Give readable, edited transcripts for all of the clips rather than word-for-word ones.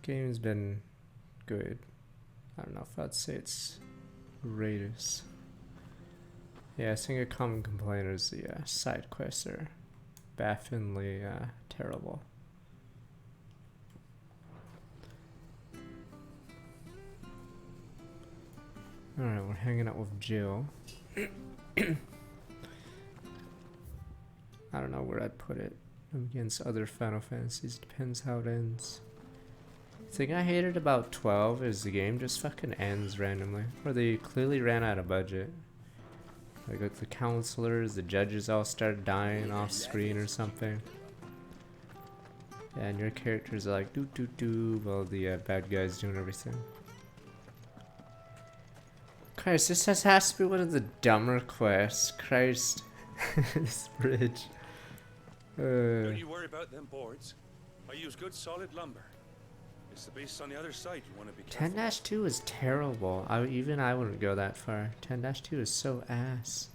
Game's been good. I don't know if I'd say it's greatest. Yeah, I think a common complaint is the side quests are bafflingly terrible. Alright, we're hanging out with Jill. I don't know where I'd put it against other Final Fantasies. Depends how it ends. The thing I hated about 12 is the game just fucking ends randomly. Or they clearly ran out of budget. Like the counselors, the judges all start dying off screen or something. Yeah, and your characters are like doo doo doo while the bad guys doing everything. Christ, this has to be one of the dumber quests. Christ. This bridge. Don't you worry about them boards. I use good solid lumber. It's the beasts on the other side you want to be careful. 10-2 is terrible. Even I wouldn't go that far. 10-2 is so ass.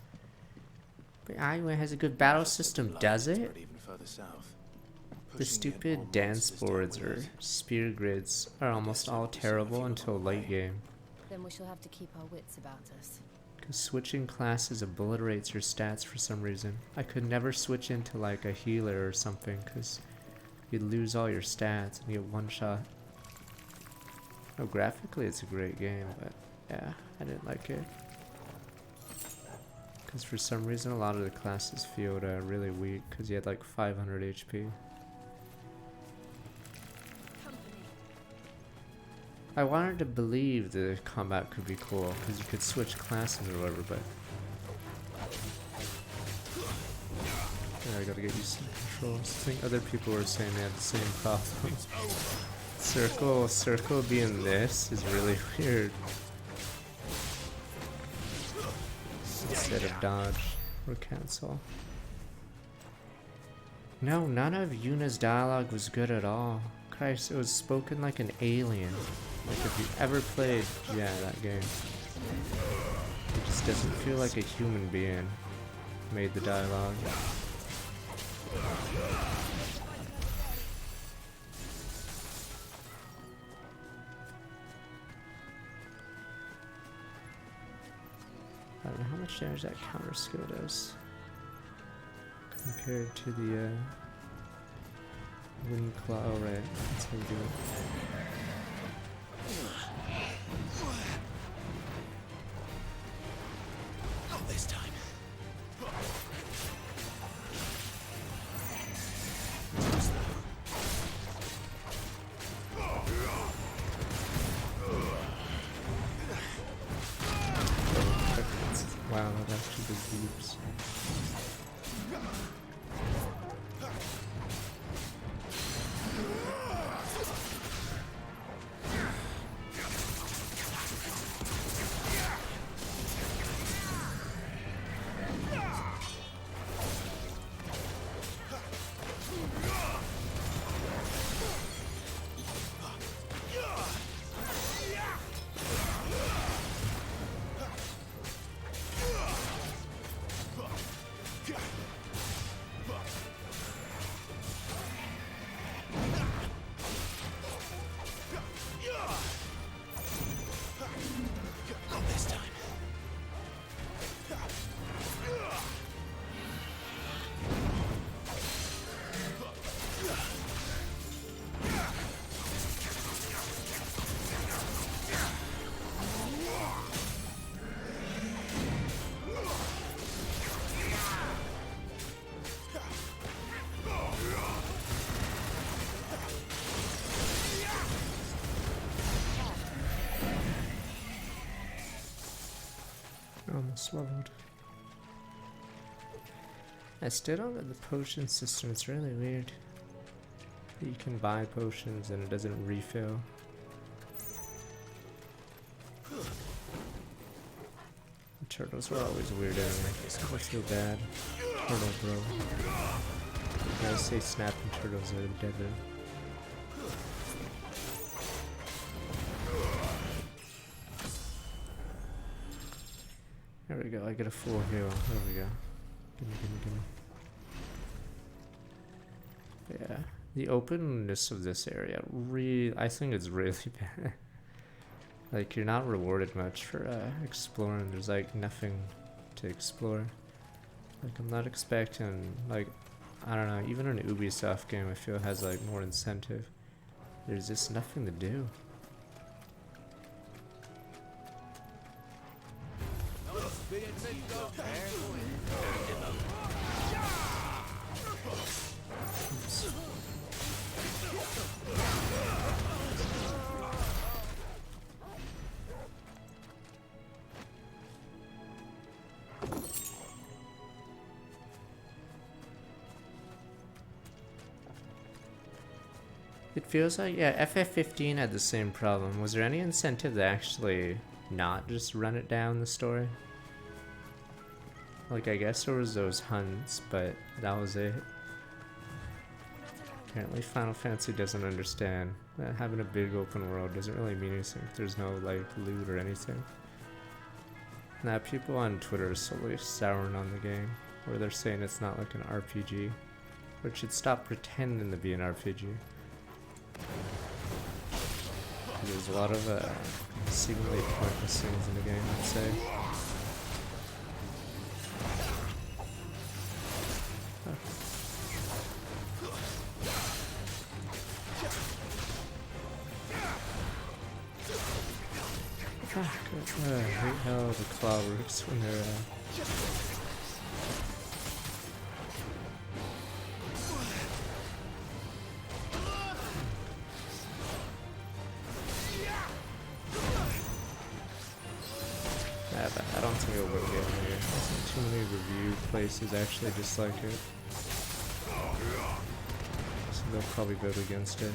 But Iowa has a good battle system, does it? The stupid dance boards or spear grids are almost all terrible until late game. Then we shall have to keep our wits about us. Because switching classes obliterates your stats for some reason. I could never switch into like a healer or something because you'd lose all your stats and get one shot. Oh, graphically it's a great game, but yeah, I didn't like it. Because for some reason a lot of the classes feel really weak because you had like 500 HP. I wanted to believe the combat could be cool because you could switch classes or whatever, but yeah, I gotta get used to the controls. I think other people were saying they had the same problem. Circle being this is really weird. Instead of dodge or cancel. No, none of Yuna's dialogue was good at all. Christ, it was spoken like an alien. Like if you ever played, that game. It just doesn't feel like a human being made the dialogue. I don't know how much damage that counter skill does compared to the wind claw. Oh right, that's how you do it. Not this time. Wow, that actually does deeps. Almost leveled. I still don't get the potion system. It's really weird. You can buy potions and it doesn't refill. The turtles were always weird anyway. I feel bad. Turtle bro. You guys say snapping turtles are deadly. There we go, I get a full heal. There we go. Gimme. Yeah, The openness of this area, I think it's really bad. Like, you're not rewarded much for exploring. There's like nothing to explore. Like, I'm not expecting, like, I don't know, even an Ubisoft game I feel has like more incentive. There's just nothing to do. Oops. It feels like, yeah, FF15 had the same problem. Was there any incentive to actually not just run it down the story? Like, I guess there was those hunts, but that was it. Apparently Final Fantasy doesn't understand that having a big open world doesn't really mean anything if there's no, like, loot or anything. Now, people on Twitter are slowly souring on the game, where they're saying it's not like an RPG, or it should stop pretending to be an RPG. There's a lot of seemingly pointless things in the game, I'd say. I hate how the claw works when they're but I don't think it'll work out here. There's too many review places actually just like it. So they'll probably vote against it.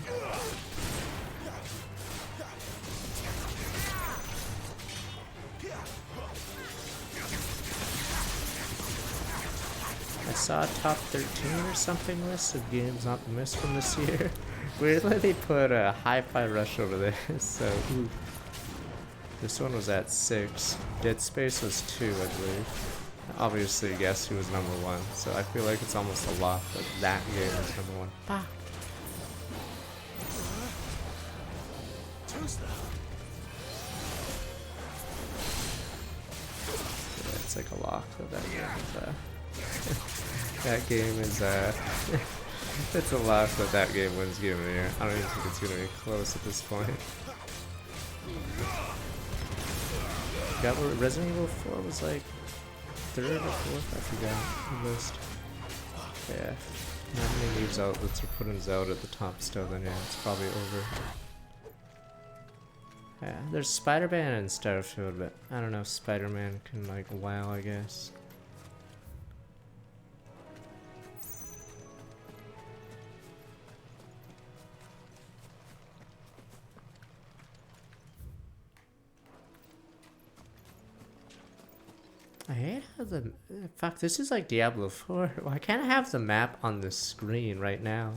I saw a top 13 or something list of games not missed from this year. Weirdly, they put a Hi-Fi Rush over there, so ooh. This one was at 6. Dead Space was 2, I believe. Obviously, guess who was number 1, so I feel like it's almost a lock that that game is number 1. Fuck. Yeah, it's like a lock that that game is, that game is, it's a lock that that game wins Game of the Year. I don't even think it's gonna be close at this point. Got where Resident Evil 4 was like 3rd or 4th, I forgot the list. Yeah, not many news outlets are putting Zelda at the top still, then yeah, it's probably over. Yeah, there's Spider-Man and Starfield, but I don't know if Spider-Man can like wow, I guess. I hate how the fuck, this is like Diablo 4. Why can't I have the map on the screen right now?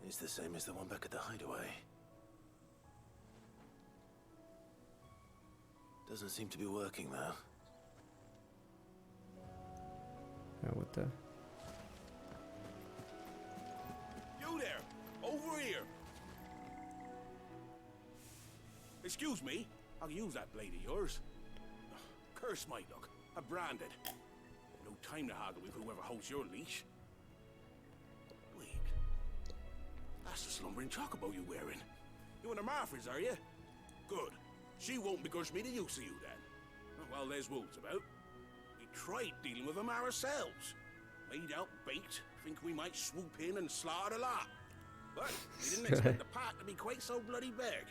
It's the same as the one back at the hideaway. Doesn't seem to be working though. Oh, what the? You there! Over here! Excuse me, I'll use that blade of yours. Curse my luck, I'm branded. No time to haggle with whoever holds your leash. Wait, that's the slumbering chocobo you're wearing. You and the Marfors, are you? Good. She won't begrudge me the use of you then. Well, there's wolves about. We tried dealing with them ourselves. Laid out bait, think we might swoop in and slaughter the lot. But we didn't expect the pack to be quite so bloody big.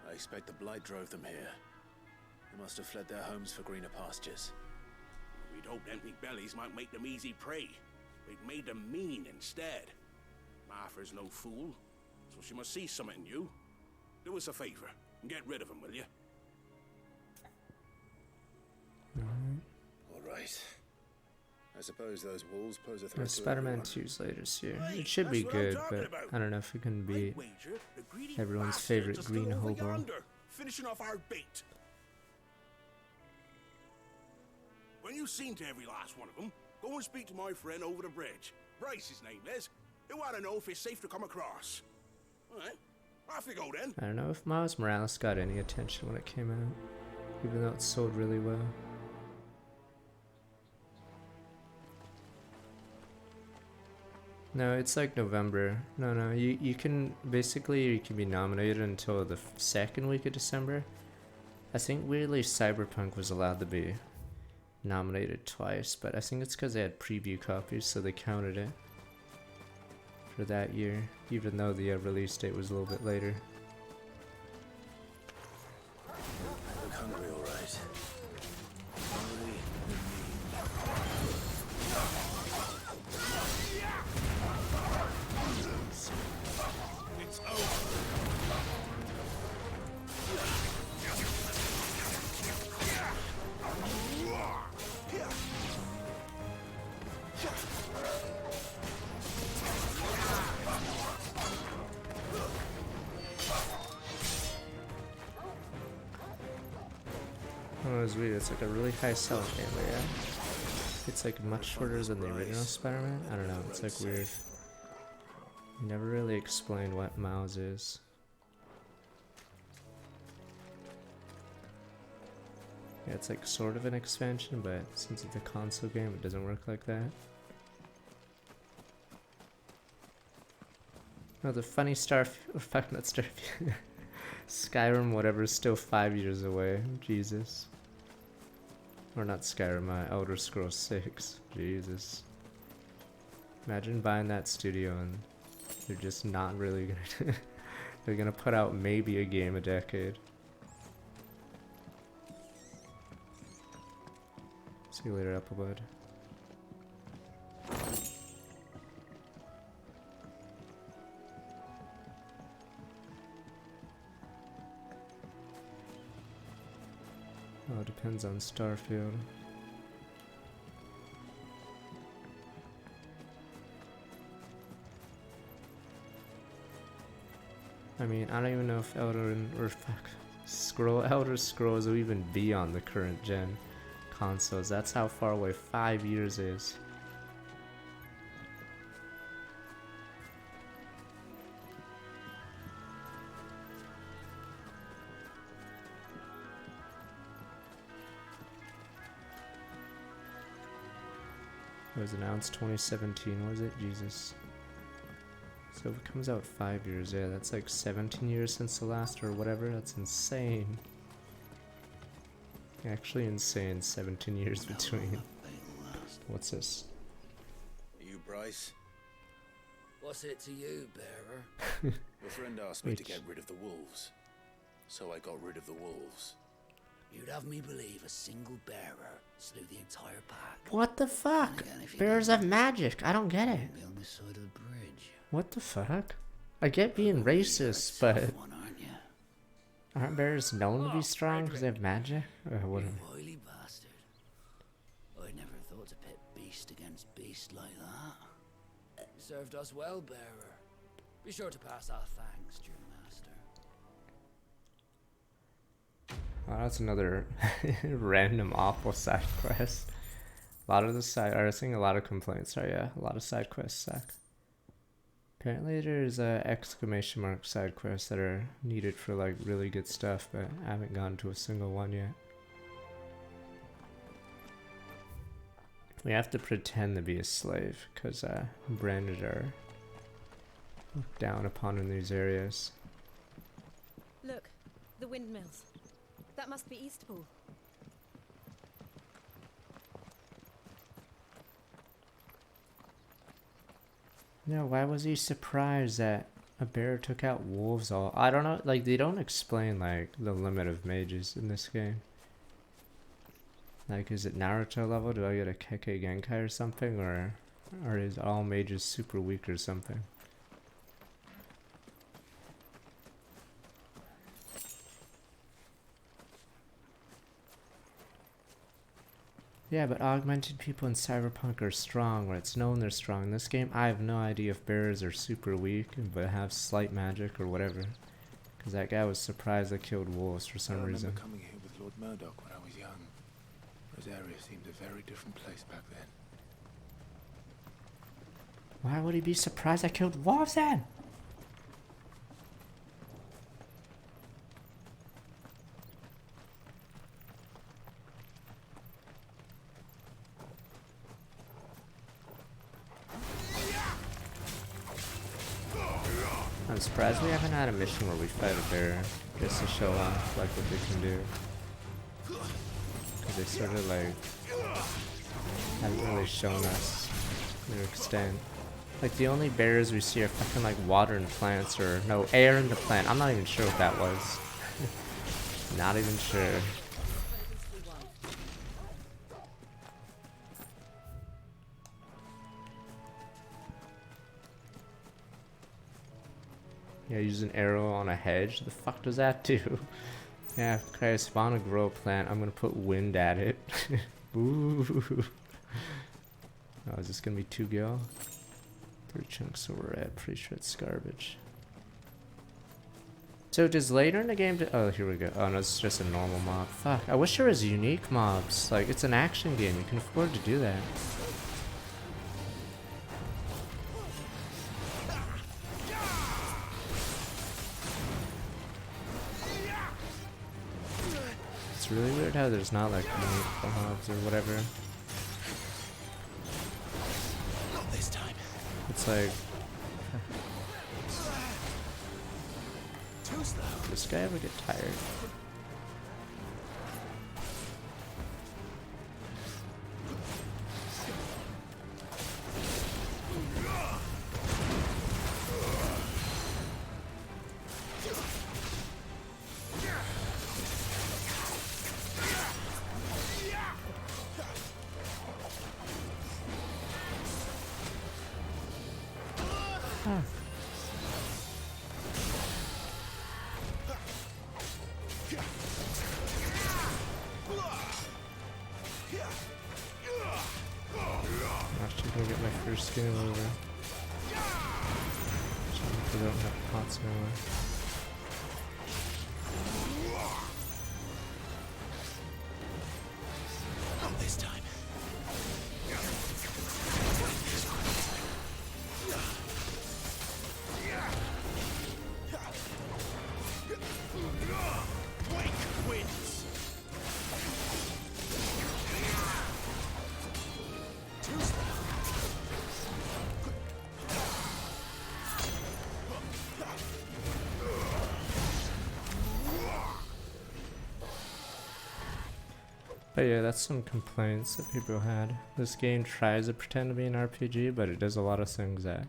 I expect the Blight drove them here. They must have fled their homes for greener pastures. We'd hoped empty bellies might make them easy prey. We'd made them mean instead. Martha's no fool, so she must see something in you. Do us a favor and get rid of them, will you? All right. I suppose those wolves pose a threat to Spider-Man everyone. 2's later this year. Right, It should be that's what I'm good, talking but about. I don't know if it can beat I'd wager the greedy everyone's bastards favorite are still green over hobo. yonder, finishing off our bait. When you've seen to every last one of them, go and speak to my friend over the bridge. Bryce, his name is. He want to know if it's safe to come across. All right, off you go then. I don't know if Miles Morales got any attention when it came out, even though it sold really well. No, it's like November. No, you can basically you can be nominated until the second week of December. I think weirdly Cyberpunk was allowed to be nominated twice, but I think it's because they had preview copies, so they counted it for that year, even though the release date was a little bit later. I look hungry, all right. Hungry It's over. Oh, it's weird. It's like a really high selling game, but yeah. It's like much shorter than the original Spider-Man. I don't know. It's like weird. Never really explained what Miles is. Yeah, it's like sort of an expansion, but since it's a console game, it doesn't work like that. Oh, the funny fuck, not Starfield. Skyrim, whatever, is still 5 years away. Jesus. Or not Skyrim, Elder Scrolls 6. Jesus. Imagine buying that studio and they're just not really gonna they're gonna put out maybe a game a decade. See you later, Applebud. Oh, it depends on Starfield. I mean, I don't even know if Elder Scrolls will even be on the current gen consoles. That's how far away 5 years is. It was announced 2017, was it? Jesus. So if it comes out 5 years, yeah, that's like 17 years since the last or whatever. That's insane. Actually insane, 17 years between. What's this? Are you Bryce? What's it to you, bearer? Your friend asked me to get rid of the wolves. So I got rid of the wolves. You'd have me believe a single bearer slew the entire pack. What the fuck? And again, if you Bears didn't, have magic. I don't get it. you'd be on this side of the bridge. What the fuck? I get being racist, but Tough one, aren't you? aren't bears known to be strong because they have magic? Or You whatever. wily bastard. I never thought to pit beast against beast like that. Served us well, bearer. Be sure to pass our thanks to your master. Oh, that's another random awful side quest. A lot of the side, or I think a lot of complaints are, yeah, a lot of side quests suck. Apparently there's exclamation mark side quests that are needed for like really good stuff, but I haven't gone to a single one yet. We have to pretend to be a slave, because branded are looked down upon in these areas. Look, the windmills. That must be Eastpool. No, why was he surprised that a bear took out wolves all? I don't know, like, they don't explain, like, the limit of mages in this game. Like, is it Naruto level? Do I get a Kekkei Genkai or something? Or is all mages super weak or something? Yeah, but augmented people in Cyberpunk are strong, where it's known they're strong. In this game, I have no idea if bears are super weak, but have slight magic or whatever. Because that guy was surprised I killed wolves for I some remember reason. coming here with Lord Murdoch when I was young. This area seemed a very different place back then. Why would he be surprised I killed wolves then? I'm surprised we haven't had a mission where we fight a bear just to show off like what they can do. Cause they sort of like haven't really shown us their extent. Like the only bears we see are fucking like water and plants, or no, air in the plant. I'm not even sure what that was. Not even sure. Yeah, use an arrow on a hedge. The fuck does that do? Yeah, okay, spawn a grow plant. I'm gonna put wind at it. Ooh. Oh, is this gonna be 2 gil? 3 chunks of red. Pretty sure it's garbage. So does later in the game? Oh, here we go. Oh no, it's just a normal mob. Fuck. I wish there was unique mobs. Like it's an action game. You can afford to do that. It's really weird how there's not like unique mobs or whatever. Not this time. It's like, Too slow. does this guy ever get tired? Huh. I'm actually gonna get my first game over. Because I don't have pots anymore. Not this time. Wake wins. Too slow. But yeah, that's some complaints that people had. This game tries to pretend to be an RPG, but it does a lot of things that...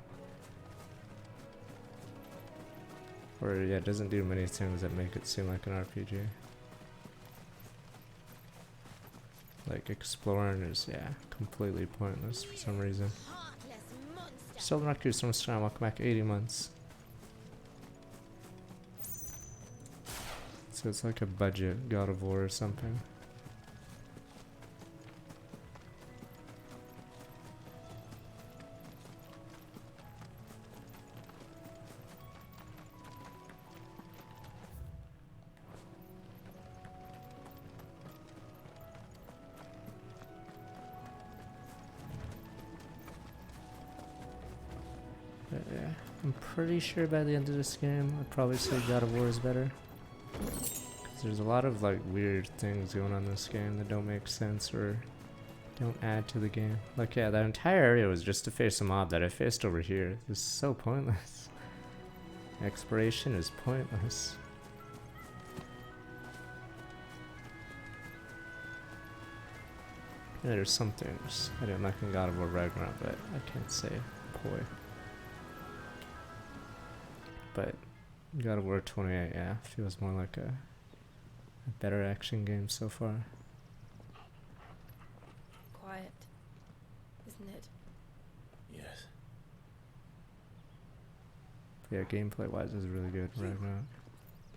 Or yeah, it doesn't do many things that make it seem like an RPG. Like exploring is, yeah, completely pointless for some reason. Heartless monster. Still not curious, someone's trying to welcome back 80 months. So it's like a budget God of War or something. But yeah, I'm pretty sure by the end of this game, I'd probably say God of War is better. Because there's a lot of like weird things going on in this game that don't make sense or don't add to the game. Like yeah, that entire area was just to face a mob that I faced over here. This is so pointless. Exploration is pointless. Yeah, there's some things I didn't like in God of War Ragnarok, but I can't say boy. But God of War 28, yeah, feels more like a better action game so far. Quiet, isn't it? Yes. But yeah, gameplay wise is really good. Ragnarok.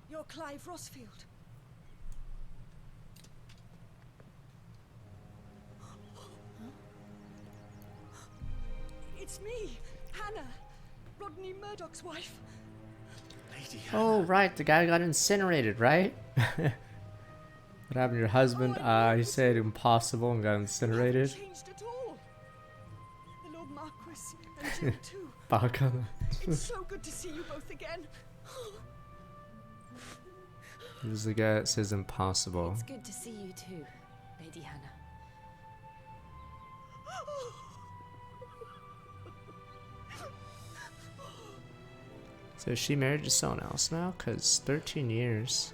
You're Clive Rossfield. It's me, Hannah, Rodney Murdoch's wife. Lady Oh right, the guy got incinerated, right? What happened to your husband? He said impossible and got incinerated. You haven't changed at all. The Lord Marquis and Jill too. Baka. It's so good to see you both again. There's the guy that says impossible. It's good to see you too, Lady Hannah. So is she married to someone else now? Cause 13 years.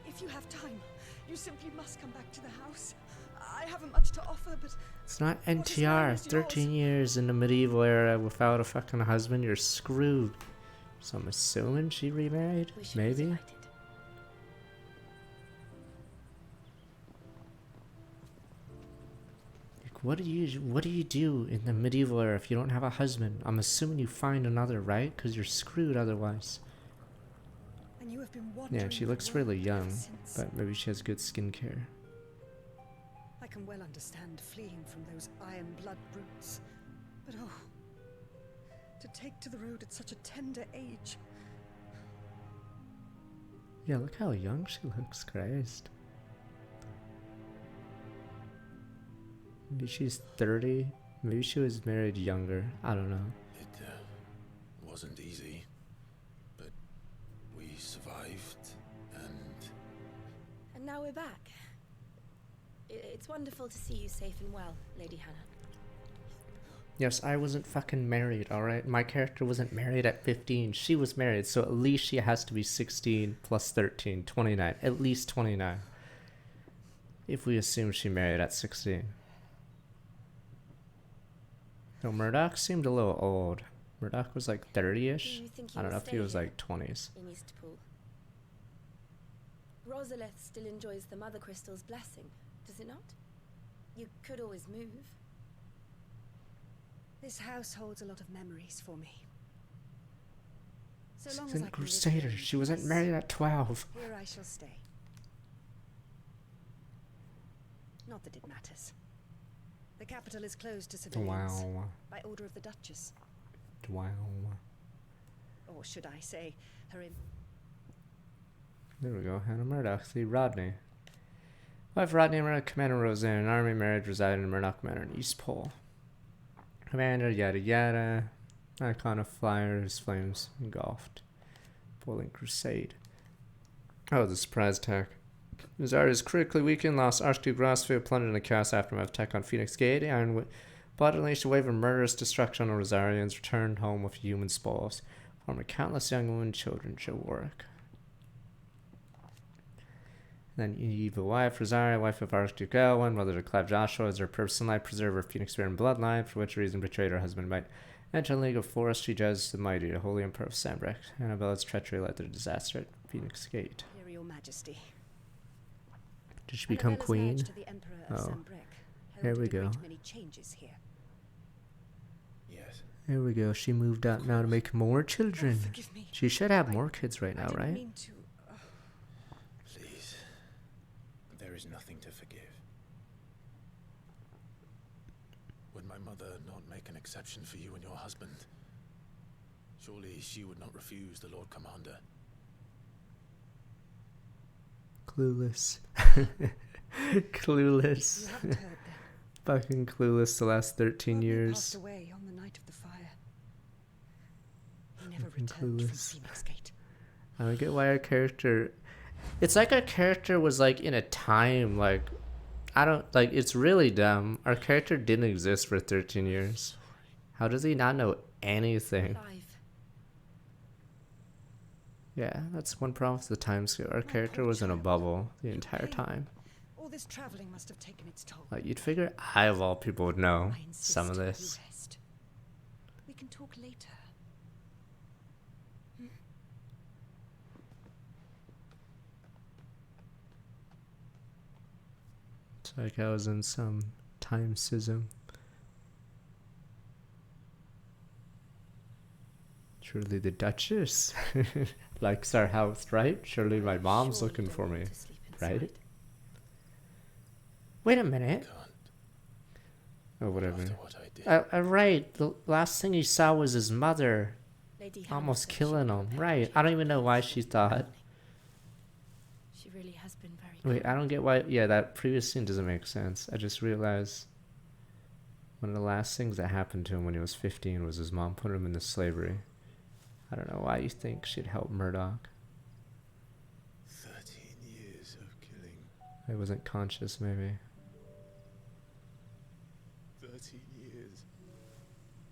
If you have time, you simply must come back to the house. I haven't much to offer, but It's not what is mine NTR. is 13 yours. years in the medieval era without a fucking husband, you're screwed. So I'm assuming she remarried? We should be Maybe? delighted. Like, what do you do in the medieval era if you don't have a husband? I'm assuming you find another, right? Because you're screwed otherwise. And you have been Yeah, wandering she the looks world really ever young, since. but maybe she has good skincare. I can well understand fleeing from those iron blood brutes. But oh, to take to the road at such a tender age. Yeah, look how young she looks, Christ. Maybe she's 30. Maybe she was married younger. I don't know. It wasn't easy, but we survived, and And now we're back. It's wonderful to see you safe and well, Lady Hannah. Yes, I wasn't fucking married, alright? My character wasn't married at 15. She was married, so at least she has to be 16 plus 13, 29. At least 29. If we assume she married at 16. No, Murdoch seemed a little old. Murdoch was like 30-ish. Do you think he I don't will know if he stay was here? like 20s. In Eastpool. Rosaleth still enjoys the Mother Crystal's blessing, does it not? You could always move. This house holds a lot of memories for me. So long She's as in I can live Crusader. here in She wasn't peace, married at 12. Here I shall stay. Not that it matters. The capital is closed to civilians Wow. by order of the Duchess, Wow. or should I say, her. There we go. Hannah Murdoch. See, Rodney. Wife Rodney Murdoch, Commander Roseanne, an army marriage resided in Murdoch Manor in East Pole. Commander, yada yada. Icon of flyer, his flames engulfed. Boiling crusade. Oh, the surprise attack. Nazar is critically weakened, lost Archduke Rossfield, plundered in the chaos aftermath attack on Phoenix Gate. The Iron Blood unleashed a wave of murderous destruction on Rosarians, returned home with human spoils. Former countless young women and children show work. Then evil wife, Rosaria, wife of Archduke Elwyn, mother to Clive Joshua, as her personal life preserver, Phoenix Baron bloodline, for which reason betrayed her husband might enter a league of forestry judges the mighty, the holy emperor of Sambrecht. Annabella's treachery led to the disaster at Phoenix Gate. Imperial Majesty. Did she become Annabella's queen? marriage to the Emperor of Oh. Sambrecht Here we heralded a go. great many changes here. yes, There we go. She moved out now to make more Oh, children. forgive me. She should have more kids right I now, didn't right? mean to. please. There is nothing to forgive. Would my mother not make an exception for you and your husband? Surely she would not refuse the Lord Commander. Clueless. You Clueless. haven't heard then. Fucking clueless the last 13 Rodney years. passed away on the night of the fire. He never Fucking returned from clueless. Phoenix Gate. I don't get why our character. It's like our character was like in a time like. I don't like. It's really dumb. Our character didn't exist for 13 years. How does he not know anything? Clive. Yeah, that's one problem with the time scale. Our character was in a bubble the entire time. All this traveling must have taken its toll. Like you'd figure I of all people would know I insist some of you this. rest. We can talk later. It's like I was in some time schism. Surely the Duchess likes our house, right? Surely my mom's Sure you looking don't for want me, to sleep right? inside. Wait a minute. Can't, Oh, whatever. after what I did. Right. The last thing he saw was his mother Lady Hannah almost said she killing would him. prepare Right. you I don't even for know the why rest she of the thought. family. really has been very Wait, I don't get why. Yeah, that previous scene doesn't make sense. I just realized one of the last things that happened to him when he was 15 was his mom put him into slavery. I don't know why you think she'd help Murdoch. 13 years of killing. I wasn't conscious, maybe. 13 years.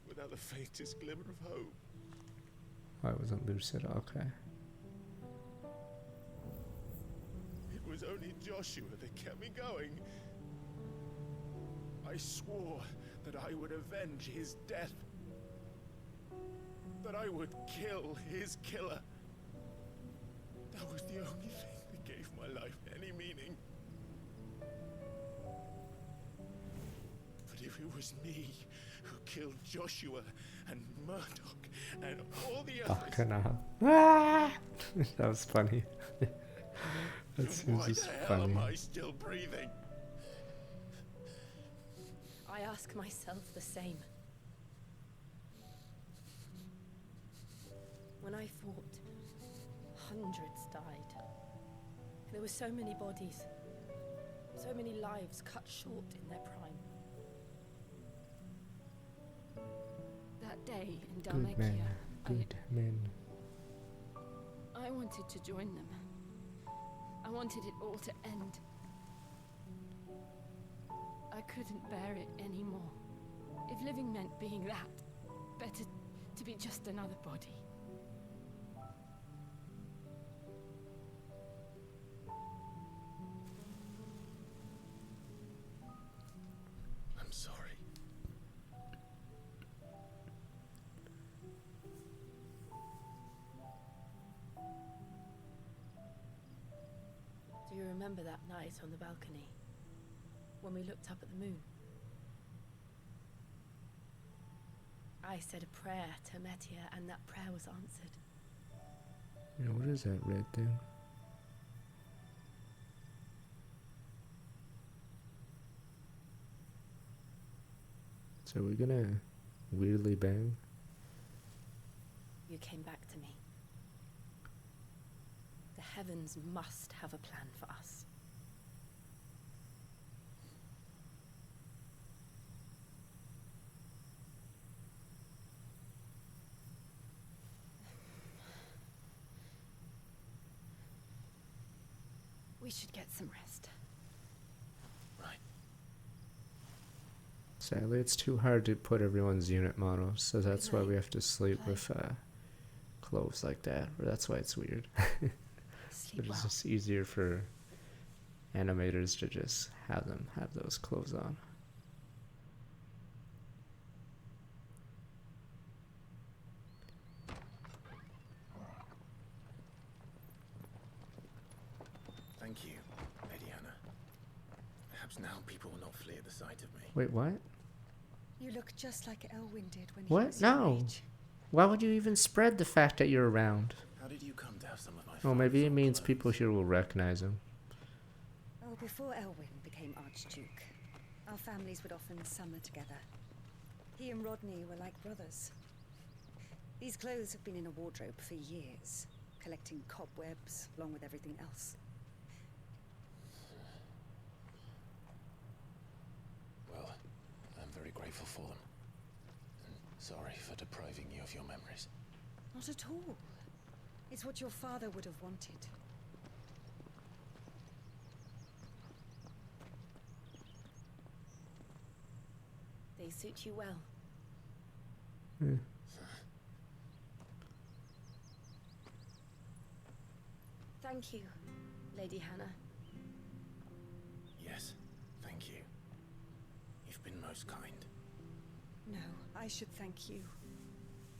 Without the faintest glimmer of hope. Oh, I wasn't lucid. Okay. It was only Joshua that kept me going. I swore that I would avenge his death. That I would kill his killer. That was the only thing that gave my life any meaning. But if it was me who killed Joshua and Murdoch and all the others, Fucking hell. Ah! That was funny. That seems why just the hell funny. am I still breathing? I ask myself the same. When I fought, hundreds died. There were so many bodies, so many lives cut short in their prime. That day in Good men. Dalmekia, Good men. I wanted to join them. I wanted it all to end. I couldn't bear it anymore. If living meant being that, better to be just another body. I'm sorry. Do you remember that night on the balcony? When we looked up at the moon? I said a prayer to Metia, and that prayer was answered. You know, what is that red thing? So we're gonna weirdly bang? You came back to me. The heavens must have a plan for us. We should get some rest. Right. Sadly, it's too hard to put everyone's unit models, so that's why we have to sleep Bye. with clothes like that. Or that's why it's weird. Sleep But well. it's just easier for animators to just have them have those clothes on. Thank you, Lady Anna. Perhaps now people will not flee at the sight of me. Wait, what? You look just like Elwyn did when he What? was your No. age. Why would you even spread the fact that you're around? How did you come to have some of my Well, maybe father's it means clothes? people here will recognize him. Oh, before Elwyn became Archduke, our families would often summer together. He and Rodney were like brothers. These clothes have been in a wardrobe for years, collecting cobwebs along with everything else. Well, I'm very grateful for them. And sorry for depriving you of your memories. Not at all. It's what your father would have wanted. They suit you well. Hmm. Thank you, Lady Hannah. Yes, thank you. You've been most kind. No, I should thank you.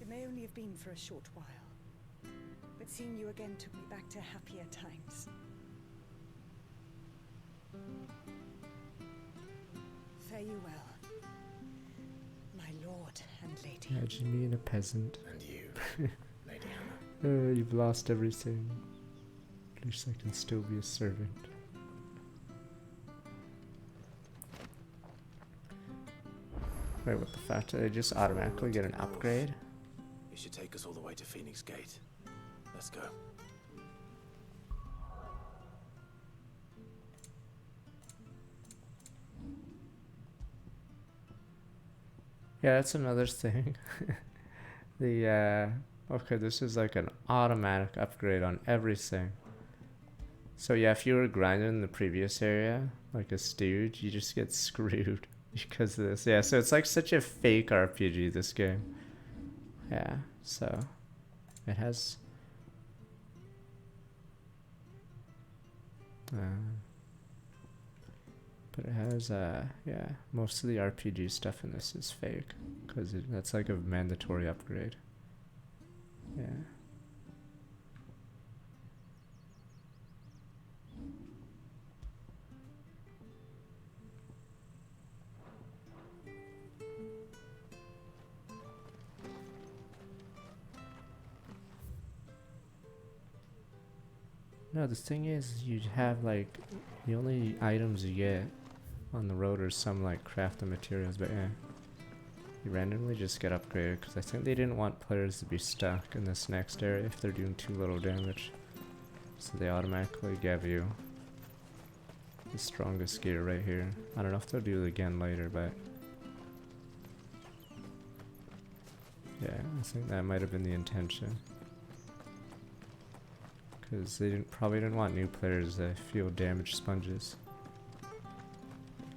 It may only have been for a short while, but seeing you again took me back to happier times. Fare you well, my lord and lady. Imagine me and a peasant. And you, Lady Hannah. You've lost everything. At least I can still be a servant. Wait, what the fact that they just automatically get an upgrade? You should take us all the way to Phoenix Gate. Let's go. Yeah, that's another thing. The okay, this is like an automatic upgrade on everything. So yeah, if you were grinding in the previous area, like a stooge, you just get screwed because of this. Yeah, so it's like such a fake RPG, this game. Yeah, so it has but it has yeah, most of the RPG stuff in this is fake because that's like a mandatory upgrade. Yeah. No, the thing is, you have like the only items you get on the road are some like crafting materials, but yeah, you randomly just get upgraded because I think they didn't want players to be stuck in this next area if they're doing too little damage, so they automatically give you the strongest gear right here. I don't know if they'll do it again later, but yeah, I think that might have been the intention. Because they probably didn't want new players to feel damage sponges.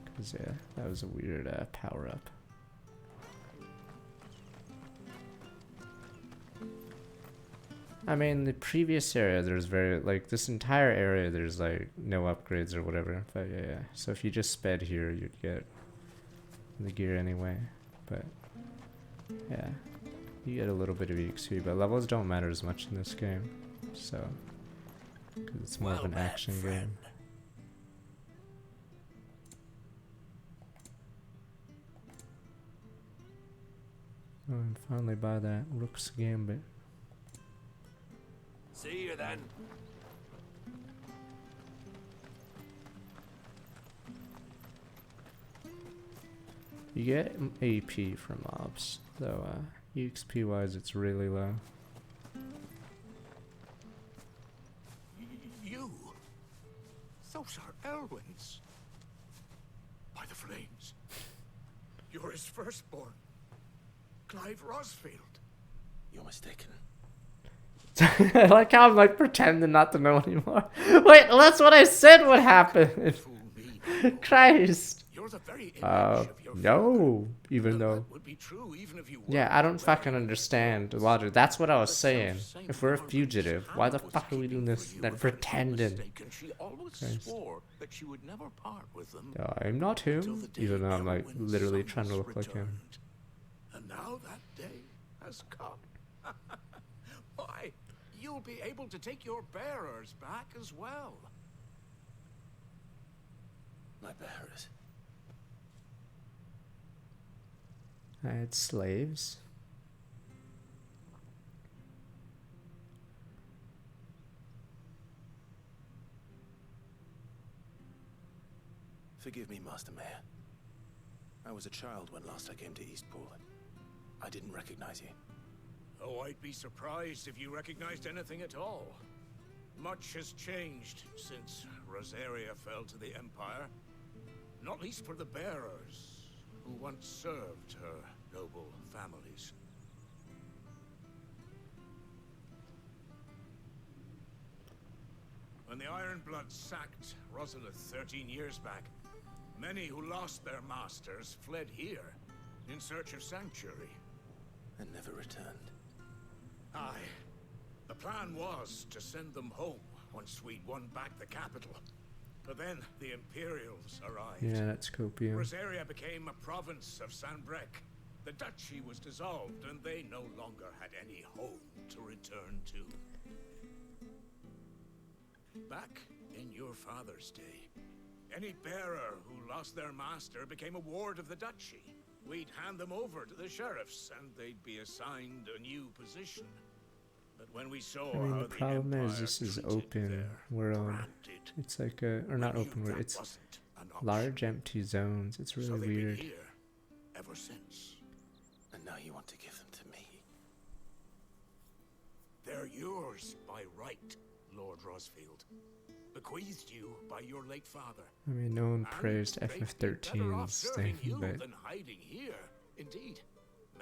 Because yeah, that was a weird power up. I mean, the previous area there's like this entire area there's like no upgrades or whatever. But yeah, so if you just sped here, you'd get the gear anyway. But yeah, you get a little bit of EXP, but levels don't matter as much in this game. So. Because it's more of an action game. Oh, and finally buy that Rook's Gambit. See you then. You get AP from mobs, though EXP wise it's really low. Those are Elwyn's. By the flames. You're his firstborn. Clive Rosfield. You're mistaken. I like how I'm like pretending not to know anymore. Wait, that's what I said would happen. Christ. You're the very image of your no, even though. Would be true even if you Yeah, I don't fucking understand the logic. That's what I was saying. If we're a fugitive, why the fuck are we doing this? That pretending. She always swore that she would never part with them. I'm not him, even though I'm like literally trying to look like him. And now that day has come. Why, you'll be able to take your bearers back as well. My bearers. I had slaves. Forgive me, Master Mayor. I was a child when last I came to Eastpool. I didn't recognize you. Oh, I'd be surprised if you recognized anything at all. Much has changed since Rosaria fell to the Empire. Not least for the bearers, who once served her noble families. When the Ironbloods sacked Rosalith 13 years back, many who lost their masters fled here in search of sanctuary. And never returned. Aye. The plan was to send them home once we'd won back the capital. But then the Imperials arrived. Yeah, that's copium. Rosaria became a province of Sanbreque. The duchy was dissolved, and they no longer had any home to return to. Back in your father's day, any bearer who lost their master became a ward of the duchy. We'd hand them over to the sheriffs, and they'd be assigned a new position. But when we saw I mean, how the problem is this is treated open their world. branded, It's like a, or not we knew open world, that it's wasn't an option. large empty zones. It's So really they've been weird. here ever since. And now you want to give them to me. They're yours by right, Lord Rosfield. Bequeathed you by your late father. I mean, no one And praised they'd be better off FF13's serving thing, you but than hiding here. Indeed,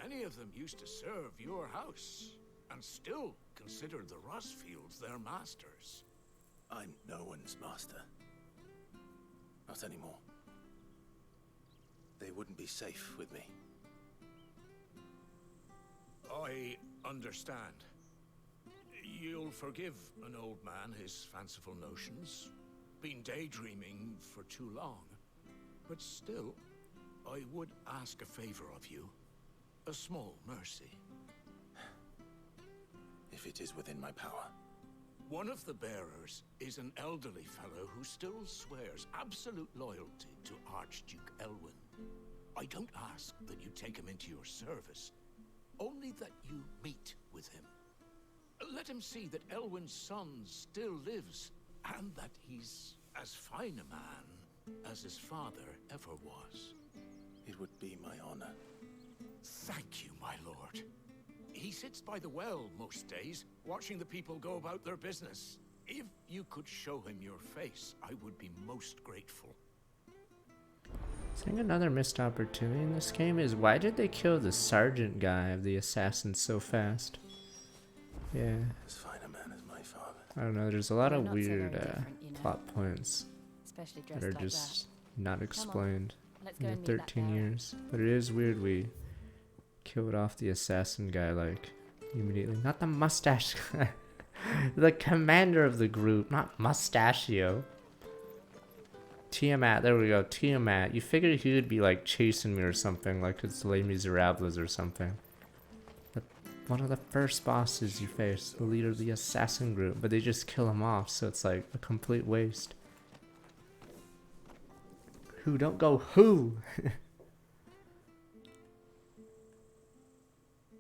Many of them used to serve your house, and still consider the Rossfields their masters. I'm no one's master. Not anymore. They wouldn't be safe with me. I understand. You'll forgive an old man his fanciful notions. Been daydreaming for too long. But still, I would ask a favor of you. A small mercy. If it is within my power. One of the bearers is an elderly fellow who still swears absolute loyalty to Archduke Elwyn. I don't ask that you take him into your service, only that you meet with him. Let him see that Elwyn's son still lives, and that he's as fine a man as his father ever was. It would be my honor. Thank you, my lord. He sits by the well most days, watching the people go about their business. If you could show him your face, I would be most grateful. I think another missed opportunity in this game is why did they kill the sergeant guy of the assassins so fast? Yeah, As fine a man as my father. I don't know. There's a lot They're of not so very weird different, you know. plot points Especially that dressed are like just not explained that. Let's go in and the meet that 13 bearer. years. But it is weird we killed off the assassin guy like immediately. Not the mustache guy. The commander of the group, not Mustachio. Tiamat, there we go, Tiamat. You figured he would be like chasing me or something, like it's Les Miserables or something. But one of the first bosses you face, the leader of the assassin group, but they just kill him off, so it's like a complete waste. Who, don't go who!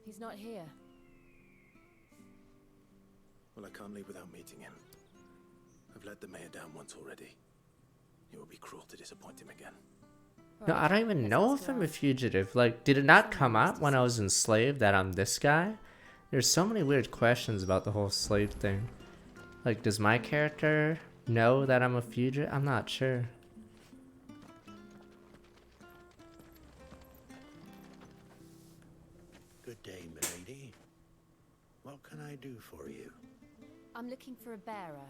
He's not here. Well, I can't leave without meeting him. I've let the mayor down once already. It would be cruel to disappoint him again. No, I don't even know if I'm a fugitive. Like, did it not come up when I was enslaved that I'm this guy? There's so many weird questions about the whole slave thing. Like, does my character know that I'm a fugitive? I'm not sure. Good day, milady. What can I do for you? I'm looking for a bearer,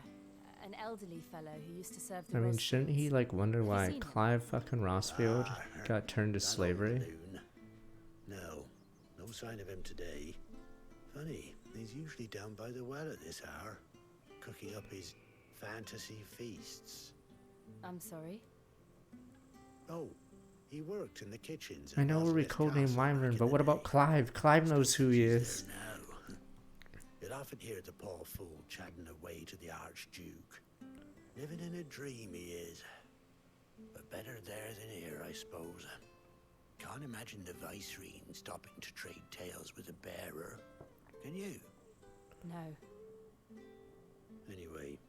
an elderly fellow who used to serve the I mean, shouldn't he, Rossfields. like, wonder Have you why seen him? Clive fucking Rossfield got turned to That old slavery? loon? No, no sign of him today. Funny, he's usually down by the well at this hour, cooking up his fantasy feasts. I'm sorry. Oh, he worked in the kitchens. I at know we Rosmith codename Castle back Wyvern, in but the what about day. Clive? Clive knows who he He's is. there now. You'll often hear the poor fool chatting away to the Archduke. Living in a dream he is. But better there than here, I suppose. Can't imagine the Viceroy stopping to trade tales with a bearer. Can you? No. Anyway,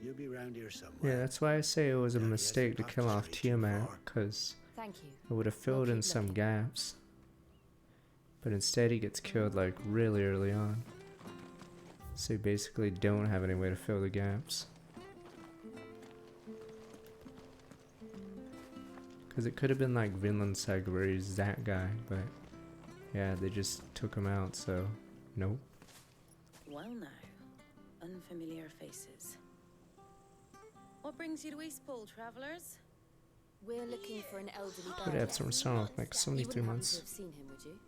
you'll be round here somewhere. Yeah, that's why I say it was a Now, he mistake hasn't to got kill to off stray too Tiamat, far. because Thank you. it would have filled in keep some looking. gaps. But instead he gets killed like really early on. So you basically don't have any way to fill the gaps. Because it could have been like Vinland Saga where he's that guy, but yeah, they just took him out, so nope. Well now, unfamiliar faces. What brings you to Eastpool, travellers? We're looking for an elderly Could bearer. have some song like You 73 wouldn't happen to months. have seen him, would you?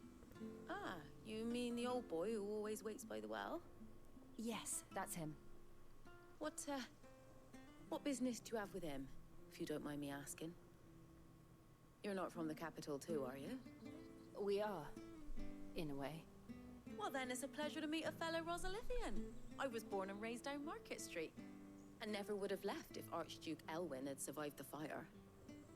Ah, you mean the old boy who always waits by the well? Yes, that's him. What business do you have with him, if you don't mind me asking? You're not from the capital too, are you? We are, in a way. Well then, it's a pleasure to meet a fellow Rosalithian. I was born and raised down Market Street, and never would have left if Archduke Elwyn had survived the fire.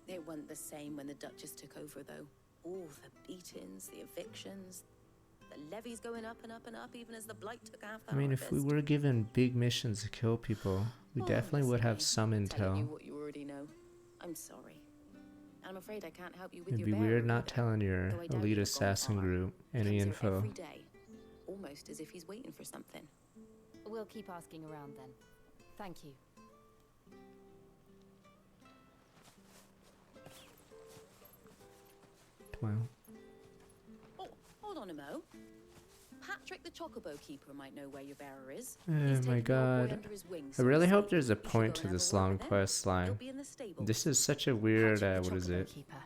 It wasn't the same when the Duchess took over, though. All the beatings, the evictions, the levies going up and up and up, even as the Blight took half the I mean, if we harvest. were given big missions to kill people, we Oh, definitely would listen have me, some telling you intel. what you already know. I'm sorry. I'm afraid I can't help you with It'd your be bearer weird not either, telling your though I doubt elite you've gone assassin far. group any Comes here info. every day, almost as if he's waiting for something. We'll keep asking around then. Thank you. Well, Geronimo. Patrick the Chocobo Keeper might know where your bearer is. Oh He's my taken your boy god. under his wing, I so to really hope speak. there's a You should point go to and have this a word long with him. quest He'll line. be in the stable. This is such a weird, Patrick the what is Chocobo it? Keeper.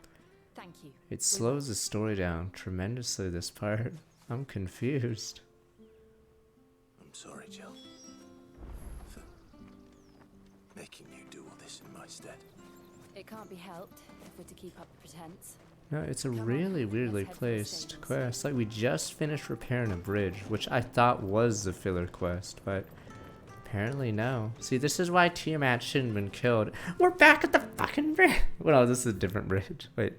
Thank you. It slows the story down tremendously, this part. I'm confused. I'm sorry, Jill, for making you do all this in my stead. It can't be helped if we're to keep up the pretense. No, it's a Come on, really let's weirdly head for the placed stables. quest. Like, we just finished repairing a bridge, which I thought was the filler quest, but apparently no. See, this is why Tiamat shouldn't have been killed. We're back at the fucking bridge! Well, no, this is a different bridge. Wait,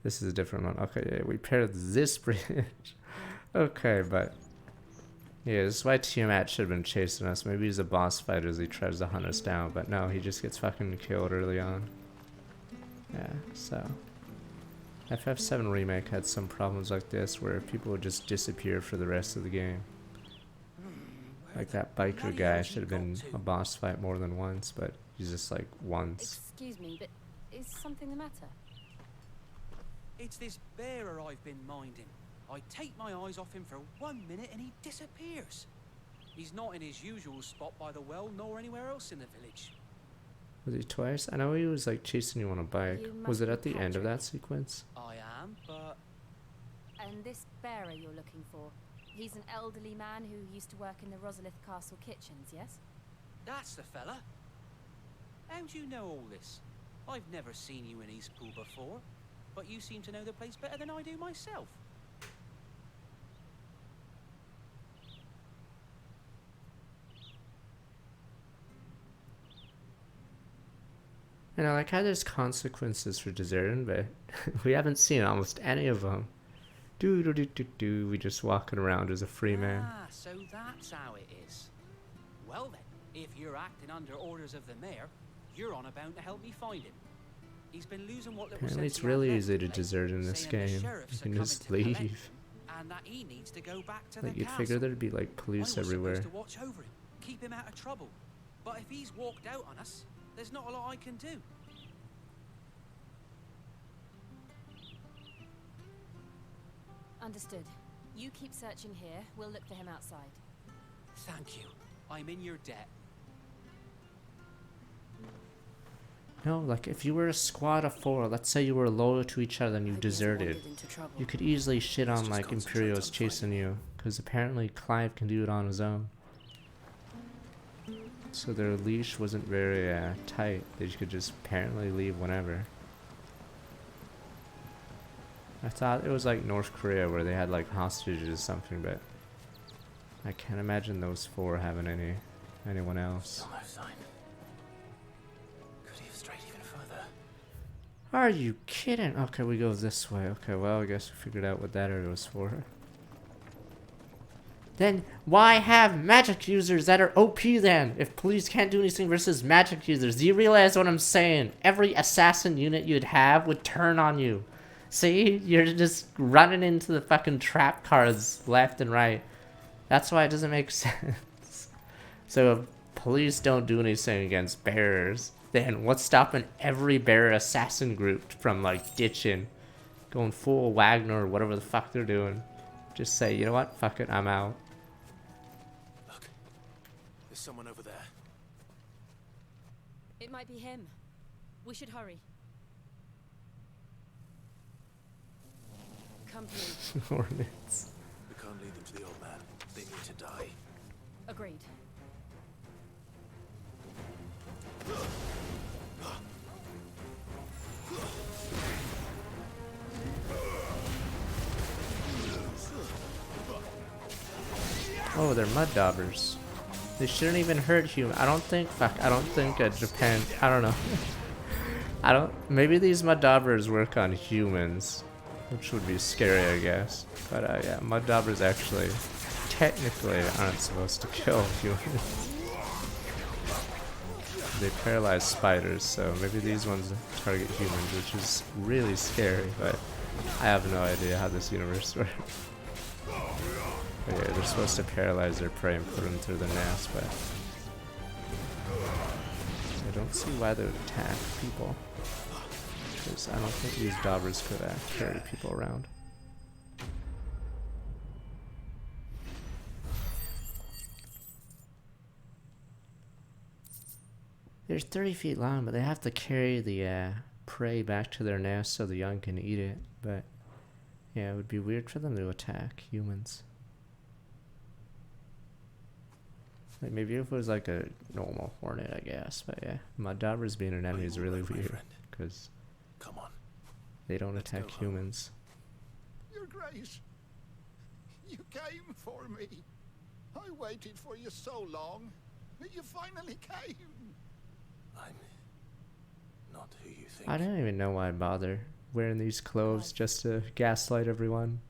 this is a different one. Okay, yeah, we repaired this bridge. Okay, but yeah, this is why Tiamat should have been chasing us. Maybe he's a boss fighter as he tries to hunt us down, but no, he just gets fucking killed early on. Yeah, so FF7 Remake had some problems like this where people would just disappear for the rest of the game. Like that biker guy should have been a boss fight more than once, but he's just like once. Excuse me, but is something the matter? It's this bearer I've been minding. I take my eyes off him for 1 minute and he disappears. He's not in his usual spot by the well nor anywhere else in the village. Was he twice? I know he was like chasing you on a bike. You Was must it at be the end of Patrick. that sequence? I am, but And this bearer you're looking for, he's an elderly man who used to work in the Rosalith Castle kitchens, yes? that's the fella. How do you know all this? I've never seen you in Eastpool before, but you seem to know the place better than I do myself. And I like how there's consequences for deserting, but we haven't seen almost any of them. We just walking around as a free man. Ah, so that's how it is. Well then, if you're acting under orders of the mayor, you're on about to help me find him. He's been losing what little Apparently sense it's he had really left easy to lately, desert in this saying the game. You sheriffs are can coming just to collect leave. him, and that he needs to go back to Like, the you'd castle. figure there'd be like I police was everywhere. supposed to watch over him, keep him out of trouble. But if he's walked out on us, there's not a lot I can do. Understood. You keep searching here, we'll look for him outside. Thank you. I'm in your debt. No, like if you were a squad of 4, let's say you were loyal to each other and you Hope he hasn't deserted, wandered into trouble. you could easily shit Let's on just like concentrate Imperios on chasing you, because apparently Clive can do it on his own. So their leash wasn't very tight. They could just apparently leave whenever. I thought it was like North Korea where they had like hostages or something, but I can't imagine those 4 having anyone else. Still no sign. Could he have strayed even further? Are you kidding? Okay, we go this way. Okay, well, I guess we figured out what that area was for. Then why have magic users that are OP then? If police can't do anything versus magic users. Do you realize what I'm saying? Every assassin unit you'd have would turn on you. See? You're just running into the fucking trap cards left and right. That's why it doesn't make sense. So if police don't do anything against bearers, then what's stopping every bearer assassin group from like ditching, going full Wagner or whatever the fuck they're doing? Just say, you know what? Fuck it, I'm out. Look, there's someone over there. It might be him. We should hurry. Company. Hornets. We can't lead them to the old man. They need to die. Agreed. Oh, they're mud daubers. They shouldn't even hurt human. I don't think Japan, I don't know. Maybe these mud daubers work on humans, which would be scary, I guess. But yeah, mud daubers actually technically aren't supposed to kill humans. They paralyze spiders, so maybe these ones target humans, which is really scary, but I have no idea how this universe works. But yeah, they're supposed to paralyze their prey and put them through the nest, but I don't see why they would attack people. Because I don't think these daubers could carry people around. they're 30 feet long, but they have to carry the prey back to their nest so the young can eat it. But yeah, it would be weird for them to attack humans. Like maybe if it was like a normal hornet, I guess. But yeah, Muddabbers being an enemy is really weird because Come on. they don't Let's attack go home. humans. Your Grace, you came for me. I waited for you so long, but you finally came. I'm not who you think. I don't even know why I bother wearing these clothes just to gaslight everyone.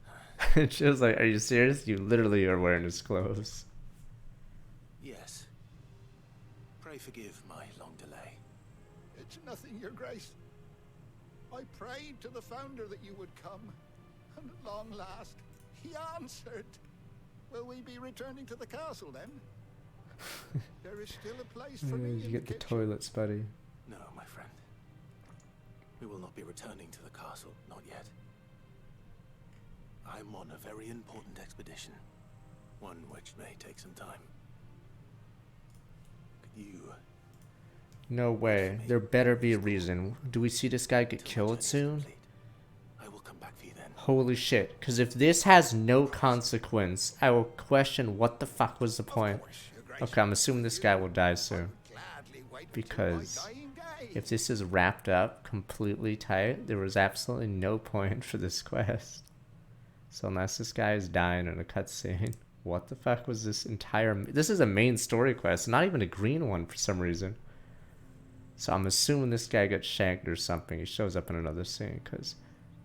She was like, "Are you serious? You literally are wearing his clothes." Yes. Pray forgive my long delay. It's nothing, Your Grace. I prayed to the Founder that you would come, and at long last, he answered. Will we be returning to the castle then? There is still a place for me You in get the the kitchen. toilets, buddy. No, my friend. We will not be returning to the castle, not yet. I'm on a very important expedition. One which may take some time. Could you... No way. There better be a reason. Do we see this guy get till my killed journey is soon? complete? I will come back for you then. Holy shit. Because if this has no consequence, I will question what the fuck was the point. Okay, I'm assuming this guy will die soon. Gladly wait until my Because dying day. if this is wrapped up completely tight, there was absolutely no point for this quest. So unless this guy is dying in a cutscene, what the fuck was this entire... This is a main story quest, not even a green one for some reason. So I'm assuming this guy gets shanked or something. He shows up in another scene, because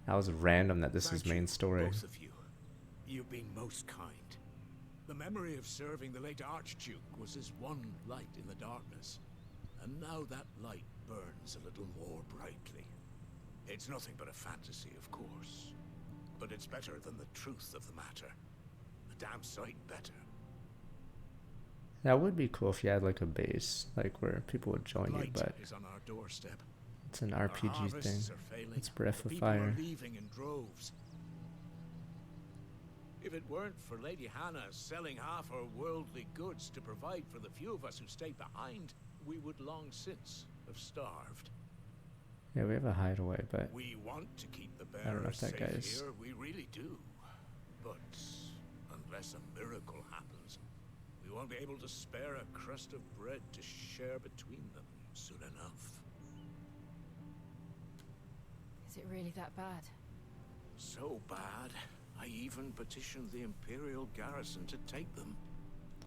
that was random that this is Thank main you, story. both of you. You've been most kind. The memory of serving the late Archduke was as one light in the darkness. And now that light burns a little more brightly. It's nothing but a fantasy, of course. But it's better than the truth of the matter. A damn sight better. That would be cool if you had like a base, like where people would join you, Light but is on our doorstep. it's an Our RPG thing. harvests are failing. It's Breath The of people Fire. are leaving in droves. If it weren't for Lady Hannah selling half her worldly goods to provide for the few of us who stayed behind, we would long since have starved. Yeah, we have a hideaway, but We want to keep the I don't know bearers if that safe guy is- here, we really do. But unless a miracle happens, we won't be able to spare a crust of bread to share between them soon enough. Is it really that bad? So bad, I even petitioned the Imperial garrison to take them.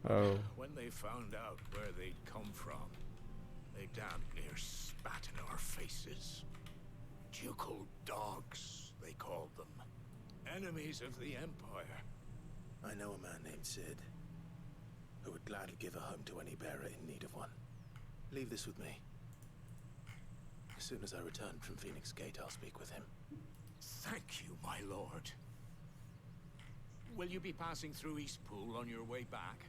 oh, When they found out where they'd come from, they damn near spat in our faces. Ducal dogs, they called them. Enemies of the Empire. I know a man named Sid, who would gladly give a home to any bearer in need of one. Leave this with me. As soon as I return from Phoenix Gate, I'll speak with him. Thank you, my lord. Will you be passing through Eastpool on your way back?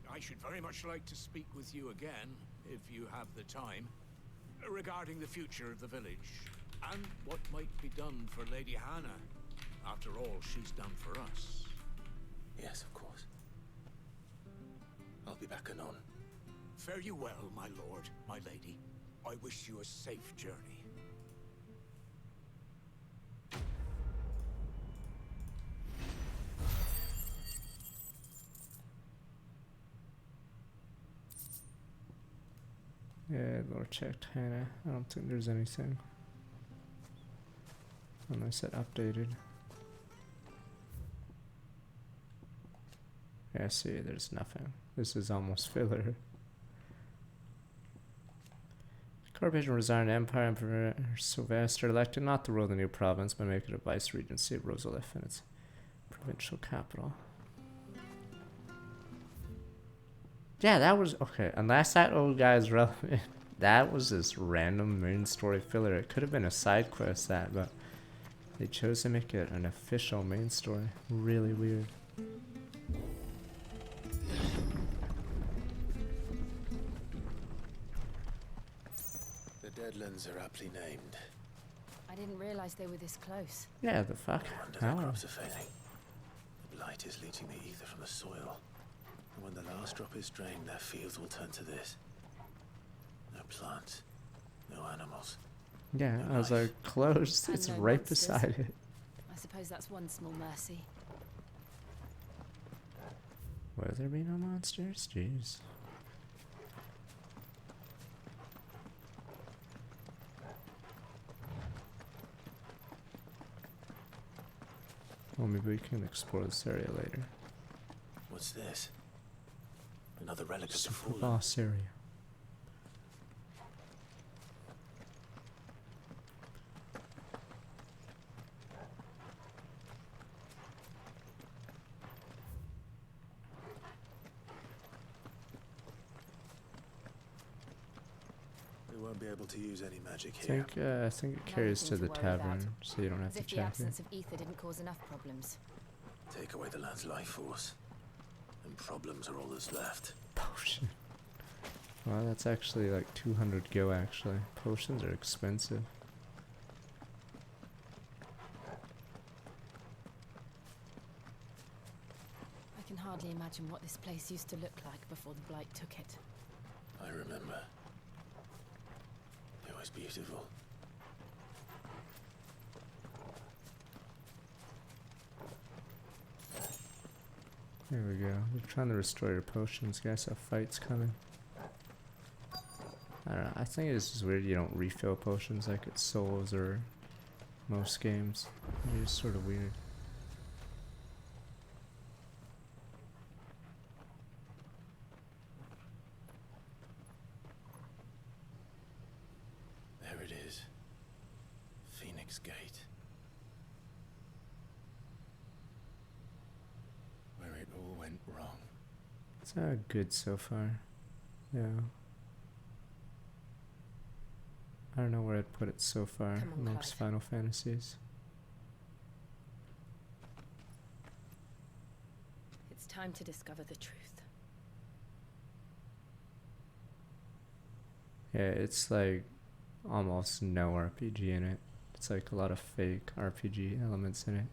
I should very much like to speak with you again, if you have the time, regarding the future of the village, and what might be done for Lady Hannah, after all she's done for us. Yes, of course. I'll be back anon. Fare you well, my lord, my lady. I wish you a safe journey. yeah, Lord checked Hannah. I don't think there's anything. Unless it updated. Yeah, see, there's nothing. This is almost filler. Corporation resigned Empire Emperor Sylvester elected not to rule the new province but make it a vice regency of Rosalith and its provincial capital. Yeah, that was okay. Unless that old guy is relevant, that was this random main story filler. It could have been a side quest, that, but they chose to make it an official main story. Really weird. The Deadlands are aptly named. I didn't realize they were this close. Yeah, the fuck. No wonder their How? crops are failing. The blight is leaching the ether from the soil. And when the last drop is drained, their fields will turn to this. No plants, no animals. Yeah, No I was life. like, close. And It's no right monsters. beside it. I suppose that's one small mercy. Will there be no monsters? Jeez. Well, maybe we can explore this area later. What's this? Another relic of the Super fallen. boss area. We won't be able to use any magic I here. think it Another carries thing to to the worry about. tavern, so you don't have As to if the check it. absence of ether didn't cause enough problems. Take away the land's life force, and problems are all that's left. Potion. Well, that's actually like 200 gil actually. Potions are expensive. I can hardly imagine what this place used to look like before the Blight took it. I remember. It was beautiful. There we go. You're trying to restore your potions, guys. Have fights coming. I don't know. I think it's just weird you don't refill potions like at Souls or most games. It's just sort of weird. There it is. Phoenix Gate. Where it all went wrong. It's good so far. Yeah. I don't know where I'd put it so far Come on, amongst Clive. Final Fantasies. It's time to discover the truth. Yeah, it's like almost no RPG in it. It's like a lot of fake RPG elements in it.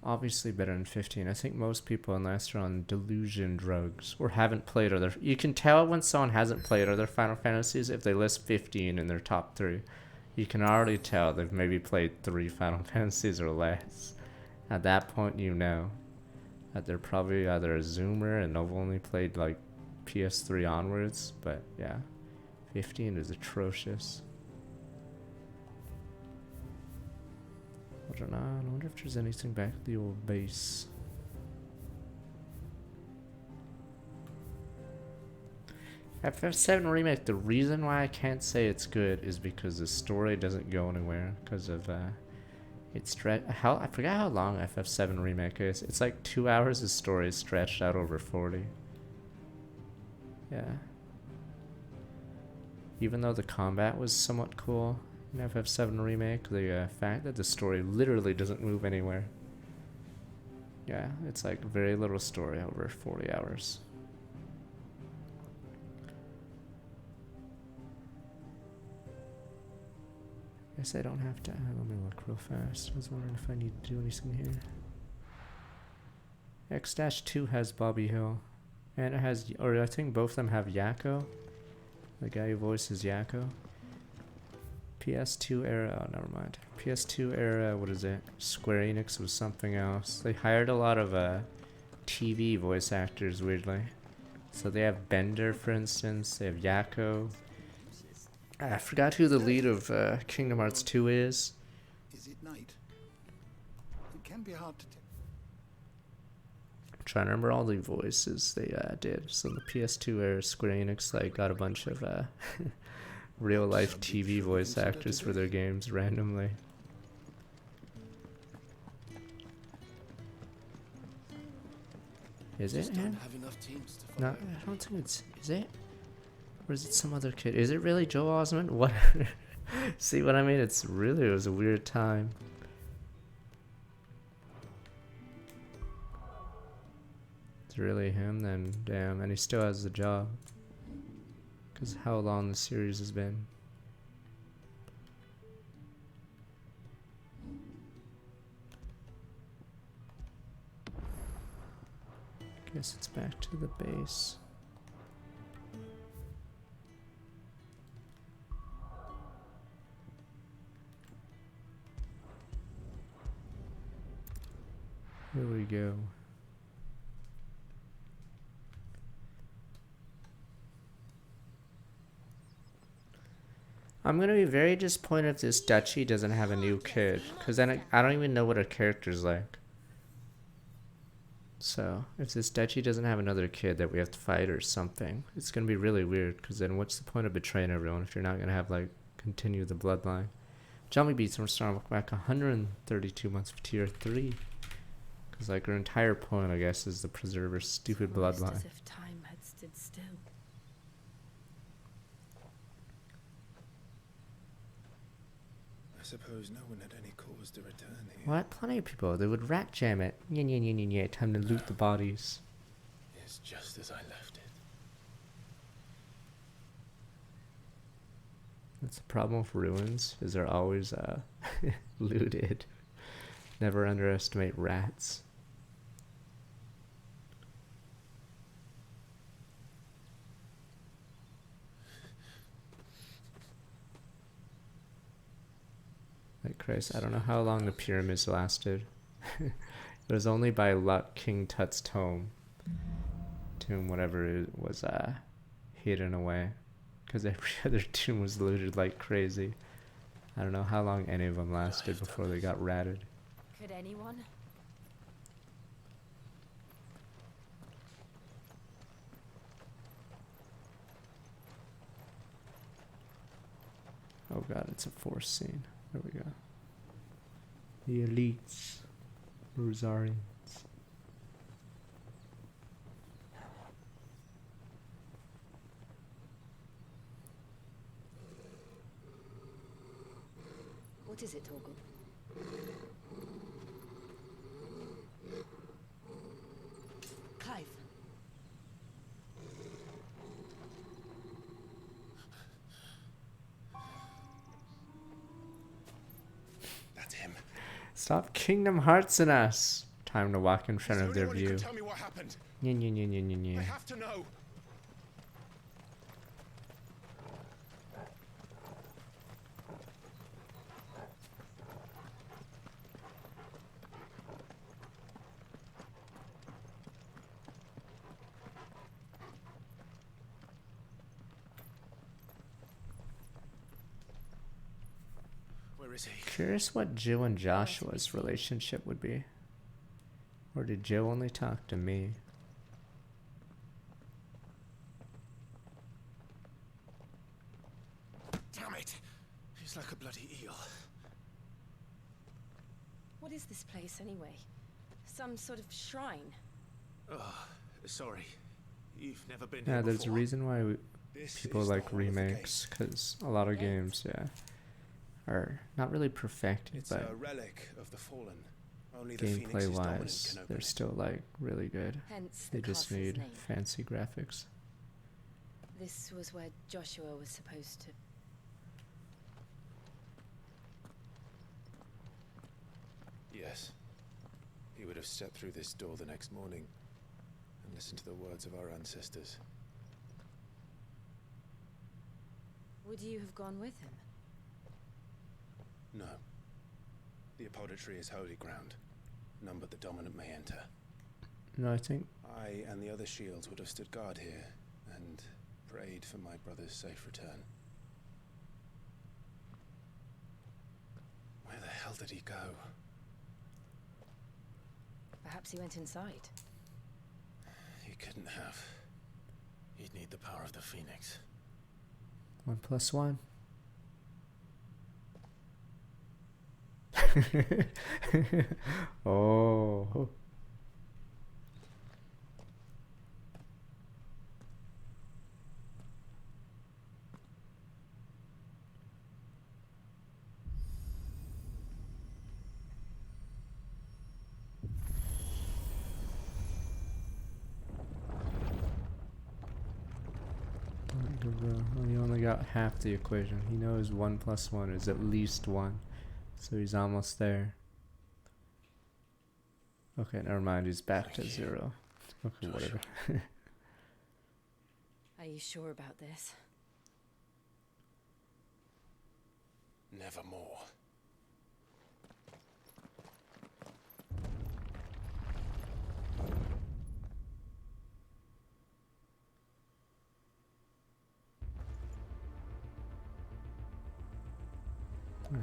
Obviously better than 15. I think most people, unless they're on delusion drugs or haven't played other... You can tell when someone hasn't played other Final Fantasies if they list 15 in their top 3. You can already tell they've maybe played 3 Final Fantasies or less. At that point, you know that they're probably either a zoomer and they've only played like PS3 onwards. But yeah, 15 is atrocious. I don't know. I wonder if there's anything back at the old base. FF7 Remake, the reason why I can't say it's good is because the story doesn't go anywhere because of it's I forgot how long FF7 Remake is. It's like 2 hours of story stretched out over 40. Yeah. Even though the combat was somewhat cool in FF7 Remake, the fact that the story literally doesn't move anywhere. Yeah, it's like very little story over 40 hours. Guess I don't have to. Let me look real fast. I was wondering if I need to do anything here. X-2 has Bobby Hill. And it has, or I think both of them have Yakko. The guy who voices Yakko. PS2 era, oh never mind. PS2 era, what is it? Square Enix was something else. They hired a lot of TV voice actors, weirdly. So they have Bender, for instance. They have Yakko. I forgot who the lead of Kingdom Hearts 2 is. Is it night? It can be hard to tell. I'm trying to remember all the voices they did. So the PS2 era, Square Enix like got a bunch of real life TV voice actors for their games randomly. Is it him? No, I don't think it's. Is it? Or is it some other kid? Is it really Joe Osmond? What? See what I mean? It was a weird time. It's really him then, damn. And he still has the job. Because how long the series has been. Guess it's back to the base. Here we go. I'm gonna be very disappointed if this duchy doesn't have a new kid, because then I don't even know what her character's like. So, if this duchy doesn't have another kid that we have to fight or something, it's gonna be really weird, because then what's the point of betraying everyone if you're not gonna have, like, continue the bloodline? Zombie Beats from Star back 132 months of tier 3. Because, like, her entire point, I guess, is to preserve her stupid bloodline. As if time had stood still. I suppose no one had any cause to return here. What? Plenty of people. They would rat jam it. Yeah. Time to loot the bodies. It's just as I left it. That's the problem with ruins, is they're always looted. Never underestimate rats. Like Christ, I don't know how long the pyramids lasted. It was only by luck King Tut's tomb, whatever it was, hidden away. Because every other tomb was looted like crazy. I don't know how long any of them lasted before they got ratted. Could anyone? Oh god, it's a forced scene. There we go. The elites. Rosarians. What is it, Torgal? Clive. That's him. Stop Kingdom Hearts in us. Time to walk in front Is of there their anyone who view. can tell me what happened? Yeah. I have to know. Where is he? Curious what Jill and Joshua's relationship would be. Or did Jill only talk to me? Damn it! He's like a bloody eel. What is this place anyway? Some sort of shrine? Oh, sorry. You've never been here Yeah, there's a before. reason why This people is the like Hall of the remakes, because a lot of games, are not really perfected, It's but a relic of the fallen. Only the Phoenix's gameplay dominant wise, can open they're it. still like really good. Hence They the just castle's need name. fancy graphics. This was where Joshua was supposed to... Yes. He would have stepped through this door the next morning and listened to the words of our ancestors. Would you have gone with him? No. The Apodatory is holy ground. None but the dominant may enter. No, I think I and the other shields would have stood guard here and prayed for my brother's safe return. Where the hell did he go? Perhaps he went inside. He couldn't have. He'd need the power of the Phoenix. 1 + 1. Oh. He only got half the equation. He knows 1 + 1 is at least 1. So he's almost there. Okay, never mind. He's back to 0. Okay, whatever. Are you sure about this? Nevermore.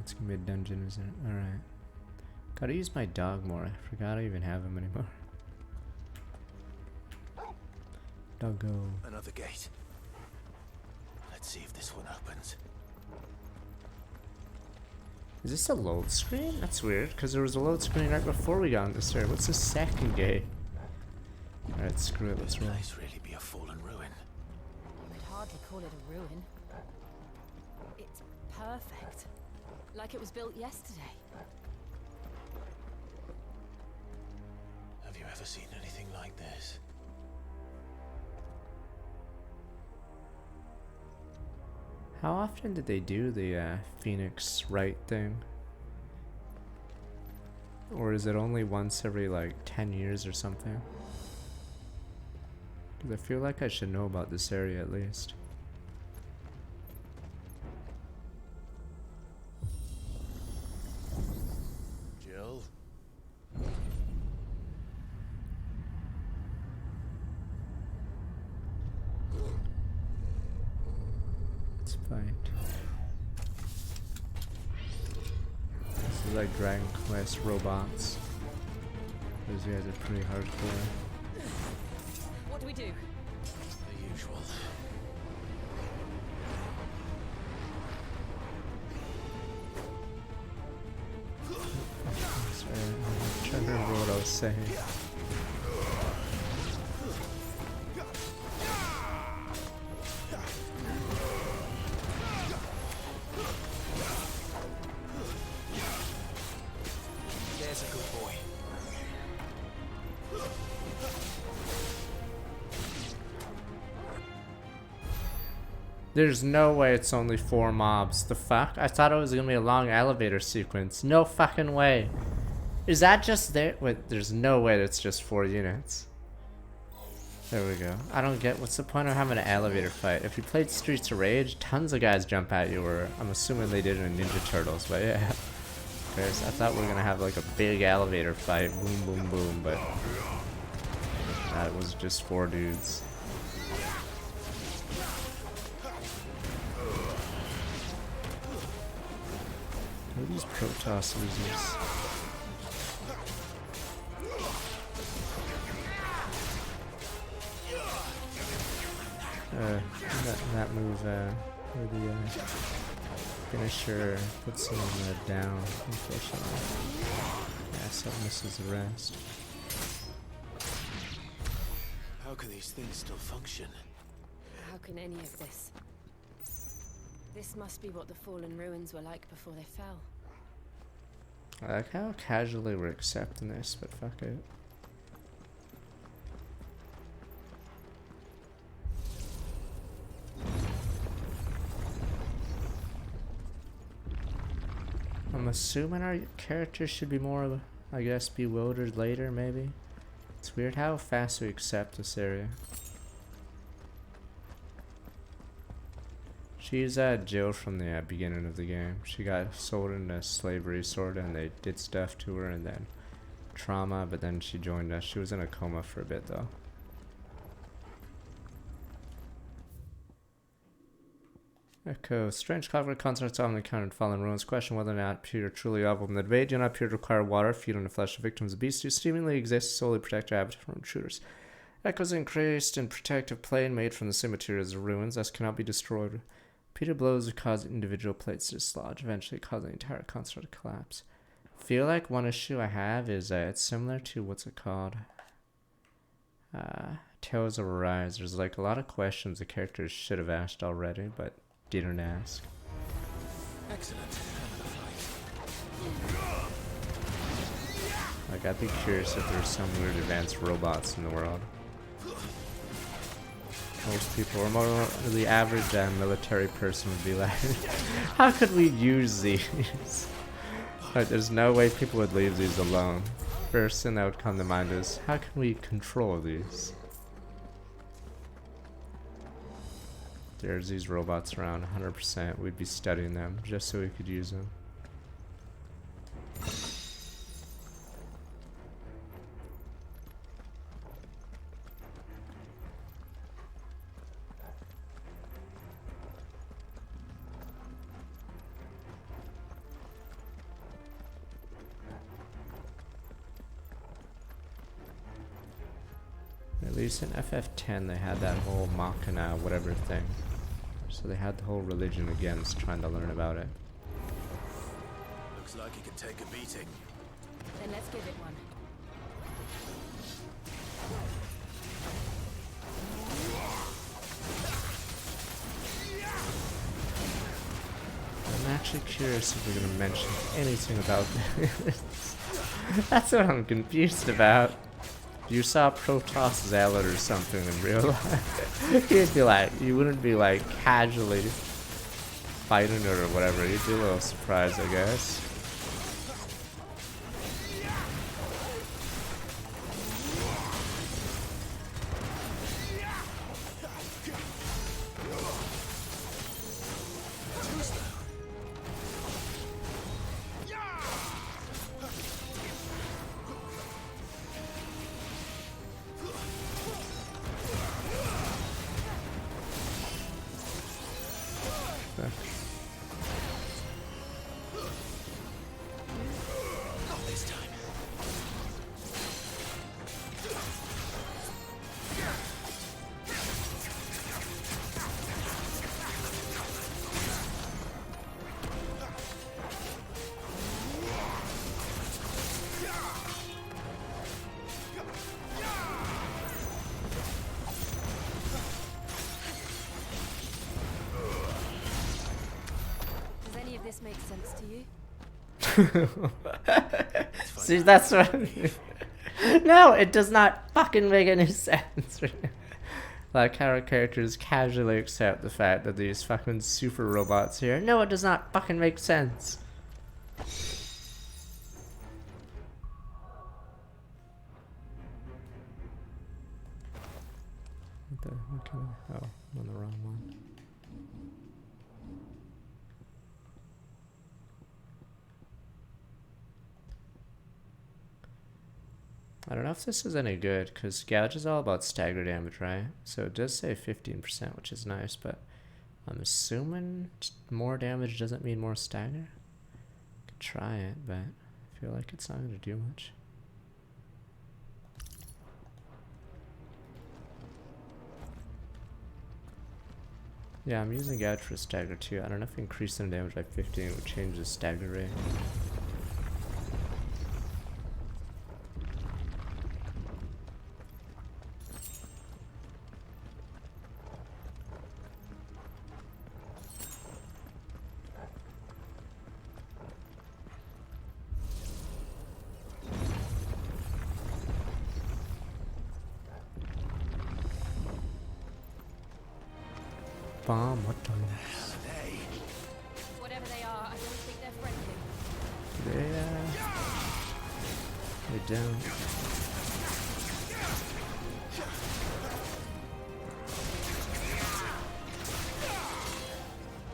It's gonna be a dungeon, isn't it? Alright. Gotta use my dog more. I forgot I even have him anymore. Doggo. Another gate. Let's see if this one opens. Is this a load screen? That's weird, because there was a load screen right before we got on this area. What's the second gate? Alright, screw it, let's This roll. place really be a fallen ruin. You could hardly call it a ruin. It's perfect. Like it was built yesterday. Have you ever seen anything like this? How often did they do the Phoenix Wright thing? Or is it only once every like 10 years or something? Because I feel like I should know about this area at least. Jill? Let's fight. This is like Dragon Quest robots. Those guys are pretty hardcore. What do we do? The usual. Sorry, I'm trying to remember what I was saying. There's a good boy. There's no way it's only 4 mobs. The fuck? I thought it was gonna be a long elevator sequence. No fucking way. Is that just there? Wait, there's no way that's just 4 units. There we go. I don't get, what's the point of having an elevator fight? If you played Streets of Rage, tons of guys jump at you, or I'm assuming they did it in Ninja Turtles, but yeah. Okay, so I thought we were gonna have like a big elevator fight, boom, boom, boom, but that was just 4 dudes. Who are these Protoss losers? That move, where the finisher puts him down, unfortunately. Yeah, so it misses the rest. How can these things still function? How can any of this? This must be what the fallen ruins were like before they fell. I like how casually we're accepting this, but fuck it. I'm assuming our characters should be more, I guess, bewildered later, maybe. It's weird how fast we accept this area. She's Jill from the beginning of the game. She got sold into slavery, sort of, and they did stuff to her, and then trauma, but then she joined us. She was in a coma for a bit, though. Echo. Strange clockwork concerts often encountered fallen ruins. Question whether or not Peter truly evolved in the debate. Do not appear to require water, feed on the flesh of victims of beasts who seemingly exist solely to protect their habitat from intruders. Echoes encased in protective plate made from the same material as the ruins, thus cannot be destroyed. Repeated blows would cause individual plates to dislodge, eventually causing the entire construct to collapse. I feel like one issue I have is it's similar to, what's it called? Tales of Arise. There's like a lot of questions the characters should have asked already, but didn't ask. Excellent. Like, I'd be curious if there's some weird advanced robots in the world. Most people, or more the average military person would be like, how could we use these? Like, there's no way people would leave these alone. First thing that would come to mind is, how can we control these? There's these robots around 100%. We'd be studying them just so we could use them. least in FF10 they had that whole Machina whatever thing. So they had the whole religion against trying to learn about it. Looks like he can take a beating. Then let's give it one. I'm actually curious if we're gonna mention anything about this. That's what I'm confused about. You saw Protoss Zealot or something in real life, you'd be like, you wouldn't be like casually fighting it or whatever. You'd be a little surprised, I guess. This makes sense to you? See, that's what. No, it does not fucking make any sense. Like how our characters casually accept the fact that these fucking super robots here. No, it does not fucking make sense. What kind of, oh, I'm on the wrong one. I don't know if this is any good, because Gouge is all about stagger damage, right? So it does say 15%, which is nice, but I'm assuming more damage doesn't mean more stagger. Could try it, but I feel like it's not going to do much. Yeah, I'm using Gouge for stagger too. I don't know if increasing damage by 15 would change the stagger rate. Bomb, what the hell are they? Whatever they are, I don't think they're friendly. They don't.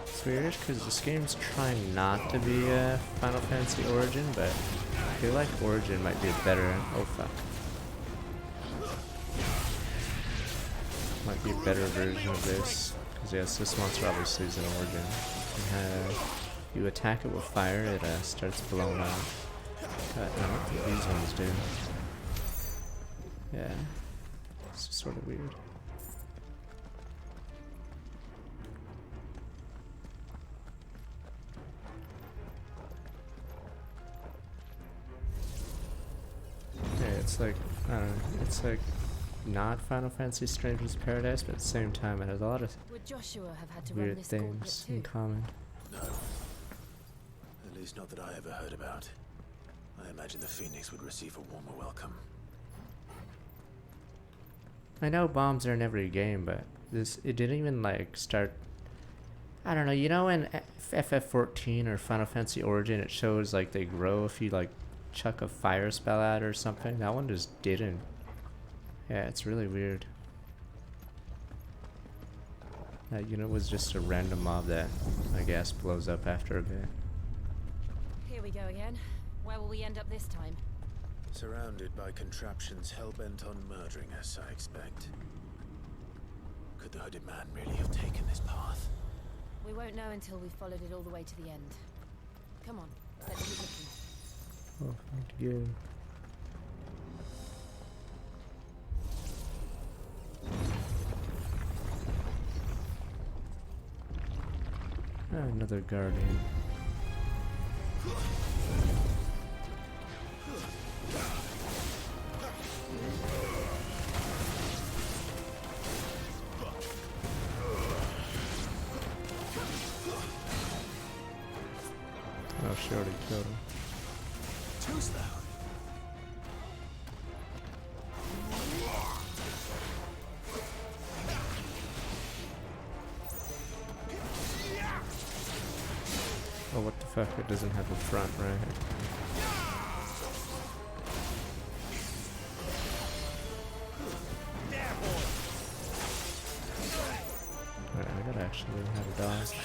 It's weird because this game's trying not to be a Final Fantasy Origin, but I feel like Origin might be a better. Oh fuck. Might be a better version of this. Because yes, this monster obviously is an Origin. You attack it with fire, it starts blowing up. But I don't think these ones do. Yeah, it's just sort of weird. Yeah, it's like, I don't know, it's like not Final Fantasy Stranger's Paradise, but at the same time it has a lot of Would Joshua have had to run weird this things in common. No. At least not that I ever heard about. I imagine the Phoenix would receive a warmer welcome. I know bombs are in every game, but it didn't even like start. I don't know, you know in FF14 or Final Fantasy Origin it shows like they grow if you like chuck a fire spell at or something? That one just didn't. Yeah, it's really weird. That unit was just a random mob that, I guess, blows up after a bit. Here we go again. Where will we end up this time? Surrounded by contraptions hell-bent on murdering us, I expect. Could the hooded man really have taken this path? We won't know until we've followed it all the way to the end. Come on, let's keep looking. Oh, thank you. Another guardian. Oh, she already killed him. Who's that? Oh, what the fuck? It doesn't have a front, right? Alright, I gotta actually learn how to dodge.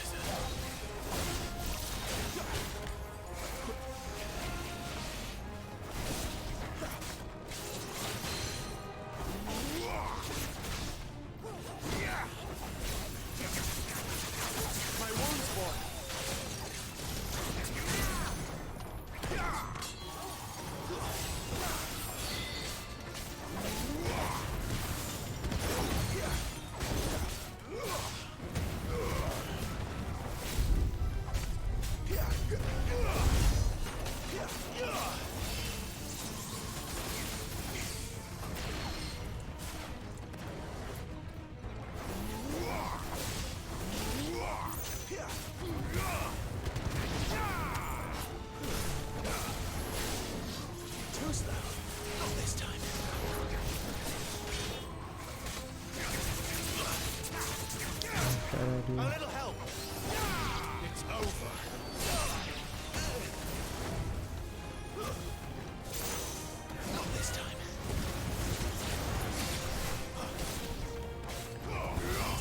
A little help. It's over. Not this time.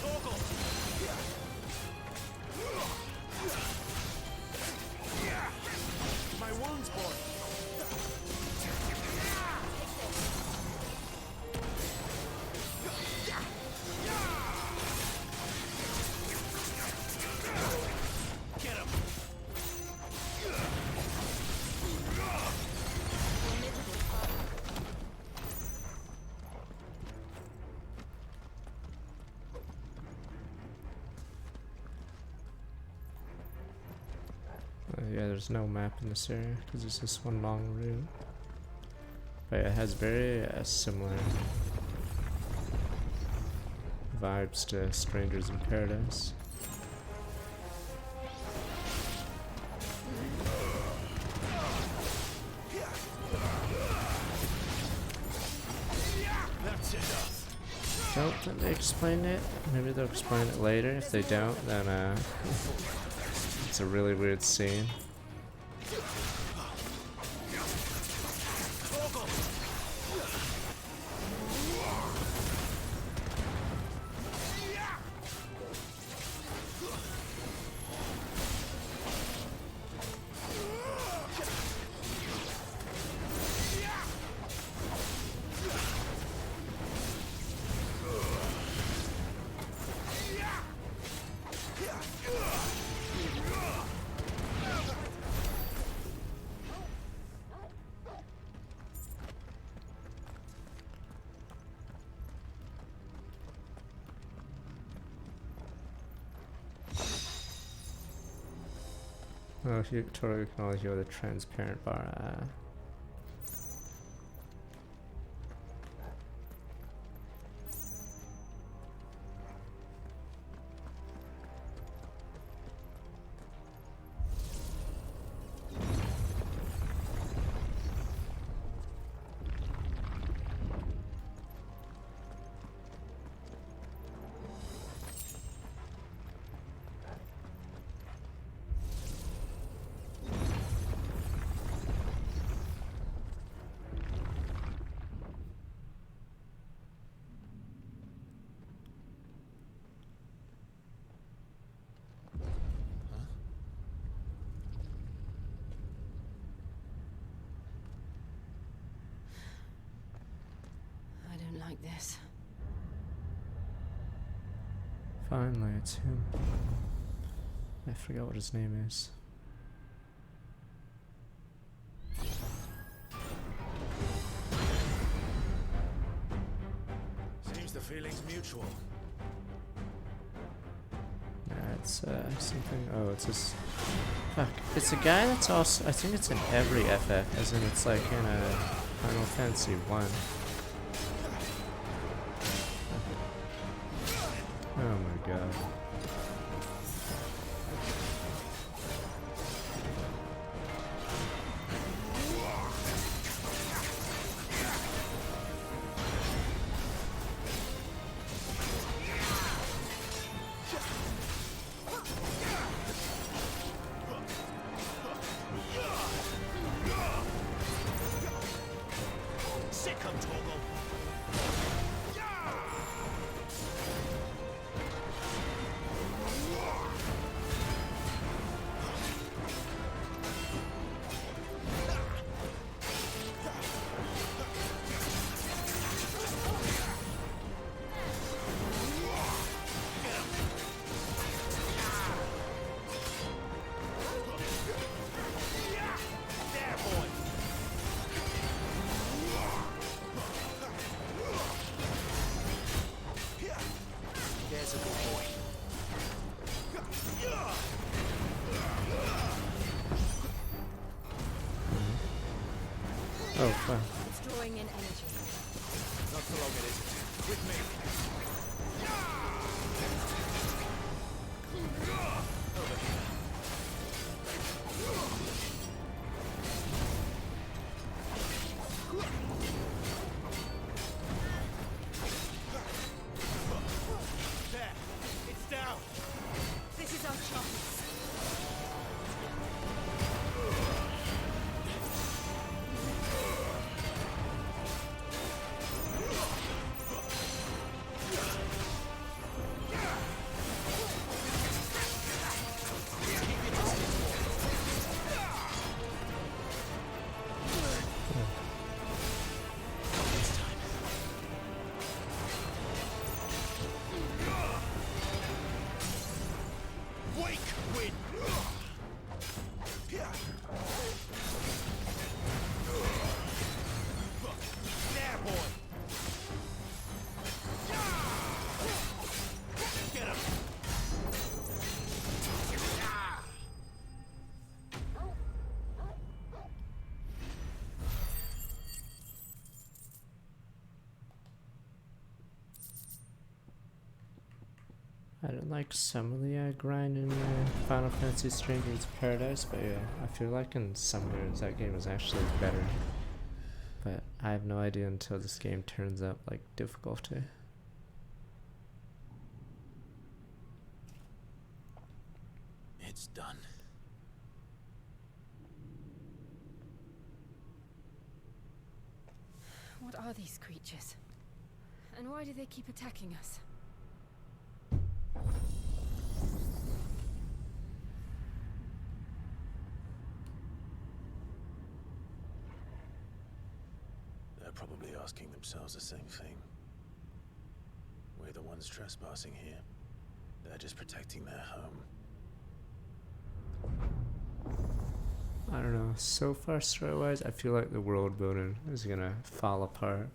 Torgal. My wounds, boy. Yeah, there's no map in this area because it's just one long route. But yeah, it has very similar vibes to Strangers in Paradise. That's enough. Don't let me explain it. Maybe they'll explain it later. If they don't, then it's a really weird scene. Oh, if you totally acknowledge you're the transparent bar. I don't like this. Finally, it's him. I forgot what his name is. Seems the feeling's mutual. Alright, It's something. Oh, it's this. Fuck. It's a guy that's also. I think it's in every FF, as in it's like in a Final Fantasy 1. Oh my god. Oh, fuck. It's drawing in energy. Not for long it isn't. With me. Over here. There. It's down. This is our chance. I didn't like some of the grind in Final Fantasy Strangers Paradise, but yeah, I feel like in some ways that game is actually better. But I have no idea until this game turns up like difficulty. It's done. What are these creatures? And why do they keep attacking us? They're probably asking themselves the same thing. We're the ones trespassing here. They're just protecting their home. I don't know, so far story-wise, I feel like the world building is gonna fall apart.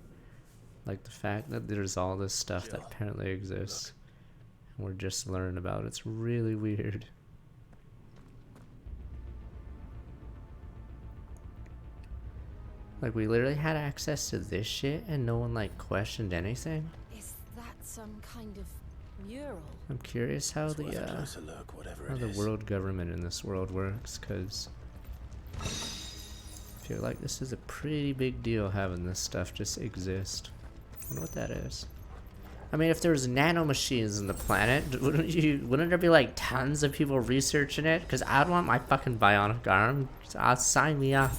Like the fact that there's all this stuff that apparently exists, and we're just learning about it. It's really weird. Like, we literally had access to this shit and no one, like, questioned anything? Is that some kind of mural? I'm curious how It's worth a the closer look, whatever how it the is. world government in this world works, because I feel like this is a pretty big deal having this stuff just exist. I wonder what that is. I mean, if there was nanomachines in the planet, wouldn't there be like tons of people researching it? Because I'd want my fucking bionic arm. So sign me up.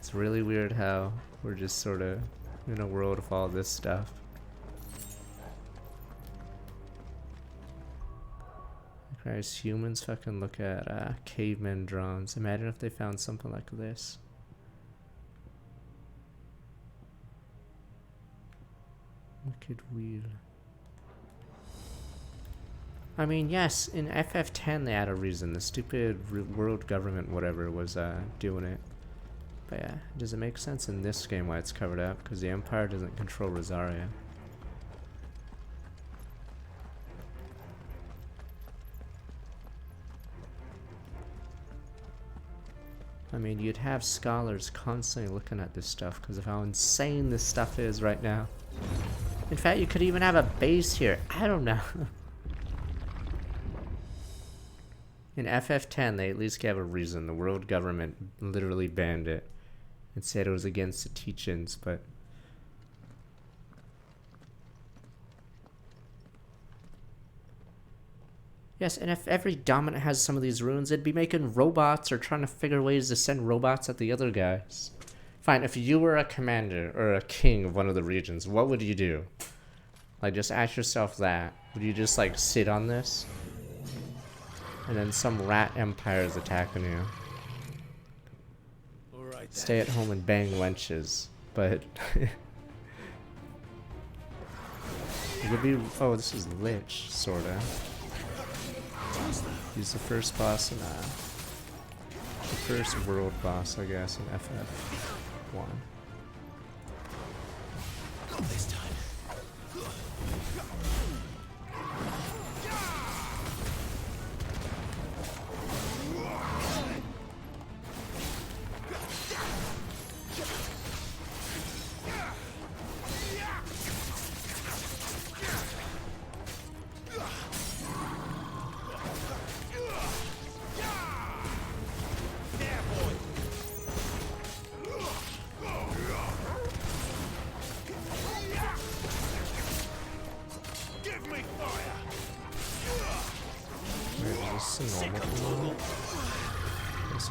It's really weird how we're just sort of in a world of all this stuff. Christ, humans fucking look at caveman drawings. Imagine if they found something like this. Wicked wheel. I mean, yes, in FF10 they had a reason. The stupid world government, whatever, was doing it. But yeah, does it make sense in this game why it's covered up? Because the Empire doesn't control Rosaria. I mean, you'd have scholars constantly looking at this stuff because of how insane this stuff is right now. In fact, you could even have a base here. I don't know. In FF10, they at least gave a reason. The world government literally banned it and said it was against the teachings, but... Yes, and if every dominant has some of these runes, it'd be making robots or trying to figure ways to send robots at the other guys. Fine, if you were a commander or a king of one of the regions, what would you do? Like, just ask yourself that. Would you just, like, sit on this? And then some rat empire is attacking you. All right, Stay at home and bang wenches. But... it would be... Oh, this is Lich, sorta. He's the first boss in the first world boss, I guess, in FF1. this time.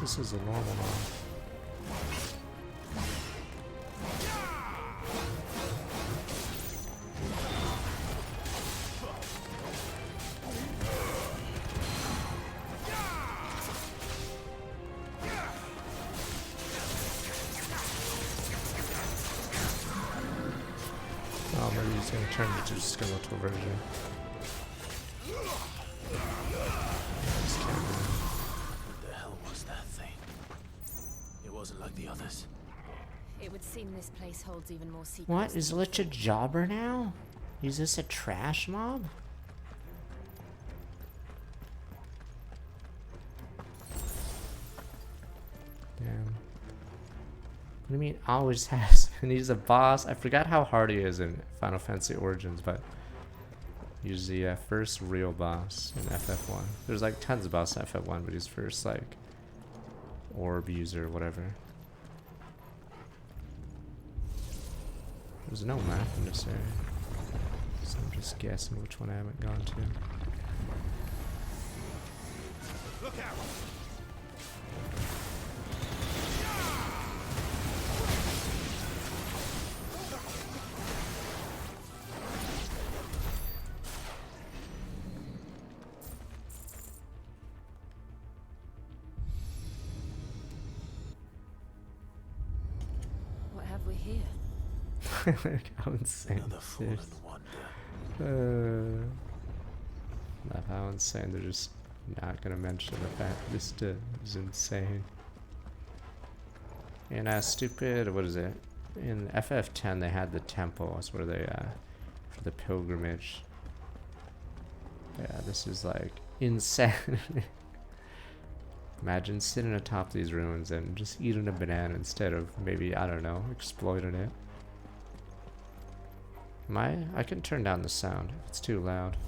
This is a normal one. Oh, maybe he's gonna turn into a skeletal version. Like the others. It would seem this place holds even more secrets. What? Is Lich a jobber now? Is this a trash mob? Damn. What do you mean always has? And he's a boss. I forgot how hard he is in Final Fantasy Origins, but he's the first real boss in FF1. There's like tons of bosses in FF1, but he's first like orb user, whatever. There's no map in this area, so I'm just guessing which one I haven't gone to. Look out! What have we here? Like how insane Another this fallen is. wonder. Not how insane. They're just not gonna mention the fact this is insane. And stupid. What is it? In FF10 they had the temple. That's where they for the pilgrimage. Yeah, this is like insane. Imagine sitting atop these ruins and just eating a banana instead of maybe, I don't know, exploiting it. I can turn down the sound if it's too loud.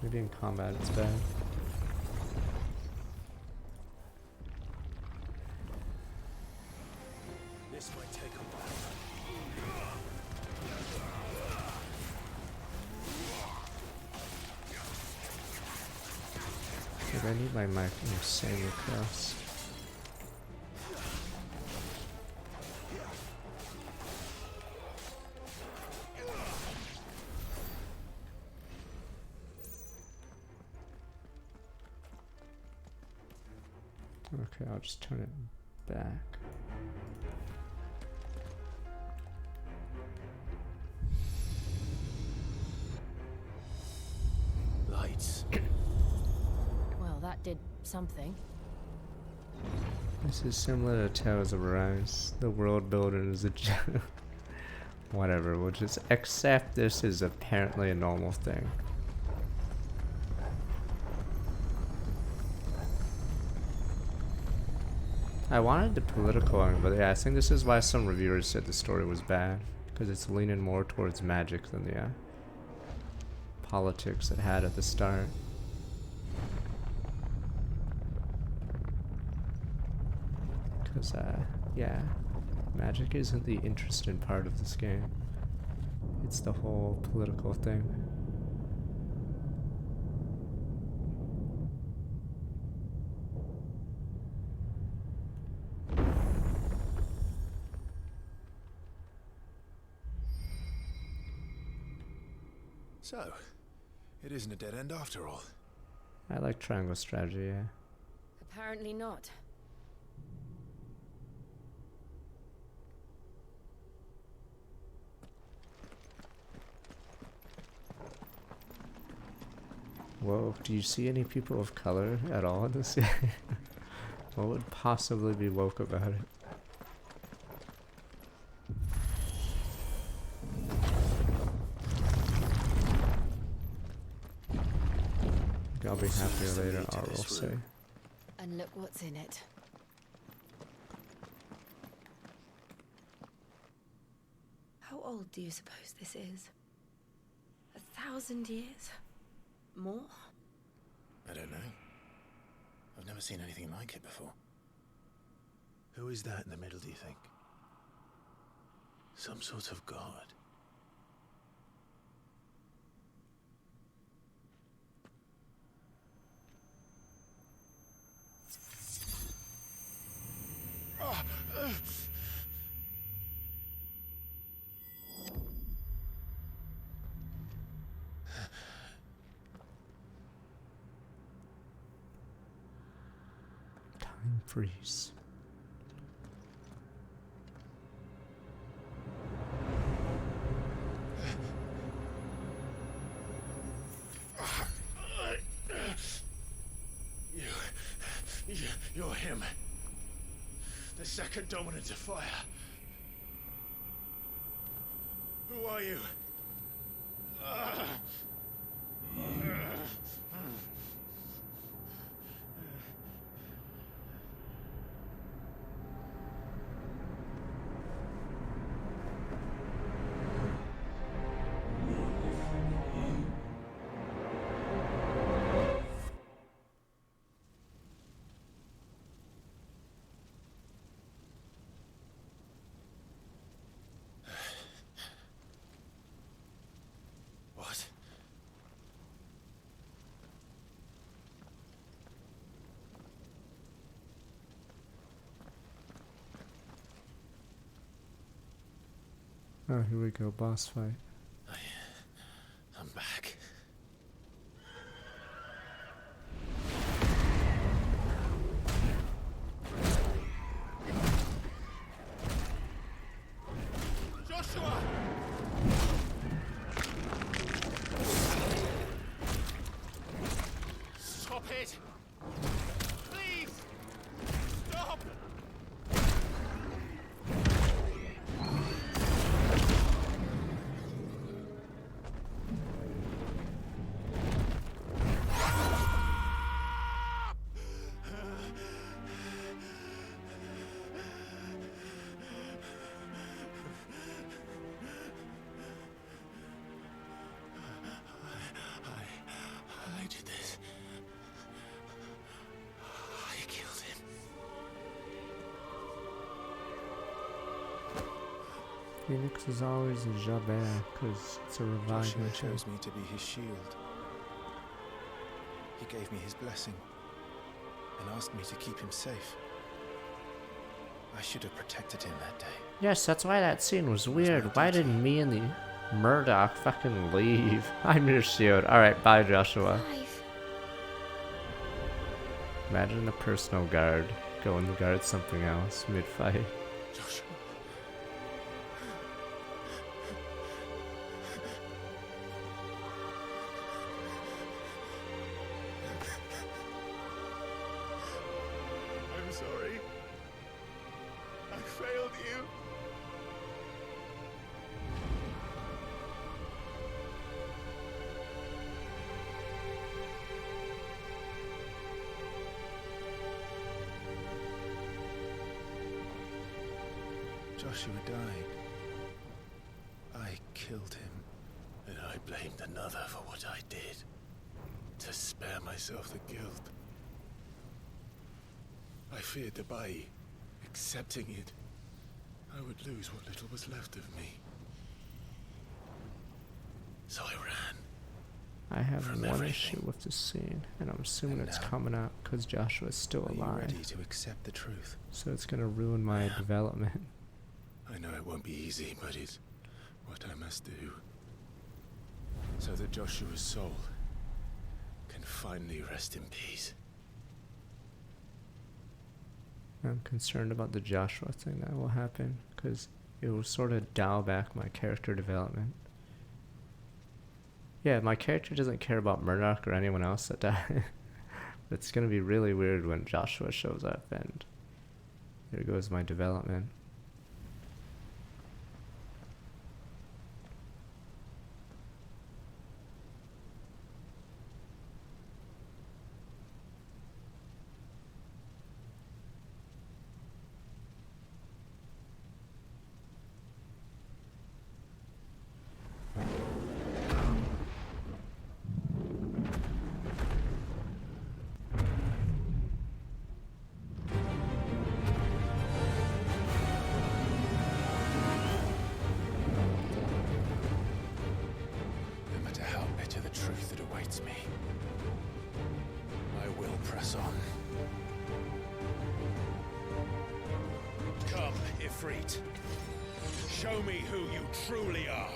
Maybe in combat it's bad. This might take a while. But I need my mic insanely close. Okay, I'll just turn it back. Lights. Well, that did something. This is similar to Tales of Arise. The world building is a joke. Whatever, we'll just accept this is apparently a normal thing. I wanted the political one, but yeah, I think this is why some reviewers said the story was bad, because it's leaning more towards magic than the politics it had at the start. Because, yeah, magic isn't the interesting part of this game. It's the whole political thing. So, it isn't a dead end after all. I like triangle strategy, yeah. Apparently not. Whoa, do you see any people of color at all in this? What would possibly be woke about it? I'll be happier later, I will say. And look what's in it. How old do you suppose this is? 1,000 years? More? I don't know. I've never seen anything like it before. Who is that in the middle, do you think? Some sort of god? Time freeze. You're him. The second dominant of fire. Who are you? What? Oh, here we go, boss fight. I'm back. Joshua! Stop it! Please! Stop! I did this. I killed him. Phoenix is always a Javert, because it's a Joshua reviving show. chose me to be his shield. He gave me his blessing and asked me to keep him safe. I should have protected him that day. Yes, that's why that scene was weird. Why didn't me and the Murdoch fucking leave? I'm your shield. Alright, bye Joshua. Imagine a personal guard going to guard something else mid-fight. Joshua. I'm sorry. I failed you. Joshua died. I killed him. And I blamed another for what I did. To spare myself the guilt. I feared that by accepting it, I would lose what little was left of me. So I ran. I have From one everything. issue with this scene, and I'm assuming And it's now? coming up because Joshua's still Are you alive. ready to accept the truth? So it's gonna ruin my Yeah. development. I know it won't be easy, but it's what I must do. So that Joshua's soul can finally rest in peace. I'm concerned about the Joshua thing that will happen because it will sort of dial back my character development. Yeah, my character doesn't care about Murdoch or anyone else that died. But it's gonna be really weird when Joshua shows up, and there goes my development. No matter how bitter the truth that awaits me, I will press on. Come, Ifrit. Show me who you truly are.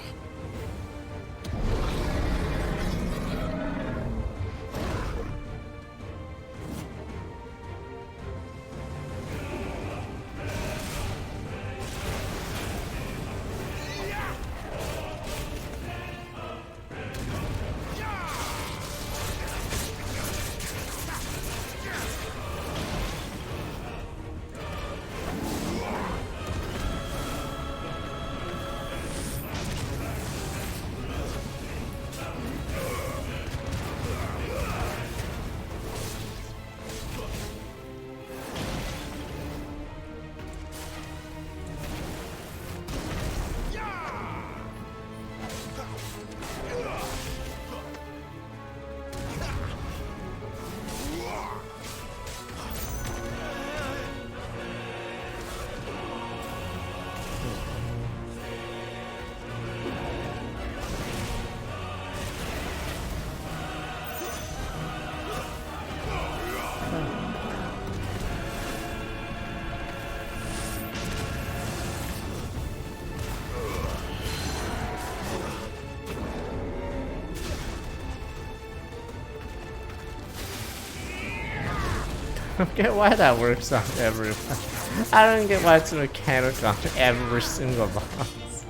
I don't get why that works on everyone. I don't get why it's a mechanic on every single boss.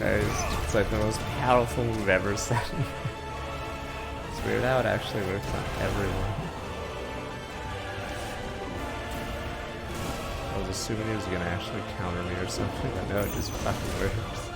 It's like the most powerful move ever seen. It's weird how it actually works on everyone. I was assuming he was gonna actually counter me or something, but no, it just fucking works.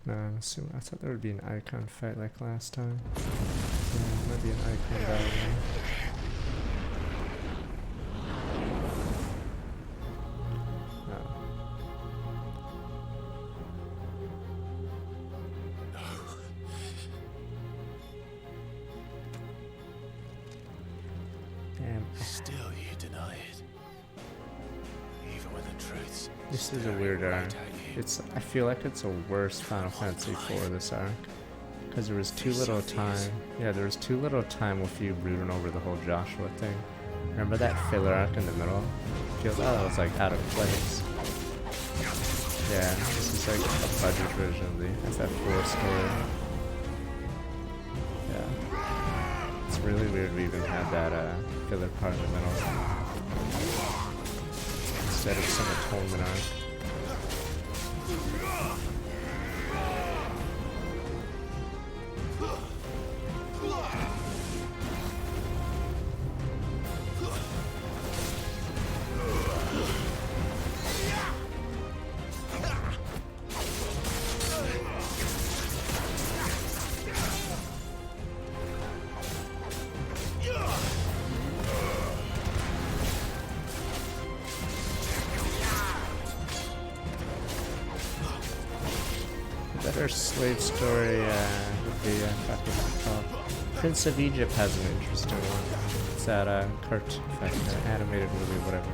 No, I'm assuming, I thought there would be an icon fight like last time. Yeah, it might be an icon battle now. Still you deny it. Even where the truth's This is a staring weird right arc. at you. I feel like it's a worse Final Fantasy IV this arc. Because there was too little time. Yeah, there was too little time with you brooding over the whole Joshua thing. Remember that filler arc in the middle? Feels that was like out of place. Yeah, this is like a budget version of the FF4 story. Yeah. It's really weird we even had that filler part in the middle. Instead of some atonement arc. Better slave story would be Prince of Egypt has an interesting one. It's that animated movie, whatever.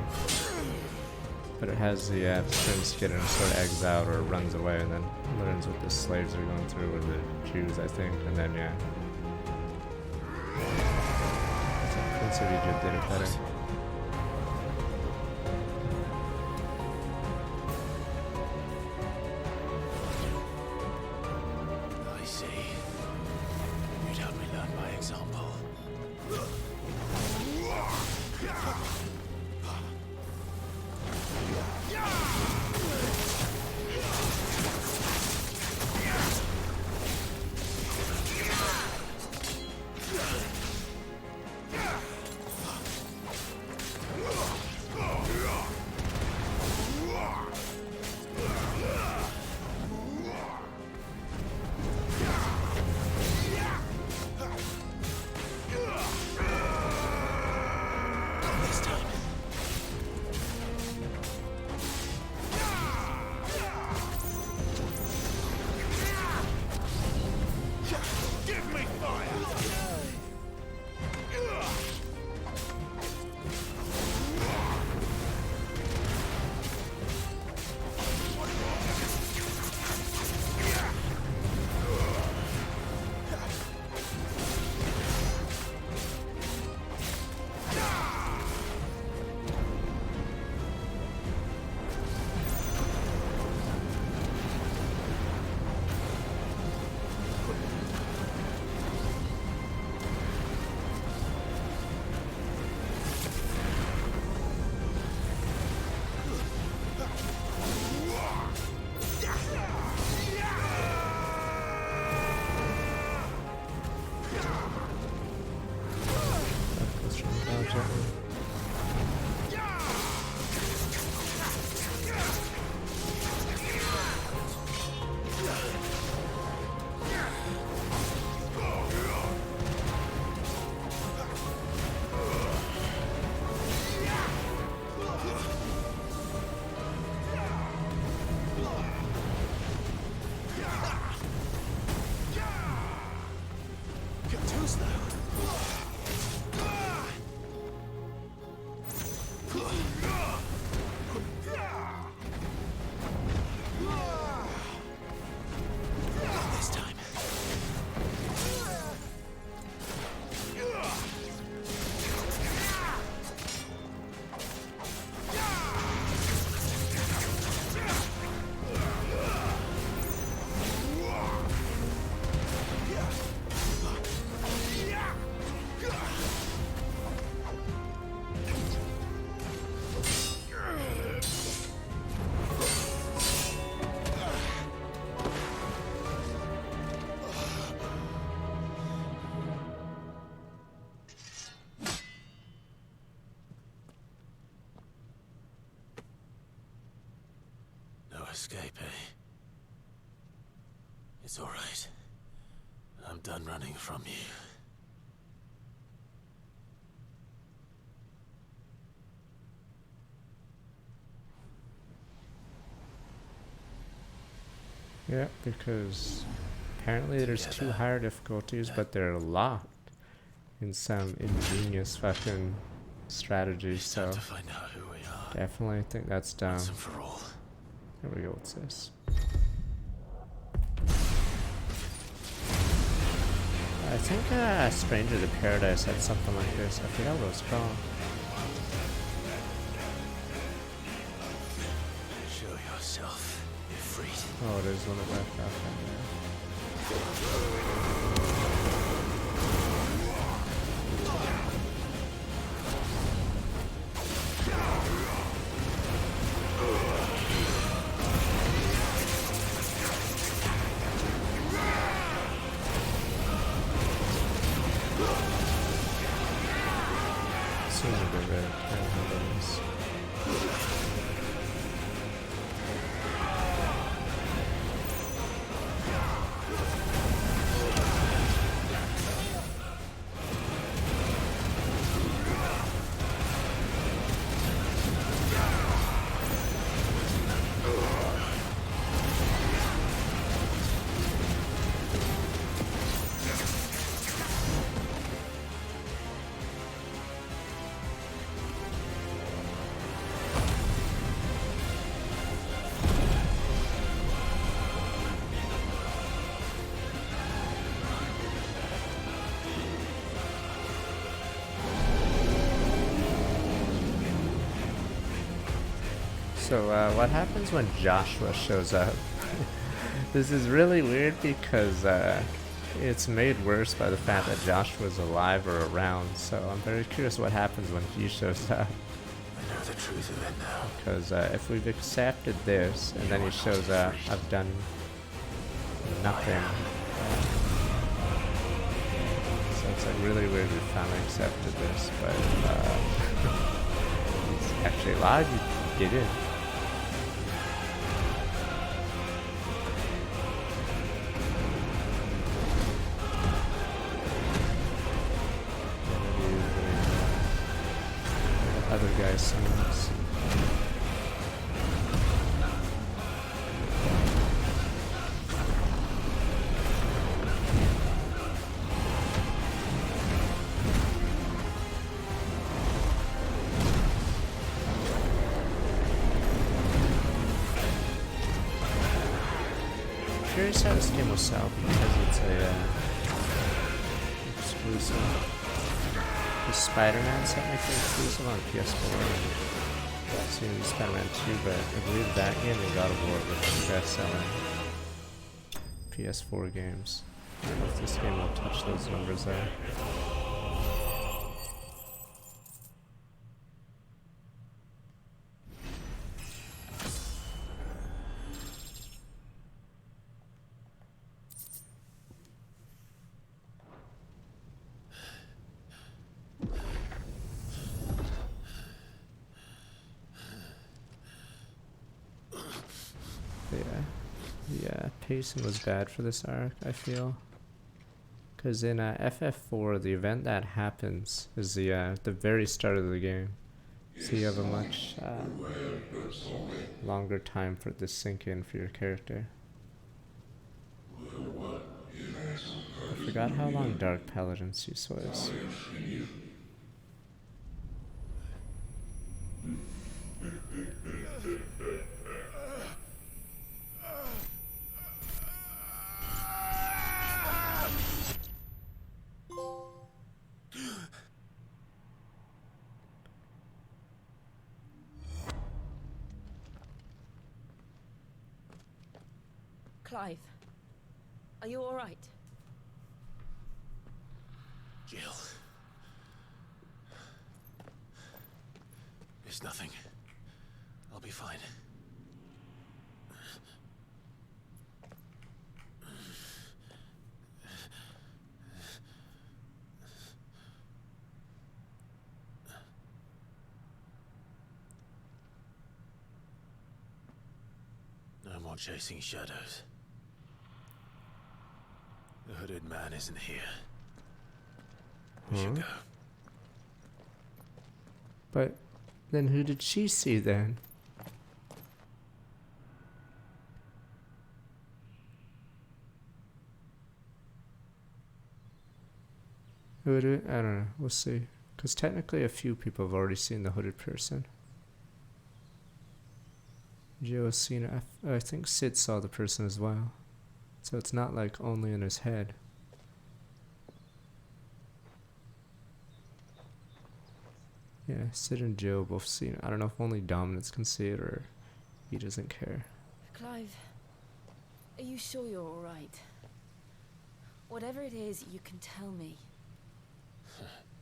But it has the prince getting sort of exiled or runs away, and then learns what the slaves are going through, or the Jews, I think, and then yeah. So Prince of Egypt did it better. I see. You'd help me learn by example. Escape, eh? It's all right. I'm done running from you. Yeah, because apparently there's 2 higher difficulties, but they're locked in some ingenious fucking strategy, so to find out who we are. Definitely think that's dumb. Once and for all. There we go, what's this? I think Stranger to Paradise had something like this. I forgot what it was called. Show yourself, Ifrit. Oh, it is one of that stuff. Seems a bit red. I don't know what it is. So, what happens when Joshua shows up? This is really weird because it's made worse by the fact that Joshua's alive or around, so I'm very curious what happens when he shows up. I know the truth of it now. Because if we've accepted this, and then he shows up, I've done nothing. So it's like really weird we finally accepted this, but he's actually alive, you did it. Other guys sings. I'm curious how this game will sell because it's a exclusive. The Spider-Man technically exclusive on PS4 and soon to be Spider-Man 2, but I believe that game and God of War were the best-selling PS4 games. I don't know if this game will touch those numbers there. Yeah, pacing was bad for this arc, I feel. Because in FF4, the event that happens is the very start of the game. So you have a much longer time for it to sink in for your character. I forgot how long Dark Paladin Cease was. Clive, are you all right? Jill. It's nothing. I'll be fine. No more chasing shadows. The hooded man isn't here. We should go. But then who did she see then? Who would it? I don't know. We'll see. Because technically a few people have already seen the hooded person. Joe has seen it. I think Sid saw the person as well. So it's not like only in his head. Yeah, Sid and Joe both seen it. I don't know if only Dominance can see it or he doesn't care. Clive, are you sure you're alright? Whatever it is, you can tell me.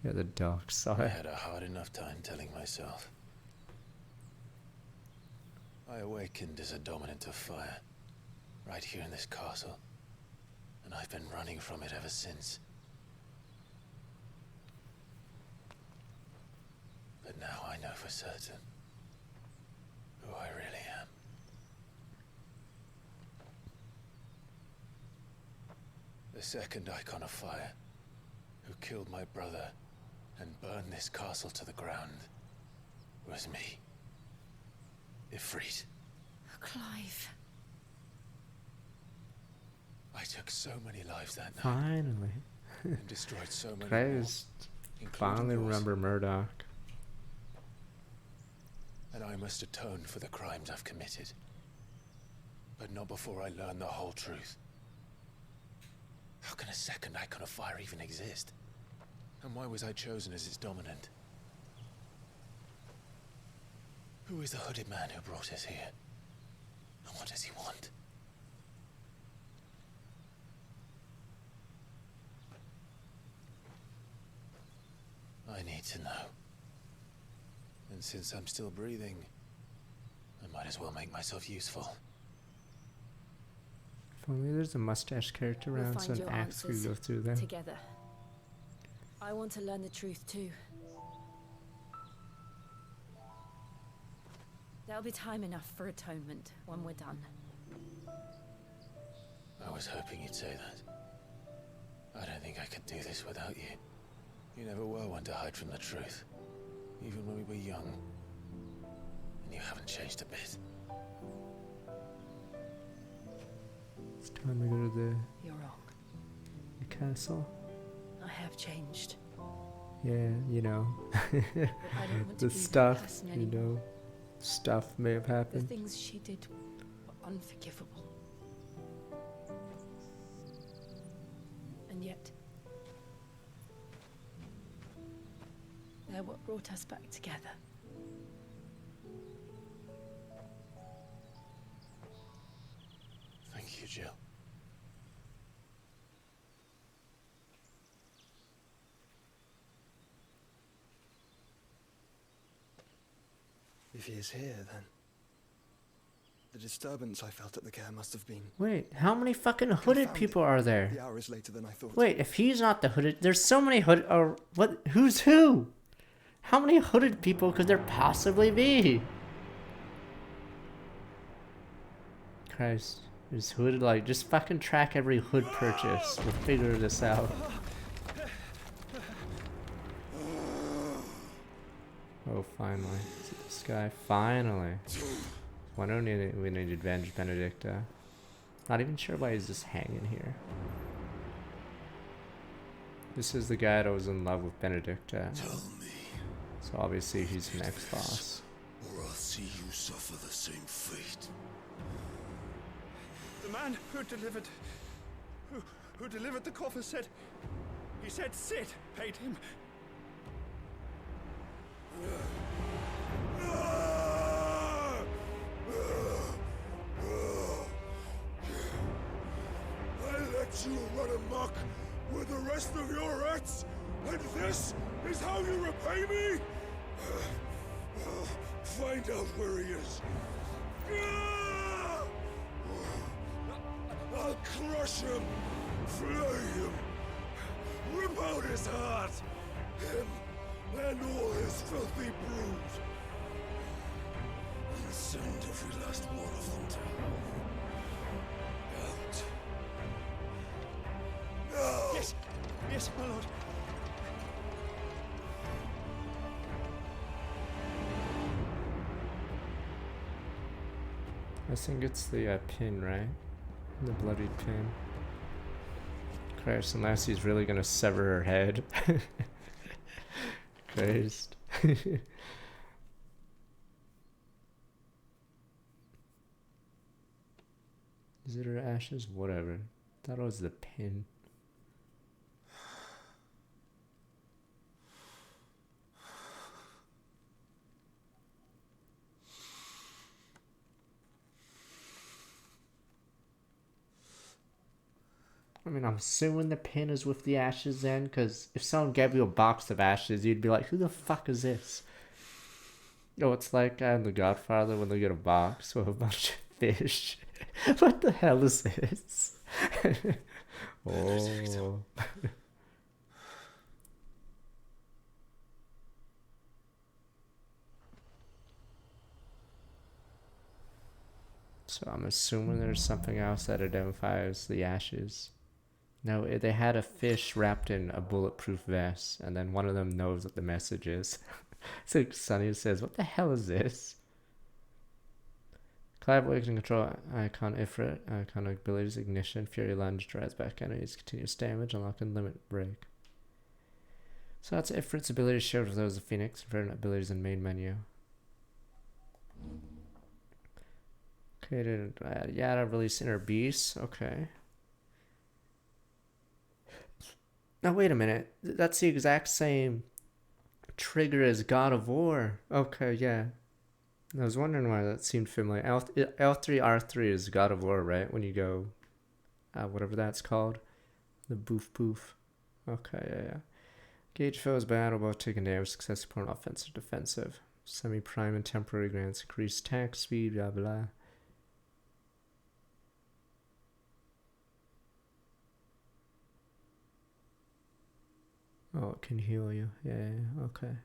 Yeah, the dog saw I it. had a hard enough time telling myself. I awakened as a dominant of fire, right here in this castle, and I've been running from it ever since. But now I know for certain who I really am. The second icon of fire, who killed my brother and burned this castle to the ground, was me. Ifrit. Clive. I took so many lives that night Finally. and destroyed so many more, Christ. including Finally yours. remember Murdoch. And I must atone for the crimes I've committed. But not before I learn the whole truth. How can a second icon of fire even exist? And why was I chosen as its dominant? Who is the hooded man who brought us here? And what does he want? I need to know. And since I'm still breathing, I might as well make myself useful. If only there's a mustache character We'll around so find an your axe could answers go through them. together. I want to learn the truth too. There'll be time enough for atonement when we're done. I was hoping you'd say that. I don't think I could do this without you. You never were one to hide from the truth, even when we were young. And you haven't changed a bit. It's time to go to You're wrong. the castle. I have changed. Yeah, you know. But I don't want to The be stuff, that person you anymore. know. Stuff may have The happened. things she did were unforgivable. And yet, they're what brought us back together. Thank you, Jill. If he is here, then the disturbance I felt at the care must have been. Wait, how many fucking hooded confounding. people are there? The hour is later than I thought. Wait, if he's not the hooded, there's so many hooded. Or what? Who's who? How many hooded people could there possibly be? Christ, is hooded like just fucking track every hood purchase. We'll figure this out. Oh, finally, is it this guy? Finally. Why don't we need to avenge Benedicta? Not even sure why he's just hanging here. This is the guy that was in love with Benedicta. Tell me, So obviously he's an ex-boss. or I'll see you suffer the same fate. The man who delivered the coffer said Sid paid him. I let you run amok with the rest of your rats, and this is how you repay me? Find out where he is. I'll crush him, flay him, rip out his heart, him and all his filthy brood, and send every last one of them to hell. Out. No! Yes, my lord. I think it's the pin, right? The bloodied pin. Christ, unless he's really gonna sever her head. Christ. Visitor ashes, whatever. Thought it was the pin. I mean, I'm assuming the pin is with the ashes then, because if someone gave you a box of ashes, you'd be like, who the fuck is this? You know, it's like in The Godfather when they get a box with a bunch of fish. What the hell is this? Oh. So I'm assuming there's something else that identifies the ashes. No, they had a fish wrapped in a bulletproof vest, and then one of them knows what the message is. So Sonny says, what the hell is this? Collaborate can control icon Ifrit, iconic abilities, ignition, fury lunge, drives back enemies, continuous damage, unlock and limit break. So that's Ifrit's abilities shared with those of Phoenix, different abilities in main menu. Created, Yada release inner beast, okay. Now wait a minute, that's the exact same trigger as God of War. Okay, yeah. I was wondering why that seemed familiar. L3R3 is God of War, right? When you go, whatever that's called. The boof poof. Okay, yeah. Gauge foes battle, both taking damage, success support, offensive, defensive. Semi-prime and temporary grants increased attack speed, blah blah. Oh, it can heal you. Yeah, okay.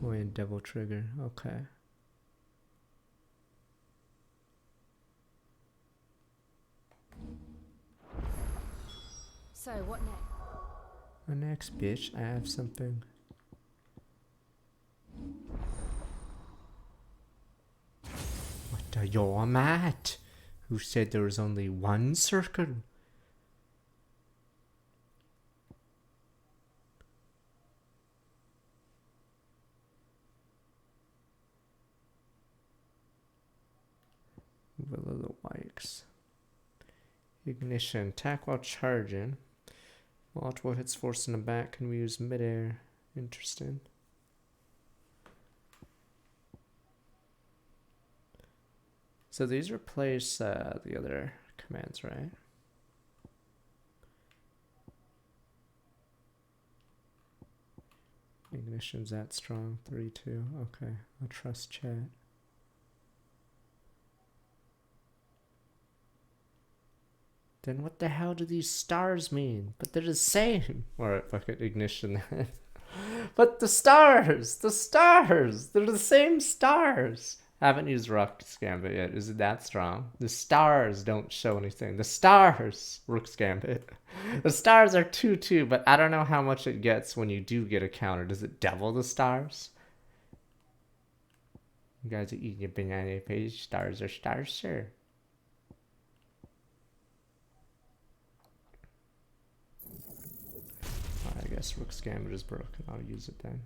And devil trigger, okay. So, what next? The next, bitch, I have something. What are you mad? Who said there was only one circle? Will of the Wikes. Ignition. Attack while charging. Multiple hits forced in the back can be used midair. Interesting. So these replace the other commands, right? Ignition's that strong. 3-2. Okay. I'll trust chat. Then what the hell do these stars mean? But they're the same. Alright, fuck it, ignition. But the stars! They're the same stars! I haven't used Rook's Gambit yet. Is it that strong? The stars don't show anything. The stars! Rook's Gambit. The stars are 2-2, but I don't know how much it gets when you do get a counter. Does it double the stars? You guys are eating your banana page. Stars are stars, sure. I guess Rook's Gambit is broken. I'll use it then.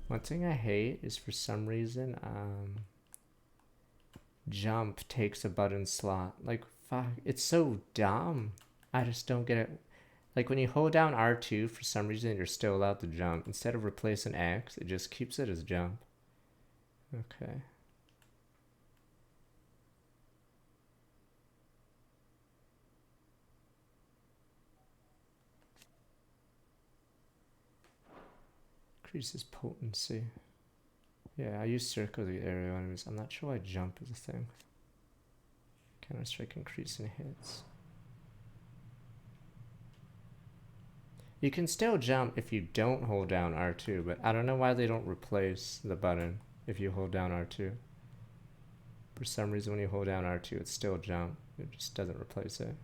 One thing I hate is for some reason, jump takes a button slot. Like, fuck, it's so dumb. I just don't get it. Like, when you hold down R2, for some reason, you're still allowed to jump. Instead of replacing X, it just keeps it as jump. Okay. Increases potency. Yeah, I use circle the area enemies. I'm not sure why jump is a thing. Counter-strike increasing hits. You can still jump if you don't hold down R2, but I don't know why they don't replace the button if you hold down R2. For some reason when you hold down R2 it's still jump. It just doesn't replace it.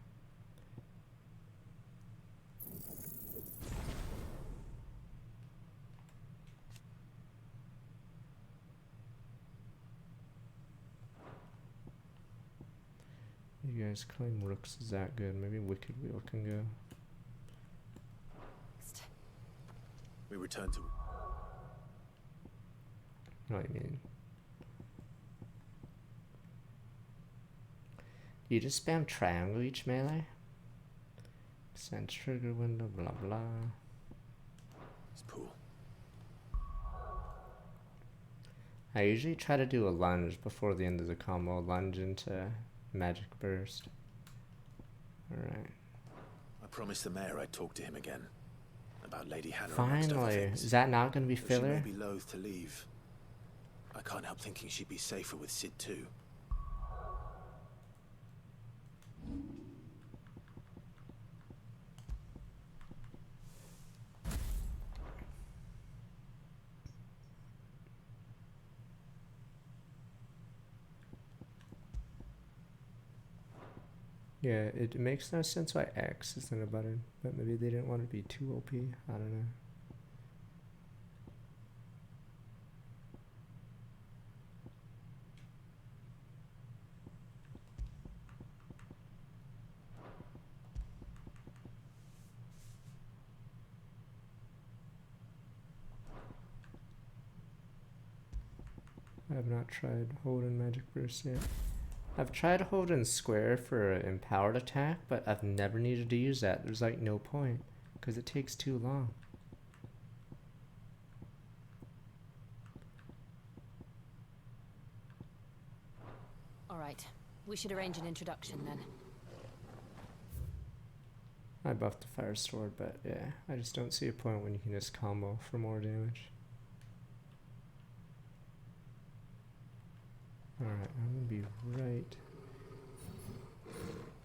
You guys claim Rooks is that good. Maybe Wicked Wheel can go. We return to... know what I mean. You just spam triangle each melee? Send trigger window, blah blah. It's Pool. I usually try to do a lunge before the end of the combo. Lunge into magic burst. Alright. I promised the mayor I'd talk to him again. About Lady Hannah amongst other Finally. things. Is that not going to be Though she filler? may be loath to leave. I can't help thinking she'd be safer with Sid too. Yeah, it makes no sense why X isn't a button, but maybe they didn't want to be too OP. I don't know. I have not tried holding magic burst yet. I've tried holding square for an empowered attack, but I've never needed to use that. There's like no point, because it takes too long. All right, we should arrange an introduction then. I buffed the fire sword, but yeah, I just don't see a point when you can just combo for more damage. Alright, I'm gonna be right.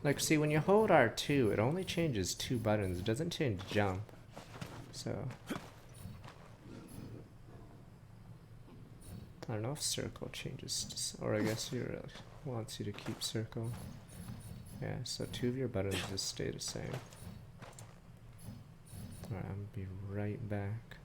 Like, see, when you hold R2, it only changes 2 buttons. It doesn't change jump. So, I don't know if circle changes, or I guess you wants you to keep circle. Yeah, so 2 of your buttons just stay the same. Alright, I'm gonna be right back.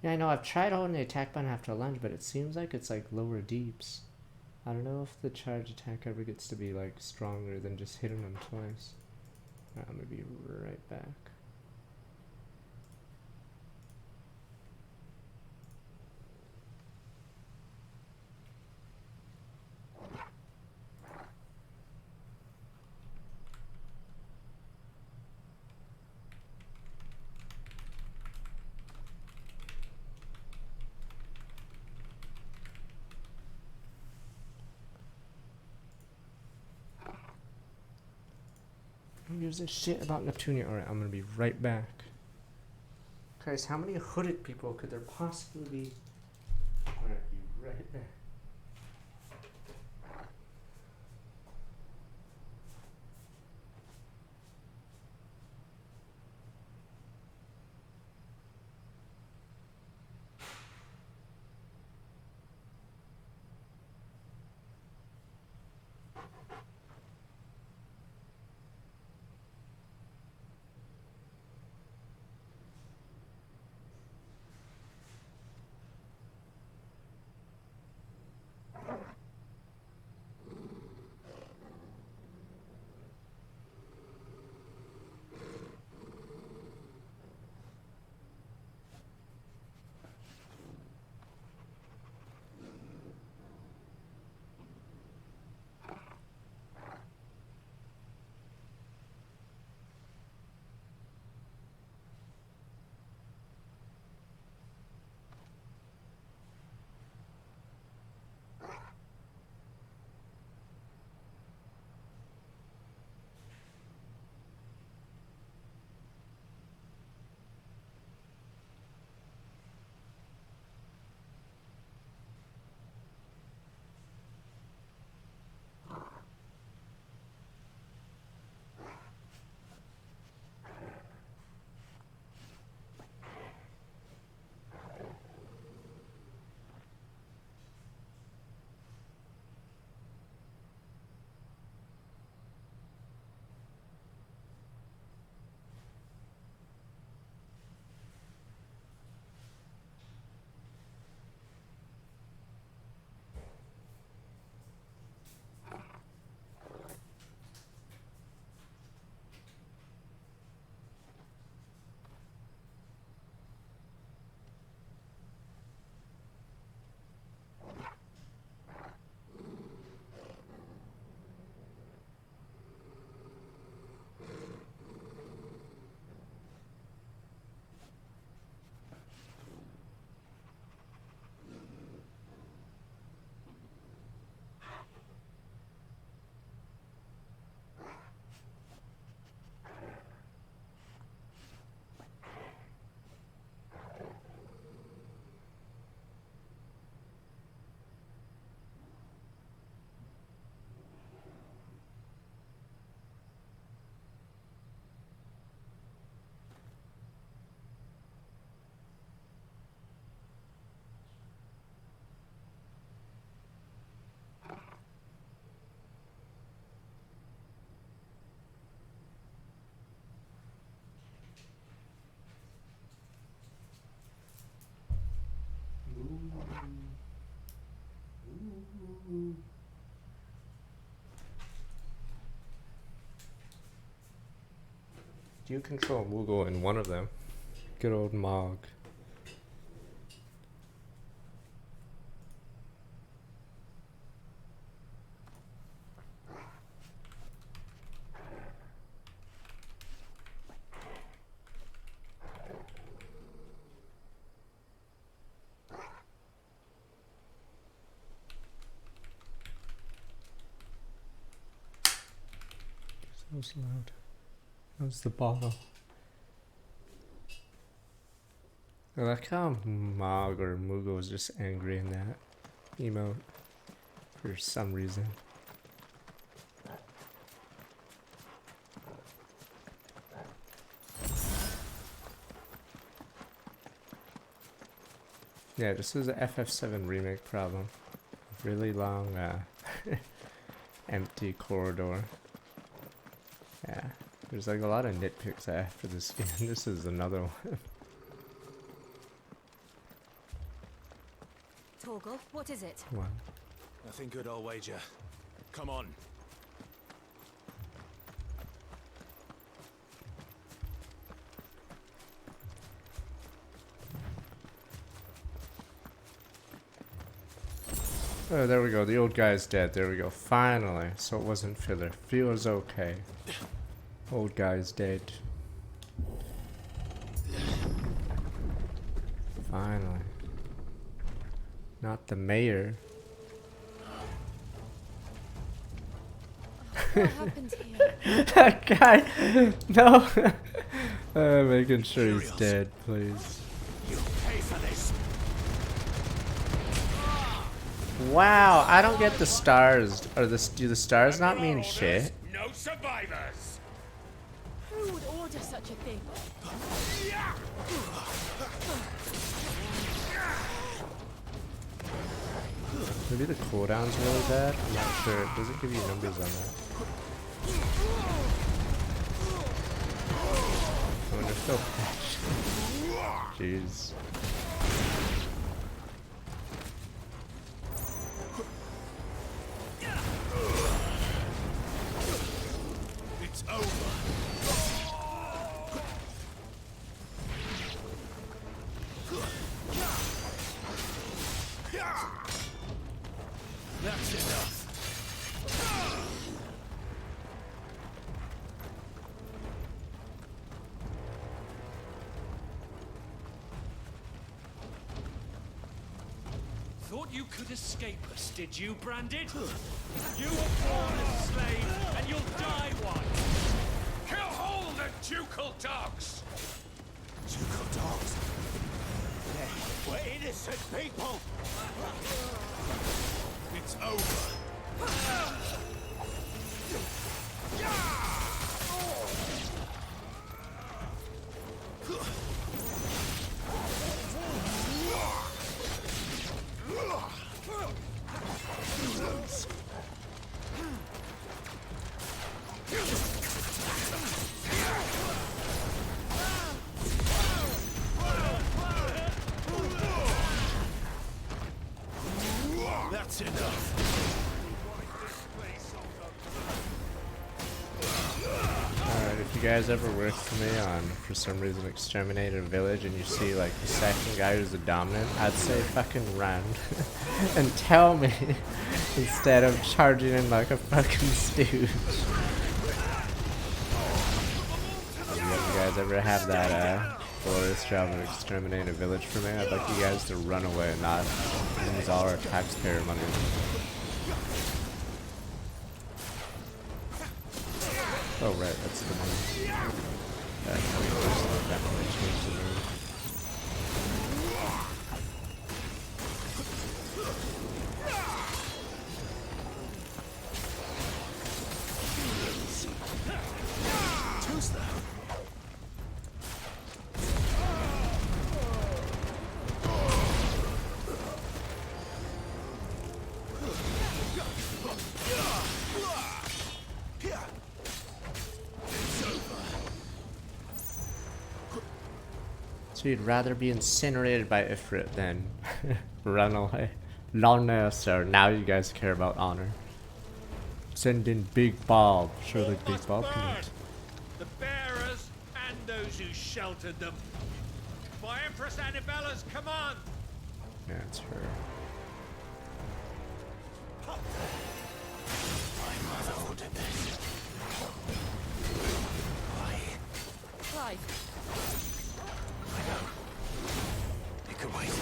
Yeah, I know, I've tried holding the attack button after lunge, but it seems like it's like lower deeps. I don't know if the charge attack ever gets to be like stronger than just hitting them twice. Alright, I'm gonna be right back. Who gives a shit about Neptunia? Alright, I'm gonna be right back. Christ, how many hooded people could there possibly be? Alright, be right back. You control Moogle in one of them. Good old Mog. So loud. How's the ball? I like how Mog or Moogle was just angry in that emote for some reason. Yeah, this is a FF7 remake problem. Really long, empty corridor. Yeah, there's like a lot of nitpicks after this game. This is another one. Torgal, what is it? One. Nothing good, I'll wager. Come on. Oh, there we go. The old guy's dead. There we go. Finally. So it wasn't filler. Feels okay. Old guy's dead. Finally. Not the mayor. What happened here? That guy. No. Making sure he's dead, please. Wow, I don't get the stars. Or do the stars not mean shit? No survivors. Who would order such a thing? Maybe the cooldown's really bad? I'm not sure. It doesn't give you numbers on that. I wonder if they'll patch. Jeez. It's over. That's enough. Thought you could escape us, did you, Branded? You were born a slave, and you'll die one. Kill all the ducal dogs. Ducal dogs. We're innocent people. It's over. That's enough. Alright, if you guys ever work for me on, for some reason, exterminate a village and you see like the second guy who's the dominant, I'd say fucking run. And tell me instead of charging in like a fucking stooge. If you guys ever have that glorious job of exterminate a village for me, I'd like you guys to run away and not lose all our taxpayer money. Oh right, that's the one. Definitely changed the move. Who's that? So you'd rather be incinerated by Ifrit than run away. No, sir. Now you guys care about honor. Send in Big Bob. Surely Big Bob can eat. The bearers those who sheltered them. My Empress Annibella's command! Yeah, it's her. My mother ordered this. Why? Clive. I know. It could wait.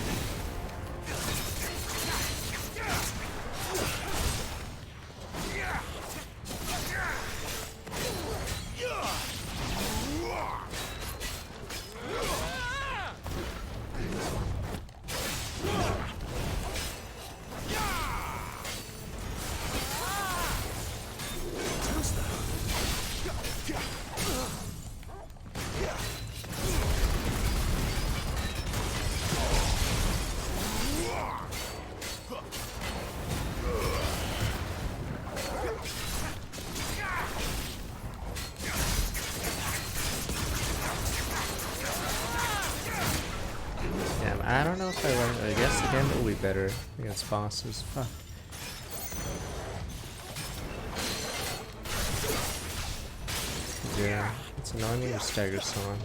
Damn, I don't know if I learned. I guess again it will be better against bosses. Fuck. Yeah, it's annoying when you stagger someone.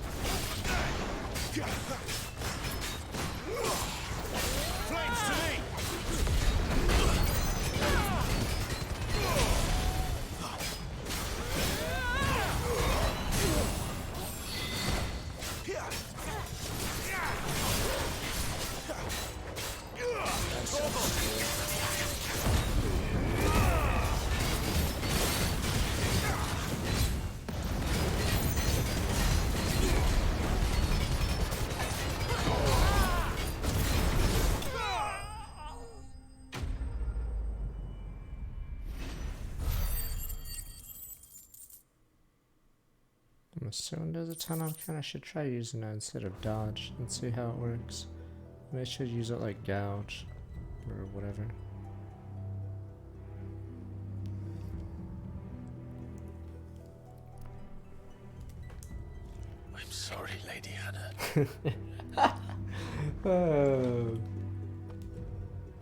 Flames to me! I'm assuming there's a ton. I kind of should try using that instead of dodge and see how it works. Maybe I should use it like gouge or whatever. I'm sorry, Lady Hannah. Oh.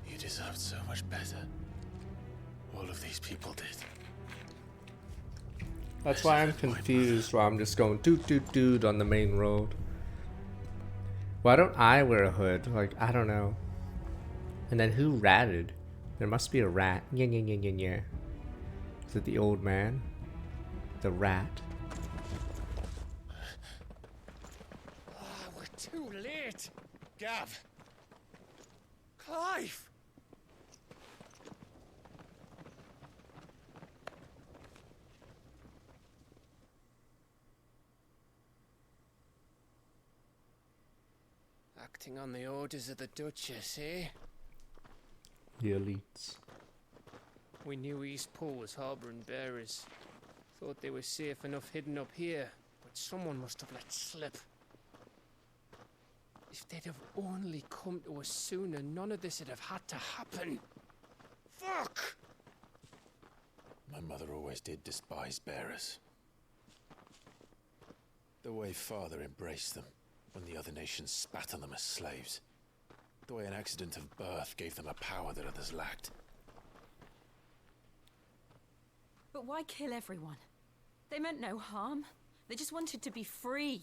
You deserved so much better. All of these people did. That's why I'm confused. Why I'm just going doot doot doot on the main road. Why don't I wear a hood? Like, I don't know. And then who ratted? There must be a rat. Yeah, yeah, yeah, yeah, yeah. Is it the old man? The rat? We're too late. Gav. Clive. Acting on the orders of the Duchess, eh? The elites. We knew Eastport was harbouring bearers. Thought they were safe enough hidden up here, but someone must have let slip. If they'd have only come to us sooner, none of this would have had to happen. Fuck! My mother always did despise bearers. The way Father embraced them when the other nations spat on them as slaves. The way an accident of birth gave them a power that others lacked. But why kill everyone? They meant no harm. They just wanted to be free.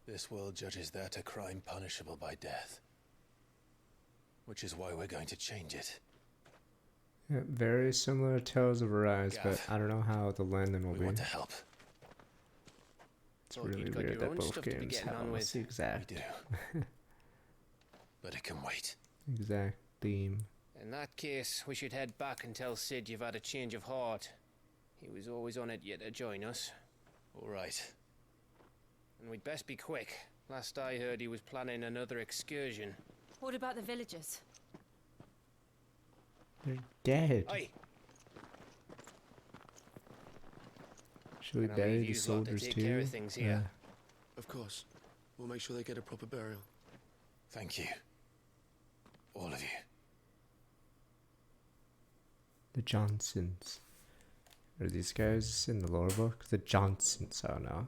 This world judges that a crime punishable by death. Which is why we're going to change it. Yeah, very similar to Tales of Arise, but I don't know how the landing will be. We want to help. It's really weird that both games have almost the exact. We do. But it can wait. Exact theme. In that case, we should head back and tell Sid you've had a change of heart. He was always on it yet to join us. All right. And we'd best be quick. Last I heard, he was planning another excursion. What about the villagers? They're dead. Aye. Should we Can I bury leave the yous lot to soldiers take too? care of things here? Of course. We'll make sure they get a proper burial. Thank you. All of you. The Johnsons. Are these guys in the lore book? The Johnsons, oh no.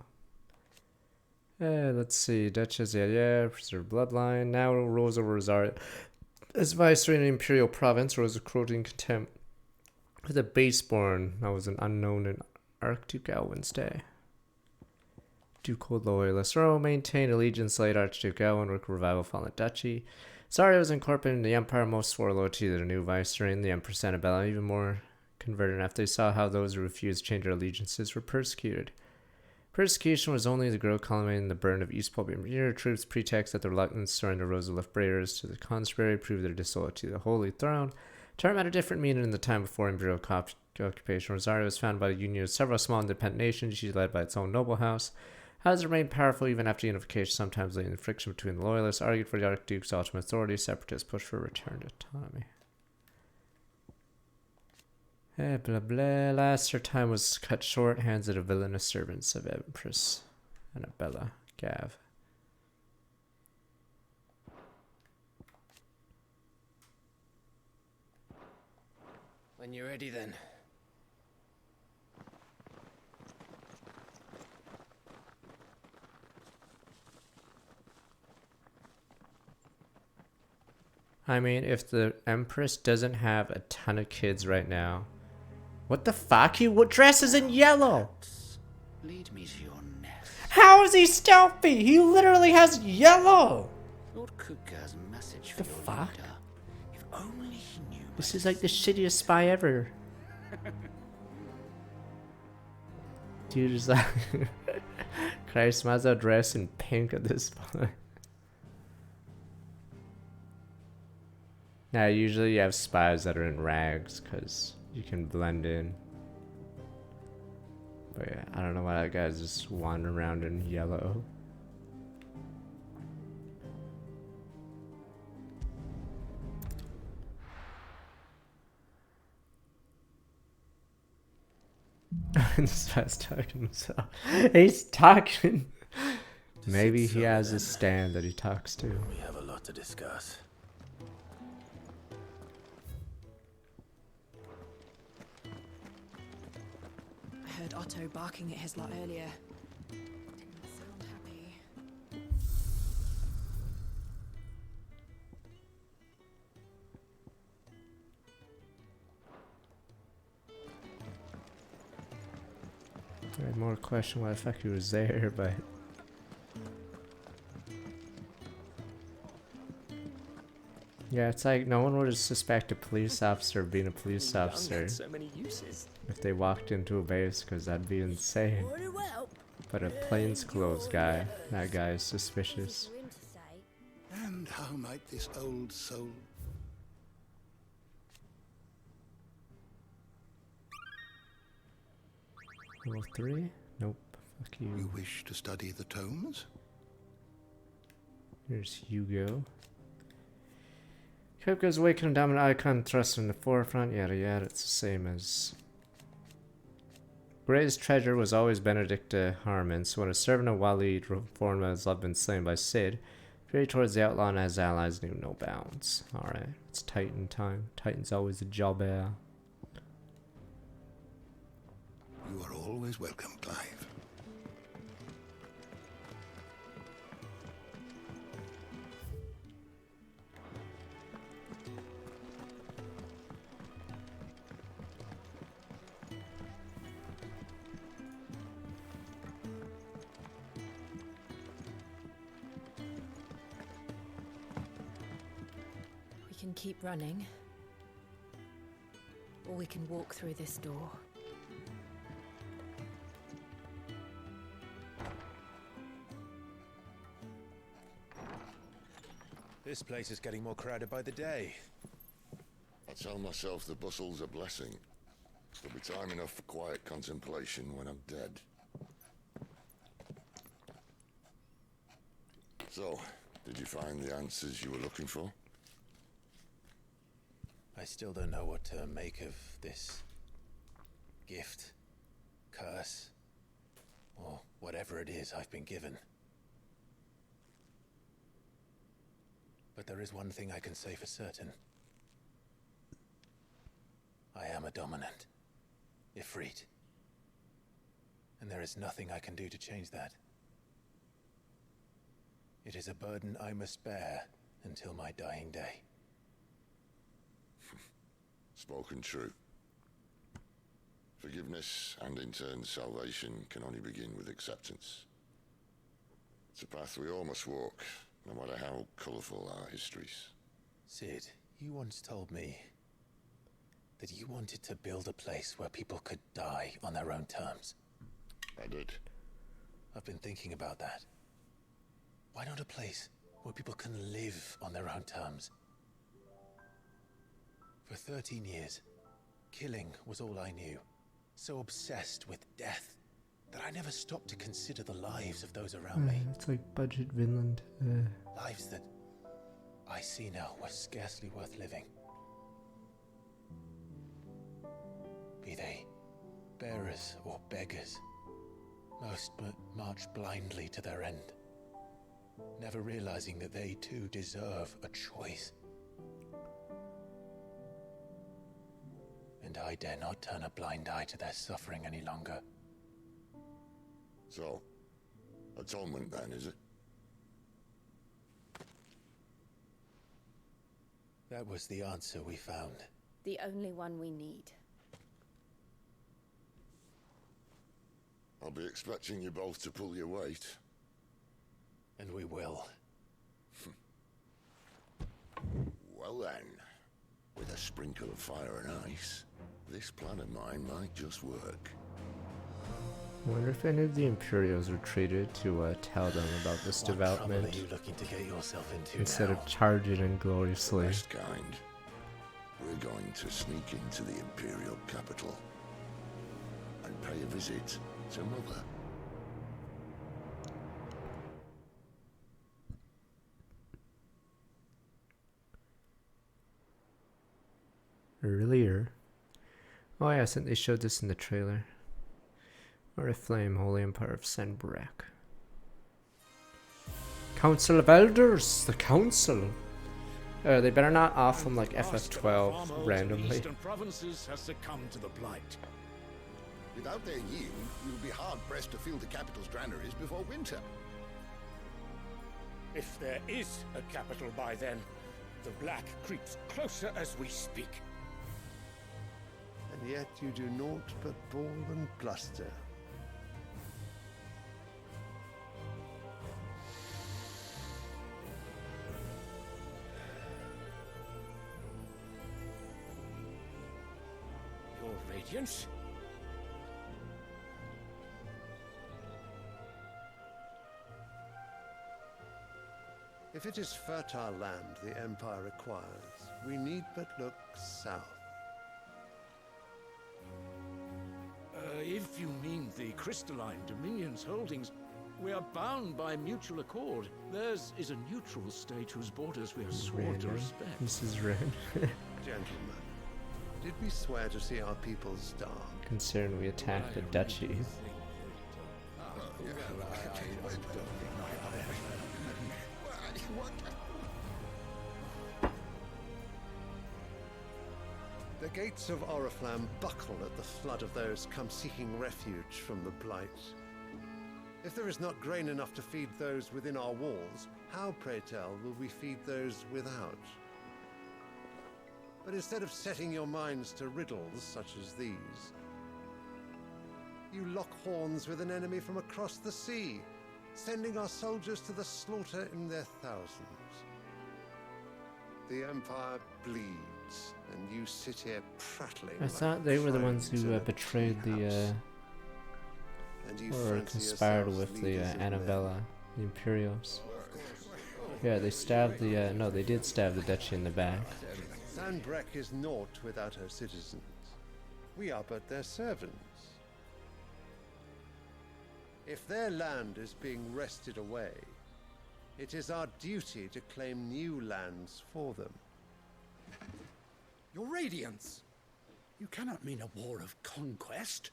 Let's see. Duchess, yeah, preserve bloodline. Now Rosa Rosari. As viceroy in the imperial province, Rosa crowed in contempt with a baseborn that was an unknown in Archduke Elwin's day. ducal loyalists. Rome maintained allegiance, late Archduke Elwin, with revival fallen duchy. Zaria was incorporated into the empire. Most swore loyalty to the new viceroy, and the Empress Annabella, even more converted after they saw how those who refused to change their allegiances were persecuted. Persecution was only to grow, culminating in the burn of East Poland. Imperial troops pretext that the reluctant surrender rose lift Brayers to the conscripts, proved their disloyalty to the Holy Throne. Term had a different meaning in the time before Imperial occupation. Rosario was founded by the union of several small independent nations, each led by its own noble house. Has remained powerful even after unification, sometimes leading to friction between the loyalists, argued for the Archduke's ultimate authority, separatists pushed for return to autonomy. Blah blah. Last, her time was cut short, hands of the villainous servants of Empress Annabella Gav. When you're ready, then. I mean, if the Empress doesn't have a ton of kids right now, what the fuck? He dresses in yellow. Lead me to your nest. How is he stealthy? He literally has yellow. Lord Kupka has a message for The your fuck? leader. If only he knew. This is like the shittiest spy ever. Dude is like, Christ, might as well dress in pink at this point. Now, usually you have spies that are in rags because you can blend in. But yeah, I don't know why that guy's just wandering around in yellow. This guy's talking to himself. He's talking. Maybe he has a stand that he talks to. We have a lot to discuss. I heard Otto barking at his lot earlier. Didn't sound happy. I had more question why the fuck he was there, but yeah, it's like no one would suspect a police officer of being a police officer So many uses. if they walked into a base, because that'd be insane. But a plainclothes guy, that guy is suspicious. And how might this old soul... Level 3? Nope. Fuck you. You wish to study the tomes? Here's Hugo. Kupka's awakened dominant icon thrust in the forefront, yada yada, it's the same as... Gray's treasure was always Benedicta Harmon, so when a servant of Walid informed that his love had been slain by Cid, fury towards the outlaw and his allies knew no bounds. Alright, it's Titan time. Titan's always a jobber. You are always welcome, Clive. We can keep running, or we can walk through this door. This place is getting more crowded by the day. I tell myself the bustle's a blessing. There'll be time enough for quiet contemplation when I'm dead. So, did you find the answers you were looking for? I still don't know what to make of this gift, curse, or whatever it is I've been given. But there is one thing I can say for certain. I am a dominant, Ifrit. And there is nothing I can do to change that. It is a burden I must bear until my dying day. Spoken true. Forgiveness and in turn salvation can only begin with acceptance. It's a path we all must walk, no matter how colourful our histories. Cid, you once told me that you wanted to build a place where people could die on their own terms. I did. I've been thinking about that. Why not a place where people can live on their own terms? For 13 years, killing was all I knew. So obsessed with death that I never stopped to consider the lives of those around me. It's like budget Vinland. Lives that I see now were scarcely worth living. Be they bearers or beggars, most march blindly to their end, never realizing that they too deserve a choice. And I dare not turn a blind eye to their suffering any longer. So, atonement then, is it? That was the answer we found. The only one we need. I'll be expecting you both to pull your weight. And we will. Well then, with a sprinkle of fire and ice, this plan of mine might just work. I wonder if any of the Imperials retreated to tell them about this development What trouble are you looking to get yourself into instead now? of charging in gloriously. Best kind. We're going to sneak into the Imperial capital and pay a visit to Mother. Earlier. Oh yes, and they showed this in the trailer. Oriflame, Holy Empire of Sanbreque. Council of Elders! The Council! They better not off from like FF12 randomly. Eastern provinces has succumbed to the blight. Without their yield, you'll be hard-pressed to fill the capital's granaries before winter. If there is a capital by then, the black creeps closer as we speak. And yet you do naught but bawl and bluster. Your Radiance? If it is fertile land the Empire requires, we need but look south. If you mean the crystalline Dominion's holdings, we are bound by mutual accord. Theirs is a neutral state whose borders we are sworn to respect. This is red. Gentlemen, did we swear to see our peoples starve? Concerned we attacked the duchy. The gates of Oriflamme buckle at the flood of those come seeking refuge from the blight. If there is not grain enough to feed those within our walls, how, pray tell, will we feed those without? But instead of setting your minds to riddles such as these, you lock horns with an enemy from across the sea, sending our soldiers to the slaughter in their thousands. The Empire bleeds, and you sit here prattling. I like thought they were the ones crows who in a betrayed the, And you or fancy conspired yourselves with the leaders of men. Annabella, the Imperials. Yeah, they stabbed the, no, they did stab the duchy in the back. Sanbreque is naught without her citizens. We are but their servants. If their land is being wrested away, it is our duty to claim new lands for them. Your Radiance! You cannot mean a war of conquest.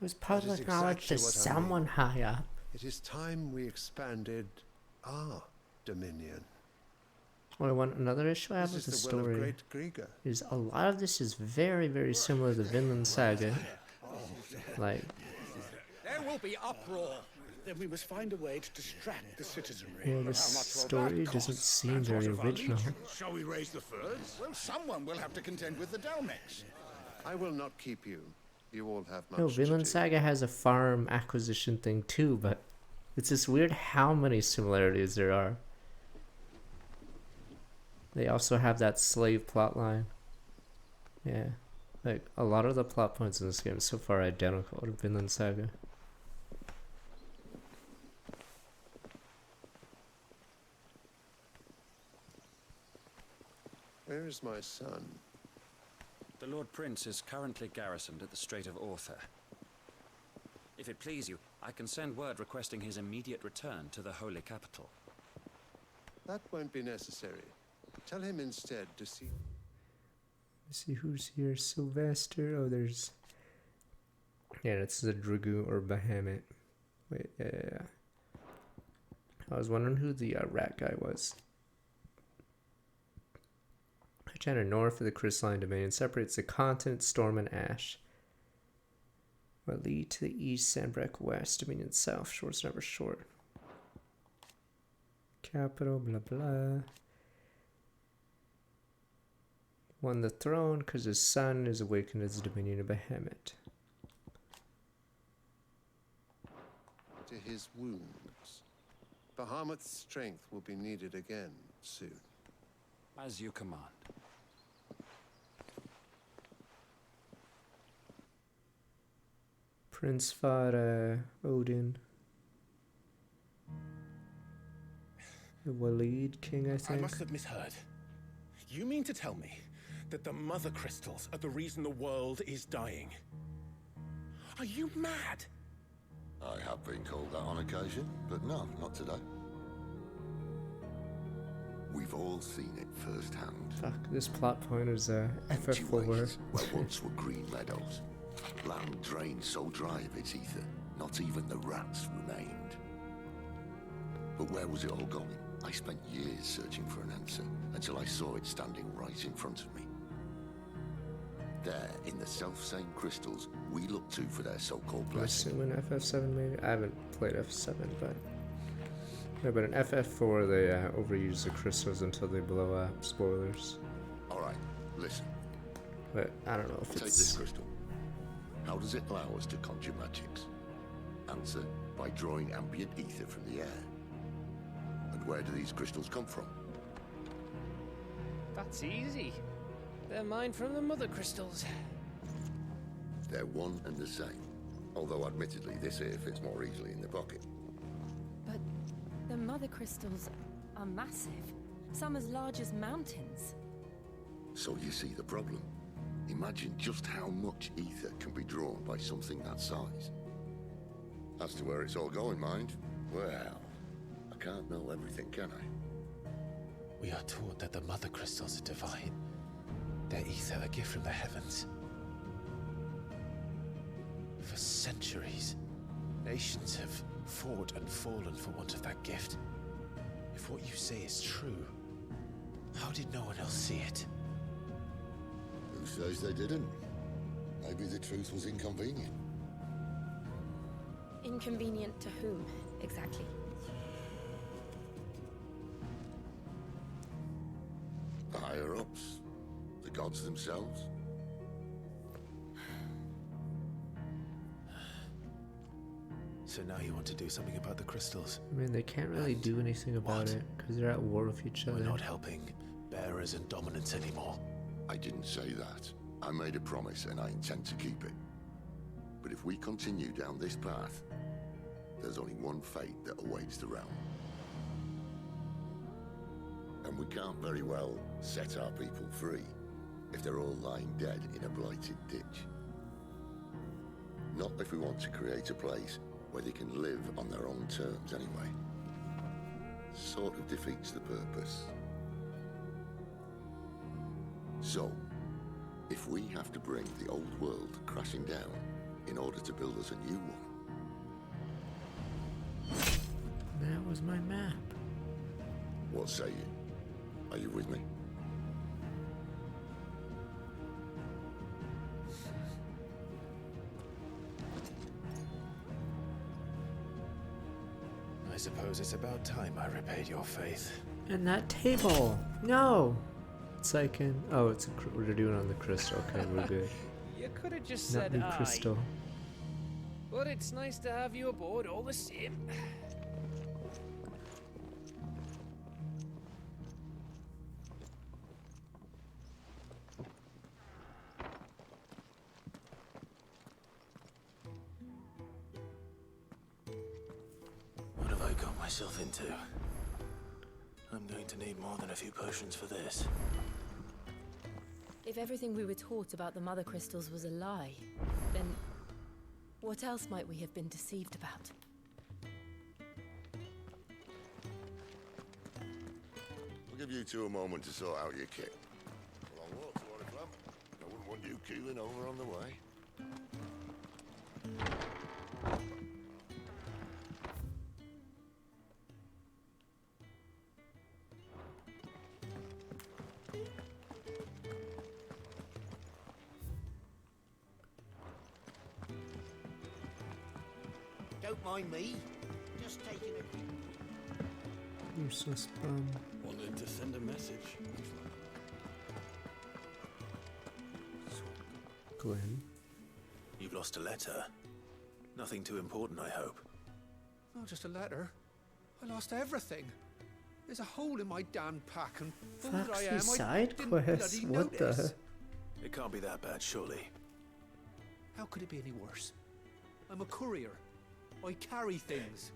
It was That public is knowledge to exactly what I someone mean. high up. It is time we expanded our dominion. Well, another issue I have This with the is the will of story great Grieger. is a lot of this is very, very similar to Vinland Saga. Like, There will be uproar. Then we must find a way to distract the citizenry. yeah, this story doesn't seem very original. Shall we raise the furs? Well, someone will have to contend with the Dalmex. I will not keep you. You all have much No, to Vinland do. Saga has a farm acquisition thing too, but it's just weird how many similarities there are. They also have that slave plotline. Yeah, like a lot of the plot points in this game so far are identical to Vinland Saga. Where is my son? The Lord Prince is currently garrisoned at the Strait of Orther. If it please you, I can send word requesting his immediate return to the Holy Capital. That won't be necessary. Tell him instead to see... Let's see who's here. Sylvester. Oh, there's... Yeah, it's the Dragu or Bahamut. Wait, yeah. I was wondering who the rat guy was. China north of the crystalline dominion separates the continent Storm and Ash. What lead to the east, Sandbreak west, Dominion south, short's never short. Capital, blah blah. Won the throne because his son is awakened as the Dominion of Bahamut. to his wounds. Bahamut's strength will be needed again soon. As you command. Prince Farah, Odin. The Waleed King, I think. I must have misheard. You mean to tell me that the Mother Crystals are the reason the world is dying? Are you mad? I have been called that on occasion, but no, not today. We've all seen it firsthand. Fuck, this plot point is Empty FF4. wastes where once were green meadows. Land drained so dry of its ether, not even the rats remained. But where was it all going? I spent years searching for an answer, until I saw it standing right in front of me. There, in the self-same crystals we look to for their so-called I'm blessing. assuming FF7 maybe? I haven't played F7, but... No, but in FF4 they overuse the crystals until they blow up. Spoilers. Alright, listen. But I don't know if Take it's... this crystal. How does it allow us to conjure magics? Answer, by drawing ambient ether from the air. And where do these crystals come from? That's easy. They're mined from the Mother Crystals. They're one and the same. Although admittedly this here fits more easily in the pocket. But the Mother Crystals are massive. Some as large as mountains. So you see the problem. Imagine just how much ether can be drawn by something that size. As to where it's all going, mind, well, I can't know everything, can I? We are taught that the Mother Crystals are divine. Their ether a gift from the heavens. For centuries, nations have fought and fallen for want of that gift. If what you say is true, how did no one else see it? Who says they didn't? Maybe the truth was inconvenient. Inconvenient to whom, exactly? The higher-ups? The gods themselves? So now you want to do something about the crystals? I mean, they can't really do anything about it, because they're at war with each other. We're not helping bearers and dominants anymore. I didn't say that. I made a promise and I intend to keep it. But if we continue down this path, there's only one fate that awaits the realm. And we can't very well set our people free if they're all lying dead in a blighted ditch. Not if we want to create a place where they can live on their own terms anyway. Sort of defeats the purpose. So, if we have to bring the old world crashing down in order to build us a new one... That was my map. What say you? Are you with me? I suppose it's about time I repaid your faith. And that table! No! It's like in... Oh, it's we're doing it on the crystal. Okay, we're good. You could have just Not said me, aye. Crystal. But it's nice to have you aboard all the same. What have I got myself into? I'm going to need more than a few potions for this. If everything we were taught about the Mother Crystals was a lie, then what else might we have been deceived about? I'll give you two a moment to sort out your kit. Long walk to Oriflamme. I wouldn't want you keeling over on the way. Don't mind me. Just taking a... You're so spun. Wanted to send a message. Glenn. You've lost a letter. Nothing too important, I hope. Not just a letter. I lost everything. There's a hole in my damn pack, and fool that I am, Foxy I side didn't quest. bloody What notice. the? It can't be that bad, surely. How could it be any worse? I'm a courier. I carry things.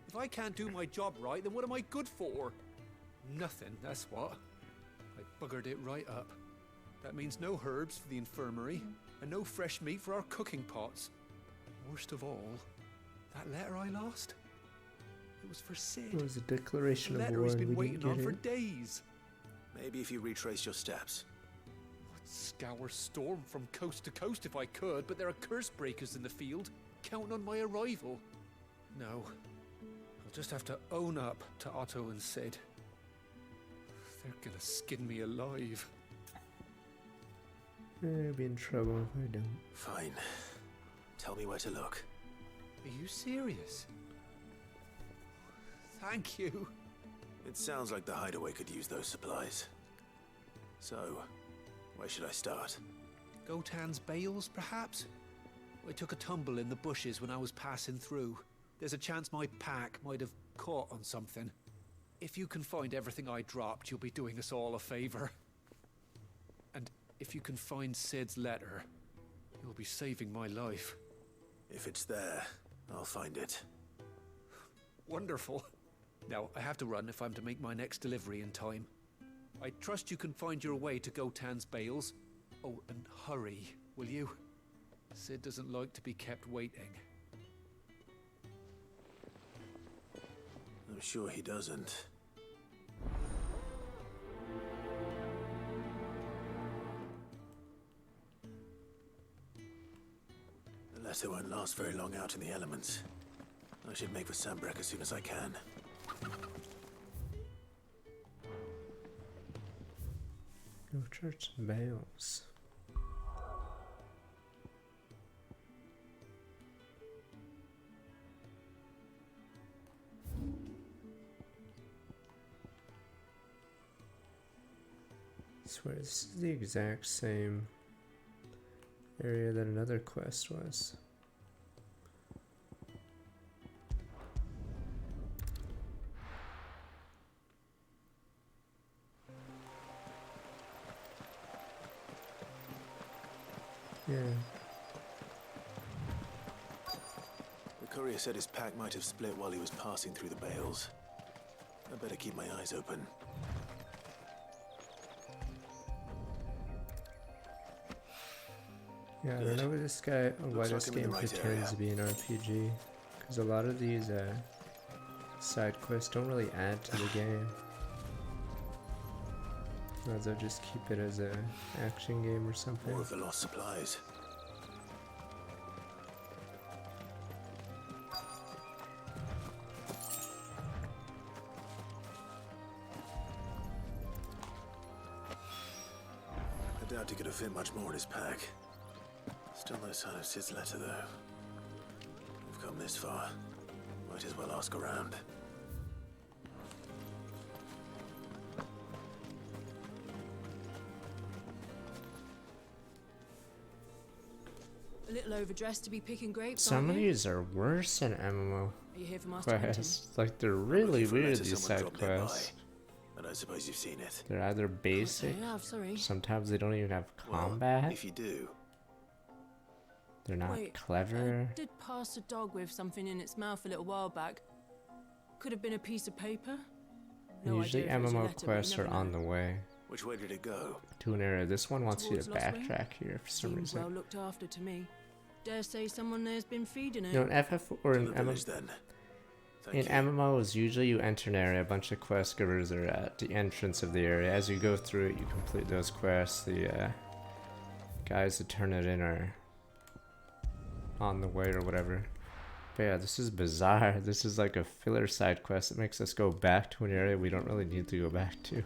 If I can't do my job right, then what am I good for? Nothing, that's what. I buggered it right up. That means no herbs for the infirmary, and no fresh meat for our cooking pots. Worst of all, that letter I lost? It was for Sid. It was a declaration A of letter war he's and been we waiting didn't on get for it. days. Maybe if you retrace your steps. I'd scour Storm from coast to coast if I could, but there are curse breakers in the field, counting on my arrival. No, I'll just have to own up to Otto and Sid. They're gonna skin me alive. I'll be in trouble if I don't. Fine. Tell me where to look. Are you serious? Thank you. It sounds like the hideaway could use those supplies. So, where should I start? Gotan's bales, perhaps? I took a tumble in the bushes when I was passing through. There's a chance my pack might have caught on something. If you can find everything I dropped, you'll be doing us all a favor. And if you can find Sid's letter, you'll be saving my life. If it's there, I'll find it. Wonderful. Now, I have to run if I'm to make my next delivery in time. I trust you can find your way to Gotan's bales. Oh, and hurry, will you? Sid doesn't like to be kept waiting. I'm sure he doesn't. The letter won't last very long out in the elements. I should make for Sambrek as soon as I can. Go church and bales. I swear this is the exact same area that another quest was. Yeah. The courier said his pack might have split while he was passing through the bales. I better keep my eyes open. Yeah, I don't know why this guy, or why Looks like this I'm in the game right pretends area. to be an RPG. Because a lot of these side quests don't really add to the game. Might as well just keep it as a action game or something. More of the lost supplies. I doubt he could have fit much more in his pack. Still no sign of Sid's letter, though. We've come this far. Might as well ask around. A little overdressed to be picking grapes, Some aren't of you? these are worse than MMO Are you here for Master Quentin? quests. Like, they're really For a weird, letter these someone side dropped nearby. quests. I don't suppose you've seen it. They're either basic, I have, sorry. sometimes they don't even have Well, combat. if you do, They're not Wait, clever. I did pass a dog with something in its mouth a little while back. Could have been a piece of paper. No Usually idea if it was a MMO letter, but you quests are never on know. the way which way did it go? to an area. This one wants you to Towards Lost Way? backtrack here for some Seems reason. well looked after to me. Dare say someone there's been feeding it. No, in FF or in To the village, MMO, then. in MMOs, usually you enter an area, a bunch of quest givers are at the entrance of the area. As you go through it, you complete those quests. The guys that turn it in are on the way or whatever. But yeah, this is bizarre. This is like a filler side quest that makes us go back to an area we don't really need to go back to.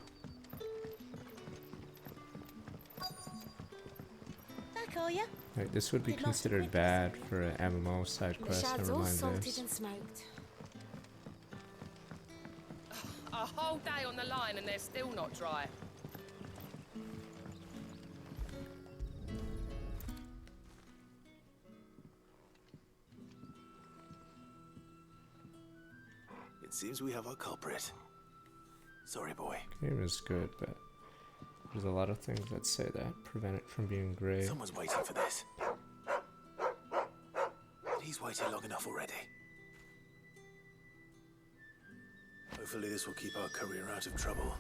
Back are you? Like, this would be Did lots of considered witness. bad for an MMO side The quest. shad's Never all mind salted this. and smoked. A whole day on the line and they're still not dry. It seems we have our culprit. Sorry, boy. Game is good, but there's a lot of things that say that prevent it from being great. Someone's waiting for this. And he's waited long enough already. Hopefully this will keep our career out of trouble.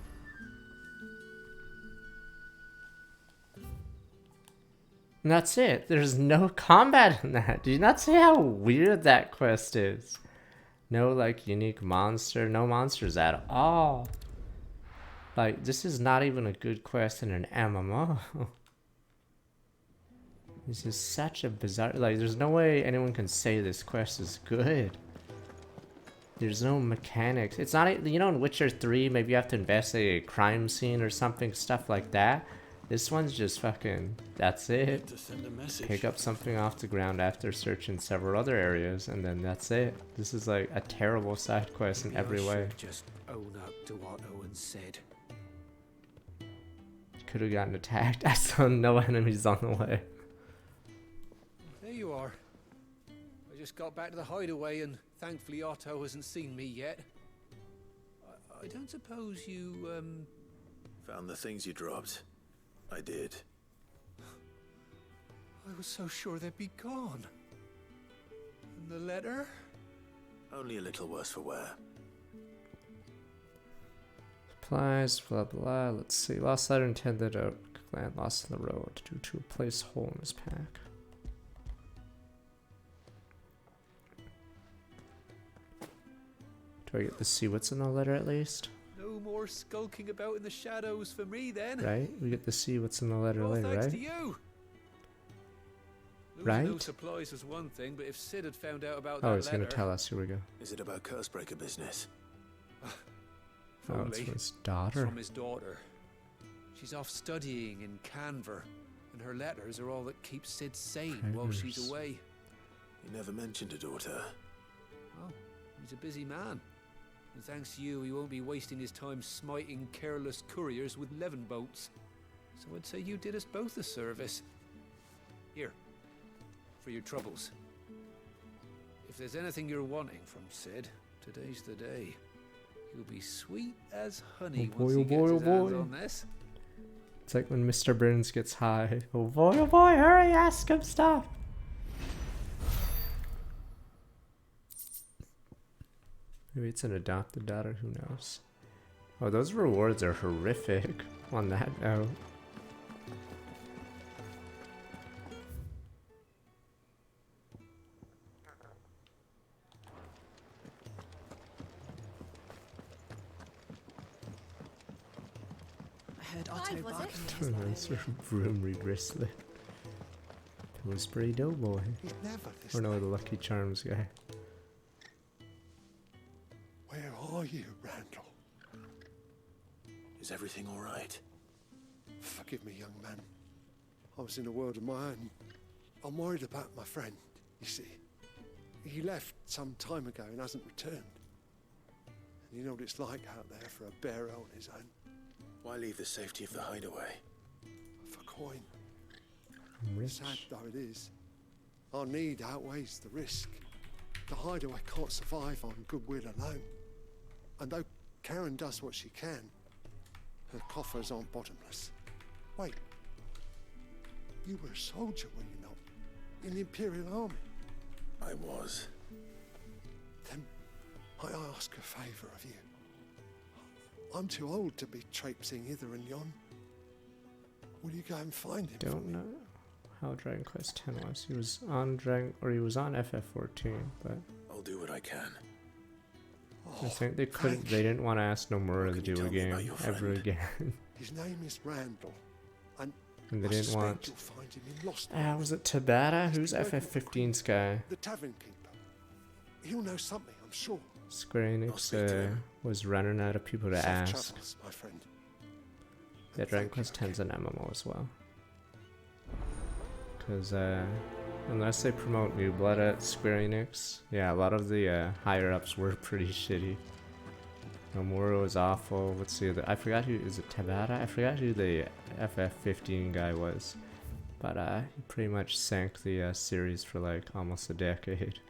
And that's it. There's no combat in that. Do you not see how weird that quest is? No, like, unique monster. No monsters at all. Like, this is not even a good quest in an MMO. This is such a bizarre... Like, there's no way anyone can say this quest is good. There's no mechanics. It's not... You know, in Witcher 3, maybe you have to investigate a crime scene or something, stuff like that. This one's just fucking... That's it. To send a message. Pick up something off the ground after searching several other areas, and then that's it. This is like a terrible side quest in every way. Just own up to what Owen said. Could have gotten attacked. I saw no enemies on the way. There you are. I just got back to the hideaway and thankfully Otto hasn't seen me yet. I don't suppose you, Found the things you dropped. I did. I was so sure they'd be gone. And the letter? Only a little worse for wear. Supplies, blah blah. Let's see. Lost letter intended out. Land lost on the road due to a place hole in his pack. Do I get to see what's in the letter at least? No more skulking about in the shadows for me then. Right? We get to see what's in the letter Well, later, thanks right? to you. Losing Right? no supplies was one thing, but if Sid had found out about Oh, that he's letter... gonna tell us. Here we go. Is it about Cursebreaker business? Oh, it's Only. from his daughter. It's from his daughter. She's off studying in Canver, and her letters are all that keep Sid sane while she's Letters. away. You never mentioned a daughter. Oh, he's a busy man. And thanks to you, he won't be wasting his time smiting careless couriers with levin boats. So I'd say you did us both a service. Here, for your troubles. If there's anything you're wanting from Sid, today's the day. He'll be sweet as honey Oh boy, once oh he boy, gets oh his hands boy. on this. It's like when Mr. Burns gets high. Oh boy, hurry, ask him stuff. Maybe it's an adopted daughter, who knows? Oh, those rewards are horrific on that note. I heard Otto barking at his That's Vroom Bristly. Pillsbury Doughboy. Or no, the Lucky Charms guy. Where are you, Randall? Is everything all right? Forgive me, young man. I was in a world of my own. I'm worried about my friend, you see. He left some time ago and hasn't returned. And you know what it's like out there for a bearer on his own. Why leave the safety of the hideaway? For coin. I'm rich. Sad though it is. Our need outweighs the risk. The hideaway can't survive on goodwill alone. And though Karen does what she can, her coffers aren't bottomless. Wait. You were a soldier, were you not? In the Imperial Army? I was. Then I ask a favour of you. I'm too old to be traipsing hither and yon. Will you go and find him? Don't know how Dragon Quest X was. He was on he was on FF14, but I'll do what I can. I think they couldn't. They didn't want to ask Nomura to do a game ever again. His name is Randall, and they I didn't suspect want. you'll find him in Lost. Was it Tabata? Who's FF15's guy? The tavern keeper. He'll know something, I'm sure. Square Enix was running out of people to Safe ask. travels, my friend. Yeah, Dragon Quest X's an MMO as well. Because unless they promote New Blood at Square Enix, yeah, a lot of the higher ups were pretty shitty. Nomura was awful. What's the other? I forgot who. Is it Tabata? I forgot who the FF15 guy was. But he pretty much sank the series for like almost a decade.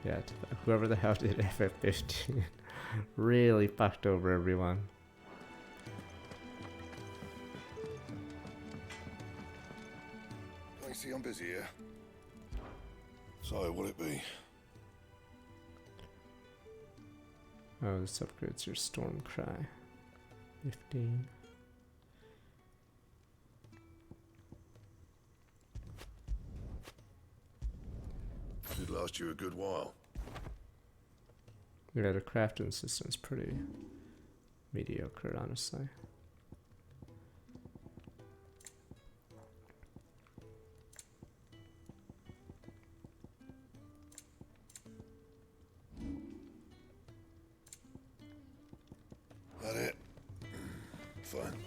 Yeah, whoever the hell did FF15 really fucked over everyone. I see I'm busy here. So, will it be? Oh, this upgrades your Storm Cry. 15. Should last you a good while. Yeah, the crafting system's pretty mediocre, honestly. That it? Fine.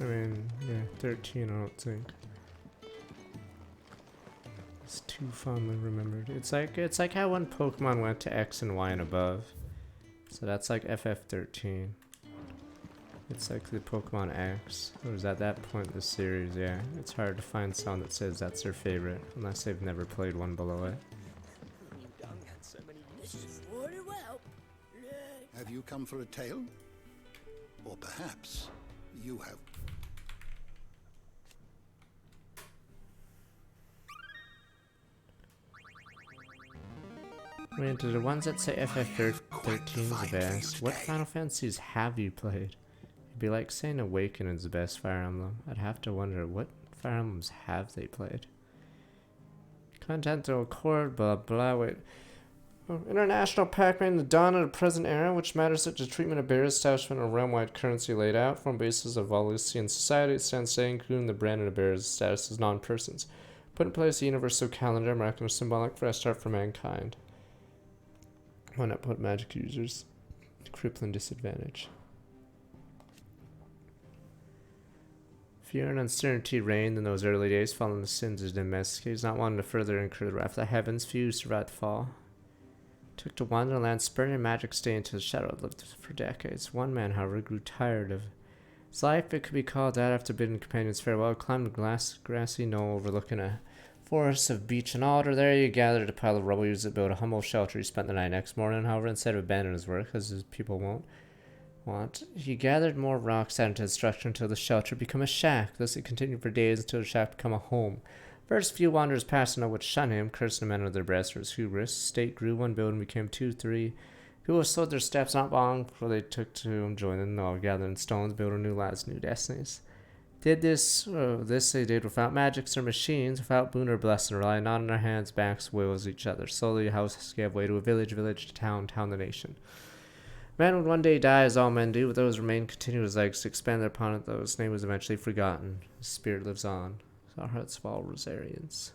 I mean, yeah, 13 I don't think. It's too fondly remembered. It's like how when Pokemon went to X and Y and above. So that's like FF13. It's like the Pokemon X. It was at that point in the series, yeah. It's hard to find someone that says that's their favorite, unless they've never played one below it. Have you come for a tale? Or perhaps you have. I mean, to the ones that say FF13 is the best, what Final Fantasies have you played? It'd be like saying Awaken is the best Fire Emblem. I'd have to wonder, what Fire Emblems have they played? Content to accord, blah blah, wait. Oh, International Pac-Man, the dawn of the present era, which matters such a treatment of bears, establishment of realm-wide currency laid out, from basis of Valusian society, it stands saying, including the brand and the bears' status as non-persons. Put in place a universal calendar, marking a symbolic fresh start for mankind. Why not put magic users to crippling disadvantage? Fear and uncertainty reigned in those early days following the sins of the domesticates, not wanting to further incur the wrath of the heavens, few survived the fall. Took to Wanderland, spurning magic stay into the shadow, lived for decades. One man, however, grew tired of his life. It could be called that after bidding companions farewell, climbed a grassy knoll overlooking a forest of beech and alder. There he gathered a pile of rubble, used to build a humble shelter. He spent the night. Next morning, however, instead of abandoning his work, as his people won't want, he gathered more rocks, added to the structure until the shelter became a shack. Thus he continued for days until the shack became a home. First few wanderers passing out would shun him, cursing them under their breaths for his hubris. State grew, one building became 2, 3. People slowed their steps not long before they took to him, joining them all, gathering stones, building new lives, new destinies. Did this they did without magics or machines, without boon or blessing, relying not on their hands, backs, wills, each other. Slowly, houses gave way to a village, village to town, town to nation. Man would one day die, as all men do, but those remain continue his legs to expand their upon it, though his name was eventually forgotten. His spirit lives on. Our hearts of all Rosarians.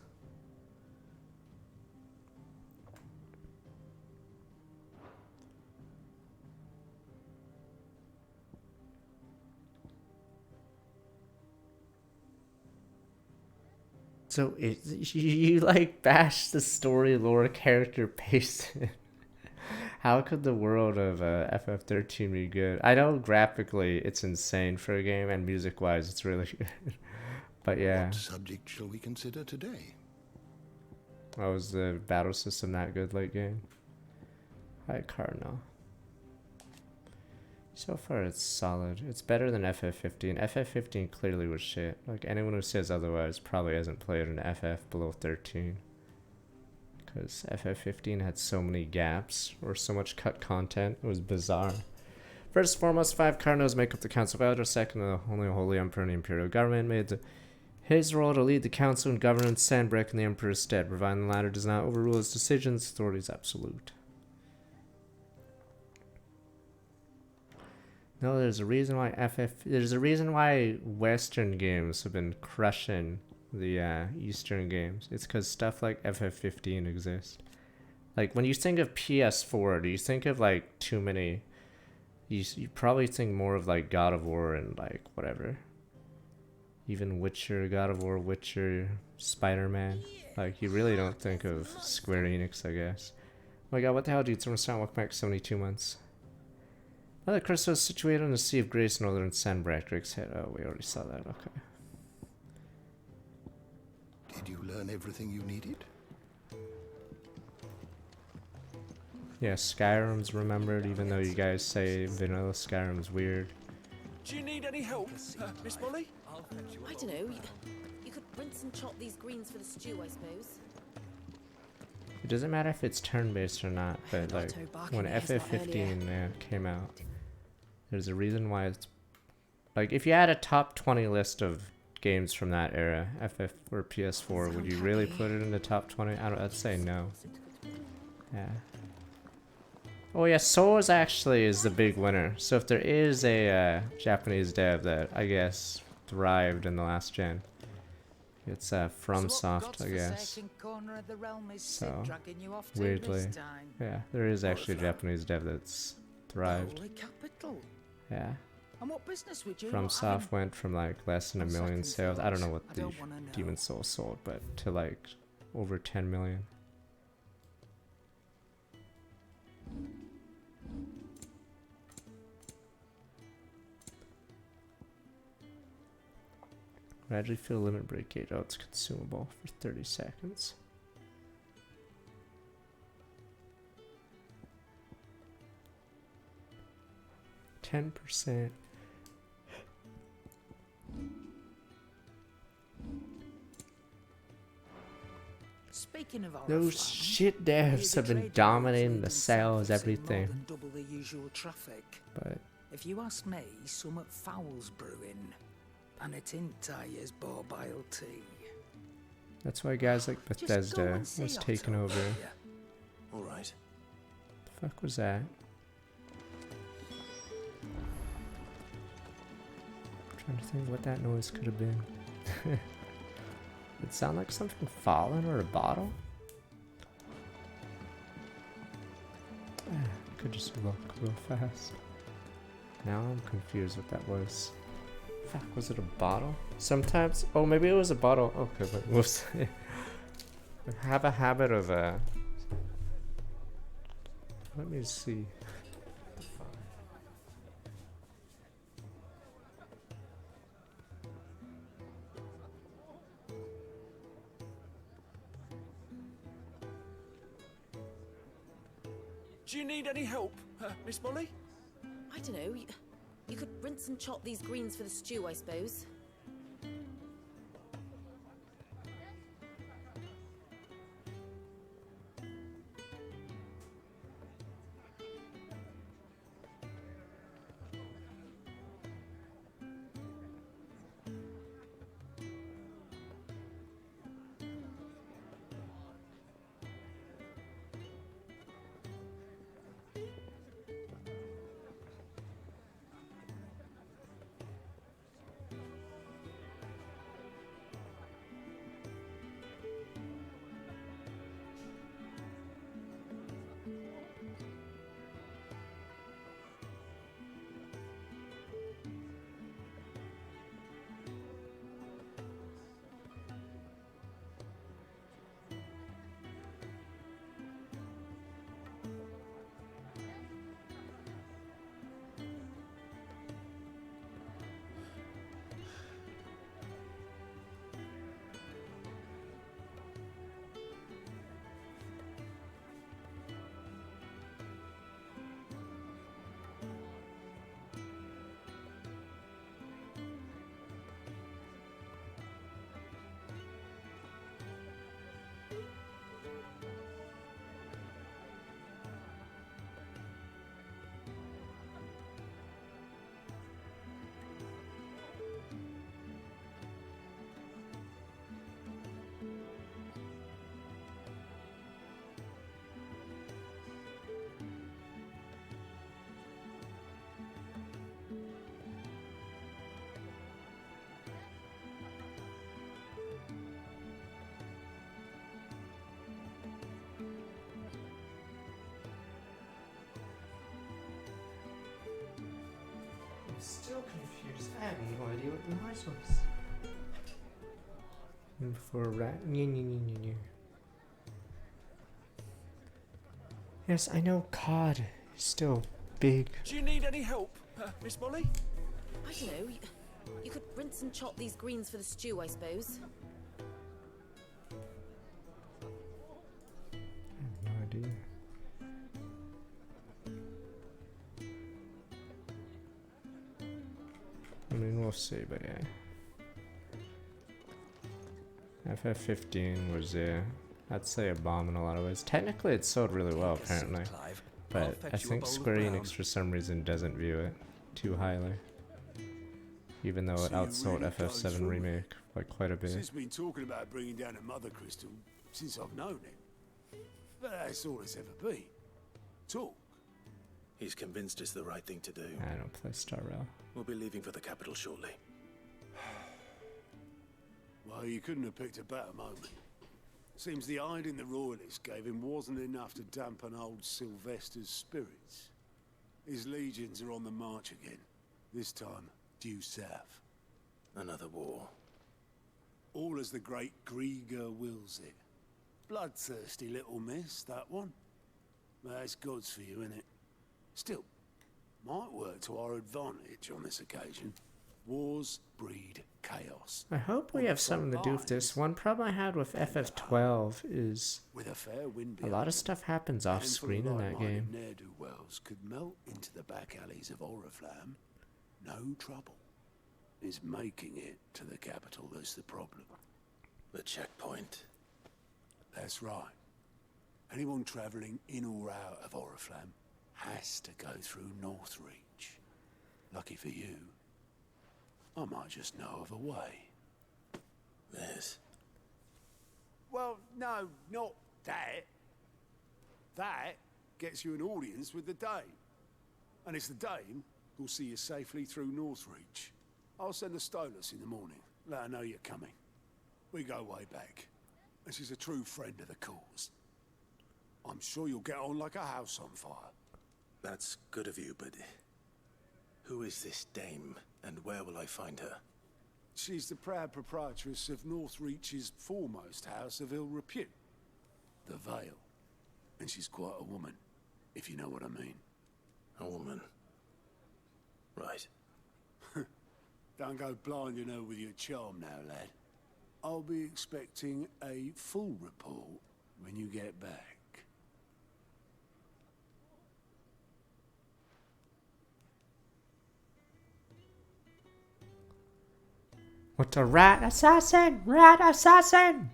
So you like bash the story lore character based in. How could the world of FF13 be good? I know graphically it's insane for a game, and music-wise it's really good. But yeah. What subject shall we consider today? Oh, was the battle system that good late game? Alright, Cardinal. So far it's solid. It's better than FF15. FF15 clearly was shit. Like anyone who says otherwise probably hasn't played an FF below 13. Because FF15 had so many gaps or so much cut content. It was bizarre. First and foremost, 5 Cardinals make up the Council of Elders. Second, the only Holy Emperor in the Imperial Government made his role to lead the Council and govern Sandbreak in the Emperor's stead, providing the latter does not overrule his decisions. Authority is absolute. No, there's a reason why there's a reason why Western games have been crushing the Eastern games. It's because stuff like FF15 exists. Like when you think of PS4, do you think of like too many? You probably think more of like God of War and like whatever. Even Witcher, God of War, Witcher, Spider-Man. Like you really don't think of Square Enix, I guess. Oh my god, what the hell, dude? Someone's trying to walk back 72 months. Another crystal is situated on the Sea of Grace, northern Sandbreak. Drake's head. Oh, we already saw that. Okay. Did you learn everything you needed? Yeah, Skyrim's remembered, even though you guys say vanilla Skyrim's weird. Do you need any help, Miss Molly? I don't know. You could rinse and chop these greens for the stew, I suppose. It doesn't matter if it's turn-based or not, but like when FF15 came out, there's a reason why it's like if you had a top 20 list of games from that era, FF or PS4, would you really put it in the top 20? I'd say no. Yeah. Oh yeah, Souls actually is the big winner. So if there is a Japanese dev that I guess thrived in the last gen, it's FromSoft, I guess. So weirdly, yeah, there is actually a Japanese dev that's thrived. Yeah. And what business would you FromSoft went from like less than 1 million sales. I don't know what the Demon Souls sold, but to like over 10 million. Gradually fill limit break gauge. Oh, it's consumable for 30 seconds. %. Speaking of Those shit devs have been dominating the sales, everything. Double the usual traffic. But if you ask me, somewhat foul's brewing, and it ain't tire's borbile tea. that's why guys like Bethesda was taken over. All right. The fuck was that? I'm trying to think what that noise could have been. It sound like something falling or a bottle? I could just look real fast. Now I'm confused what that was. Fuck, was it a bottle? Sometimes, oh, maybe it was a bottle. Okay, but whoops. I have a habit of let me see. Do you need any help, Miss Molly? I don't know. You could rinse and chop these greens for the stew, I suppose. I'm still confused. I have no idea what the noise was. And for a rat. Yes, I know cod is still big. Do you need any help, Miss Molly? I don't know. You could rinse and chop these greens for the stew, I suppose. I have no idea. I mean, we'll see, but yeah. FF15 was, I'd say a bomb in a lot of ways. Technically, it sold really well, apparently. But I think Square Enix, for some reason, doesn't view it too highly. Even though it outsold FF7 Remake by quite a bit. Since been talking about bringing down a Mother Crystal since I've known it. But that's all it's ever been. Talk. He's convinced it's the right thing to do. I don't play Star Rail. We'll be leaving for the capital shortly. Well, you couldn't have picked a better moment. Seems the hiding the royalists gave him wasn't enough to dampen old Sylvester's spirits. His legions are on the march again. This time, due south. Another war. All as the great Grieger wills it. Bloodthirsty little miss, that one. That's God's for you, innit? Still, might work to our advantage on this occasion. Wars breed chaos. I hope we have something to do with this. One problem I had with FF12 is With a fair wind a lot of stuff happens off screen in that game. Ne'er-do-wells could melt into the back alleys of Oriflamme. No trouble. It's making it to the capital that's the problem. The checkpoint. That's right. Anyone travelling in or out of Oriflamme has to go through Northreach. Lucky for you, I might just know of a way. This? Well, no, not that. That gets you an audience with the Dame. And it's the Dame who'll see you safely through Northreach. I'll send a Stolas in the morning. Let her know you're coming. We go way back. And she's a true friend of the cause. I'm sure you'll get on like a house on fire. That's good of you, but who is this Dame, and where will I find her? She's the proud proprietress of Northreach's foremost house of ill repute, the Vale. And she's quite a woman, if you know what I mean. A woman? Right. Don't go blinding her with your charm now, lad. I'll be expecting a full report when you get back. What a rat assassin! Rat assassin!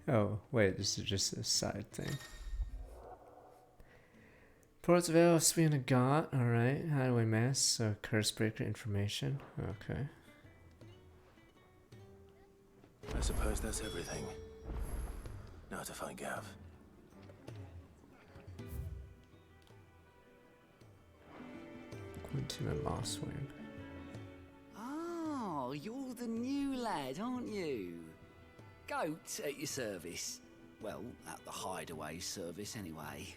Oh, wait, this is just a side thing. Portsville, Sweena got, alright. How do we mess? So, Cursebreaker information. Okay. I suppose that's everything. Now to find Gav. Quentin and Mosswing. Oh, you're the new lad, aren't you? Goat at your service. Well, at the Hideaway service, anyway.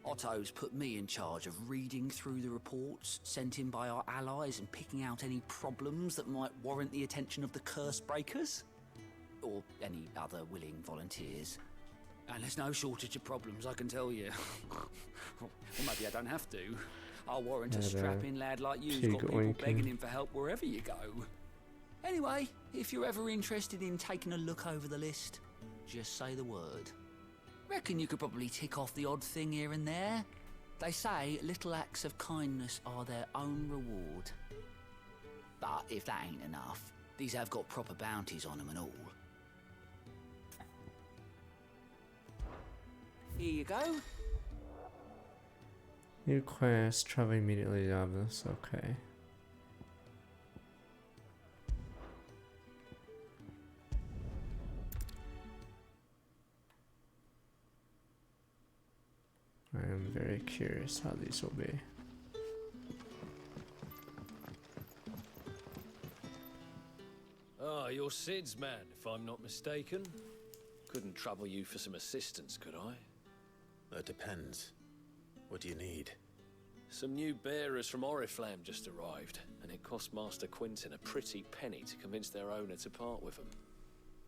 Otto's put me in charge of reading through the reports sent in by our allies and picking out any problems that might warrant the attention of the Cursebreakers. Or any other willing volunteers. And there's no shortage of problems, I can tell you. Or maybe I don't have to. I'll warrant a strapping lad like you's got people begging him for help wherever you go. Anyway, if you're ever interested in taking a look over the list, just say the word. Reckon you could probably tick off the odd thing here and there. They say little acts of kindness are their own reward. But if that ain't enough, these have got proper bounties on them and all. Here you go. New quest, travel immediately to Davos, okay. I am very curious how these will be. Ah, you're Sid's man, if I'm not mistaken. Couldn't trouble you for some assistance, could I? That depends. What do you need? Some new bearers from Oriflamme just arrived, and it cost Master Quinton a pretty penny to convince their owner to part with them.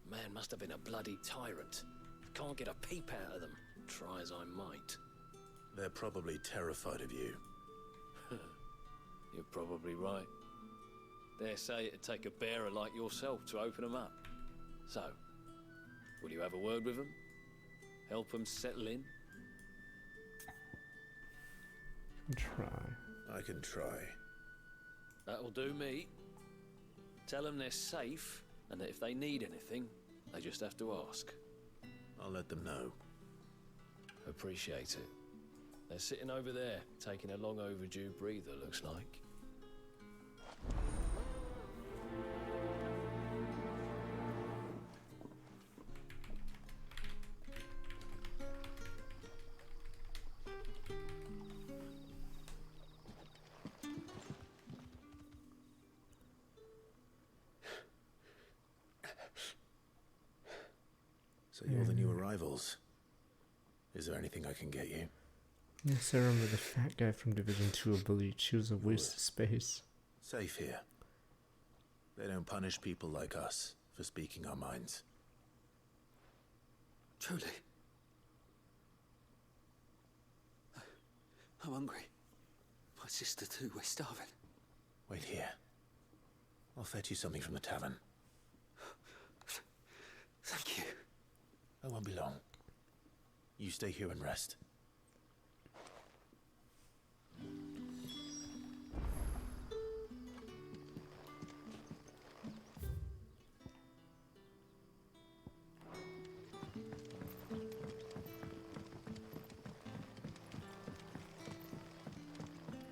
Man must have been a bloody tyrant. Can't get a peep out of them, try as I might. They're probably terrified of you. You're probably right. Dare say it'd take a bearer like yourself to open them up. So, will you have a word with them? Help them settle in? Try. I can try. That'll do me. Tell them they're safe, and that if they need anything, they just have to ask. I'll let them know. Appreciate it. They're sitting over there, taking a long overdue breather, looks like. So you're the new arrivals. Is there anything I can get you? Yes, I remember the fat guy from Division 2 of Bleach. He was a waste of space. Safe here. They don't punish people like us for speaking our minds. Truly. I'm hungry. My sister too, we're starving. Wait here. I'll fetch you something from the tavern. Thank you. I won't be long. You stay here and rest.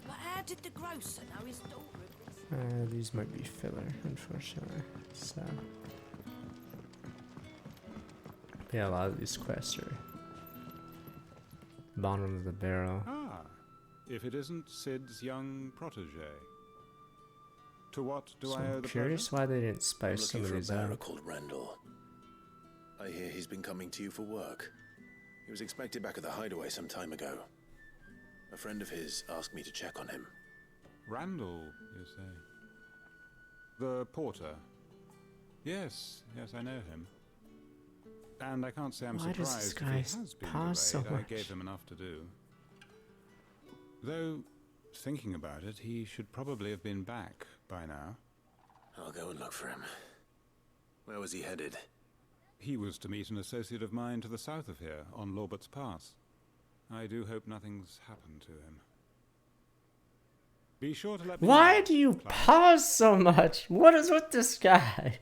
But how did the grocer know his daughter? These might be filler, unfortunately. So, yeah, a lot of these quests are bottom of the barrel. Ah, if it isn't Sid's young protege. To what do So I owe I'm the curious why they didn't spice some I'm of looking these for a bearer out. called Randall. I hear he's been coming to you for work. He was expected back at the hideaway some time ago. A friend of his asked me to check on him. Randall, you say? The porter? Yes, yes, I know him. And I can't say I'm Why does this surprised guy if he has been pause so delayed. I much? gave him enough to do. Though, thinking about it, he should probably have been back by now. I'll go and look for him. Where was he headed? He was to meet an associate of mine to the south of here, on Lorbert's Pass. I do hope nothing's happened to him. Be sure to let me Why know, do you Clive. pause so much? What is with this guy?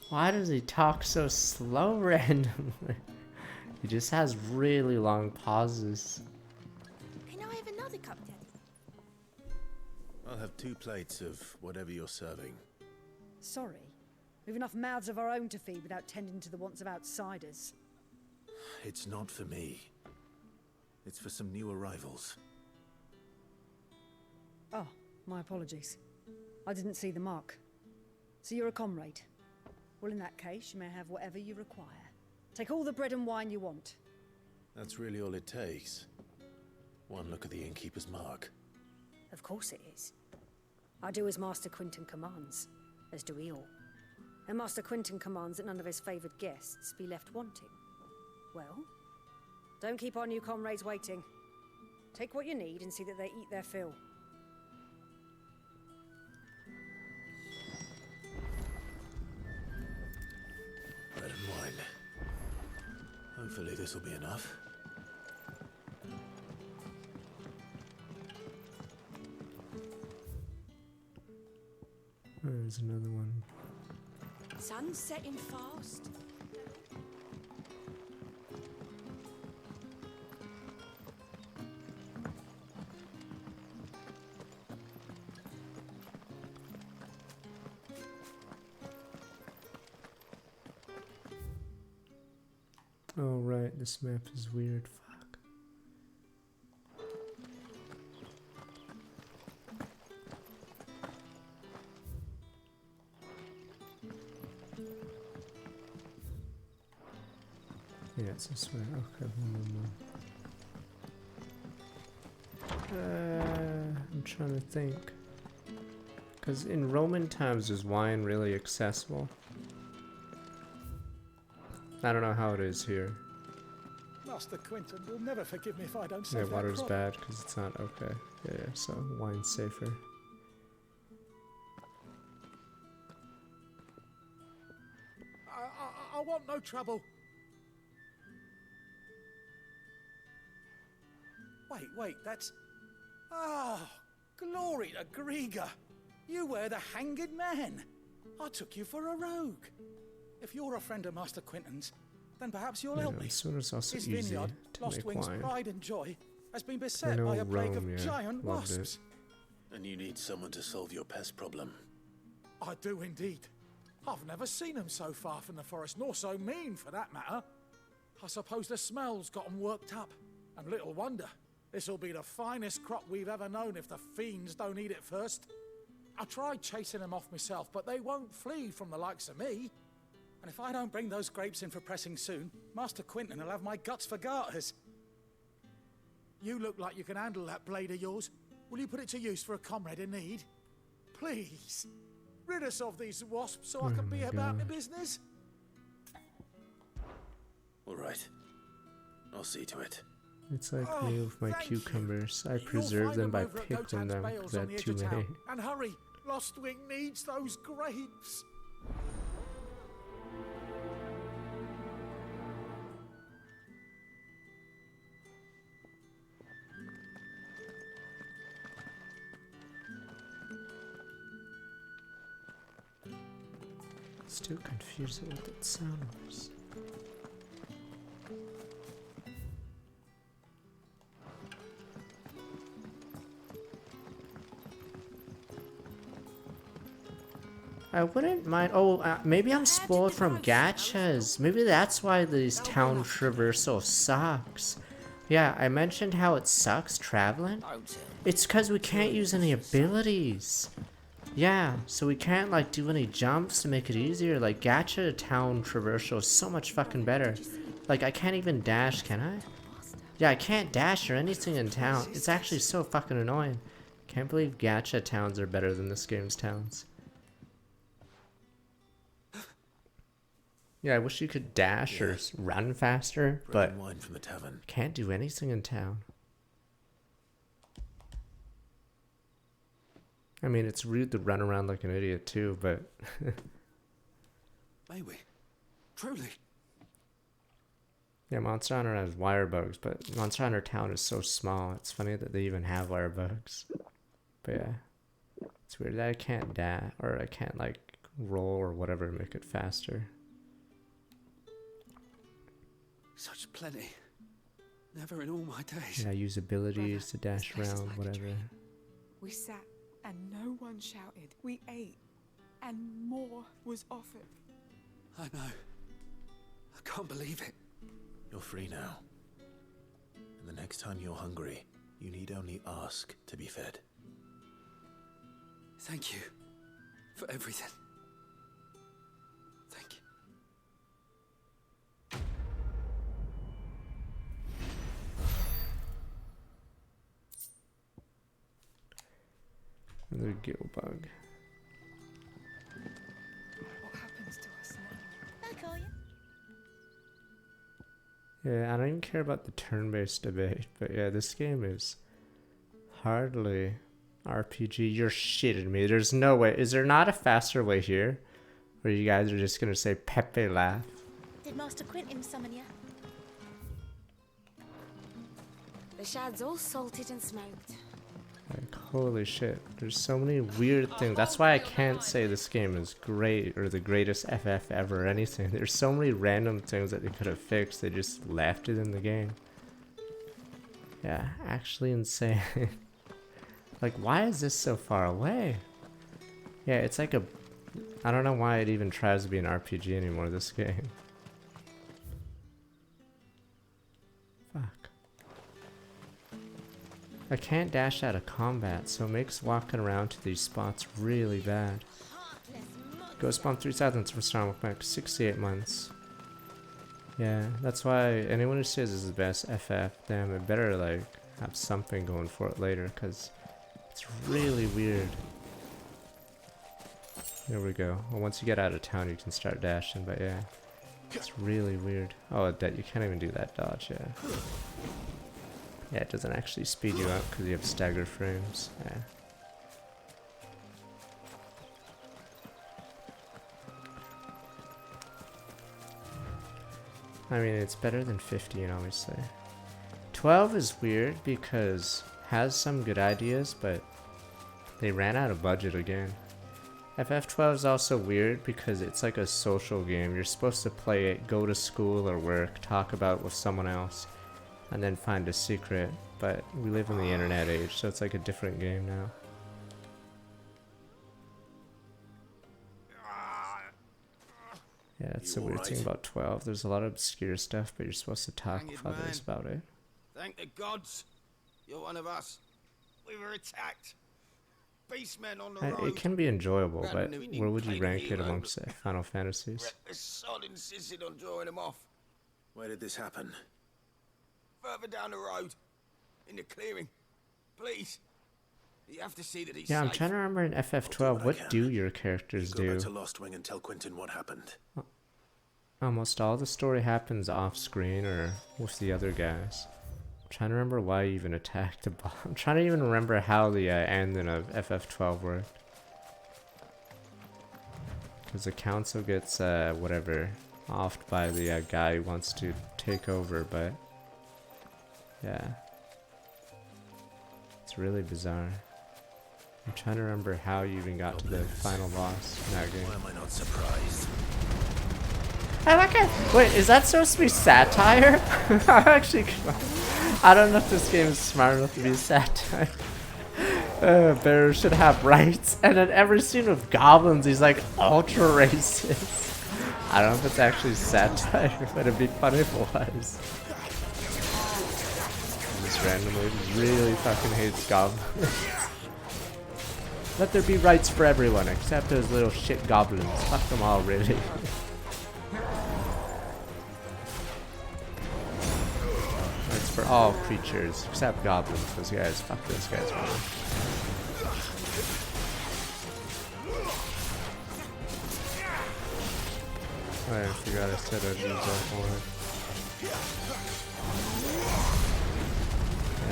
Why does he talk so slow randomly? He just has really long pauses. Can I have another cup, Daddy? I'll have 2 plates of whatever you're serving. Sorry. We've enough mouths of our own to feed without tending to the wants of outsiders. It's not for me. It's for some new arrivals. Oh, my apologies. I didn't see the mark. So you're a comrade. Well, in that case, you may have whatever you require. Take all the bread and wine you want. That's really all it takes. One look at the innkeeper's mark. Of course it is. I do as Master Quinton commands, as do we all. And Master Quinton commands that none of his favoured guests be left wanting. Well, don't keep our new comrades waiting. Take what you need and see that they eat their fill. Bread and wine. Hopefully this will be enough. There's another one. Sun's setting fast. Oh right, this map is weird. Fuck. Yeah, it's this way. Okay, one more. I'm trying to think. Because in Roman times, is wine really accessible? I don't know how it is here. Master Quinton will never forgive me if I don't Yeah, save that water's crop. bad because it's not okay. Yeah, so wine's safer. I want no trouble. Wait, that's... Ah, glory to Griga. You were the hanged man. I took you for a rogue. If you're a friend of Master Quinton's, then perhaps you'll help me. This one is also His easy vineyard, to Lost make Wing's wine. pride and joy, has been I beset know by a plague Rome, of yeah, giant loved it. wasps. And you need someone to solve your pest problem. I do indeed. I've never seen them so far from the forest, nor so mean for that matter. I suppose the smell's got 'em worked up. And little wonder. This'll be the finest crop we've ever known if the fiends don't eat it first. I tried chasing them off myself, but they won't flee from the likes of me. And if I don't bring those grapes in for pressing soon, Master Quinton will have my guts for garters. You look like you can handle that blade of yours. Will you put it to use for a comrade in need? Please. Rid us of these wasps so I can be my about my God. business. All right. I'll see to it. It's like Oh, me with my thank you. cucumbers. I You'll preserve find them by over at pickling Gotan's them Bales because I on had the edge too of many. town. And hurry, Lostwing needs those grapes. Still confused at what that sound was. I wouldn't mind. Oh, maybe I'm spoiled from gachas. Maybe that's why this town traversal sucks. Yeah, I mentioned how it sucks traveling. It's because we can't use any abilities. Yeah, so we can't like do any jumps to make it easier. Like gacha town traversal is so much fucking better. Like I can't even dash, can I? Yeah, I can't dash or anything in town. It's actually so fucking annoying. Can't believe gacha towns are better than this game's towns. Yeah, I wish you could dash or run faster, but Bring wine from the tavern. can't do anything in town. I mean, it's rude to run around like an idiot too, but May we? Truly. yeah, Monster Hunter has wire bugs, but Monster Hunter Town is so small. It's funny that they even have wire bugs. But yeah, it's weird that I can't dash or I can't like roll or whatever to make it faster. Such plenty. Never in all my days. Yeah, I use abilities to dash around, whatever. We sat and no one shouted. We ate and more was offered. I know. I can't believe it. You're free now. And the next time you're hungry, you need only ask to be fed. Thank you for everything. Thank you. Another gill bug. What happens to us now? I'll call you. Yeah, I don't even care about the turn-based debate, but yeah, this game is hardly RPG. You're shitting me. There's no way. Is there not a faster way here? Or you guys are just gonna say Pepe laugh? Did Master Quinton summon you? The shad's all salted and smoked. Like, holy shit. There's so many weird things. That's why I can't say this game is great or the greatest FF ever or anything. There's so many random things that they could have fixed. They just left it in the game. Yeah, actually insane. Like, why is this so far away? Yeah, it's like a... I don't know why it even tries to be an RPG anymore, this game. Fuck. I can't dash out of combat, so it makes walking around to these spots really bad. Go spawn 3,000 from Starlock Max, 68 months. Yeah, that's why anyone who says this is the best FF, damn, it better like have something going for it later, because it's really weird. There we go. Well, once you get out of town, you can start dashing, but yeah. It's really weird. Oh, that you can't even do that dodge, yeah. Yeah, it doesn't actually speed you up because you have stagger frames. Yeah. I mean, it's better than 15, obviously. 12 is weird because has some good ideas, but they ran out of budget again. FF12 is also weird because it's like a social game. You're supposed to play it, go to school or work, talk about it with someone else, and then find a secret. But we live in the internet age, so it's like a different game now. Yeah, that's the weird thing about 12. There's a lot of obscure stuff, but you're supposed to talk with others about it. Thank the gods. You're one of us. We were attacked. Beastmen on the road. It can be enjoyable, but where would you rank it amongst Final Fantasies? The sod insisted on drawing them off. Where did this happen? Further down the road. In the clearing. Please. You have to see that he's Yeah, I'm safe. trying to remember in FF12, what do your characters Go do? back to Lost Wing and tell Quentin what happened. Almost all the story happens off screen or with the other guys. I'm trying to remember why you even attacked the boss. I'm trying to even remember how the ending of FF12 worked. Because the council gets, whatever, offed by the guy who wants to take over, but yeah. It's really bizarre. I'm trying to remember how you even got to the final boss in that game. Why am I not surprised? I like it. Wait, is that supposed to be satire? I don't know if this game is smart enough to be satire. Bears should have rights. And in every scene with goblins, he's like ultra racist. I don't know if it's actually satire, but it'd be funny if it was. Just randomly really fucking hates goblins. Let there be rights for everyone, except those little shit goblins. Fuck them all, really. Rights for all creatures, except goblins. Those guys, fuck those guys, man. I forgot I said I'd use that one. Yeah,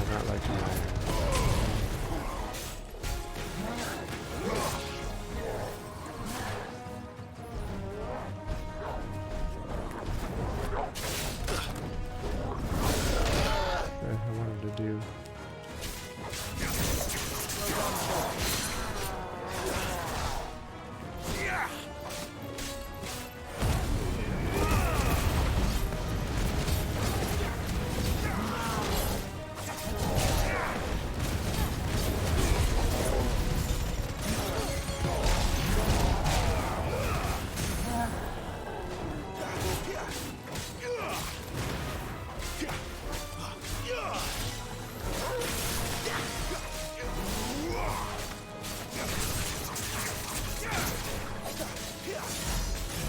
I'm not liking that. I wanted to do.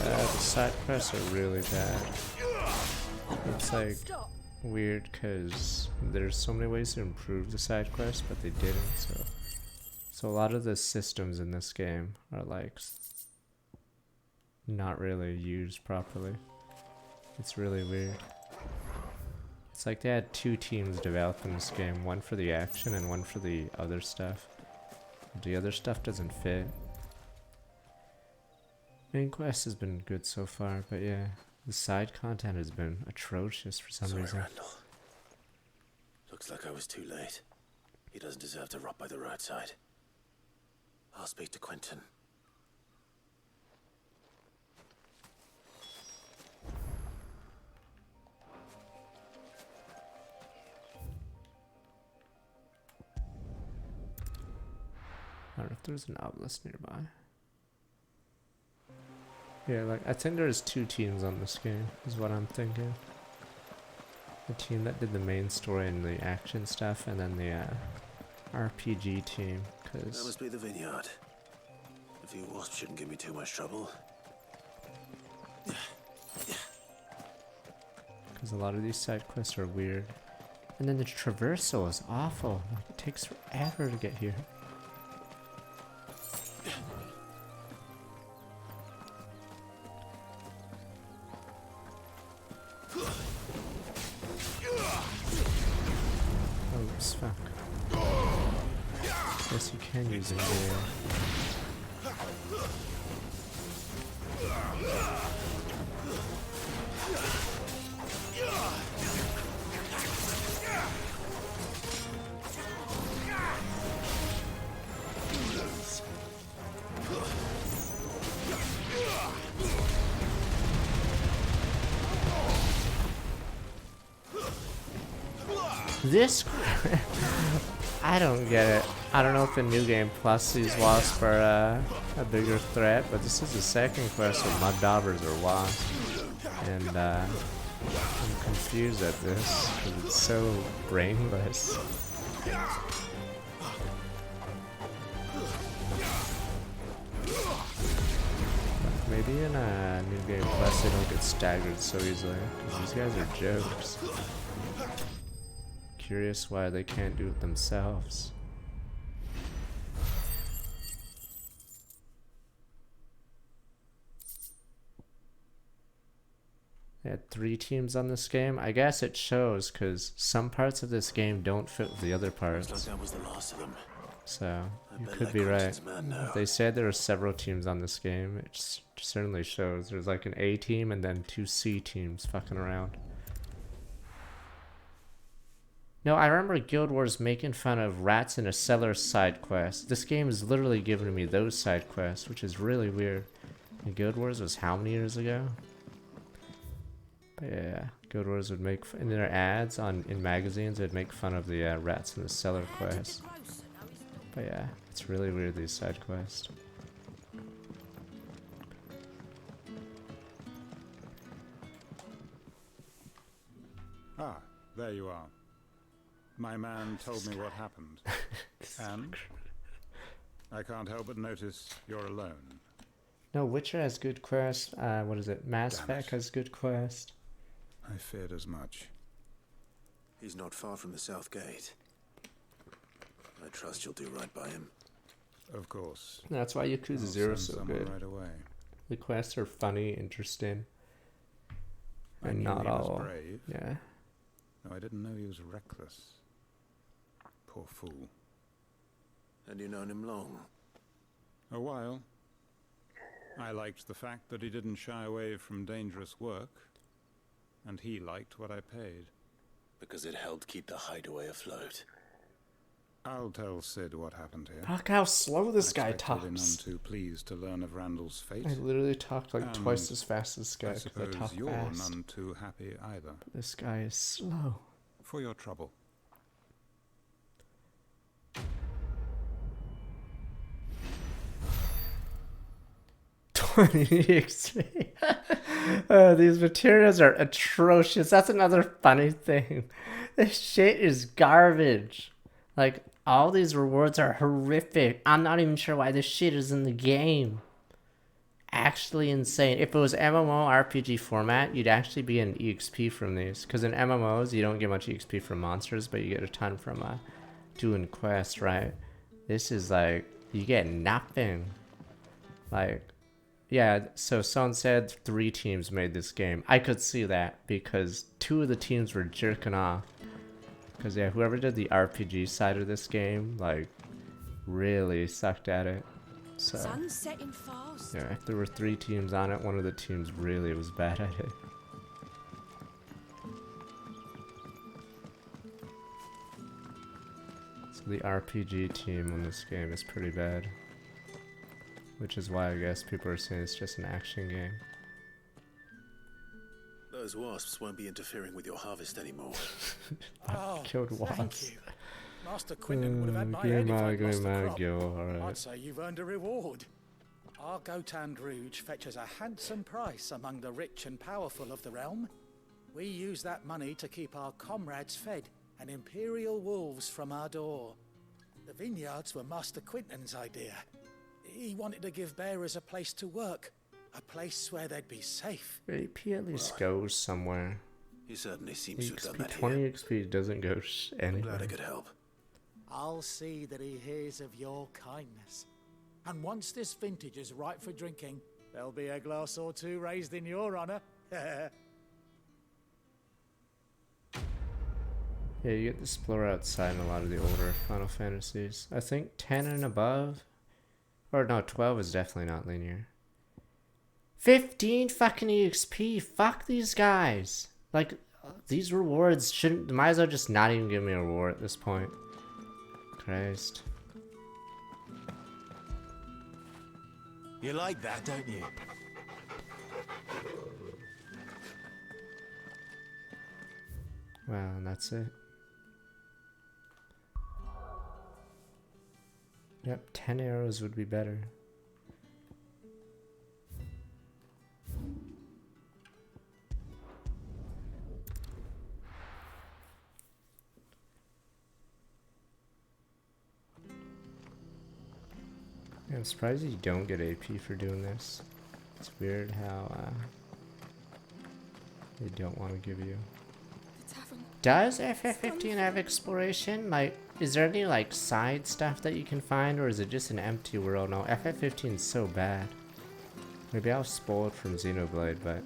The side quests are really bad. It's like weird because there's so many ways to improve the side quests, but they didn't. So a lot of the systems in this game are like not really used properly. It's really weird. It's like they had two teams developing this game, one for the action and one for the other stuff. The other stuff doesn't fit. Main quest has been good so far, but yeah, the side content has been atrocious for some reason. Randall. Looks like I was too late. He doesn't deserve to rot by the roadside. I'll speak to Quentin. I don't know if there's an obelisk nearby. Yeah, like, I think there's two teams on this game, is what I'm thinking. The team that did the main story and the action stuff, and then the RPG team, That because must be the vineyard. A few wasps shouldn't give me too much trouble. a lot of these side quests are weird. And then the traversal is awful. Like, it takes forever to get here. Oops, fuck. Guess you can use it there. This I don't get it. I don't know if in New Game Plus these wasps are a bigger threat, but this is the second quest where mud daubers are wasps, and I'm confused at this because it's so brainless. Maybe in a New Game Plus they don't get staggered so easily, because these guys are jokes. Curious why they can't do it themselves. They had 3 teams on this game. I guess it shows because some parts of this game don't fit with the other parts. Looks like that was the last of them. So you bet could that be right. Quentin's mad now. They said there were several teams on this game. It certainly shows. There's like an A team and then 2 C teams fucking around. No, I remember Guild Wars making fun of rats in a cellar side quest. This game is literally giving me those side quests, which is really weird. And Guild Wars was how many years ago? But yeah, Guild Wars would make in their ads in magazines. They'd make fun of the rats in the cellar quest. But yeah, it's really weird, these side quests. Ah, there you are. My man told me what happened. And I can't help but notice you're alone. No, Witcher has good quest. What is it? Mass Effect has good quest. I feared as much. He's not far from the South Gate. I trust you'll do right by him. Of course. That's why Yakuza I'll 0 is send so someone good. right away. The quests are funny, interesting, I and knew not he was all. brave. Yeah. No, I didn't know he was reckless. Poor fool. And you known him long? A while. I liked the fact that he didn't shy away from dangerous work, and he liked what I paid. Because it helped keep the hideaway afloat. I'll tell Sid what happened here. Fuck how slow this guy I expected him talks. none too pleased to learn of Randall's fate. I literally talk like twice And as fast as this guy I 'cause I suppose talk you're fast. none too happy either. This guy is slow. For your trouble. 20 XP. These materials are atrocious. That's another funny thing. This shit is garbage. Like, all these rewards are horrific. I'm not even sure why this shit is in the game. Actually insane. If it was MMO RPG format, you'd actually be getting EXP from these. Because in MMOs, you don't get much EXP from monsters, but you get a ton from doing quests, right? This is like, you get nothing. Like, yeah, so someone said 3 teams made this game. I could see that because 2 of the teams were jerking off. Because, yeah, whoever did the RPG side of this game, like, really sucked at it. So, Sun's setting fast. yeah, if there were 3 teams on it, one of the teams really was bad at it. So the RPG team on this game is pretty bad. Which is why I guess people are saying it's just an action game. Those wasps won't be interfering with your harvest anymore. Killed wasps. Thank you. Master Quinton would have had my Give head me if my- I'd give me lost the my crop. gill, alright. I'd say you've earned a reward. Our Gotand Rouge fetches a handsome price among the rich and powerful of the realm. We use that money to keep our comrades fed and Imperial wolves from our door. The vineyards were Master Quinton's idea. He wanted to give bearers a place to work, a place where they'd be safe. AP at least goes somewhere. He certainly seems to have done that here. 20 XP doesn't go I'm anywhere. glad I could help. I'll see that he hears of your kindness. And once this vintage is ripe for drinking, there'll be a glass or two raised in your honor. Yeah, you get to explore outside in a lot of the older Final Fantasies. I think 10 and above, or no, 12 is definitely not linear. 15 fucking EXP, fuck these guys. Like, these rewards might as well just not even give me a reward at this point. Christ. You like that, don't you? Wow, and that's it. Yep, 10 arrows would be better. Yeah, I'm surprised you don't get AP for doing this. It's weird how they don't want to give you. Does FF15 have exploration? Like, is there any like side stuff that you can find, or is it just an empty world? No, FF15 is so bad. Maybe I was spoiled from Xenoblade, but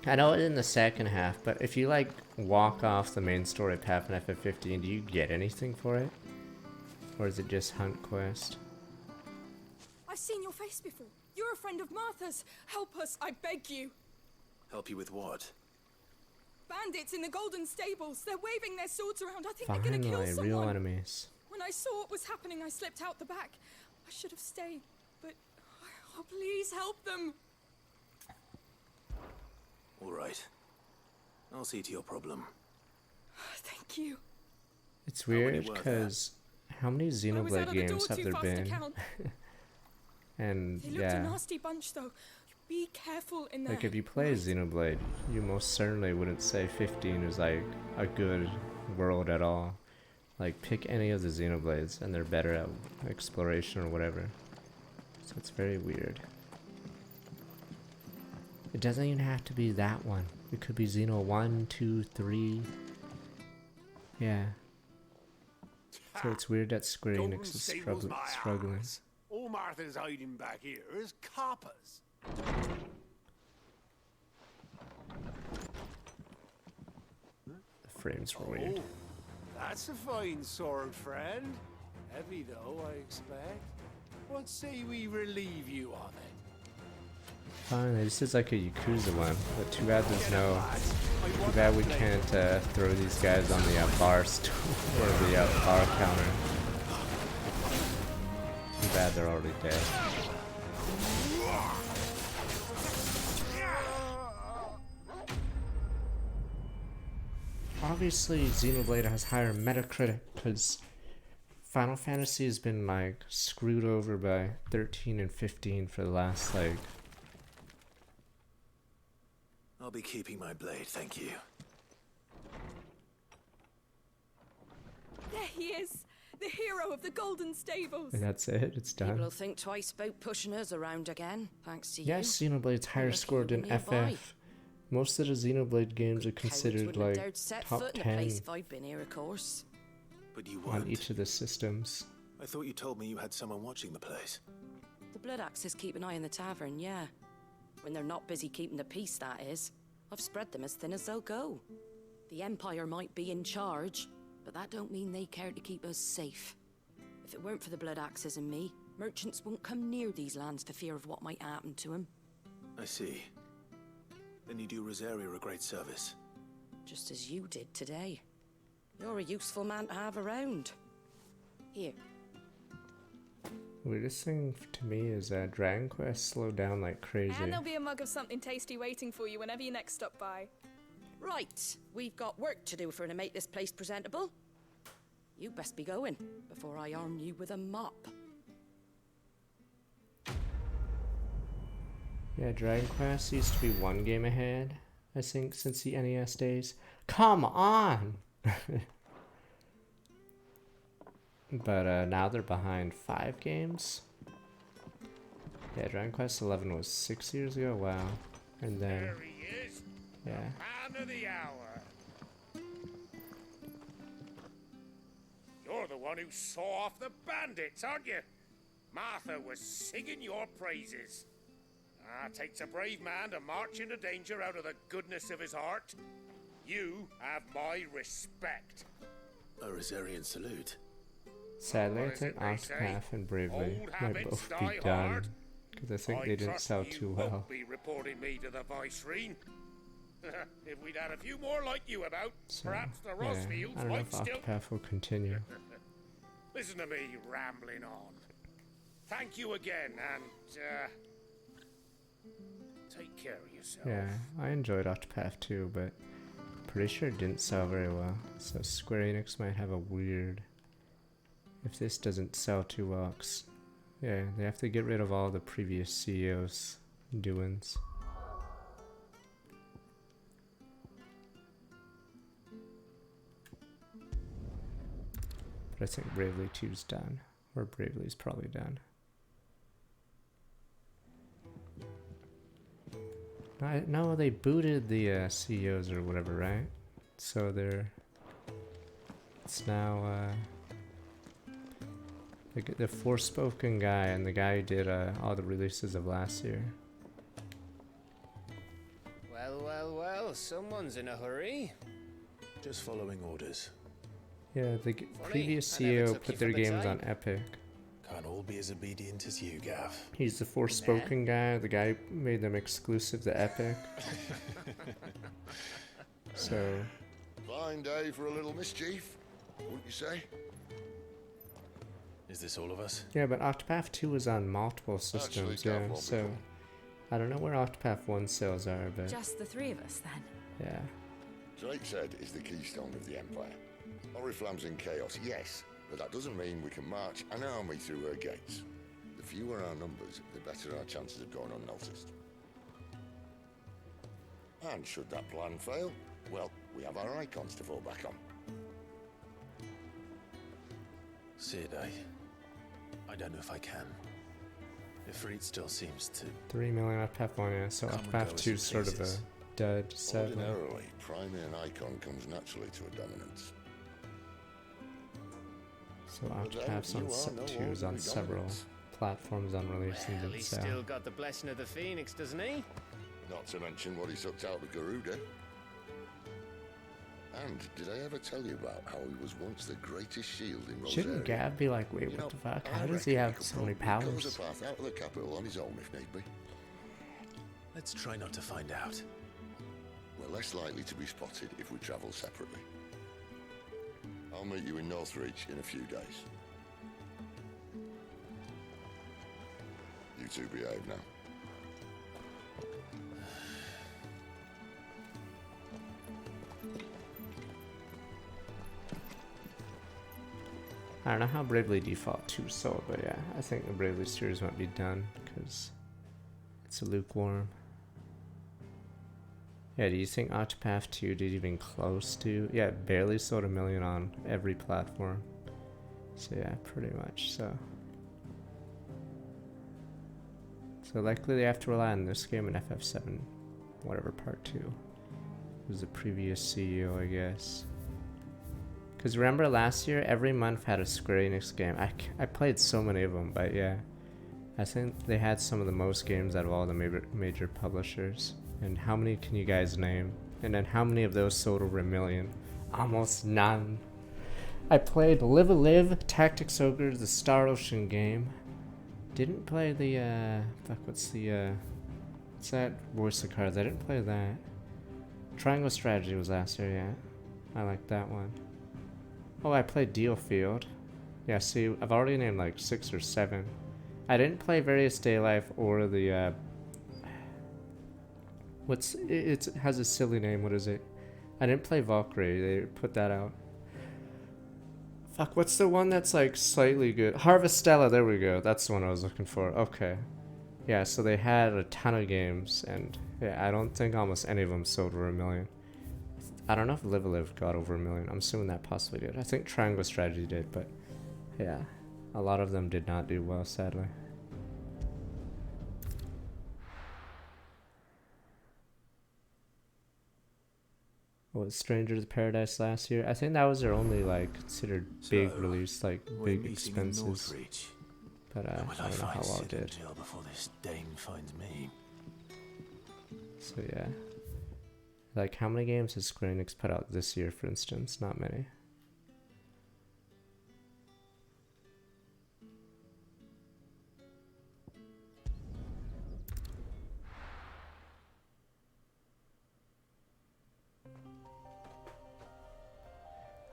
I know it's in the second half. But if you like walk off the main story path in FF15, do you get anything for it, or is it just hunt quest? I've seen your face before. You're a friend of Martha's. Help us, I beg you. Help you with what? Bandits in the Golden Stables. They're waving their swords around. I think they're gonna kill Finally, someone. real enemies. When I saw what was happening, I slipped out the back. I should have stayed, but oh, please help them. All right. I'll see to your problem. Thank you. It's many weird were there? because how many I was out Xenoblade of the games door have too there fast to been? count. And They looked a yeah, nasty bunch, though. Be careful in there. like if you play Xenoblade, you most certainly wouldn't say 15 is like a good world at all. Like pick any of the Xenoblades and they're better at exploration or whatever. So it's very weird. It doesn't even have to be that one. It could be Xeno 1, 2, 3. Yeah. So it's weird that Square Golden Enix is Stables my struggling. arse. All Martha's hiding back here is coppers. The frames were weird. Oh, that's a fine sword, friend. Heavy though, I expect. What say we relieve you of it? Finally, this is like a Yakuza one, but too bad there's no. Too bad we can't throw these guys on the bar stool or the bar counter. Too bad they're already dead. Obviously, Xenoblade has higher Metacritic because Final Fantasy has been like screwed over by 13 and 15 for the last like. I'll be keeping my blade, thank you. There he is, the hero of the Golden Stables. And that's it. It's done. People will think twice about pushing us around again, thanks to you. Yes, Xenoblade's higher Lucky scored you than were nearby. FF. Most of the Xenoblade games are considered Wouldn't have like dared set top foot in a 10 place if I'd been here, of course. But you on weren't. each of the systems. I thought you told me you had someone watching the place. The Blood Axes keep an eye on the tavern, yeah. When they're not busy keeping the peace, that is. I've spread them as thin as they'll go. The Empire might be in charge, but that don't mean they care to keep us safe. If it weren't for the Blood Axes and me, merchants won't come near these lands for fear of what might happen to them. I see. Then you do Rosaria a great service. Just as you did today. You're a useful man to have around. Here. Weirdest thing to me is that Dragon Quest slowed down like crazy. And there'll be a mug of something tasty waiting for you whenever you next stop by. Right, we've got work to do for to make this place presentable. You best be going before I arm you with a mop. Yeah, Dragon Quest used to be one game ahead, I think, since the NES days. Come on! But now they're behind 5 games. Yeah, Dragon Quest XI was 6 years ago. Wow. And then, There he is. yeah. Man of the hour. You're the one who saw off the bandits, aren't you? Martha was singing your praises. Ah, takes a brave man to march into danger out of the goodness of his heart. You have my respect. A Rosarian salute. Sadly, I What is think it they say? Octopath and Bravely Old might habits both die be done. hard. Because I think I they didn't trust sell you too won't well. be reporting me to the Viceroy. If we'd had a few more like you about, So, perhaps the yeah, Rossfields I don't know might if still... Octopath will continue. Listen to me rambling on. Thank you again, and, take care of yourself. Yeah, I enjoyed Octopath too, but pretty sure it didn't sell very well. So Square Enix might have a weird... If this doesn't sell too well, yeah, they have to get rid of all the previous CEOs' doings. But I think Bravely 2's done. Or Bravely's probably done. No, they booted the CEOs or whatever, right? So they're... It's now... the Forspoken guy and the guy who did all the releases of last year. Well, well, well, someone's in a hurry. Just following orders. Yeah, the previous I never CEO took put you their for the games type. on Epic. Can't all be as obedient as you, Gav. He's the Forspoken guy, the guy who made them exclusive to Epic. So... Fine day for a little mischief, wouldn't you say? Is this all of us? Yeah, but Octopath 2 was on multiple systems, Gav yeah, won't be so... coming. I don't know where Octopath 1 sales are, but... Just the 3 of us then. Yeah. Drake said is the keystone of the Empire. Oriflamme's in chaos, yes, but that doesn't mean we can march an army through her gates. The fewer our numbers, the better our chances of going unnoticed. And should that plan fail, well, we have our icons to fall back on. Sid, I don't know if I can. Ifrit still seems to... 3 million Octopath 1, yeah, so Come and Octopath go 2 as is it sort of a pleases. dud, sadly. Ordinarily, priming an icon comes naturally to a dominance. So But then Octopath's on you are no 2 is on ordinary several dominance. platforms on release and Well, didn't he's sell. still got the blessing of the Phoenix, doesn't he? Not to mention what he sucked out of Garuda. And did I ever tell you about how he was once the greatest shield in Rosaria? Shouldn't Gav be like, wait, You what know, the fuck? I How does he reckon have could so many probably close powers? a path out of the capital on his own if need be. Let's try not to find out. We're less likely to be spotted if we travel separately. I'll meet you in Northreach in a few days. You two behave now. I don't know how Bravely Default 2 sold, but yeah, I think the Bravely series might be done because it's a lukewarm. Yeah, do you think Octopath 2 did even close to? Yeah, it barely sold 1 million on every platform. So yeah, pretty much so. So likely they have to rely on this game and FF7, whatever part 2. It was the previous CEO, I guess. Because remember last year, every month had a Square Enix game. I played so many of them, but yeah. I think they had some of the most games out of all the major publishers. And how many can you guys name? And then how many of those sold over 1 million? Almost none. I played Live a Live, Tactics Ogre, the Star Ocean game. Didn't play the, what's that Voice of Cards? I didn't play that. Triangle Strategy was last year, yeah. I like that one. Oh, I played Deal Field. Yeah, see, I've already named like 6 or 7. I didn't play Various Day Life or the, it has a silly name, what is it? I didn't play Valkyrie, they put that out. Fuck, what's the one that's like slightly good? Harvestella, there we go, that's the one I was looking for, okay. Yeah, so they had a ton of games, and Yeah, I don't think almost any of them sold over 1 million. I don't know if Live A Live got over 1 million. I'm assuming that possibly did. I think Triangle Strategy did, but yeah, a lot of them did not do well, sadly. Was Strangers Paradise last year? I think that was their only like considered big release, like big expenses. But I don't know how well it did. Before this dame finds me. So yeah. Like how many games has Square Enix put out this year, for instance? Not many.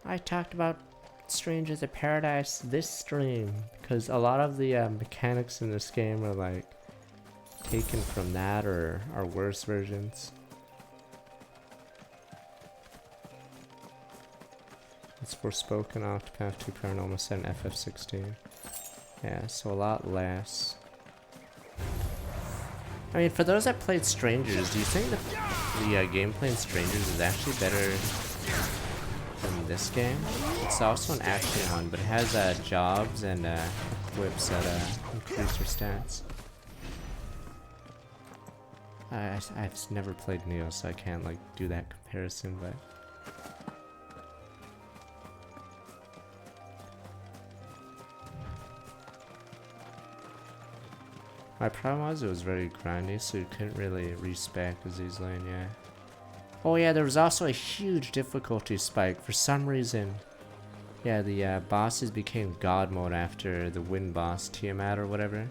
I talked about Strangers of Paradise this stream because a lot of the mechanics in this game are like taken from that or are worse versions. It's Forspoken, Octopath 2, Paranormal 7, FF16. Yeah, so a lot less. I mean, for those that played Strangers, do you think the gameplay in Strangers is actually better than this game? It's also an action one, but it has jobs and equips that increase your stats. I've never played Neo, so I can't like do that comparison, but my problem was it was very grindy, so you couldn't really respec as easily, and yeah. Oh yeah, there was also a huge difficulty spike for some reason. Yeah, the bosses became God mode after the Wind boss, Tiamat or whatever.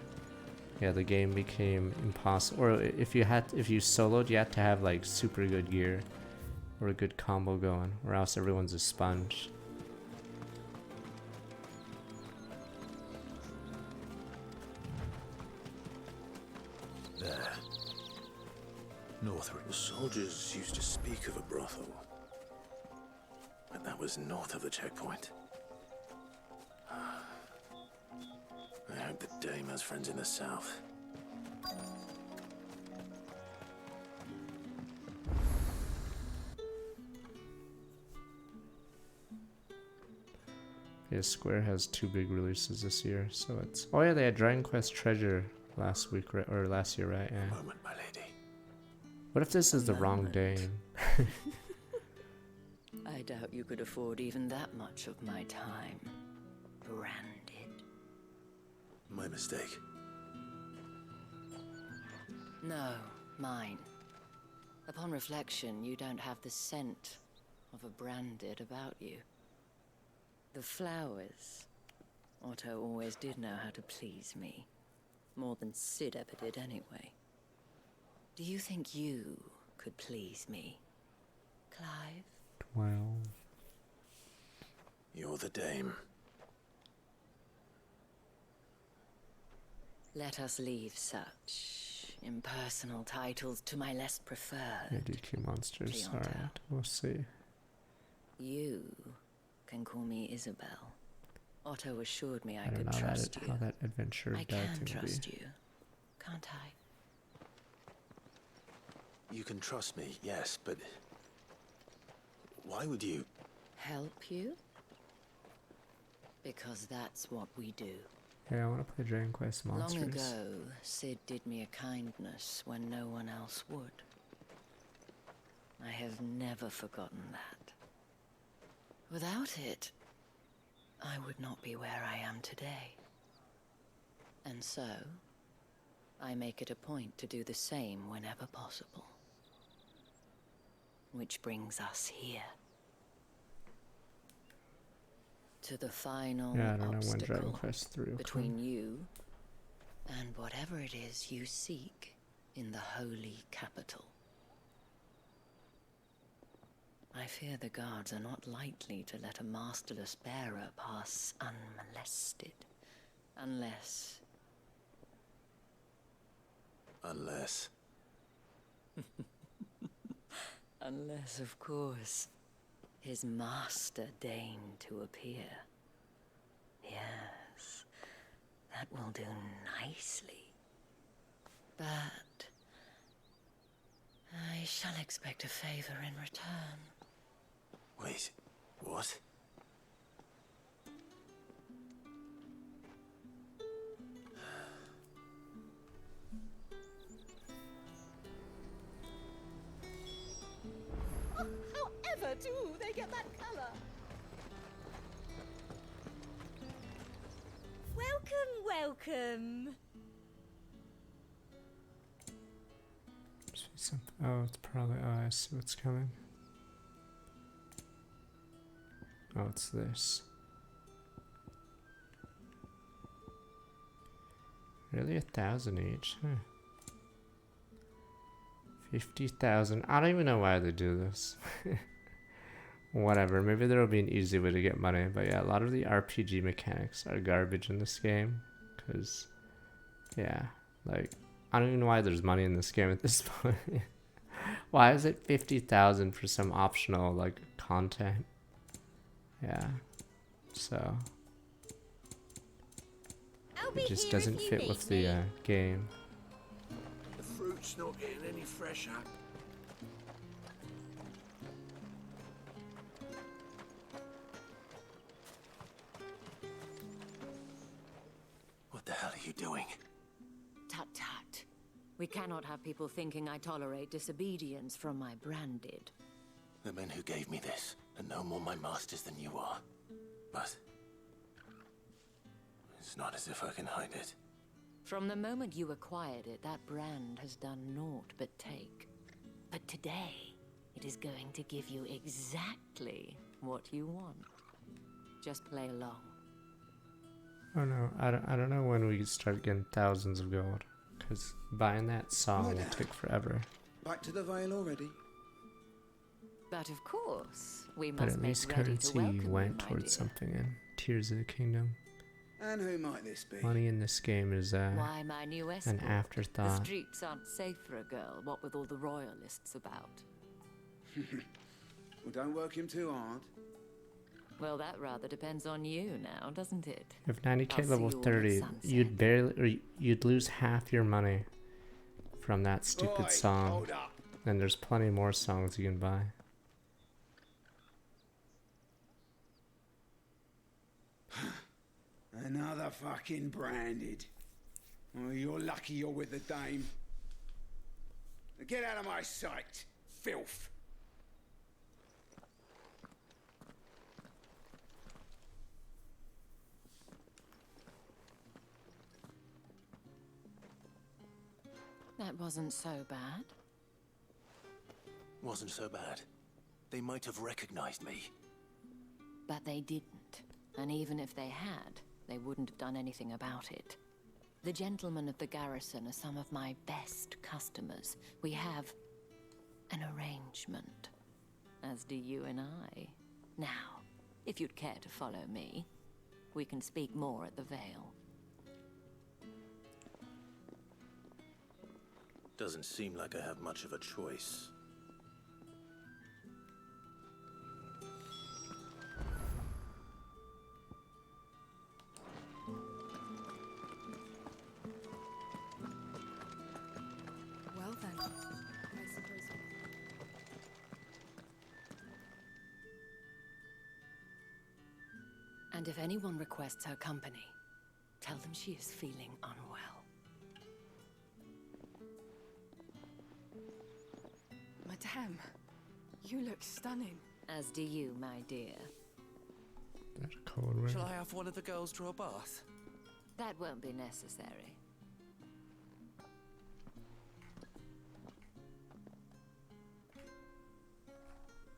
Yeah, the game became impossible. Or if you soloed, you had to have like super good gear or a good combo going, or else everyone's a sponge. There. Northward. The soldiers used to speak of a brothel. But that was north of the checkpoint. I hope the dame has friends in the south. Yeah, Square has 2 big releases this year, so it's... Oh yeah, they had Dragon Quest Treasure last week, right? Or last year, right? Yeah. Moment, my lady. What if this is the wrong dame? I doubt you could afford even that much of my time. Branded. My mistake. No, mine. Upon reflection, you don't have the scent of a Branded about you. The flowers. Otto always did know how to please me. More than Sid ever did anyway. Do you think you could please me, Clive? 12. You're the dame. Let us leave such impersonal titles to my less preferred. Yeah, DQ Monsters. Cleonta. Alright, we'll see. You can call me Isabel. Otto assured me I don't could know trust you. how that adventure I dive can thing will trust be. you, can't I? You can trust me, yes, but... Why would you... Help you? Because that's what we do. Yeah, I want to play Dragon Quest Monsters. Long ago, Sid did me a kindness when no one else would. I have never forgotten that. Without it, I would not be where I am today. And so, I make it a point to do the same whenever possible. Which brings us here. To the final Yeah, I don't know when Dragon obstacle Quest 3 will between come. you and whatever it is you seek in the holy capital. I fear the guards are not likely to let a masterless bearer pass unmolested. Unless... Unless, of course, his master deigned to appear. Yes, that will do nicely. But I shall expect a favor in return. Wait, what? Oh, however do they get that color? Welcome. Oh, it's probably. Oh, I see what's coming. Oh, it's this. Really, 1,000 each? Huh. 50,000. I don't even know why they do this. Whatever. Maybe there will be an easy way to get money. But yeah, a lot of the RPG mechanics are garbage in this game. Because, yeah, like, I don't even know why there's money in this game at this point. Why is it 50,000 for some optional, like, content? Yeah. So. It just doesn't fit with the game. The fruit's not getting any fresher. What the hell are you doing? Tut tut. We cannot have people thinking I tolerate disobedience from my branded. The men who gave me this are no more my masters than you are. But it's not as if I can hide it. From the moment you acquired it, that brand has done naught but take. But today, it is going to give you exactly what you want. Just play along. Oh no, I don't know when we start getting thousands of gold. Because buying that song will take forever. Back to the Vale already? But of course, we But must at make least ready to currency welcome you, went my towards dear. something in Tears of the Kingdom. And who might this be? Money in this game is Why, my new escort? an afterthought. The streets aren't safe for a girl, what with all the royalists about. Well, don't work him too hard. Well, that rather depends on you now, doesn't it? If 90k I'll see level you all at 30, sunset. you'd barely, or you'd lose half your money from that stupid Oi, song. hold up. And there's plenty more songs you can buy. Another fucking branded. Oh, you're lucky you're with the dame. Now get out of my sight, filth. That wasn't so bad. Wasn't so bad. They might have recognized me. But they didn't. And even if they had, they wouldn't have done anything about it. The gentlemen of the garrison are some of my best customers. We have an arrangement, as do you and I. Now, if you'd care to follow me, we can speak more at the Vale. Doesn't seem like I have much of a choice. Well then, I suppose. And if anyone requests her company, tell them she is feeling unwell. Madame, you look stunning. As do you, my dear. That's a cold red. Shall I have one of the girls draw a bath? That won't be necessary.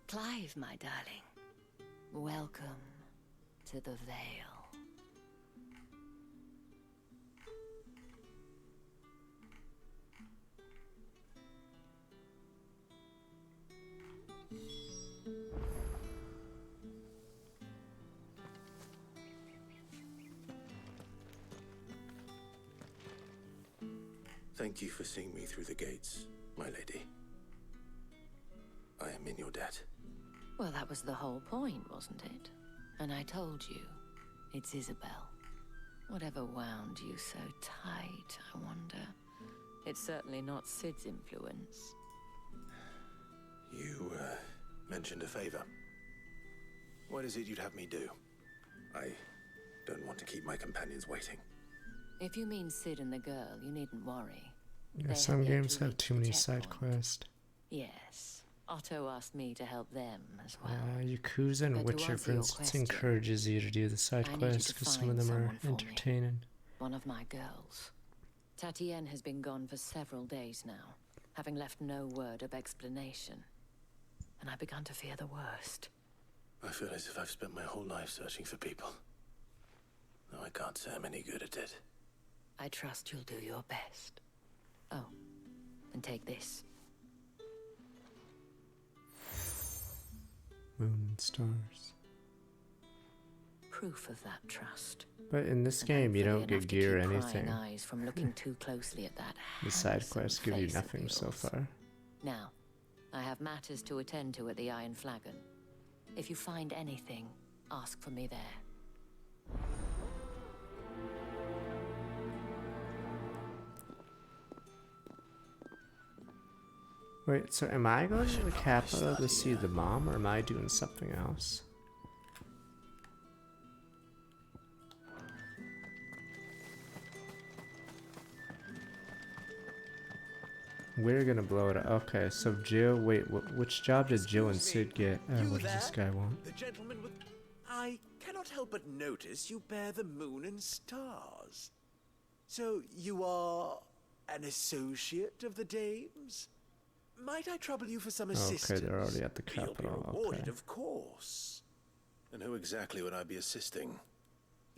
Clive, my darling. Welcome to the Vale. Thank you for seeing me through the gates, my lady. I am in your debt. Well, that was the whole point, wasn't it? And I told you, it's Isabel. Whatever wound you so tight, I wonder. It's certainly not Sid's influence. You mentioned a favor. What is it you'd have me do? I don't want to keep my companions waiting. If you mean Sid and the girl, you needn't worry. Yeah, They some have yet games to have reach too the many side checkpoint. quests. Yes, Otto asked me to help them as well. Yakuza and But to Witcher, answer for your instance, question, encourages you to do the side I need you quests to because some of find them are someone for me. entertaining. One of my girls. Tatienne has been gone for several days now, having left no word of explanation. And I began to fear the worst. I feel as if I've spent my whole life searching for people. No, I can't say I'm any good at it. I trust you'll do your best. Oh, and take this. Moon and stars. Proof of that trust. But in this And game, you hopefully don't get enough to gear or keep anything. prying eyes from looking too closely at that The side handsome quests give you face of nothing so yours. far. Now, I have matters to attend to at the Iron Flagon. If you find anything, ask for me there. Wait, so am I going to the capital to see the mom, or am I doing something else? We're gonna blow it up. Okay, so Jill, wait, which job did Jill and Sid get? What does this guy want? The gentleman with... I cannot help but notice you bear the moon and stars. So you are an associate of the dames? Might I trouble you for some assistance? Okay, they're already at the You'll be capital. rewarded, Okay. of course. And who exactly would I be assisting?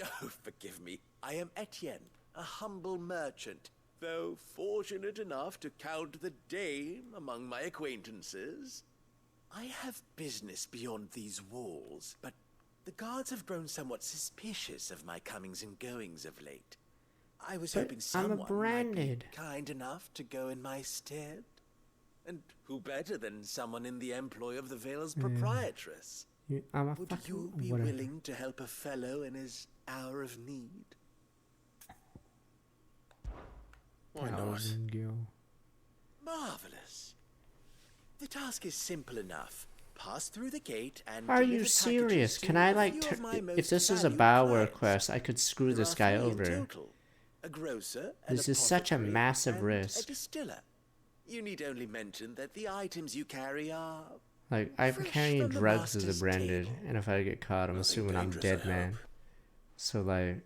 Oh, forgive me. I am Etienne, a humble merchant, though fortunate enough to count the dame among my acquaintances. I have business beyond these walls, but the guards have grown somewhat suspicious of my comings and goings of late. I was But hoping I'm someone might be branded. kind enough to go in my stead. And who better than someone in the employ of the Vale's proprietress? I'm a Would fucking you be whatever. willing to help a fellow in his hour of need? Why not? Thousand gil. Marvelous. The task is simple enough. Pass through the gate and Are deliver you packages serious? to Can I a like, few of my if most this is a valued Bioware clients. quest, I could screw There this are guy 3 in over. total. A grocer, an This is such a apothecary, massive and risk. A distiller. You need only mention that the items you carry are Like, I'm fresh carrying from the drugs as master's a branded, and if I get caught, I'm assuming I'm dangerous, I dead man. So, like,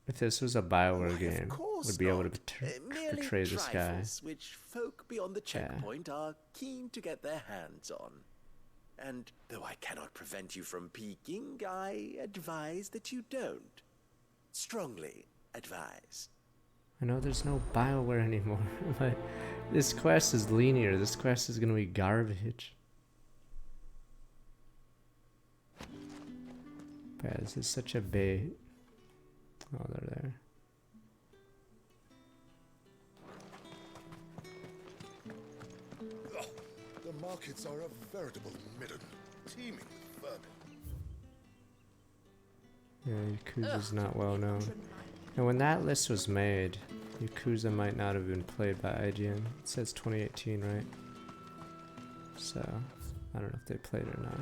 if this was a Bioware game, would be able to merely portray this guy. trifles which folk beyond the checkpoint are keen to get their hands on. And though I cannot prevent you from peeking, I advise that you don't. Strongly advise. I know there's no Bioware anymore, but this quest is linear. This quest is gonna be garbage. But yeah, this is such a bait. Oh, they're there. The markets are a veritable midden, teeming with vermin. Yeah, Yakuza's not well known. And when that list was made, Yakuza might not have been played by IGN. It says 2018, right? So, I don't know if they played it or not.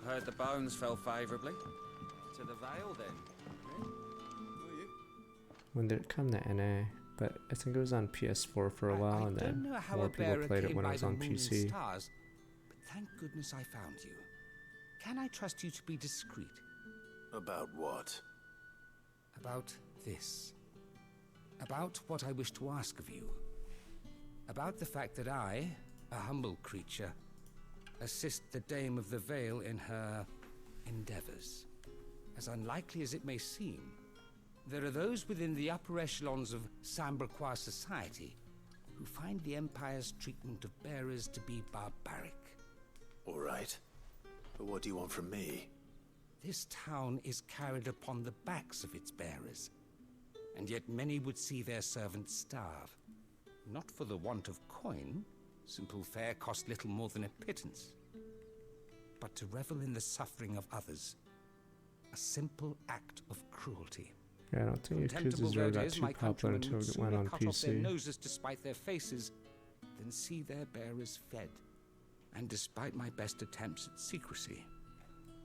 Heard the bones fell favourably. To the Vale, then. When did it come to NA? But I think it was on PS4 for a while, and don't know then how more a people bearer played it came when it by was the on moon and PC. stars, but thank goodness I found you. Can I trust you to be discreet? About what? About this. About what I wish to ask of you. About the fact that I, a humble creature, assist the Dame of the Vale in her endeavors. As unlikely as it may seem, there are those within the upper echelons of Samberquois society who find the Empire's treatment of bearers to be barbaric. All right. But what do you want from me? This town is carried upon the backs of its bearers, and yet many would see their servants starve. Not for the want of coin, simple fare cost little more than a pittance, but to revel in the suffering of others, a simple act of cruelty. Yeah, I don't think Contemptible Yakuza's though really it got is, too my popular countrymen until would it went sooner on cut off their PC. noses to spite their faces than see their bearers fed. And despite my best attempts at secrecy,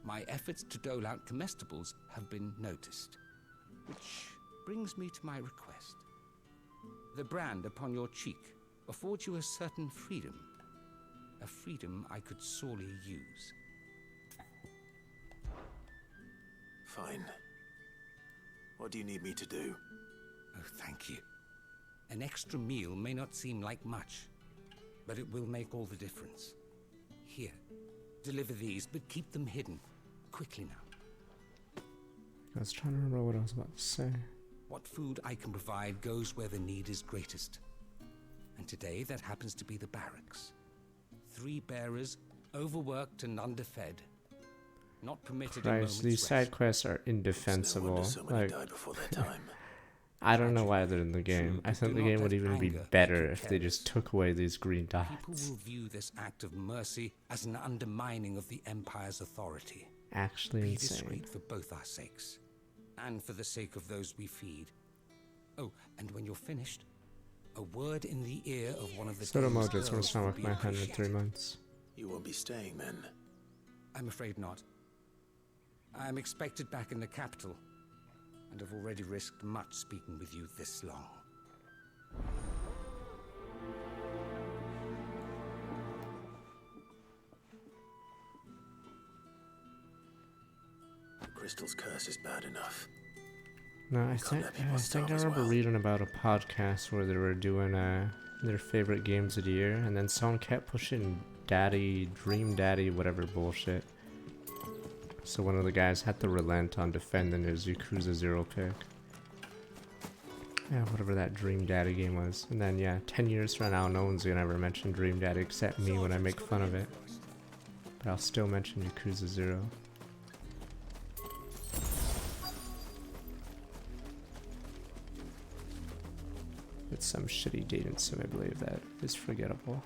my efforts to dole out comestibles have been noticed. Which brings me to my request. The brand upon your cheek affords you a certain freedom. A freedom I could sorely use. Fine. What do you need me to do? Oh, thank you. An extra meal may not seem like much, but it will make all the difference. Here, deliver these, but keep them hidden. Quickly now. I was trying to remember what I was about to say. What food I can provide goes where the need is greatest. And today, that happens to be the barracks. 3 bearers, overworked and underfed. Not permitted a moment's Christ, these rest. side quests are indefensible. So many Like, die before their time. I don't know why they're in the game. I think the game would even be better if they just took away these green People dots. will view this act of mercy as an undermining of the Empire's authority. Actually Be insane. discreet for both our sakes, and for the sake of those we feed. Oh, and when you're finished, a word in the ear of one of the Soda dame's Mojo's gonna girls start will with be my 103 appreciated. months. You won't be staying then. I'm afraid not. I am expected back in the capital, and have already risked much speaking with you this long. The crystal's curse is bad enough. No, I think I remember reading about a podcast where they were doing their favorite games of the year, and then someone kept pushing Dream Daddy, whatever bullshit. So one of the guys had to relent on defending his Yakuza 0 pick. Yeah, whatever that Dream Daddy game was. And then, yeah, 10 years from now, no one's gonna ever mention Dream Daddy except me when I make fun of it. But I'll still mention Yakuza 0. It's some shitty dating sim, I believe, that is forgettable.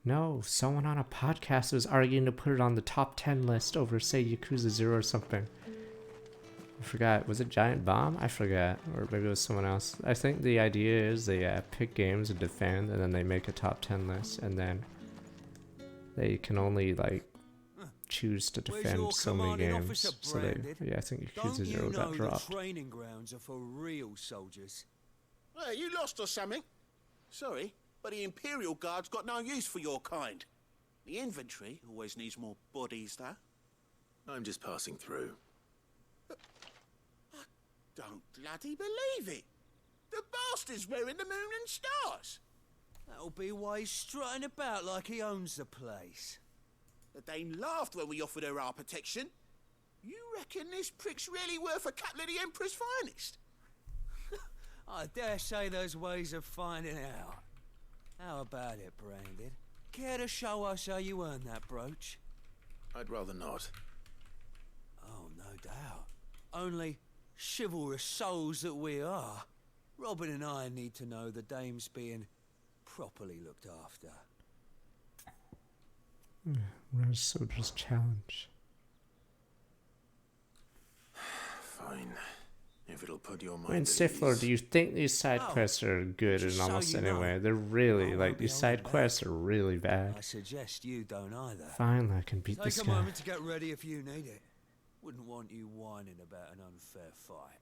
No, someone on a podcast was arguing to put it on the top 10 list over, say, Yakuza 0 or something. I forgot. Was it Giant Bomb? I forgot. Or maybe it was someone else. I think the idea is they pick games and defend, and then they make a top 10 list, and then they can only, like, choose to defend so many games. So they, yeah, I think Yakuza 0 got dropped. The training grounds are for real soldiers. Well, you lost or something? Sorry, but the Imperial Guard's got no use for your kind. The infantry always needs more bodies, though. I'm just passing through. I don't bloody believe it. The bastard's wearing the moon and stars. That'll be why he's strutting about like he owns the place. The Dane laughed when we offered her our protection. You reckon this prick's really worth a couple of the Emperor's finest? I dare say there's ways of finding out. How about it, Branded? Care to show us how you earned that brooch? I'd rather not. Oh, no doubt. Only chivalrous souls that we are, Robin and I need to know the dame's being properly looked after. Where's Soldier's challenge? Fine. If it'll put your mind I mean, at Stifler, ease. do you think these side quests are good in almost any way? They're really, like, these side quests are really bad. I suggest you don't either. Finally, I can beat this Take a guy. moment to get ready if you need it. Wouldn't want you whining about an unfair fight.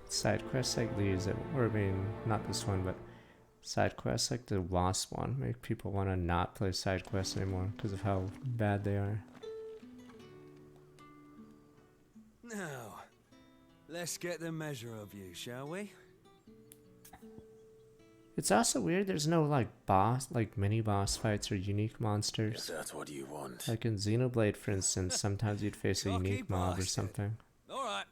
Side quests like these, or I mean, not this one, but side quests like the Wasp one, make people want to not play side quests anymore because of how bad they are. Now, let's get the measure of you, shall we? It's also weird there's no like mini boss fights or unique monsters. If that's what you want. Like in Xenoblade, for instance, sometimes you'd face a unique mob or something. Alright,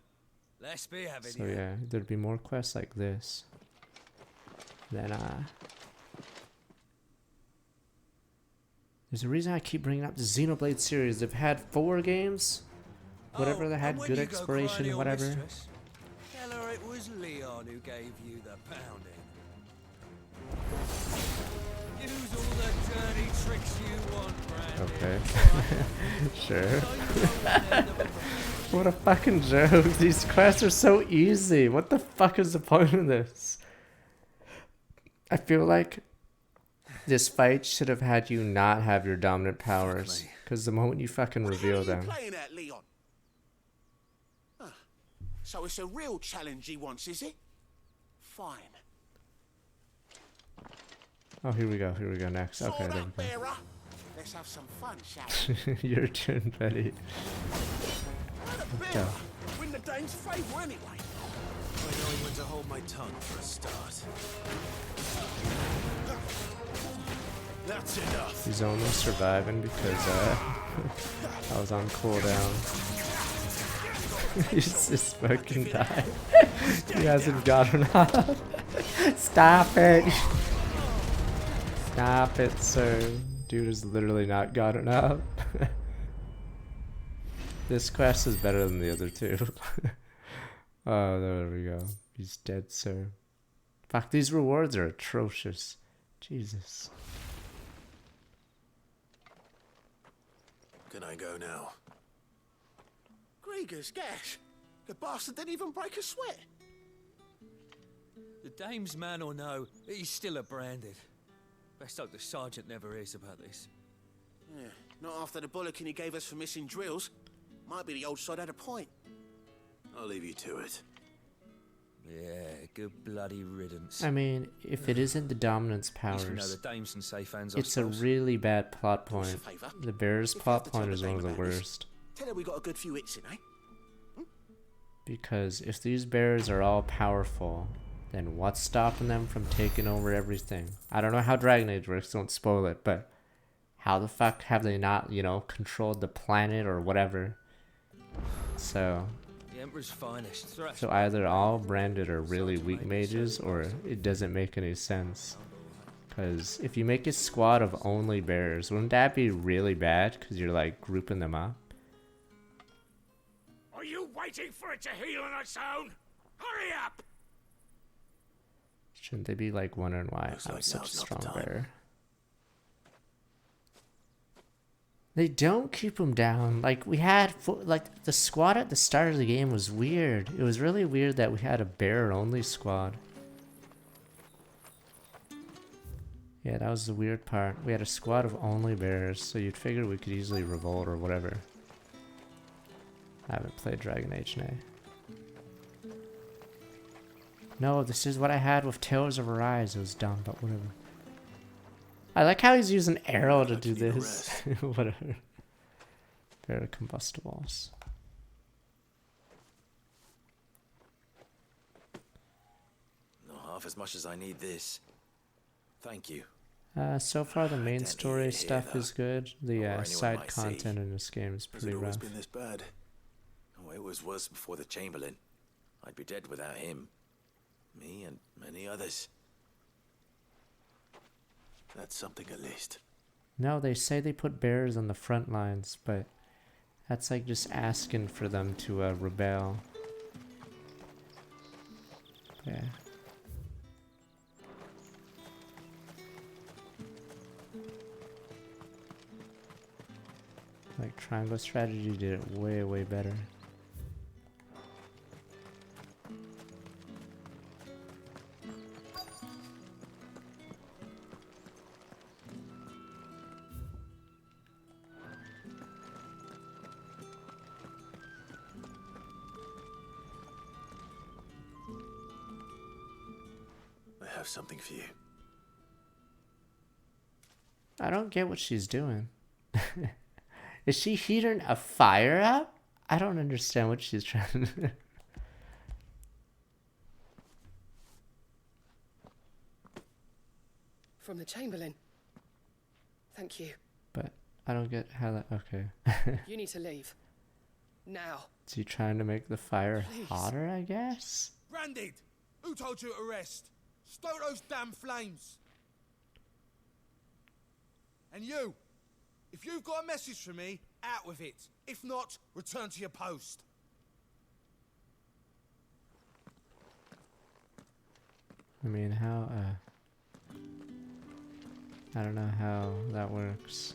let's be having So you. yeah, there'd be more quests like this. Then there's a reason I keep bringing up the Xenoblade series. They've had 4 games. Whatever they had, good exploration, whatever. Mistress, tell her it was Leon who gave you the pounding. Use all the dirty tricks you want, Brandon. Okay. Sure. What a fucking joke. These quests are so easy. What the fuck is the point of this? I feel like this fight should have had you not have your dominant powers. Because the moment you fucking reveal them. Playing at Leon. So it's a real challenge he wants, is it? Fine. Oh, here we go next. Okay, there we go. Bearer. Let's have some fun, shall we? Your turn, Betty. Bearer. Win the Dane's favour anyway. I know when to hold my tongue for a start. That's enough. He's only surviving because I was on cooldown. He's just fucking died. He hasn't gotten up. Stop it. Stop it, sir. Dude has literally not gotten up. This quest is better than the other two. Oh, there we go. He's dead, sir. Fuck, these rewards are atrocious. Jesus. Can I go now? Gregor's gash. The bastard didn't even break a sweat. The dame's man or no, he's still a branded. Best hope the sergeant never hears about this. Yeah, not after the bollocking he gave us for missing drills. Might be the old sod had a point. I'll leave you to it. Yeah, good bloody riddance. I mean, if it isn't the dominance At least we know powers, the dame's in safe hands, I it's a suppose. really bad plot point. favour. The Bears plot point is one of the Dame about this, worst. Tell her we got a good few hits in, eh? Because if these bears are all powerful, then what's stopping them from taking over everything? I don't know how Dragon Age works, don't spoil it, but how the fuck have they not, you know, controlled the planet or whatever? So, The Emperor's finest. Thrash. so either all branded are really weak mages, or it doesn't make any sense. Because if you make a squad of only bears, wouldn't that be really bad? Because you're like grouping them up. Are you waiting for it to heal on its own? Hurry up! Shouldn't they be like wondering why Looks I'm like such a now's not strong the time. bear? They don't keep them down. Like we had, like the squad at the start of the game was weird. It was really weird that we had a bear-only squad. Yeah, that was the weird part. We had a squad of only bears, so you'd figure we could easily revolt or whatever. I haven't played Dragon Age now. No, this is what I had with Tales of Arise. It was dumb, but whatever. I like how he's using arrow to do this. Whatever. Very combustibles. Not half as much as I need this. Thank you. So far the main story hear stuff that. is good. Or The anyone side might see. content in this game is Has pretty it always rough. been this bad? Oh, it was worse before the Chamberlain. I'd be dead without him. Me and many others. That's something at least. No, they say they put bears on the front lines, but that's like just asking for them to rebel. Yeah. Like Triangle Strategy did it way, way better. I have something for you. I don't get what she's doing. Is she heating a fire up? I don't understand what she's trying to do. From the Chamberlain. Thank you. But I don't get how that... Okay. You need to leave. Now. Is he trying to make the fire Please. hotter, I guess? Branded! Who told you to rest? Stoke those damn flames! And you! If you've got a message for me, out with it. If not, return to your post. I mean, how, I don't know how that works.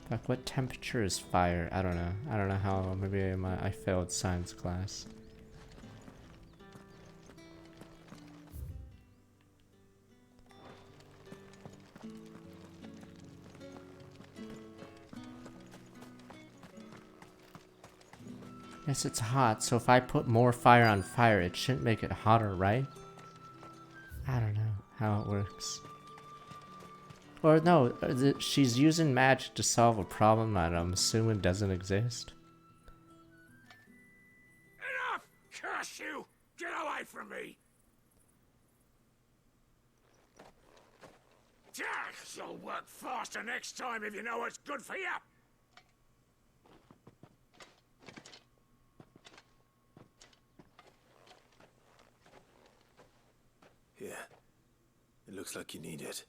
Like, what temperature is fire? I don't know. I don't know how. Maybe I failed science class. Yes, it's hot, so if I put more fire on fire, it shouldn't make it hotter, right? I don't know how it works. Or no, she's using magic to solve a problem that I'm assuming doesn't exist. Enough! Curse you! Get away from me! You'll work faster next time if you know what's good for you! Here. It looks like you need it.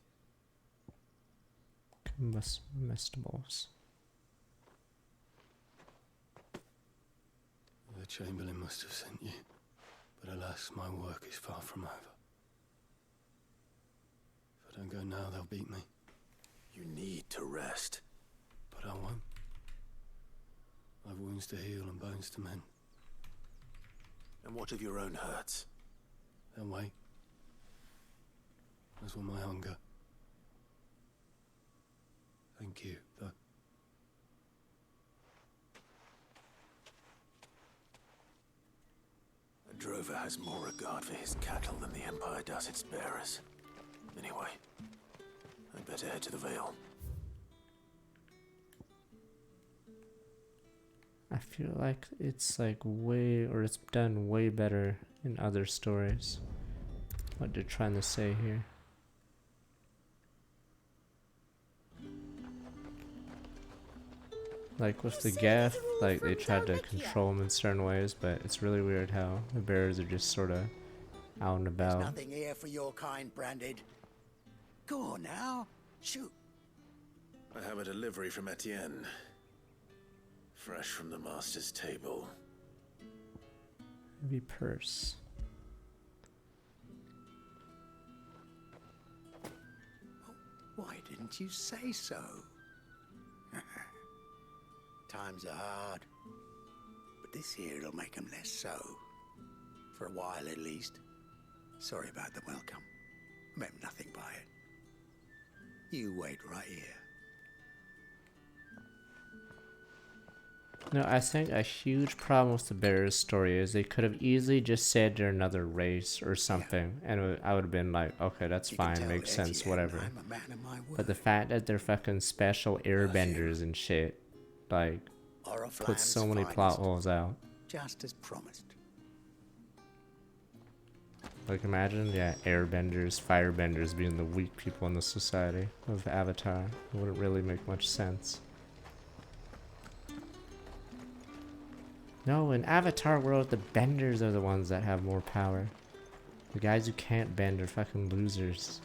Combustibles. The Chamberlain must have sent you, but alas, my work is far from over. If I don't go now, they'll beat me. You need to rest. But I won't. I've wounds to heal and bones to mend. And what of your own hurts? They'll wait. As will my hunger. Thank you, though. A drover has more regard for his cattle than the Empire does its bearers. Anyway, I'd better head to the Vale. I feel like it's like it's done way better in other stories. What they're trying to say here. Like with the Geth, like they tried to control them in certain ways, but it's really weird how the bearers are just sort of out and about. There's nothing here for your kind, Branded. Go on now, shoot. I have a delivery from Etienne. Fresh from the master's table. Maybe purse. Why didn't you say so? Times are hard, but this here'll make 'em less so. For a while at least. Sorry about the welcome. Meant nothing by it. You wait right here. No, I think a huge problem with the Bearers story is they could have easily just said they're another race or something, and I would have been like, okay, that's fine, makes sense, whatever. But the fact that they're fucking special airbenders and shit, like, puts so many plot holes out. Just as promised. Like, imagine, yeah, airbenders, firebenders being the weak people in the society of Avatar. It wouldn't really make much sense. No, in Avatar world, the benders are the ones that have more power. The guys who can't bend are fucking losers.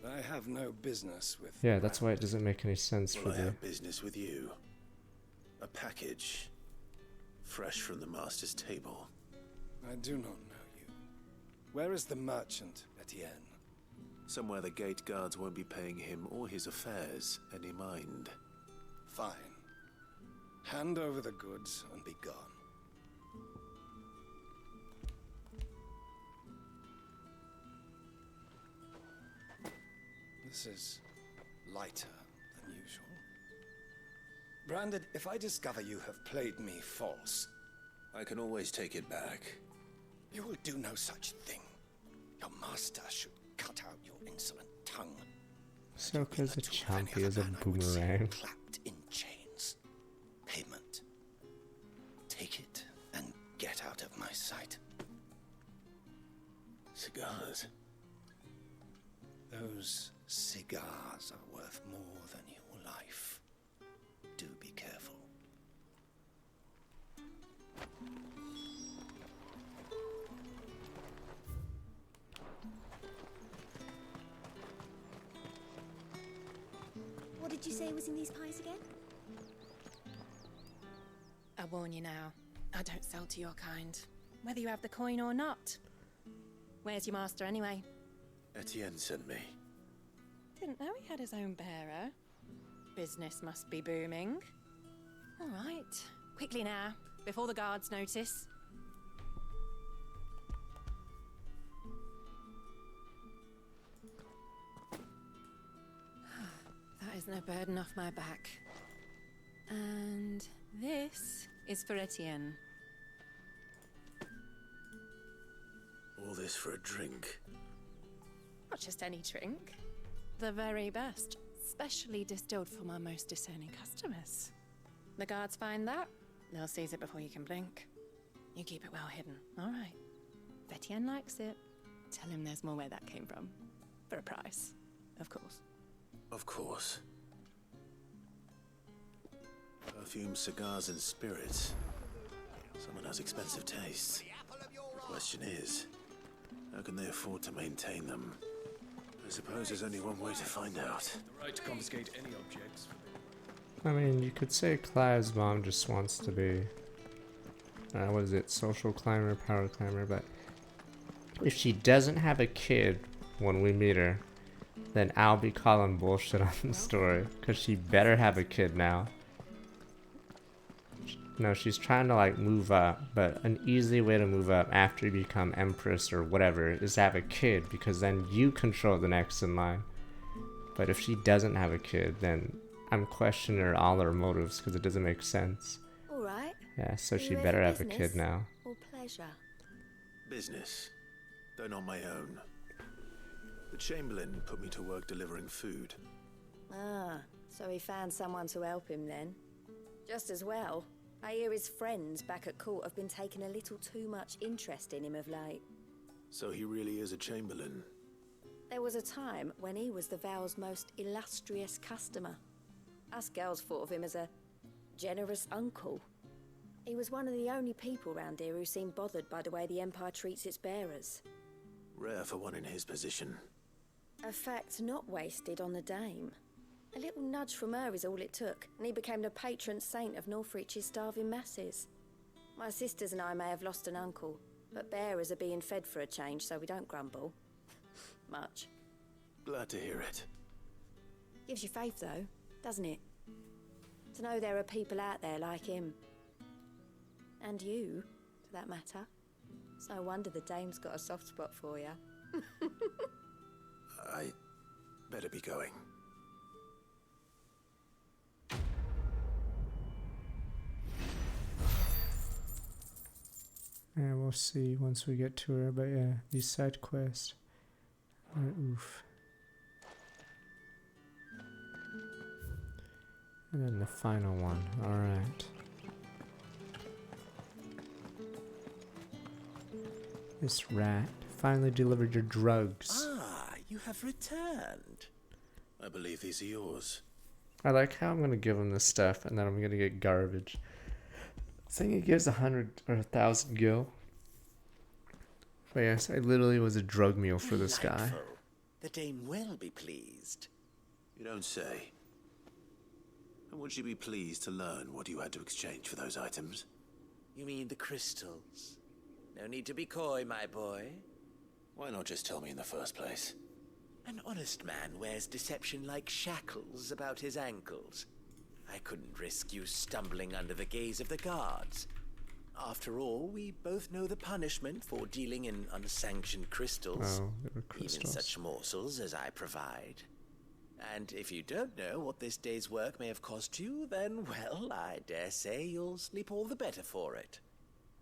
I have no business with... Yeah, that's why it doesn't make any sense for I the... have business with you. A package. Fresh from the master's table. I do not know you. Where is the merchant, Etienne? Somewhere the gate guards won't be paying him or his affairs any mind. Fine. Hand over the goods and be gone. This is lighter than usual. Branded, if I discover you have played me false... I can always take it back. You will do no such thing. Your master should cut out your insolent tongue. Sokka's a chompy as a boomerang. Clapped in chains. Payment. Take it and get out of my sight. Cigars. Those cigars are worth more than your life. Do be careful. What did you say was in these pies again? I warn you now, I don't sell to your kind, whether you have the coin or not. Where's your master anyway? Etienne sent me. Didn't know he had his own bearer. Business must be booming. All right, quickly now, before the guards notice. That is no burden off my back. And This is for Etienne. All this for a drink. Not just any drink. The very best. Specially distilled for my most discerning customers. The guards find that, they'll seize it before you can blink. You keep it well hidden, all right? If Etienne likes it, tell him there's more where that came from. For a price, of course. Of course. Perfume, cigars, and spirits. Someone has expensive tastes. The question is, how can they afford to maintain them? I suppose there's only one way to find out. The right to confiscate any objects. I mean, you could say Clive's mom just wants to be, what is it, social climber, power climber, but if she doesn't have a kid when we meet her, then I'll be calling bullshit on the story, because she better have a kid now. No, she's trying to like move up, but an easy way to move up after you become empress or whatever is to have a kid, because then you control the next in line. But if she doesn't have a kid, then I'm questioning all her motives, because it doesn't make sense. All right. Yeah, so Are she you here better for have a kid business now. Or pleasure? Business, though not my own. The Chamberlain put me to work delivering food. Ah, so he found someone to help him then. Just as well. I hear his friends back at court have been taking a little too much interest in him of late. So he really is a Chamberlain. There was a time when he was the Vale's most illustrious customer. Us girls thought of him as a generous uncle. He was one of the only people round here who seemed bothered by the way the Empire treats its bearers. Rare for one in his position. A fact not wasted on the dame. A little nudge from her is all it took, and he became the patron saint of Northreach's starving masses. My sisters and I may have lost an uncle, but bearers are being fed for a change, so we don't grumble. Much. Glad to hear it. Gives you faith, though, doesn't it? To know there are people out there like him. And you, for that matter. It's no wonder the dame's got a soft spot for you. I better be going. Yeah, we'll see once we get to her, but yeah, these side quests are oof. And then the final one, alright. This rat finally delivered your drugs. Ah, you have returned. I believe these are yours. I like how I'm gonna give him this stuff and then I'm gonna get garbage. Saying it gives 100 or 1,000 gil. But yes, I literally was a drug mule for this guy. Delightful. The dame will be pleased. You don't say. And would she be pleased to learn what you had to exchange for those items? You mean the crystals? No need to be coy, my boy. Why not just tell me in the first place? An honest man wears deception like shackles about his ankles. I couldn't risk you stumbling under the gaze of the guards. After all, we both know the punishment for dealing in unsanctioned crystals. Oh, they were crystals. Even such morsels as I provide. And if you don't know what this day's work may have cost you, then, well, I dare say you'll sleep all the better for it.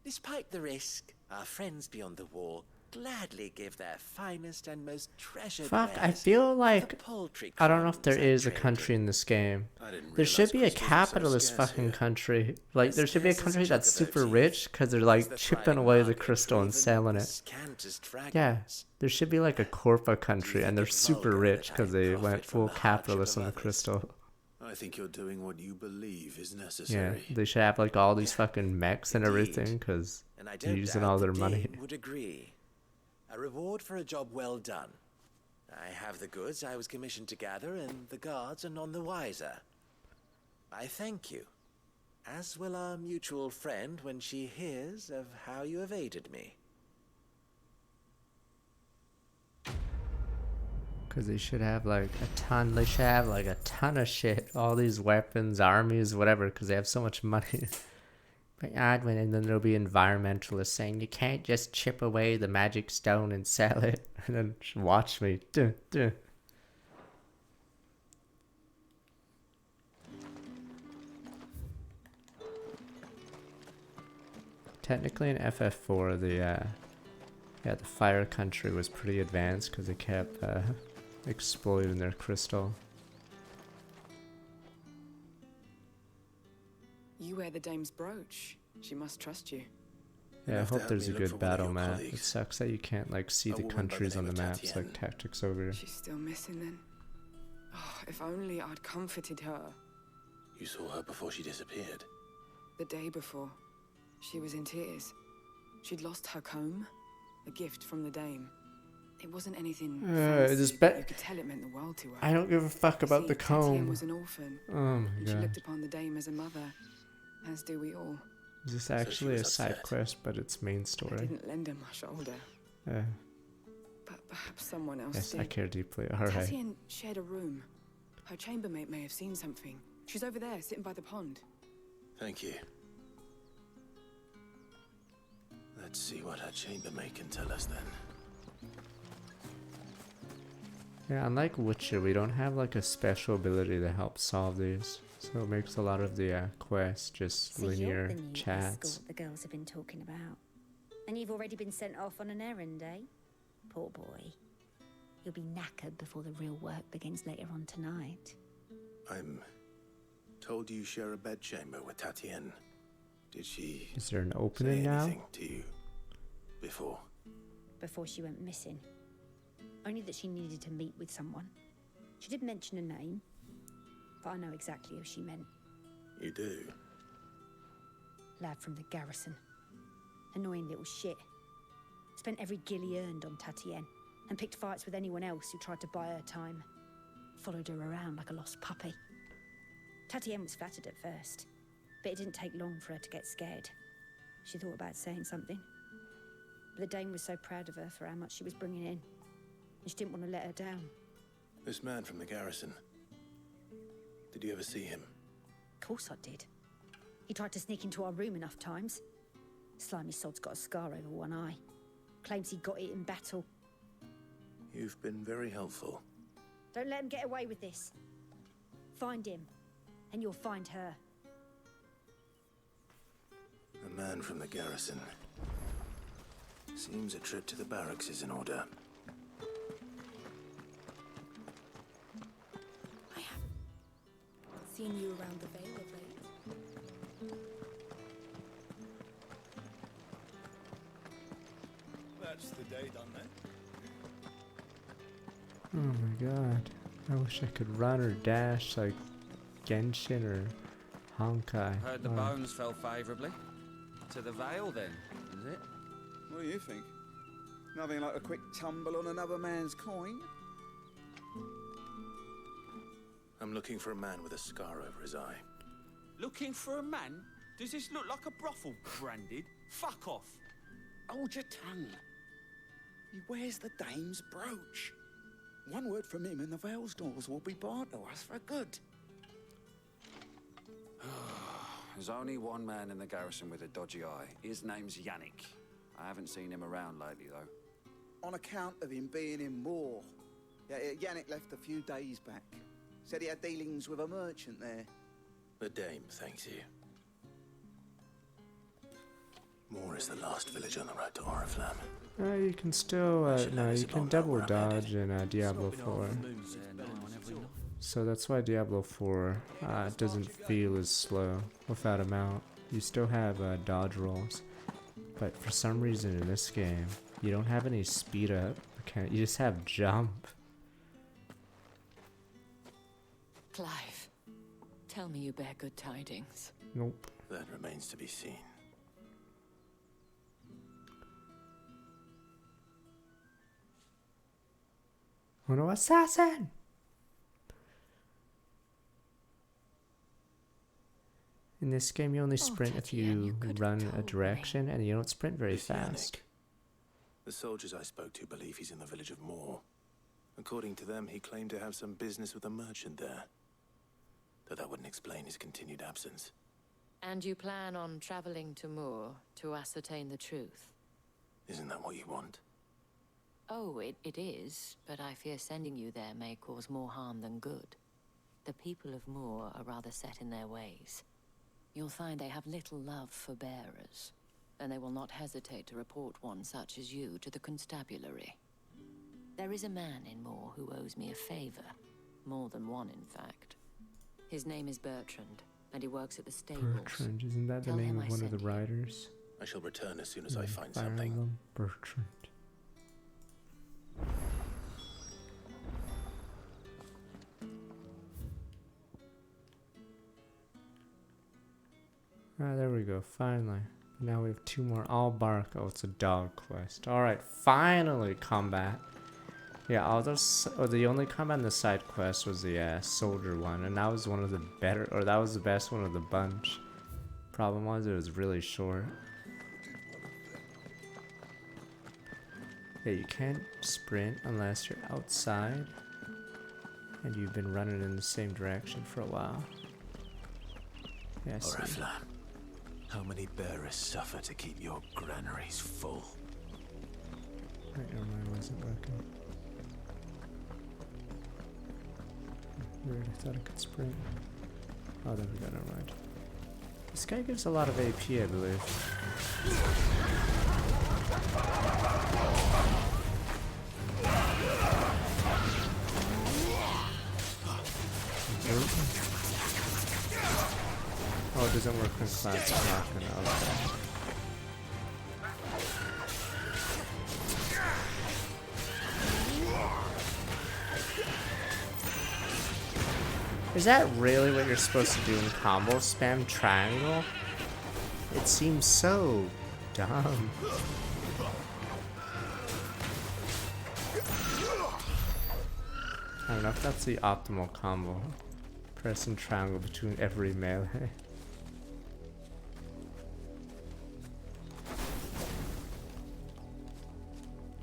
Despite the risk, our friends beyond the wall gladly give their finest and most treasured Fuck, I wares feel to the like paltry I don't know if there commons I is a traded. country in this game. I didn't There should realize be a crystals were so capitalist scarce fucking here. country. Like there should be a As scarce as country a that's jug of super tea. rich because they're As like the chipping thriving away the market crystal and proven selling the it. scantest Yeah, fragments. there should be like a Corpa country and they're it super vulgar rich that because I they profit went from full the hardship capitalist of on the others? crystal. I think you're doing what you believe is Yeah, necessary. they should have like all these fucking mechs and Indeed. everything because And I they're don't using doubt all the their money. dame would agree. A reward for a job well done. I have the goods I was commissioned to gather, and the guards are none the wiser. I thank you, as will our mutual friend when she hears of how you have aided me. Because they should have like a ton. They should have like a ton of shit. All these weapons, armies, whatever. Because they have so much money. But Adwin, and then there'll be environmentalists saying you can't just chip away the magic stone and sell it. And then watch me. Duh, duh. Technically in FF4, the Fire Country was pretty advanced because they kept exploiting their crystal. You wear the dame's brooch. She must trust you. Yeah, I have to hope help there's me a look for good one of battle your map. It colleagues. sucks that you can't like see A the woman by the countries on name the of maps Tatienne. like Tactics Ogre. She's still missing then. Oh, if only I'd comforted her. You saw her before she disappeared. The day before, she was in tears. She'd lost her comb, a gift from the dame. It wasn't anything this fancy, be- but you could tell it meant the world to her. I don't give a fuck about See, the Tatienne comb. was an orphan. Oh my and she god. looked upon the dame as a mother, as do we all. Is this she actually was a side upset. quest, but it's main I story? didn't lend her my shoulder, but perhaps someone else Yes, did. I care deeply. Alright. Tatienne shared a room. Her chambermaid may have seen something. She's over there, sitting by the pond. Thank you. Let's see what her chambermaid can tell us then. Yeah, unlike Witcher, we don't have like a special ability to help solve these. So it makes a lot of the quests just So linear you're the new chats. escort the girls have been talking about. And you've already been sent off on an errand, eh? Poor boy. You'll be knackered before the real work begins later on tonight. I'm told you share a bedchamber with Tatienne. Did she Is there an say opening now? anything to you before? Before she went missing. Only that she needed to meet with someone. She did mention a name, but I know exactly who she meant. You do? Lad from the garrison. Annoying little shit. Spent every guil he earned on Tatienne, and picked fights with anyone else who tried to buy her time. Followed her around like a lost puppy. Tatienne was flattered at first, but it didn't take long for her to get scared. She thought about saying something. But the dame was so proud of her for how much she was bringing in, and she didn't want to let her down. This man from the garrison. Did you ever see him? Of course I did. He tried to sneak into our room enough times. Slimy sod's got a scar over one eye. Claims he got it in battle. You've been very helpful. Don't let him get away with this. Find him, and you'll find her. A man from the garrison. Seems a trip to the barracks is in order. Seen you around the Vale of late. That's the day done then. Oh my god. I wish I could run or dash like Genshin or Honkai. Heard the Wow. bones fell favourably. To the Vale, then, is it? What do you think? Nothing like a quick tumble on another man's coin? I'm looking for a man with a scar over his eye. Looking for a man? Does this look like a brothel, Branded? Fuck off. Hold your tongue. He wears the dame's brooch. One word from him and the Vale's doors will be barred to us for good. There's only one man in the garrison with a dodgy eye. His name's Yannick. I haven't seen him around lately, though. On account of him being in war. Yeah, Yannick left a few days back. Said he had dealings with a merchant there. The dame thanks you. Moor is the last village on the road to Oriflamme. You can still, no, you can double dodge in Diablo 4. So that's why Diablo 4 doesn't feel as slow without a mount. You still have dodge rolls. But for some reason in this game, you don't have any speed up. You just have jump. Clive, tell me you bear good tidings. Nope. That remains to be seen. Oh no, assassin! In this game, you only sprint if you run a direction, and you don't sprint very This Yannick. fast. The soldiers I spoke to believe he's in the village of Moor. According to them, he claimed to have some business with a merchant there. Though that wouldn't explain his continued absence. And you plan on traveling to Moor to ascertain the truth? Isn't that what you want? Oh, it is, but I fear sending you there may cause more harm than good. The people of Moor are rather set in their ways. You'll find they have little love for bearers. and they will not hesitate to report one such as you to the constabulary. There is a man in Moor who owes me a favor. More than one, in fact. His name is Bertrand, and he works at the stables. Bertrand, isn't that the Tell name him of I one of the sent you. riders? I shall return as soon as I Yeah, find Fire something. Emblem, Bertrand. Ah, there we go, finally. Now we have 2 more. All bark. Oh, it's a dog quest. Alright, finally combat. Yeah, all those. Oh, the only combat in the side quest was the soldier one, and that was one of the better, or that was the best one of the bunch. Problem was, it was really short. Yeah, you can't sprint unless you're outside and you've been running in the same direction for a while. Yeah, see. Oriflamme, how many bearers suffer to keep your granaries full? Right, never mind, wasn't working. Weird, I thought I could sprint. Oh, there we go, never mind. This guy gives a lot of AP, I believe. Oh, it doesn't work when class is not gonna. Okay. Is that really what you're supposed to do in combo? Spam triangle? It seems so dumb. I don't know if that's the optimal combo. Pressing triangle between every melee.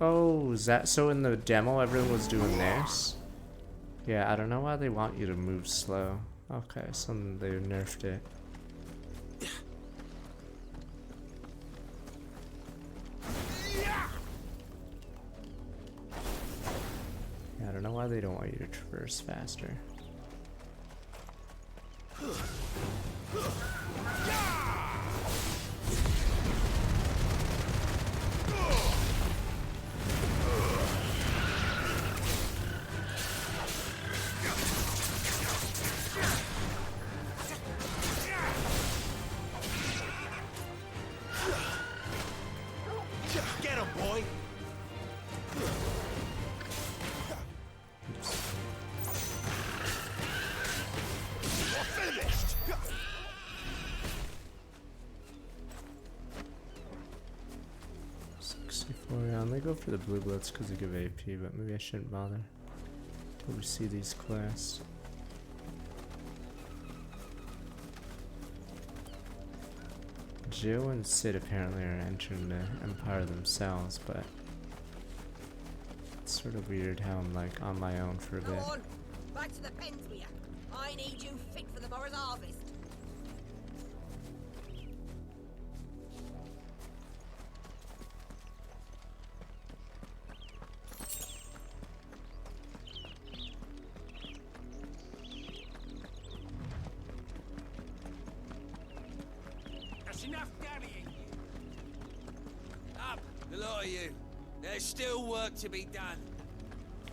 Oh, is that so in the demo everyone was doing this? Yeah, I don't know why they want you to move slow. Okay, so they nerfed it. Yeah, I don't know why they don't want you to traverse faster. Get him, boy! You're finished! 64, yeah, I may go for the blue bloods because they give AP, but maybe I shouldn't bother until we see these quests. Jill and Sid apparently are entering the Empire themselves, but it's sort of weird how I'm like on my own for a bit. Go on, back to the pens with you. I need you fit for the morrow's harvest. That's enough dallying. Up, the lot of you. There's still work to be done.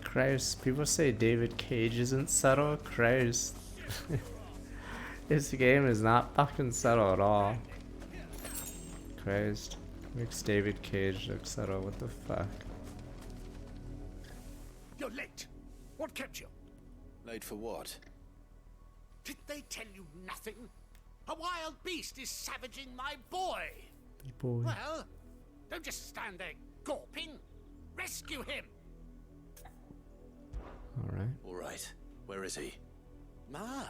Christ, people say David Cage isn't subtle. Christ. This game is not fucking subtle at all. Christ. Makes David Cage look subtle. What the fuck? You're late. What kept you? Late for what? Did they tell you nothing? A wild beast is savaging my boy. Boy. Well, don't just stand there gawping. Rescue him. Alright. All right. Where is he? My,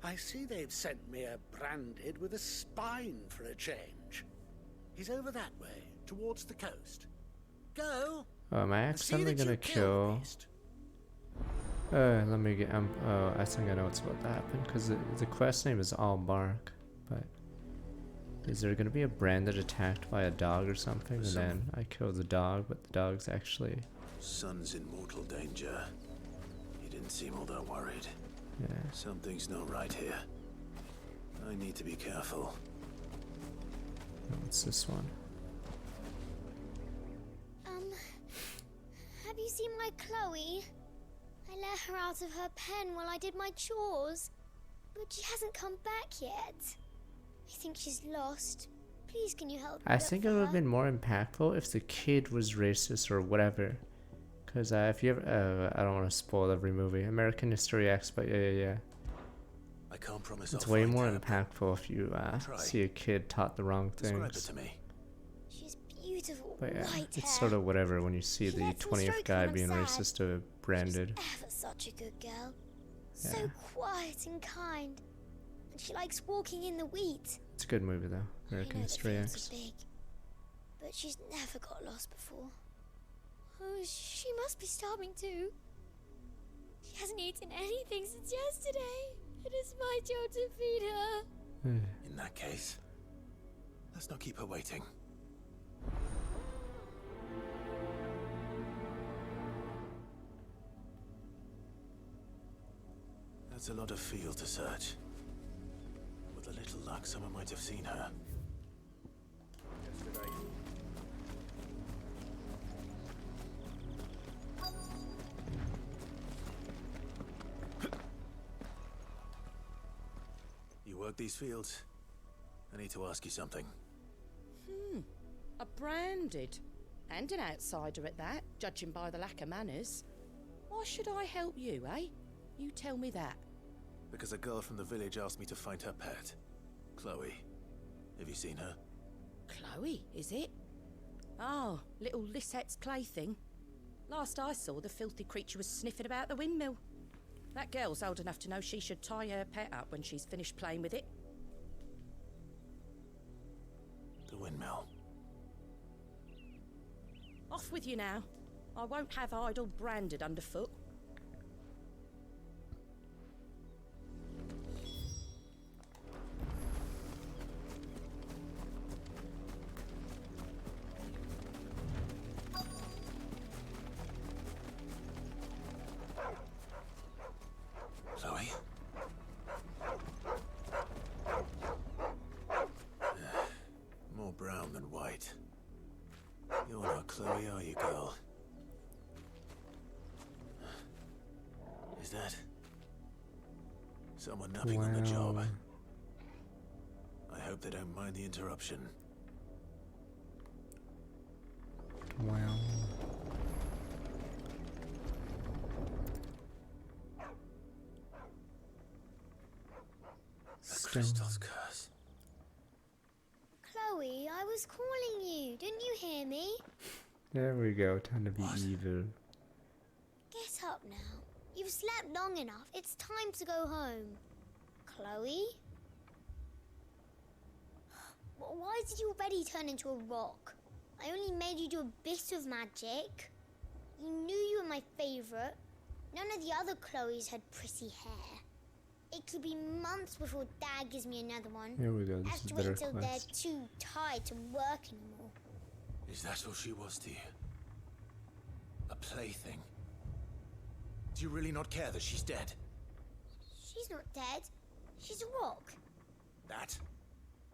I see they've sent me a branded with a spine for a change. He's over that way, towards the coast. Go. Oh, am I and see accidentally that gonna you kill the kill? beast. Let me get. Oh, I think I know what's about to happen because the quest name is All Bark, but is there gonna be a branded attacked by a dog or something, and then I kill the dog, but the dog's actually. Son's in mortal danger. He didn't seem all that worried. Yeah. Something's not right here. I need to be careful. What's this one? Have you seen my Chloe? I let her out of her pen while I did my chores, but she hasn't come back yet. I think she's lost. Please, can you help me? I think it would have been more impactful if the kid was racist or whatever. Because if you ever, I don't want to spoil every movie. American History X, but yeah. I can't promise It's I'll way find more her. impactful if you see a kid taught the wrong Describe it things. to me. She's beautiful, But yeah, white it's hair. sort of whatever when you see She the lets me 20th stroke her guy when I'm being sad. racist to Branded. Ever such a good girl. Yeah. So quiet and kind. And she likes walking in the wheat. It's a good movie though, American I know History the X. fields are big, but she's never got lost before. Oh, she must be starving too. She hasn't eaten anything since yesterday. It is my job to feed her. In that case, let's not keep her waiting. That's a lot of field to search. With a little luck, someone might have seen her. Yesterday. You work these fields? I need to ask you something. A branded. And an outsider at that, judging by the lack of manners. Why should I help you, eh? You tell me that. Because a girl from the village asked me to find her pet. Chloe. Have you seen her? Chloe, is it? Oh, little Lisette's plaything. Last I saw, the filthy creature was sniffing about the windmill. That girl's old enough to know she should tie her pet up when she's finished playing with it. The windmill. Off with you now. I won't have idle Branded underfoot. Chloe? More brown than white. You're not Chloe, are you, girl? Is that someone napping on the job? Wow. I hope they don't mind the interruption. Wow. The crystal's curse. Chloe, I was calling you. Didn't you hear me? There we go, time to be evil. Get up now. You've slept long enough. It's time to go home. Chloe? Why did you already turn into a rock? I only made you do a bit of magic. You knew you were my favourite. None of the other Chloes had pretty hair. It could be months before Dad gives me another one. Here we go, I this have is to better wait till quest. they're too tired to work anymore. Is that all she was to you? A plaything? Do you really not care that she's dead? She's not dead. She's a rock. That?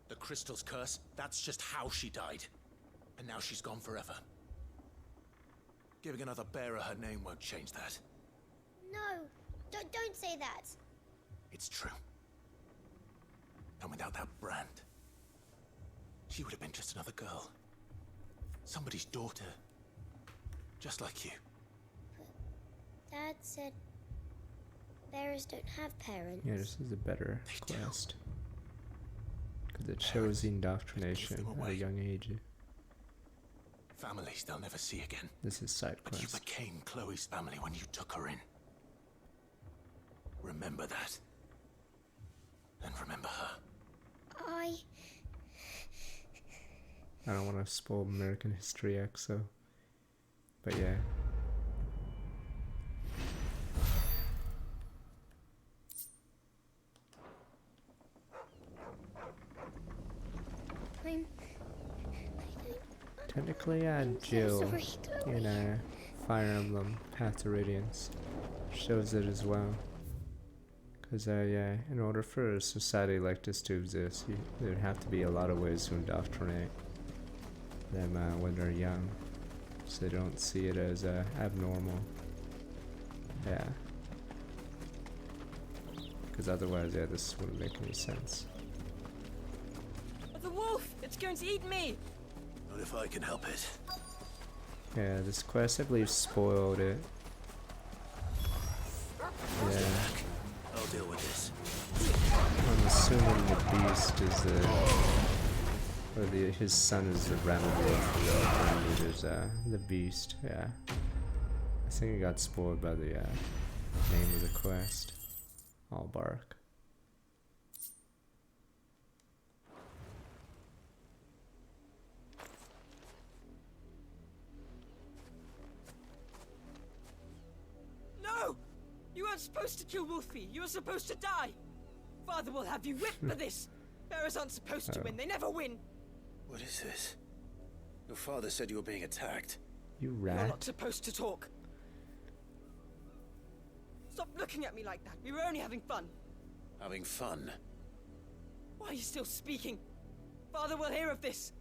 The crystal's curse? That's just how she died. And now she's gone forever. Giving another bearer her name won't change that. No, don't say that. It's true. And without that brand, she would have been just another girl. Somebody's daughter. Just like you. Dad said bearers don't have parents. Yeah, this is a better quest. Because it shows the indoctrination at a young age. Families they'll never see again. This is side But you quest. became Chloe's family when you took her in. Remember that. And remember her. I don't want to spoil American History X, so. But yeah. Technically, Jill sorry, Chloe. in Fire Emblem Path to Radiance shows it as well. Because, yeah, in order for a society like this to exist, there'd have to be a lot of ways to indoctrinate them when they're young, so they don't see it as abnormal. Yeah. Because otherwise, yeah, this wouldn't make any sense. The wolf! It's going to eat me! Not if I can help it. Yeah, this quest, I believe, spoiled it. Yeah. I'll deal with this. I'm assuming the beast is the... Or his son is the remedy. And it is the beast, yeah. I think it got spoiled by the name of the quest. All bark. No! You weren't supposed to kill Wolfie. You were supposed to die. Father will have you whipped for this. Bearers aren't supposed to win. They never win. What is this? Your father said you were being attacked. You You're rat. not supposed to talk. Stop looking at me like that. We were only having fun. Having fun? Why are you still speaking? Father will hear of this.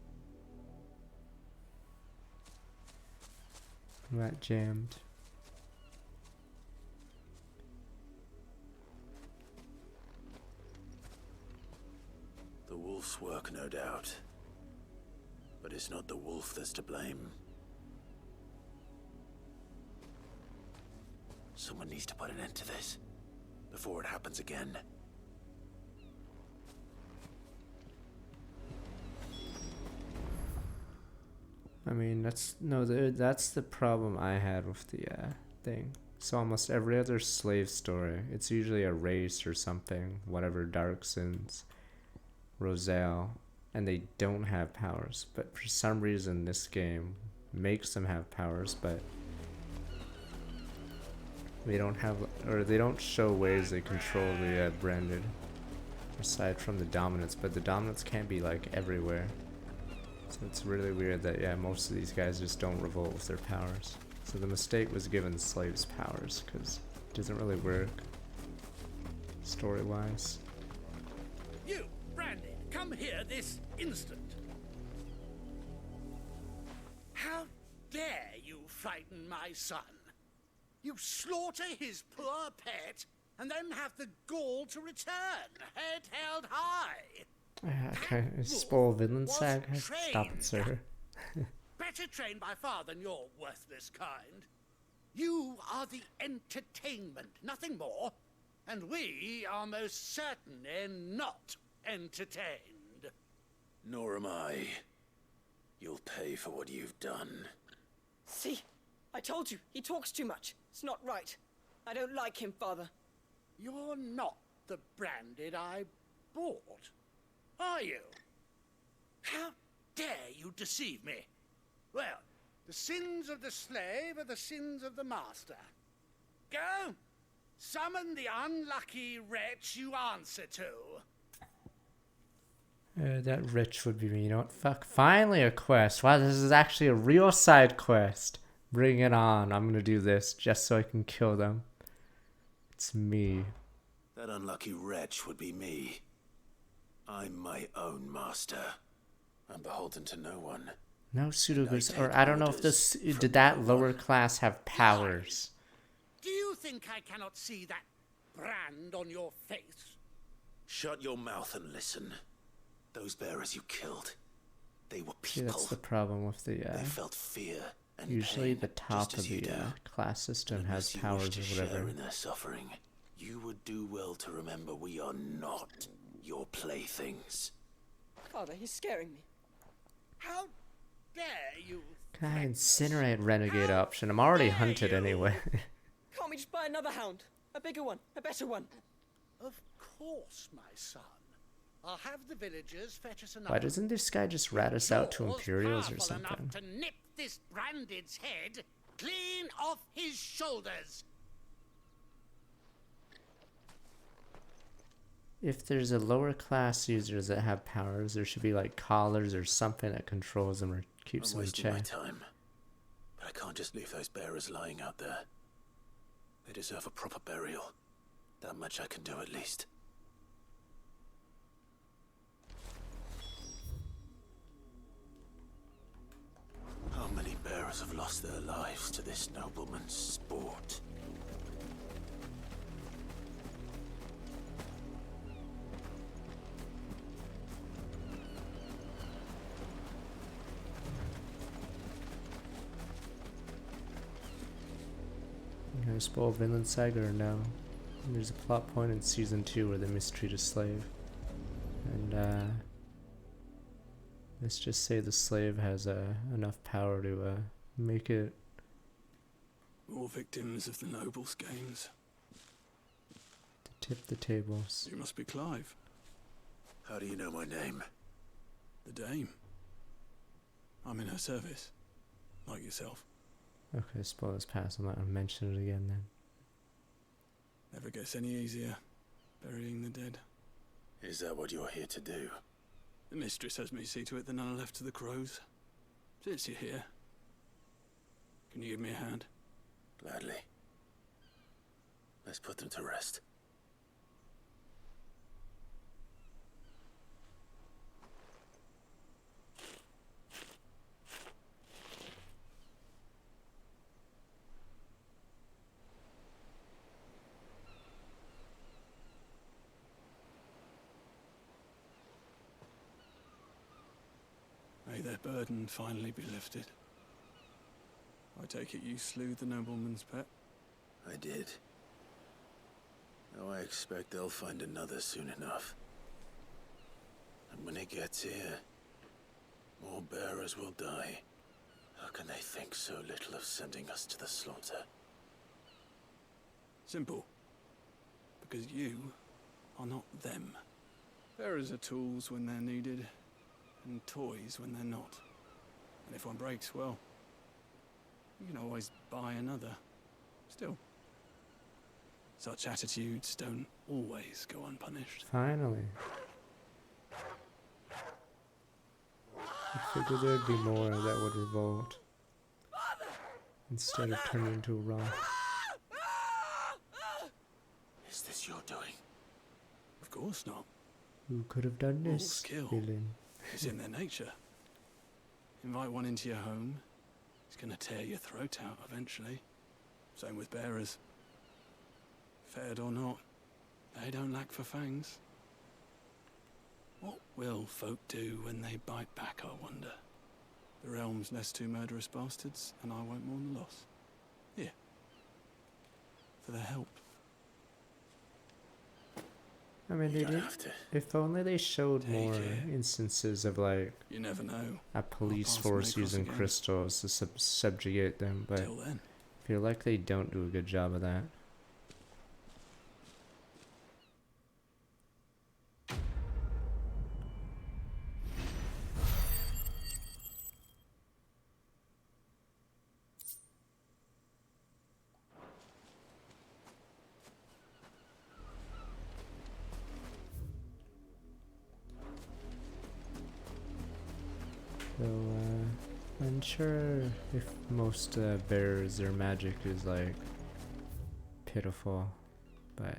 Rat jammed. The wolf's work, no doubt. But it's not the wolf that's to blame. Someone needs to put an end to this before it happens again. I mean, that's the problem I had with the thing. So almost every other slave story, it's usually a race or something, whatever, Dark Sins, Roselle, and they don't have powers. But for some reason, this game makes them have powers, but they don't have, or they don't show ways they control the branded, aside from the dominance. But the dominance can't be like everywhere. So it's really weird that, yeah, most of these guys just don't revolt with their powers. So the mistake was giving slaves powers, because it doesn't really work story-wise. You, Brandy, come here this instant. How dare you frighten my son? You slaughter his poor pet, and then have the gall to return, head held high. Okay, spoil villain saga? Stop it, sir. Better trained by far than your worthless kind. You are the entertainment, nothing more. And we are most certainly not entertained. Nor am I. You'll pay for what you've done. See? I told you, he talks too much. It's not right. I don't like him, Father. You're not the Branded I bought, are you? How dare you deceive me? Well, the sins of the slave are the sins of the master. Go, summon the unlucky wretch you answer to. That rich would be me. You know what? Fuck. Finally a quest. Wow, this is actually a real side quest. Bring it on. I'm gonna do this just so I can kill them. It's me. That unlucky wretch would be me. I'm my own master. I'm beholden to no one. No pseudogoods, or I don't know if this, did that lower class have powers? Do you think I cannot see that brand on your face? Shut your mouth and listen. Those bearers you killed, they were See, people. that's the problem with the, They felt fear and usually pain, the top just of as you the do. class system has Unless you powers wish to or share whatever. in their suffering, you would do well to remember we are not your playthings. Father, he's scaring me. How dare you? Can I incinerate renegade option? I'm already hunted anyway. Can't we just buy another hound? A bigger one, a better one. Of course, my son. I'll have the villagers fetch us another. Why doesn't this guy just rat us out to Yours Imperials or powerful enough something? to nip this Branded's head clean off his shoulders. If there's a lower class users that have powers, there should be like collars or something that controls them or keeps I'm them in wasting my check. time, but I can't just leave those bearers lying out there. They deserve a proper burial. That much I can do at least. How many bearers have lost their lives to this nobleman's sport? You gonna spoil Vinland Saga or no? There's a plot point in season 2 where they mistreat a slave. And let's just say the slave has enough power to make it. More victims of the nobles' games. To tip the tables. You must be Clive. How do you know my name? The Dame. I'm in her service. Like yourself. Okay, spoilers past. I'm not gonna mention it again then. Never gets any easier, burying the dead. Is that what you're here to do? The mistress has me see to it that none are left to the crows. Since you're here, can you give me a hand? Gladly. Let's put them to rest. May their burden finally be lifted. I take it you slew the nobleman's pet? I did. Now I expect they'll find another soon enough. And when it gets here, more bearers will die. How can they think so little of sending us to the slaughter? Simple. Because you are not them. Bearers are tools when they're needed, and toys when they're not. And if one breaks, well, you can always buy another. Still, such attitudes don't always go unpunished. Finally. I figured there'd be more that would revolt. Instead of turning into a rock. Is this your doing? Of course not. Who could have done All this, skill villain? is in their nature. Invite one into your home, he's gonna tear your throat out eventually. Same with bearers. Fed or not, they don't lack for fangs. What will folk do when they bite back, I wonder? The realm's less two murderous bastards, and I won't mourn the loss. Here. For their help. I mean, they did. If only they showed more instances of like You never know. a police paths may force cross using again. crystals to subjugate them, but Till then. I feel like they don't do a good job of that. So, unsure if most bearers, their magic is like pitiful, but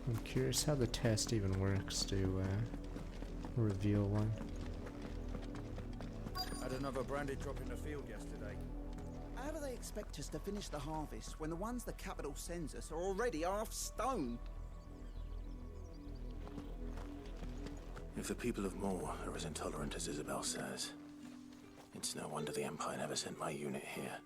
I'm curious how the test even works to reveal one. Had another branded drop in the field yesterday. How do they expect us to finish the harvest when the ones the capital sends us are already half stone? If the people of Moor are as intolerant as Isabel says, it's no wonder the Empire never sent my unit here.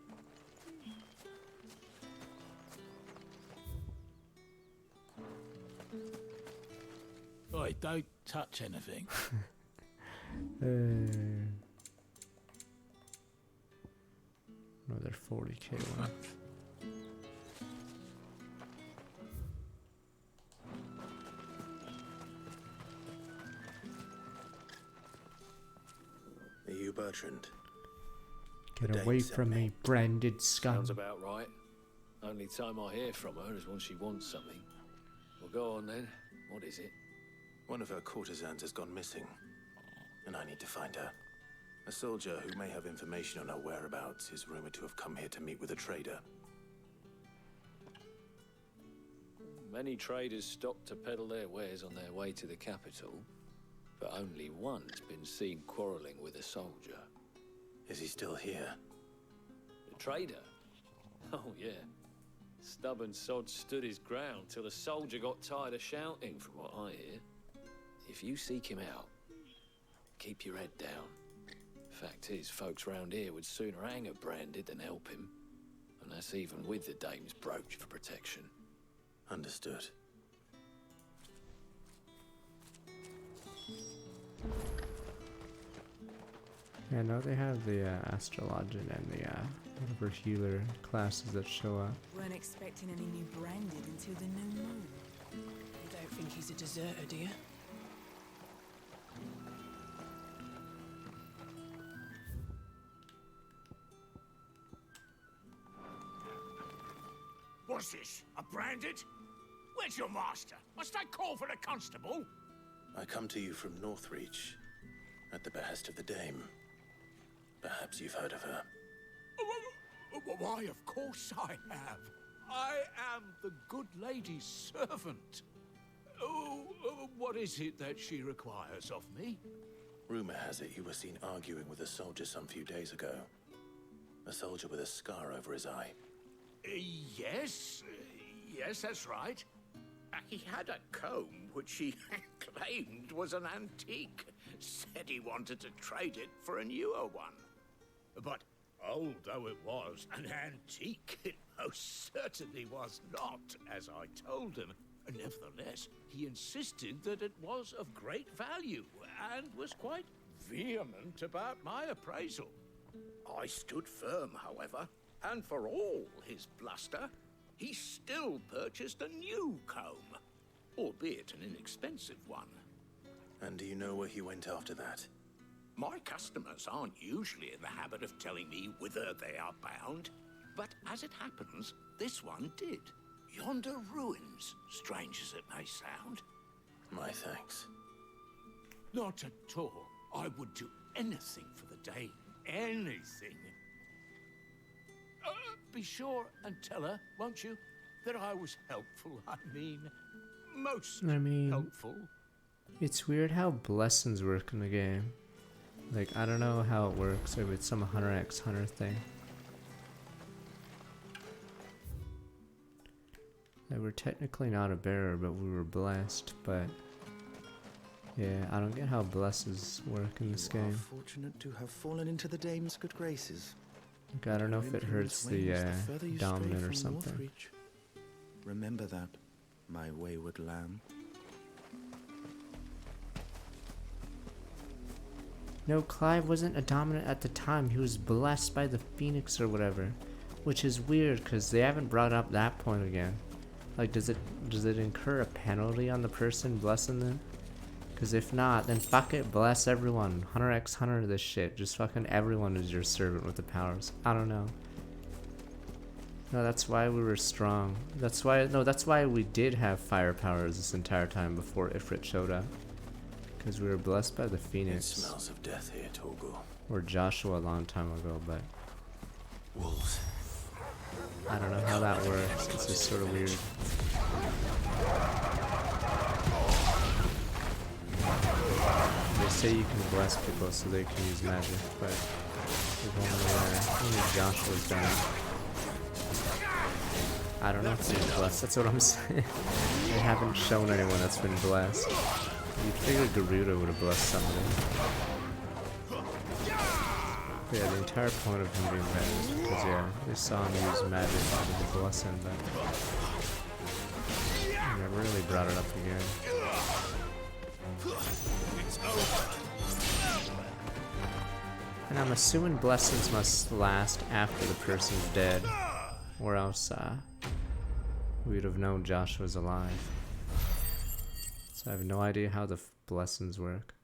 Oi, don't touch anything. Another 40k one. Are you Bertrand? Get away from me, branded scum. Sounds about right. Only time I hear from her is when she wants something. Well, go on then. What is it? One of her courtesans has gone missing, and I need to find her. A soldier who may have information on our whereabouts is rumored to have come here to meet with a trader. Many traders stop to peddle their wares on their way to the capital, but only one's been seen quarreling with a soldier. Is he still here? The trader? Oh, yeah. Stubborn sod stood his ground till the soldier got tired of shouting, from what I hear. If you seek him out, keep your head down. Fact is, folks round here would sooner hang a branded than help him. And that's even with the dame's brooch for protection. Understood. Yeah, no, they have the astrologian and the whatever healer classes that show up. Weren't expecting any new branded until the new moon. You don't think he's a deserter, do you? What's this? A branded? Where's your master? Must I call for the constable? I come to you from Northreach, at the behest of the Dame. Perhaps you've heard of her. Why, of course I have. I am the good lady's servant. What is it that she requires of me? Rumor has it you were seen arguing with a soldier some few days ago. A soldier with a scar over his eye. Yes, that's right. He had a comb which he claimed was an antique. Said he wanted to trade it for a newer one. But old though it was, an antique it most certainly was not, as I told him. Nevertheless, he insisted that it was of great value, and was quite vehement about my appraisal. I stood firm, however, and for all his bluster, he still purchased a new comb, albeit an inexpensive one. And do you know where he went after that? My customers aren't usually in the habit of telling me whither they are bound, but as it happens, this one did. Yonder ruins, strange as it may sound. My thanks. Not at all. I would do anything for the Dame. Anything. Be sure and tell her, won't you, that I was helpful. I mean, most helpful. It's weird how blessings work in the game. Like, I don't know how it works, if it's some Hunter x Hunter thing. Like, we're technically not a bearer, but we were blessed, but... Yeah, I don't get how blesses work in this game. Fortunate to have fallen into the Dame's good graces. Like, I don't know if it hurts the dominant or something. Northreach. Remember that, my wayward lamb. No, Clive wasn't a dominant at the time. He was blessed by the Phoenix or whatever. Which is weird, because they haven't brought up that point again. Like, does it incur a penalty on the person blessing them? Because if not, then fuck it, bless everyone. Hunter x Hunter this shit. Just fucking everyone is your servant with the powers. I don't know. No, that's why we were strong. That's why we did have fire powers this entire time before Ifrit showed up. Because we were blessed by the Phoenix. It smells of death here, Torgal. Or Joshua a long time ago, but... Wolves. I don't know how that works. It's just sort of weird. They say you can bless people so they can use magic, but only Joshua's done it. I don't know if he's blessed, that's what I'm saying. They haven't shown anyone that's been blessed. You'd figure Garuda would have blessed somebody. But yeah, the entire point of him being red is because, yeah, they saw him use magic to the blessing, but they never really brought it up again. And I'm assuming blessings must last after the person's dead, or else we would have known Joshua's alive. So I have no idea how the blessings work.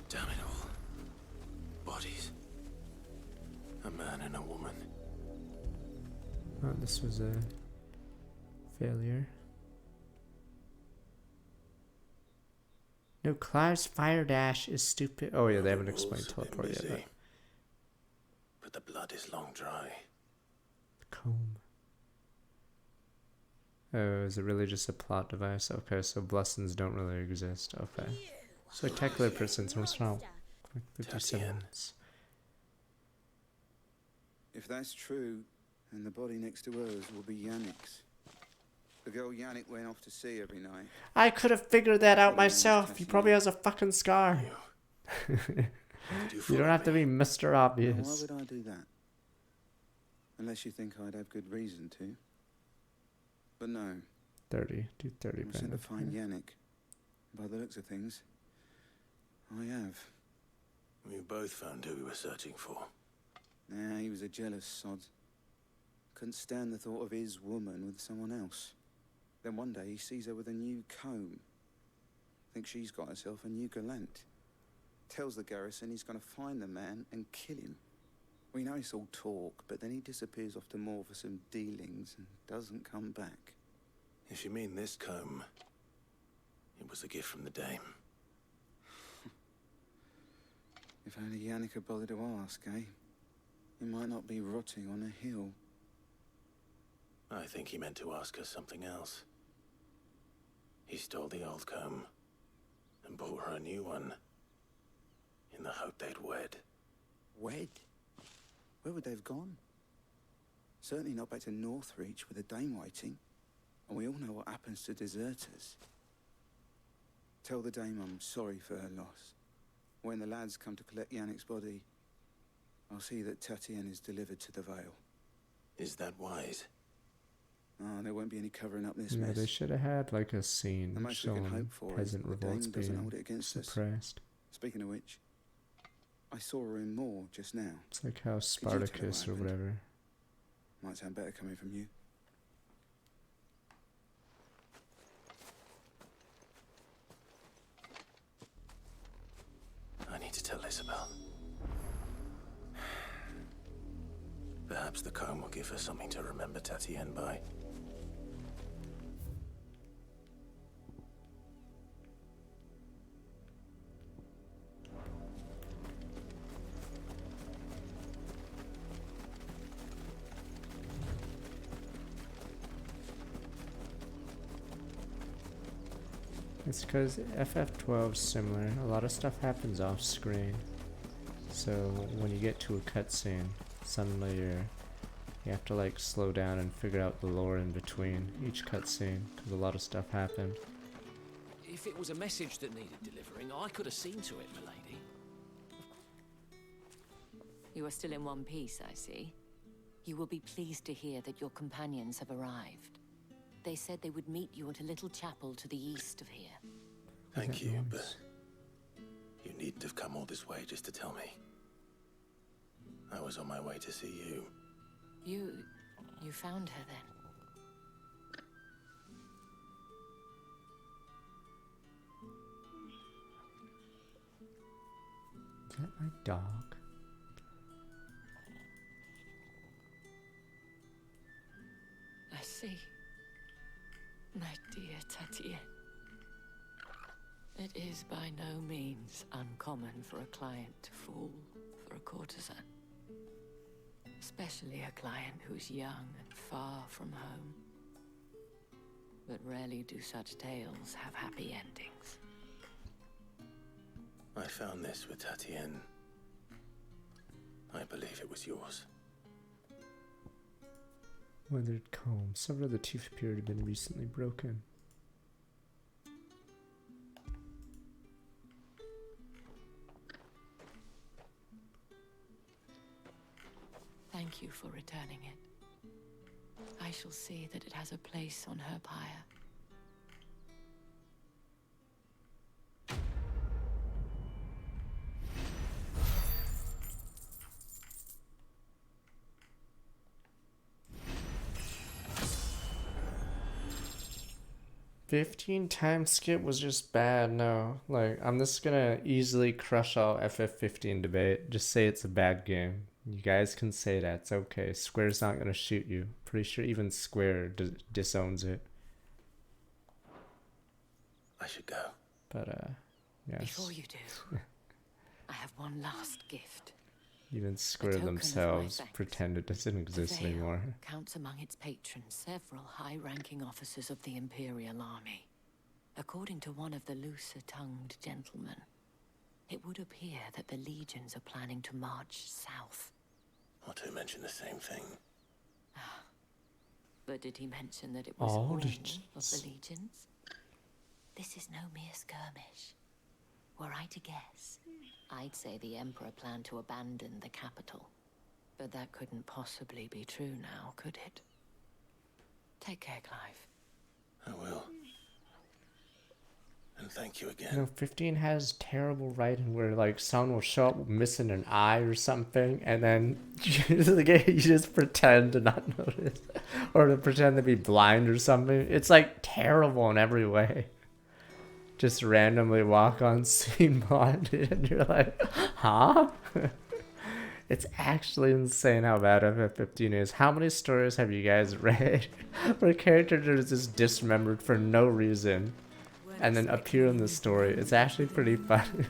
Damn it all. Bodies. A man and a woman. Oh, this was a failure. No, Clive's fire dash is stupid. Oh yeah, they haven't explained Wolves have been teleport yet. busy, but the blood is long dry. Comb. Oh, is it really just a plot device? Okay, so blessings don't really exist. Okay. Spectacular persons now. 57. If that's true, then the body next to hers will be Yannick's. The girl Yannick went off to see every night. I could have figured that out myself. He probably has a fucking scar. You don't have to be Mr. Now, Obvious. why would I do that? Unless you think I'd have good reason to. But no. 30. Do 30 I sent to bandit. find Yannick. By the looks of things, I have. We both found who we were searching for. Nah, he was a jealous sod. Couldn't stand the thought of his woman with someone else. Then one day he sees her with a new comb. Thinks she's got herself a new gallant. Tells the garrison he's gonna find the man and kill him. We know it's all talk, but then he disappears off to Moor for some dealings and doesn't come back. If you mean this comb, it was a gift from the dame. If only Yannick had bothered to ask, eh? He might not be rotting on a hill. I think he meant to ask us something else. He stole the old comb and bought her a new one in the hope they'd wed. Wed? Where would they have gone? Certainly not back to Northreach with a dame waiting. And we all know what happens to deserters. Tell the dame I'm sorry for her loss. When the lads come to collect Yannick's body, I'll see that Tatienne is delivered to the Vale. Is that wise? Oh, there won't be any covering up this Yeah, mess. they should have had like a scene The most we can showing hope for is peasant that the revolts dame doesn't hold it being against us. suppressed. Speaking of which, I saw her in Moor just now. It's like how Could you tell her Spartacus what or happened? whatever. Might sound better coming from you. I need to tell Isabel. Perhaps the comb will give her something to remember Tatienne by. It's because FF12 is similar. A lot of stuff happens off screen. So when you get to a cutscene, suddenly you have to like slow down and figure out the lore in between each cutscene because a lot of stuff happened. If it was a message that needed delivering, I could have seen to it, milady. You are still in one piece, I see. You will be pleased to hear that your companions have arrived. They said they would meet you at a little chapel to the east of here. Thank you, but you needn't have come all this way just to tell me. I was on my way to see you. You found her then? Is that my dog? I see. My dear Tatienne. It is by no means uncommon for a client to fall for a courtesan. Especially a client who's young and far from home. But rarely do such tales have happy endings. I found this with Tatienne. I believe it was yours. Weathered comb. Several of the teeth appear to have been recently broken. Thank you for returning it. I shall see that it has a place on her pyre. "15 time skip was just bad." No, like I'm just gonna easily crush all FF15 debate. Just say it's a bad game. You guys can say that. It's okay. Square's not gonna shoot you. Pretty sure even Square disowns it. I should go. But Yes. Before you do, I have one last gift. Even Square token of my themselves thanks. pretend it doesn't The exist Veil anymore. counts among its patrons several high-ranking officers of the Imperial Army. According to one of the looser-tongued gentlemen, it would appear that the legions are planning to march south. Or to mention the same thing. But did he mention that it was All all legions. of the legions? This is no mere skirmish. Were I to guess, I'd say the Emperor planned to abandon the capital. But that couldn't possibly be true now, could it? Take care, Clive. I will. And thank you again. You know, 15 has terrible writing where like someone will show up missing an eye or something, and then you just pretend to not notice, or to pretend to be blind or something. It's like terrible in every way. Just randomly walk on scene blinded, and you're like, huh? It's actually insane how bad FF15 is. How many stories have you guys read where characters are just dismembered for no reason and then appear in the story? It's actually pretty funny.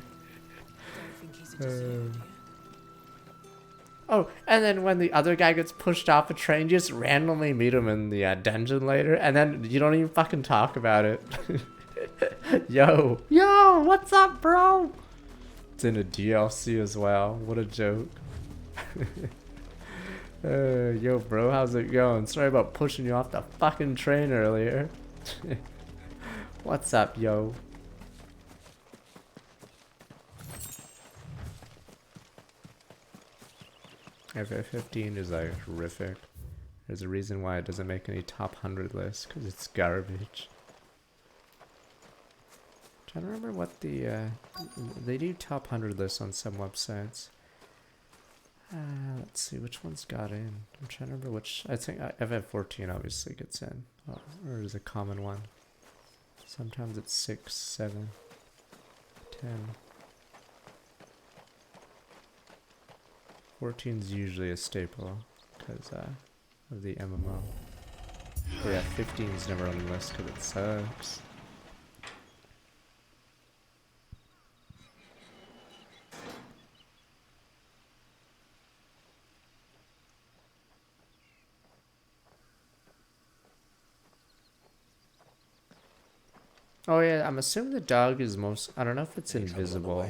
Oh, and then when the other guy gets pushed off a train, you just randomly meet him in the dungeon later, and then you don't even fucking talk about it. Yo, what's up, bro? It's in a DLC as well. What a joke. Yo, bro, how's it going? Sorry about pushing you off the fucking train earlier. What's up, yo? FF15 is like horrific. There's a reason why it doesn't make any top 100 lists, because it's garbage. Trying to remember what the they do top 100 lists on some websites. Let's see which ones got in. I'm trying to remember which. I think FF14 obviously gets in, or is a common one. Sometimes it's 6, 7, 10. 14's usually a staple because of the MMO. But yeah, 15's never on the list because it sucks. Oh yeah, I'm assuming the dog is most. I don't know if it's invisible.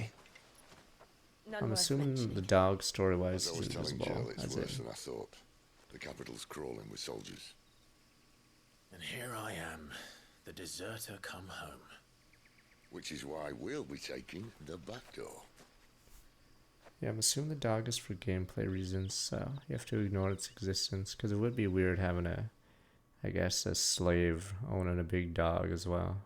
I'm assuming the dog story-wise As I is was telling invisible. Jill, it's As worse in, than I thought. The capital's crawling with soldiers. And here I am, the deserter come home. Which is why we'll be taking the back door. yeah, I'm assuming the dog is for gameplay reasons, so you have to ignore its existence because it would be weird having I guess, a slave owning a big dog as well.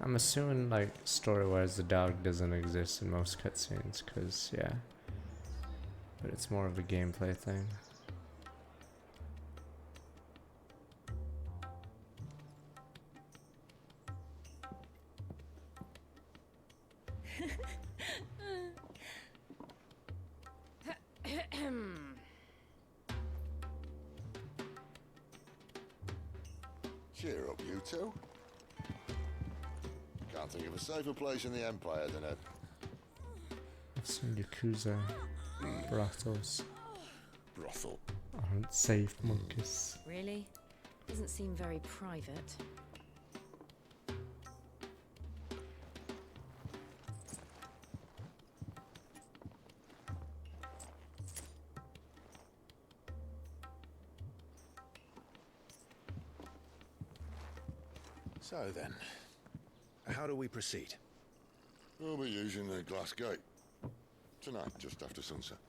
I'm assuming, like, story-wise, the dog doesn't exist in most cutscenes, because, yeah. But it's more of a gameplay thing. Cheer up, you two. Can't think of a safer place in the Empire than a... I've seen Yakuza brothels. brothel. Aren't safe, monkeys. Really? Doesn't seem very private. So then, how do we proceed? We'll be using the glass gate. Tonight, just after sunset.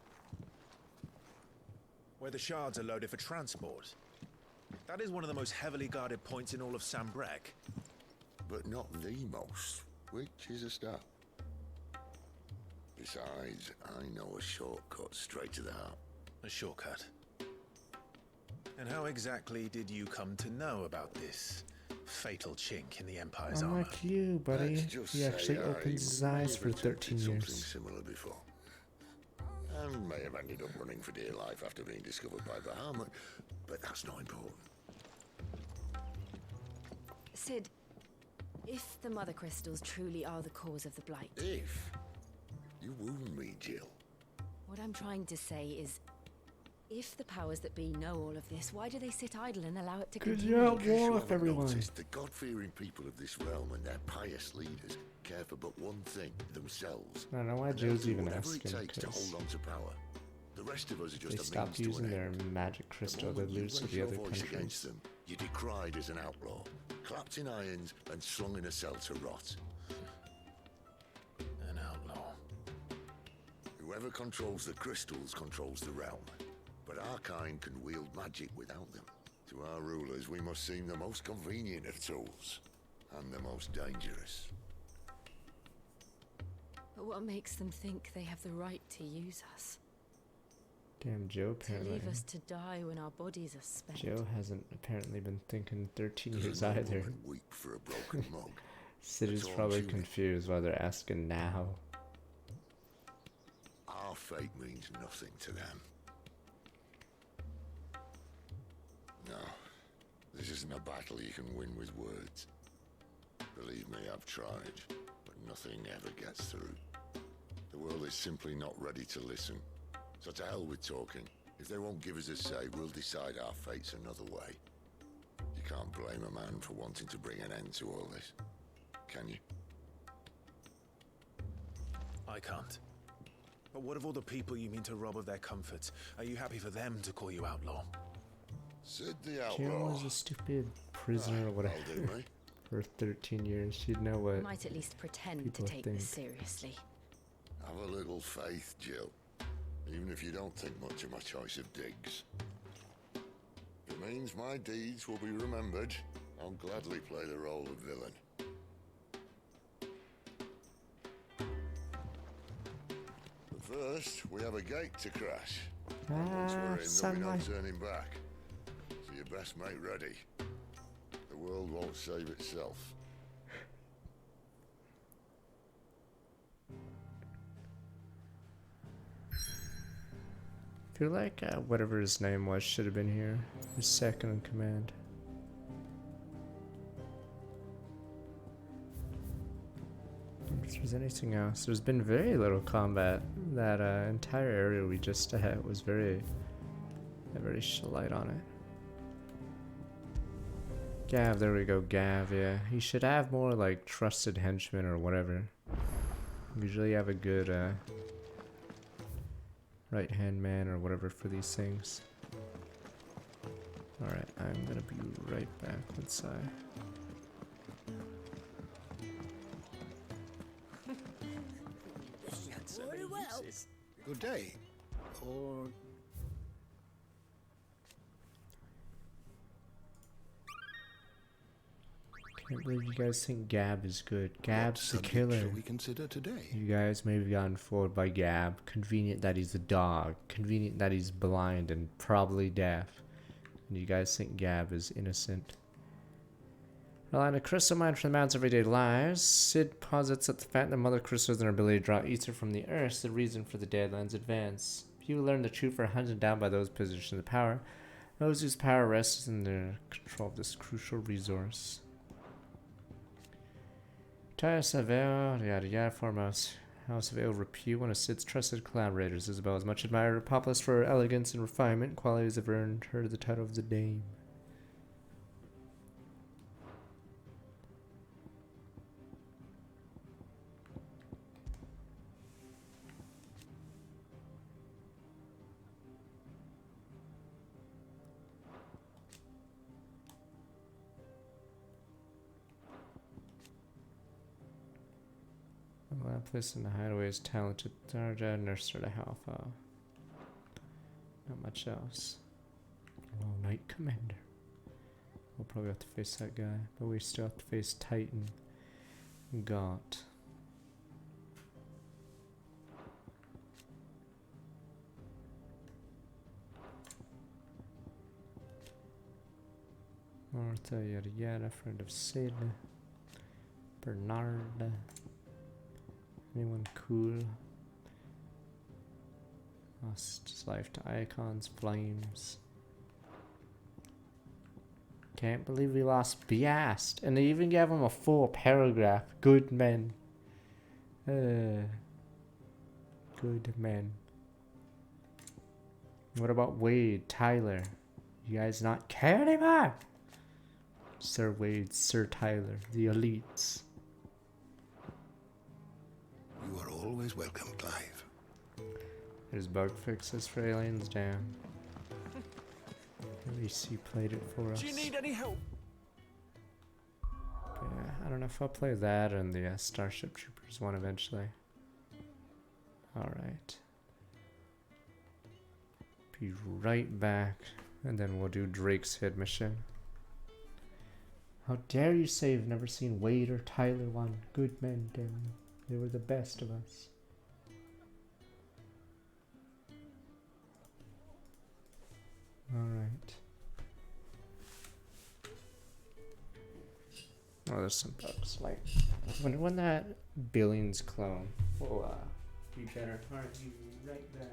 Where the shards are loaded for transport. That is one of the most heavily guarded points in all of Sambrek. But not the most, which is a start. Besides, I know a shortcut straight to the heart. A shortcut? And how exactly did you come to know about this fatal chink in the Empire's I'm armor? like you, buddy. Let's just He actually say opened I his may eyes have for attempted 13 something years. similar before. And may have ended up running for dear life after being discovered by Bahamut, but that's not important. Sid, if the Mother Crystals truly are the cause of the Blight... If? You wound me, Jill. What I'm trying to say is, if the powers that be know all of this, why do they sit idle and allow it to continue? you're at In case war you with haven't everyone. noticed, the God-fearing people of this realm and their pious leaders care for but one thing, themselves. I don't know why And they'll Joe's do even whatever it asking, takes to because hold on to power. The rest of us are they just a stopped means using to an their end. magic crystal, they The moment you lose to raise the your other voice countries. against them, you're decried as an outlaw, clapped in irons and slung in a cell to rot. An outlaw. Whoever controls the crystals controls the realm. But our kind can wield magic without them. To our rulers, we must seem the most convenient of tools. And the most dangerous. But what makes them think they have the right to use us? Damn, Joe To apparently. leave us to die when our bodies are spent? Joe hasn't apparently been thinking 13 Does years a either. nobleman weep for a broken mug? Sid is It's all probably human. confused why they're asking now. Our fate means nothing to them. No, this isn't a battle you can win with words. Believe me, I've tried, but nothing ever gets through. The world is simply not ready to listen. So to hell with talking. If they won't give us a say, we'll decide our fates another way. You can't blame a man for wanting to bring an end to all this, can you? I can't. But what of all the people you mean to rob of their comforts? Are you happy for them to call you outlaw? Sid the Joe outlaw. was a stupid prisoner or whatever I'll do, mate. for 13 years. She'd know what. Might at least pretend to people take this think. seriously. Have a little faith, Jill. Even if you don't think much of my choice of digs. If it means my deeds will be remembered, I'll gladly play the role of villain. But first, we have a gate to crash. And once we're in, there'll be no sunlight. turning back. So you best make ready. The world won't save itself. I feel like whatever his name was should have been here. His second in command. If there's anything else, there's been very little combat. That entire area we just was very light on it. Gav, there we go, Gav, yeah. He should have more like trusted henchmen or whatever. Usually have a good right hand man or whatever for these things. Alright, I'm gonna be right back. Let's Very well. Good day. Or can't believe you guys think Gab is good. Gab's the killer. shall we consider today? You guys may have gotten fooled by Gab. Convenient that he's a dog. Convenient that he's blind and probably deaf. And you guys think Gab is innocent. Relying on a crystal mine for the man's everyday lives, Sid posits that the fact that Mother Crystals and their ability to draw ether from the earth is the reason for the Deadlands advance. People learn the truth are hunted down by those positioned in power. Those whose power rests in their control of this crucial resource. Tyre Savale, yada yada, foremost. House of Ale repute, one of Sid's trusted collaborators. Isabel is much admired at Populous for her elegance and refinement. Qualities have earned her the title of the Dame. Well, that place in the hideaway is talented. Darja, nurse to Halfa. Not much else. Oh, Knight Commander. We'll probably have to face that guy, but we still have to face Titan Gaunt. Martha, yada yada, friend of Sid. Bernard. Anyone cool? Lost his life to icons, flames. Can't believe we lost Biast. And they even gave him a full paragraph. Good men. Good men. What about Wade, Tyler? You guys not care anymore? Sir Wade, Sir Tyler, the elites. You are always welcome, Clive. There's bug fixes for aliens, damn. At least he played it for us. Do you need any help? Yeah, I don't know if I'll play that and the Starship Troopers one eventually. Alright. Be right back. And then we'll do Drake's Head mission. How dare you say you've never seen Wade or Tyler one? Good men, damn you. They were the best of us. Alright. Oh, there's some bugs. Like, when that Billings clone will be better. Alright, be right back.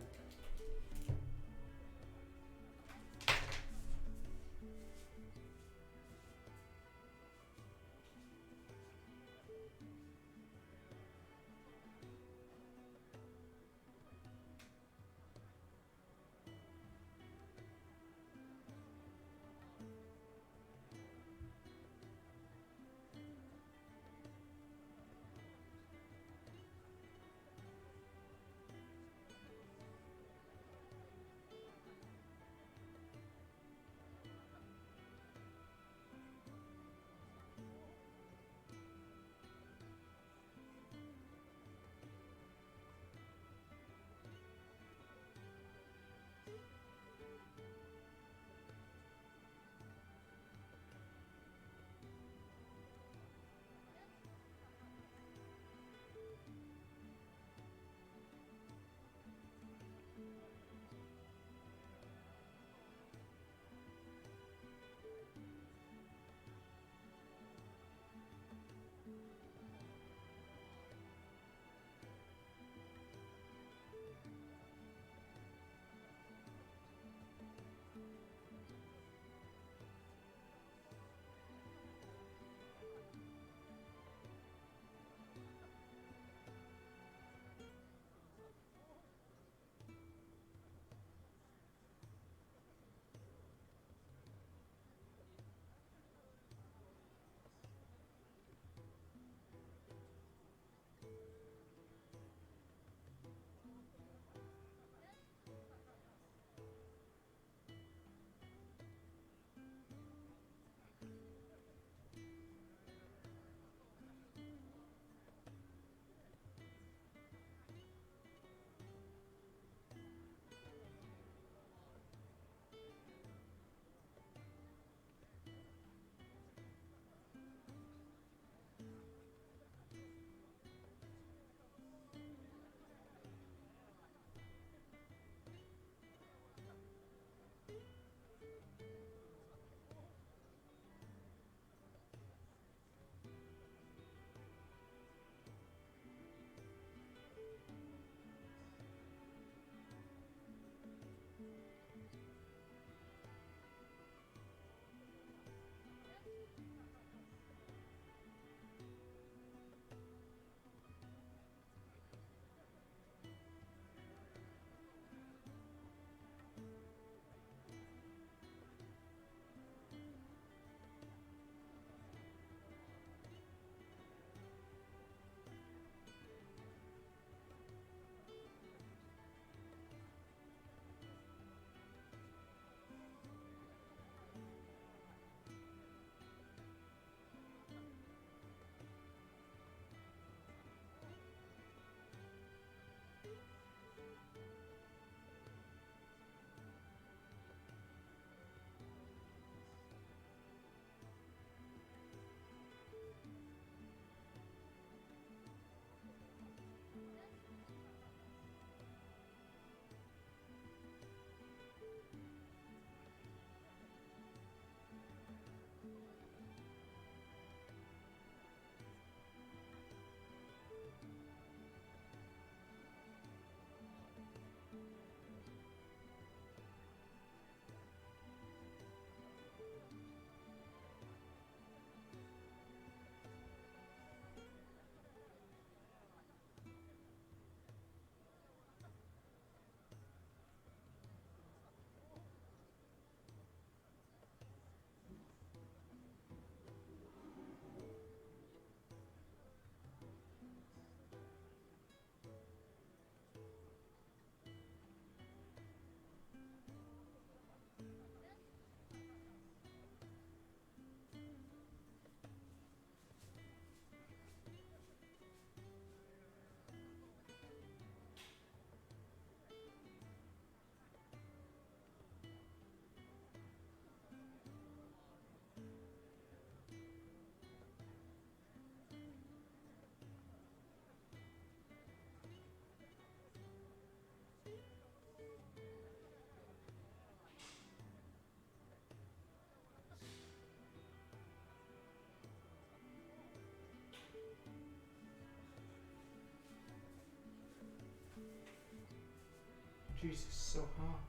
Jesus, so hot.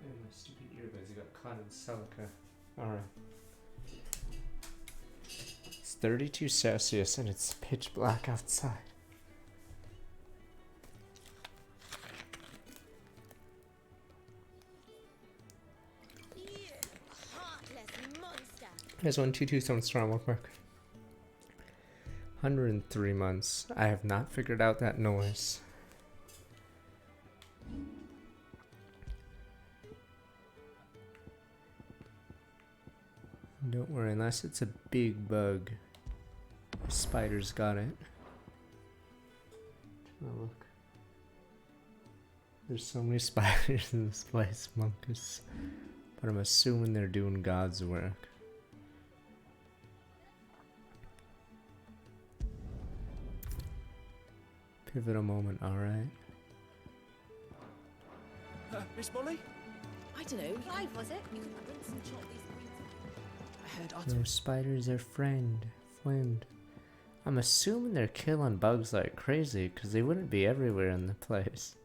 And my stupid earbuds got caught in silica. Alright. It's 32 Celsius and it's pitch black outside. Here's 122 Stone Strong, real quick. 103 months. I have not figured out that noise. Don't worry, unless it's a big bug. The spider's got it. Oh, look. There's so many spiders in this place, Monkus. But I'm assuming they're doing God's work. Pivotal moment, alright. Miss Molly? I don't know. Clive, was it? You could rinse and chop these queens. I heard Otter. No spiders are friend. I'm assuming they're killing bugs like crazy because they wouldn't be everywhere in the place.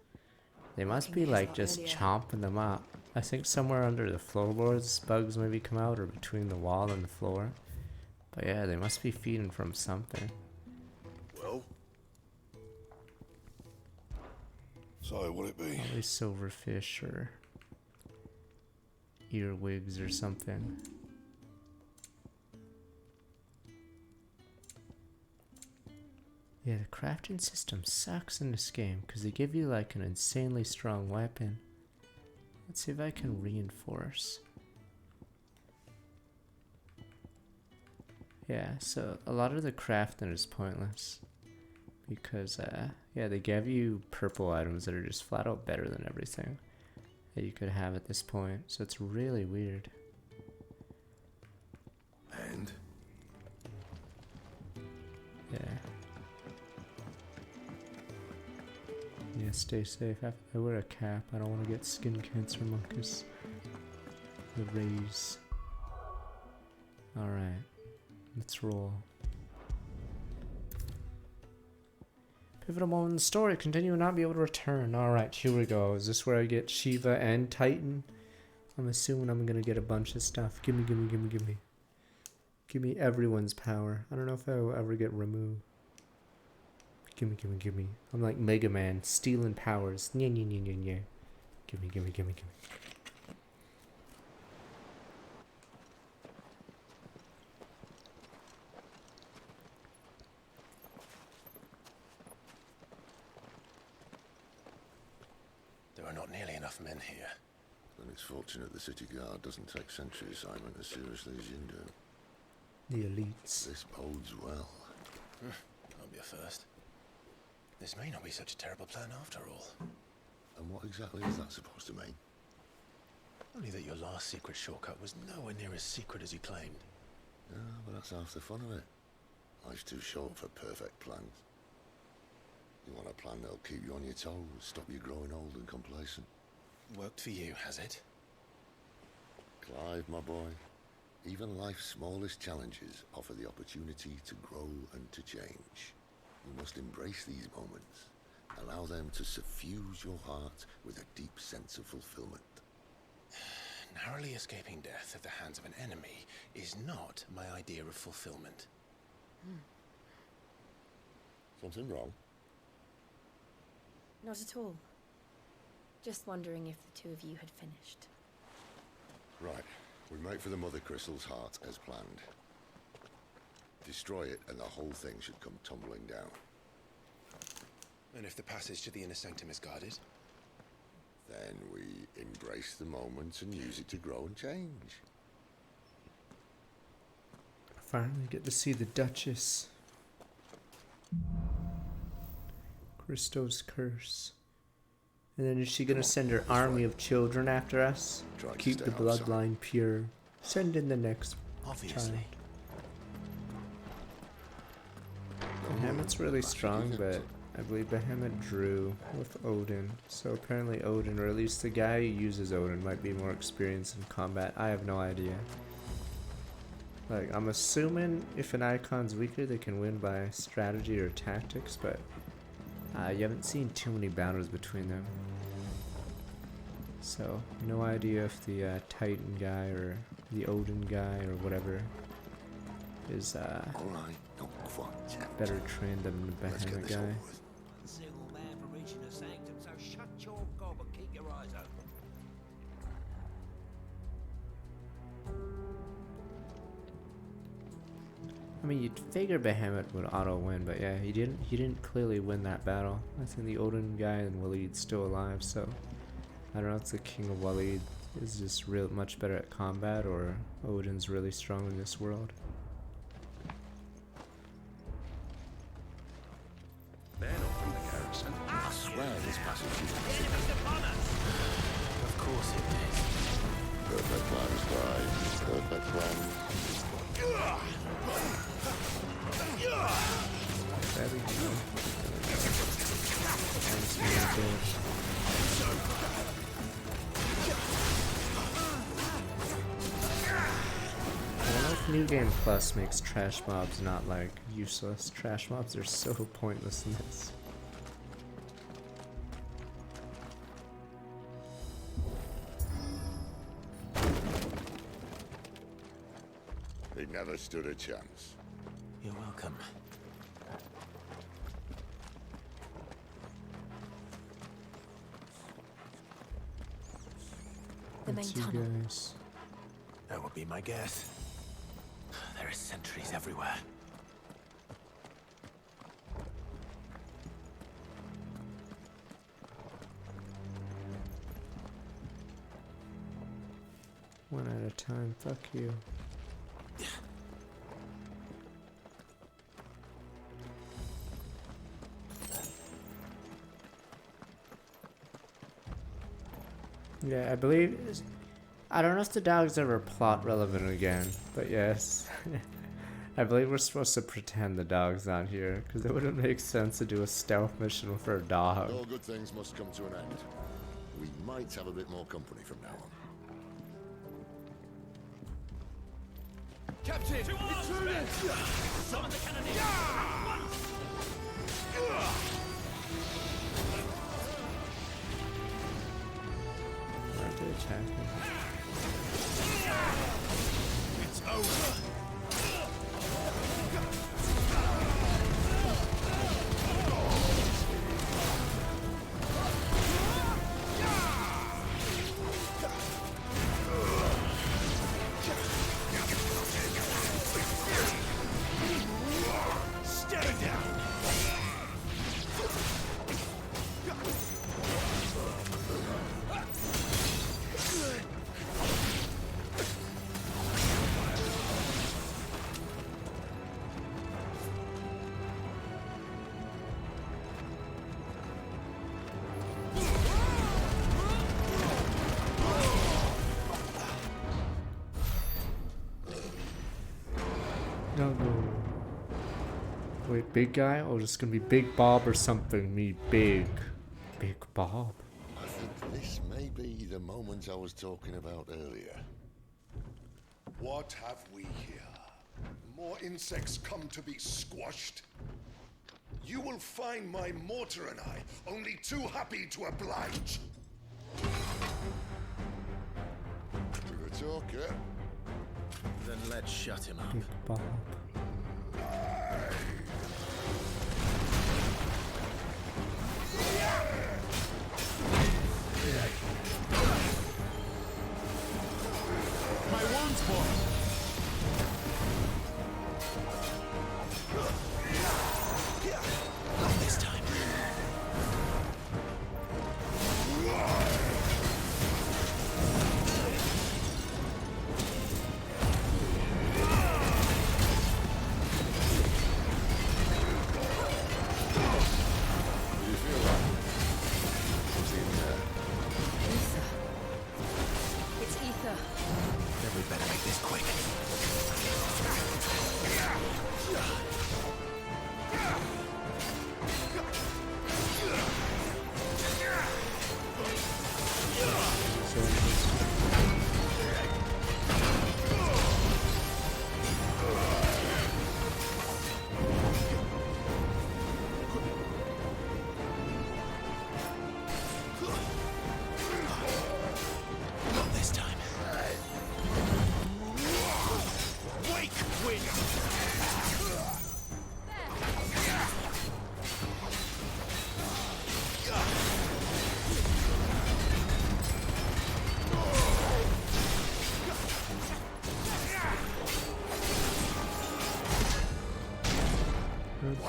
They must be like just chomping them up. I think somewhere under the floorboards bugs maybe come out, or between the wall and the floor. But yeah, they must be feeding from something. Well? So, what it be? Probably silverfish or earwigs or something. Yeah, the crafting system sucks in this game because they give you like an insanely strong weapon. Let's see if I can reinforce. Yeah, so a lot of the crafting is pointless because yeah, they give you purple items that are just flat out better than everything that you could have at this point. So it's really weird. And? Yeah. Yeah, stay safe. I wear a cap. I don't want to get skin cancer, Monkus. The rays. Alright. Let's roll. Pivotal moment in the story. Continue and not be able to return. Alright, here we go. Is this where I get Shiva and Titan? I'm assuming I'm gonna get a bunch of stuff. Gimme, gimme, gimme, gimme. Gimme everyone's power. I don't know if I will ever get removed. Gimme, gimme, gimme. I'm like Mega Man, stealing powers. Nya, nya, nya, nya, nya. Gimme, gimme, gimme, gimme. There are not nearly enough men here. Then it's fortunate the city guard doesn't take sentry assignment as seriously as you do. The elites. This bodes well. Can't be a first. This may not be such a terrible plan after all. And what exactly is that supposed to mean? Only that your last secret shortcut was nowhere near as secret as you claimed. Yeah, but that's half the fun of it. Life's too short for perfect plans. You want a plan that'll keep you on your toes, stop you growing old and complacent. Worked for you, has it? Clive, my boy, even life's smallest challenges offer the opportunity to grow and to change. You must embrace these moments. Allow them to suffuse your heart with a deep sense of fulfillment. Narrowly escaping death at the hands of an enemy is not my idea of fulfillment. Something wrong? Not at all. Just wondering if the two of you had finished. Right. We make for the Mother Crystal's heart as planned. Destroy it and the whole thing should come tumbling down. And if the passage to the inner sanctum is guarded? Then we embrace the moment and use it to grow and change. Finally get to see the Duchess. Christo's curse. And then is she gonna send her army of children after us? Keep the bloodline pure. Send in the next child. Bahamut's really strong, but I believe Bahamut drew with Odin. So apparently Odin, or at least the guy who uses Odin, might be more experienced in combat. I have no idea. Like, I'm assuming if an icon's weaker, they can win by strategy or tactics, but you haven't seen too many battles between them. So, no idea if the Titan guy or the Odin guy or whatever is better trained than the Behemoth guy. One single man for reaching the sanctum, so shut your gob and keep your eyes open. I mean, you'd figure Behemoth would auto win, but yeah, he didn't clearly win that battle. I think the Odin guy and Waleed's still alive, so I don't know if the King of Waleed is just real much better at combat or Odin's really strong in this world. They're not from the garrison. I swear this passage is Of course it is. perfect plan, Scribe. Perfect plan. There we go. Thanks, man. I wonder if New Game Plus makes trash mobs not like useless. Trash mobs are so pointless in this. They never stood a chance. You're welcome. The main That's you tunnel. guys. That would be my guess. There are sentries everywhere. One at a time, fuck you. Yeah, I believe. I don't know if the dog's ever plot relevant again, but yes. I believe we're supposed to pretend the dog's not here, because it wouldn't make sense to do a stealth mission for a dog. All good things must come to an end. We might have a bit more company from now on. Captain! Intruders! Summon the cannoneer! Aren't they attacking? It's over! No, no. Wait, big guy? Or just gonna be Big Bob or something? Me, Big Bob. I think this may be the moment I was talking about earlier. What have we here? More insects come to be squashed? You will find my mortar and I only too happy to oblige. With a talker. Then let's shut him up. Big Bob. My wounds, boy! Not this time.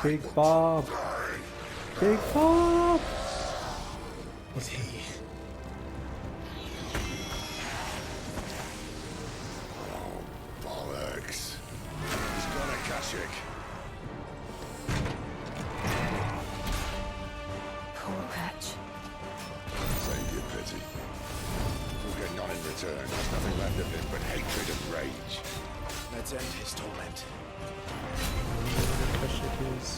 Big Bob. Big Bob. Is he? Bollocks. He's got a Kashyyyk. Poor wretch. Save your pity. We'll get none in return. There's nothing left of him but hatred and rage. Let's end his torment. Kashyyyk is.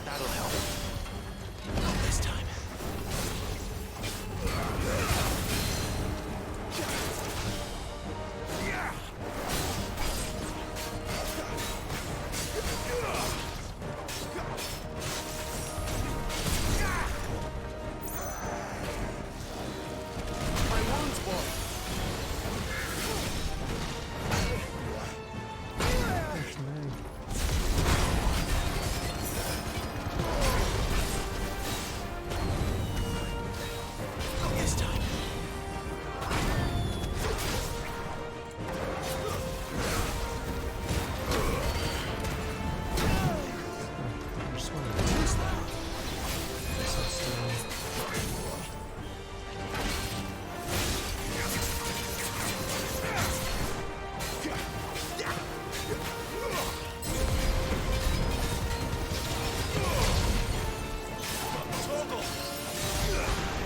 That'll help. Not this time. This time. Torgal!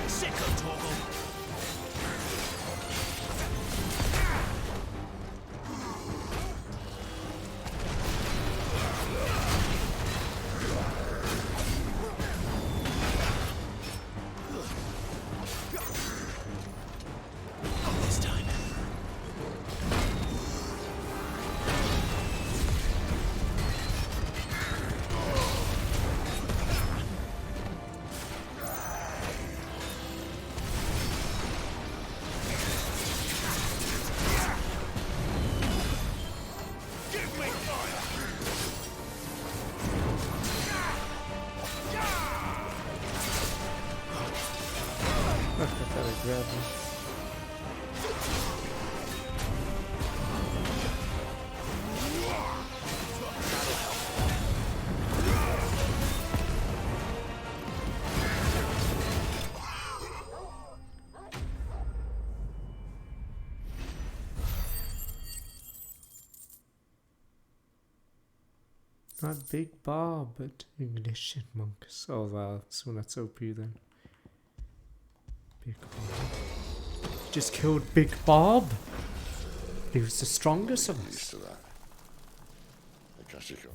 Sick of Torgal! Not this time. Give me fire! I thought I grabbed him. Not Big Bob, but Ignition Monks. Oh wow, so that's OP then. Big Bob. Just killed Big Bob! He was the strongest of us. Used to that. The Kashyyyk.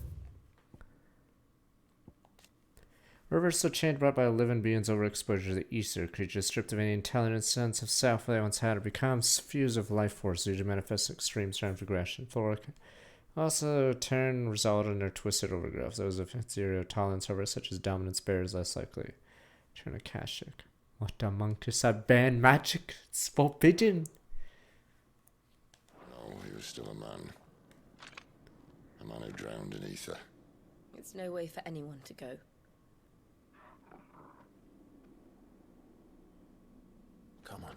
Rivers so chained brought by a living being's overexposure to the ether, creatures stripped of any intelligent sense of self they once had, or becomes fused with life force due to manifest extreme strength aggression. Thoric also turn result in their twisted overgrowth. Those of ethereal tolerance, however, such as dominance bear, is less likely. Turn a Kashyyyk. What the monks have banned magic? It's forbidden. No, he was still a man. A man who drowned in ether. It's no way for anyone to go. Come on.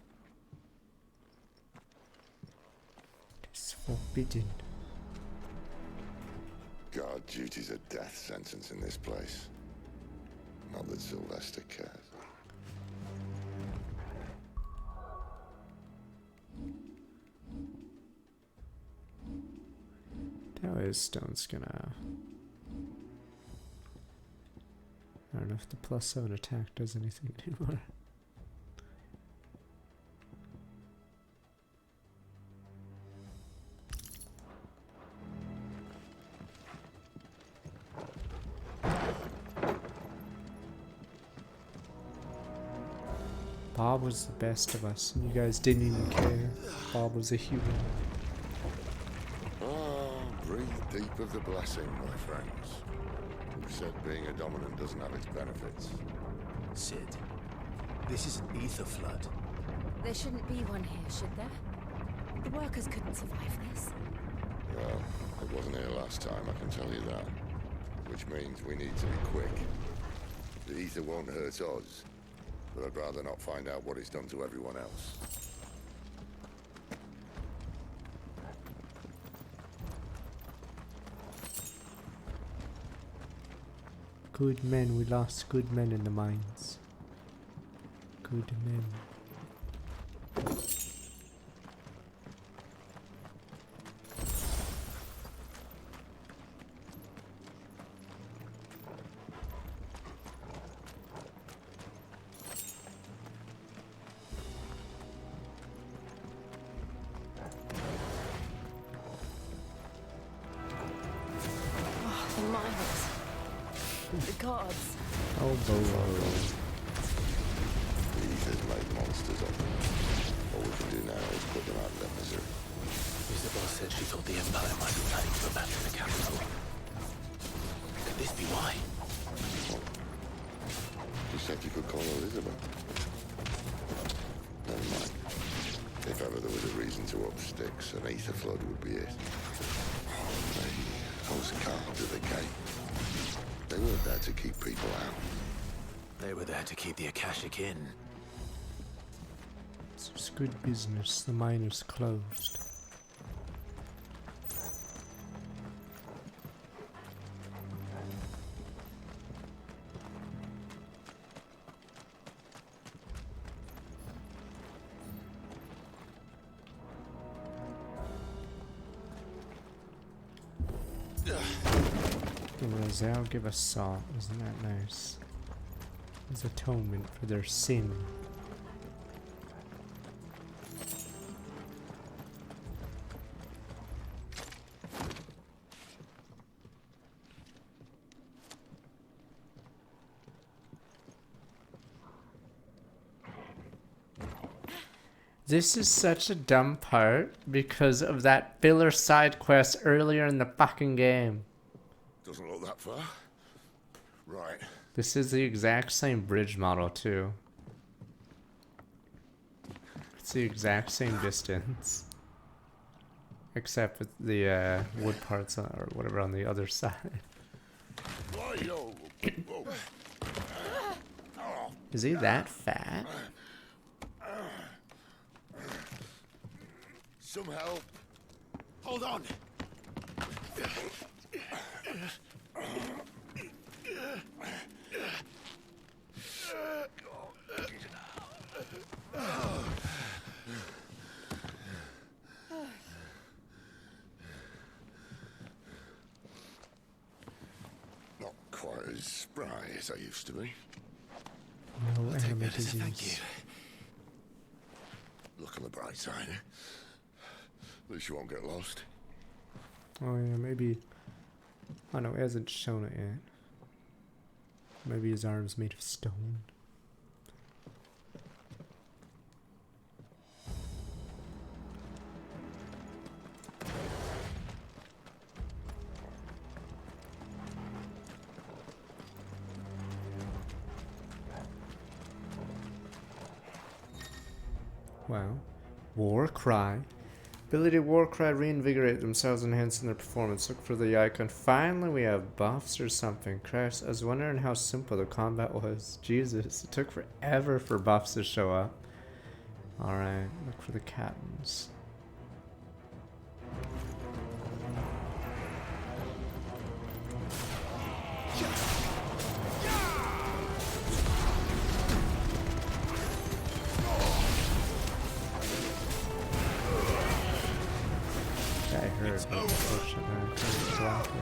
It's forbidden. Guard duty's a death sentence in this place. Not that Sylvester cares. Tower Stone's gonna... I don't know if the +7 attack does anything anymore. Bob was the best of us, and you guys didn't even care. Bob was a human. Oh, breathe deep of the blessing, my friends. Who said being a dominant doesn't have its benefits? Sid, this is an ether flood. There shouldn't be one here, should there? The workers couldn't survive this. Well, it wasn't here last time, I can tell you that. Which means we need to be quick. The ether won't hurt us, but I'd rather not find out what it's done to everyone else. Good men, we lost good men in the mines. Good men. Oh, the miners. The gods. Oh, Bolo. The ether's made monsters of them. All we can do now is put them out of their misery. Isabel said she thought the Empire might be planning to abandon the capital. Could this be why? You said you could call Elizabeth. Never mind. If ever there was a reason to up sticks, an ether flood would be it. Those guards at the gate. They weren't there to keep people out. They were there to keep the Akashic in. It's good business. The mine is closed. Roselle give us salt, isn't that nice? As atonement for their sin. This is such a dumb part because of that filler side quest earlier in the fucking game. Doesn't look that far. Right. This is the exact same bridge model too. It's the exact same distance. Except with the wood parts or whatever on the other side. Is he that fat? Some help. Hold on. Not quite as spry as I used to be. No animal disease. Thank you. Look on the bright side. At least you won't get lost. Oh yeah, maybe. Oh no, he hasn't shown it yet. Maybe his arm's made of stone. Wow. War cry. Ability war cry reinvigorate themselves, enhancing their performance. Look for the icon. Finally we have buffs or something. Christ, I was wondering how simple the combat was. Jesus, it took forever for buffs to show up. Alright, look for the captains. I heard it, unfortunately. I couldn't block it.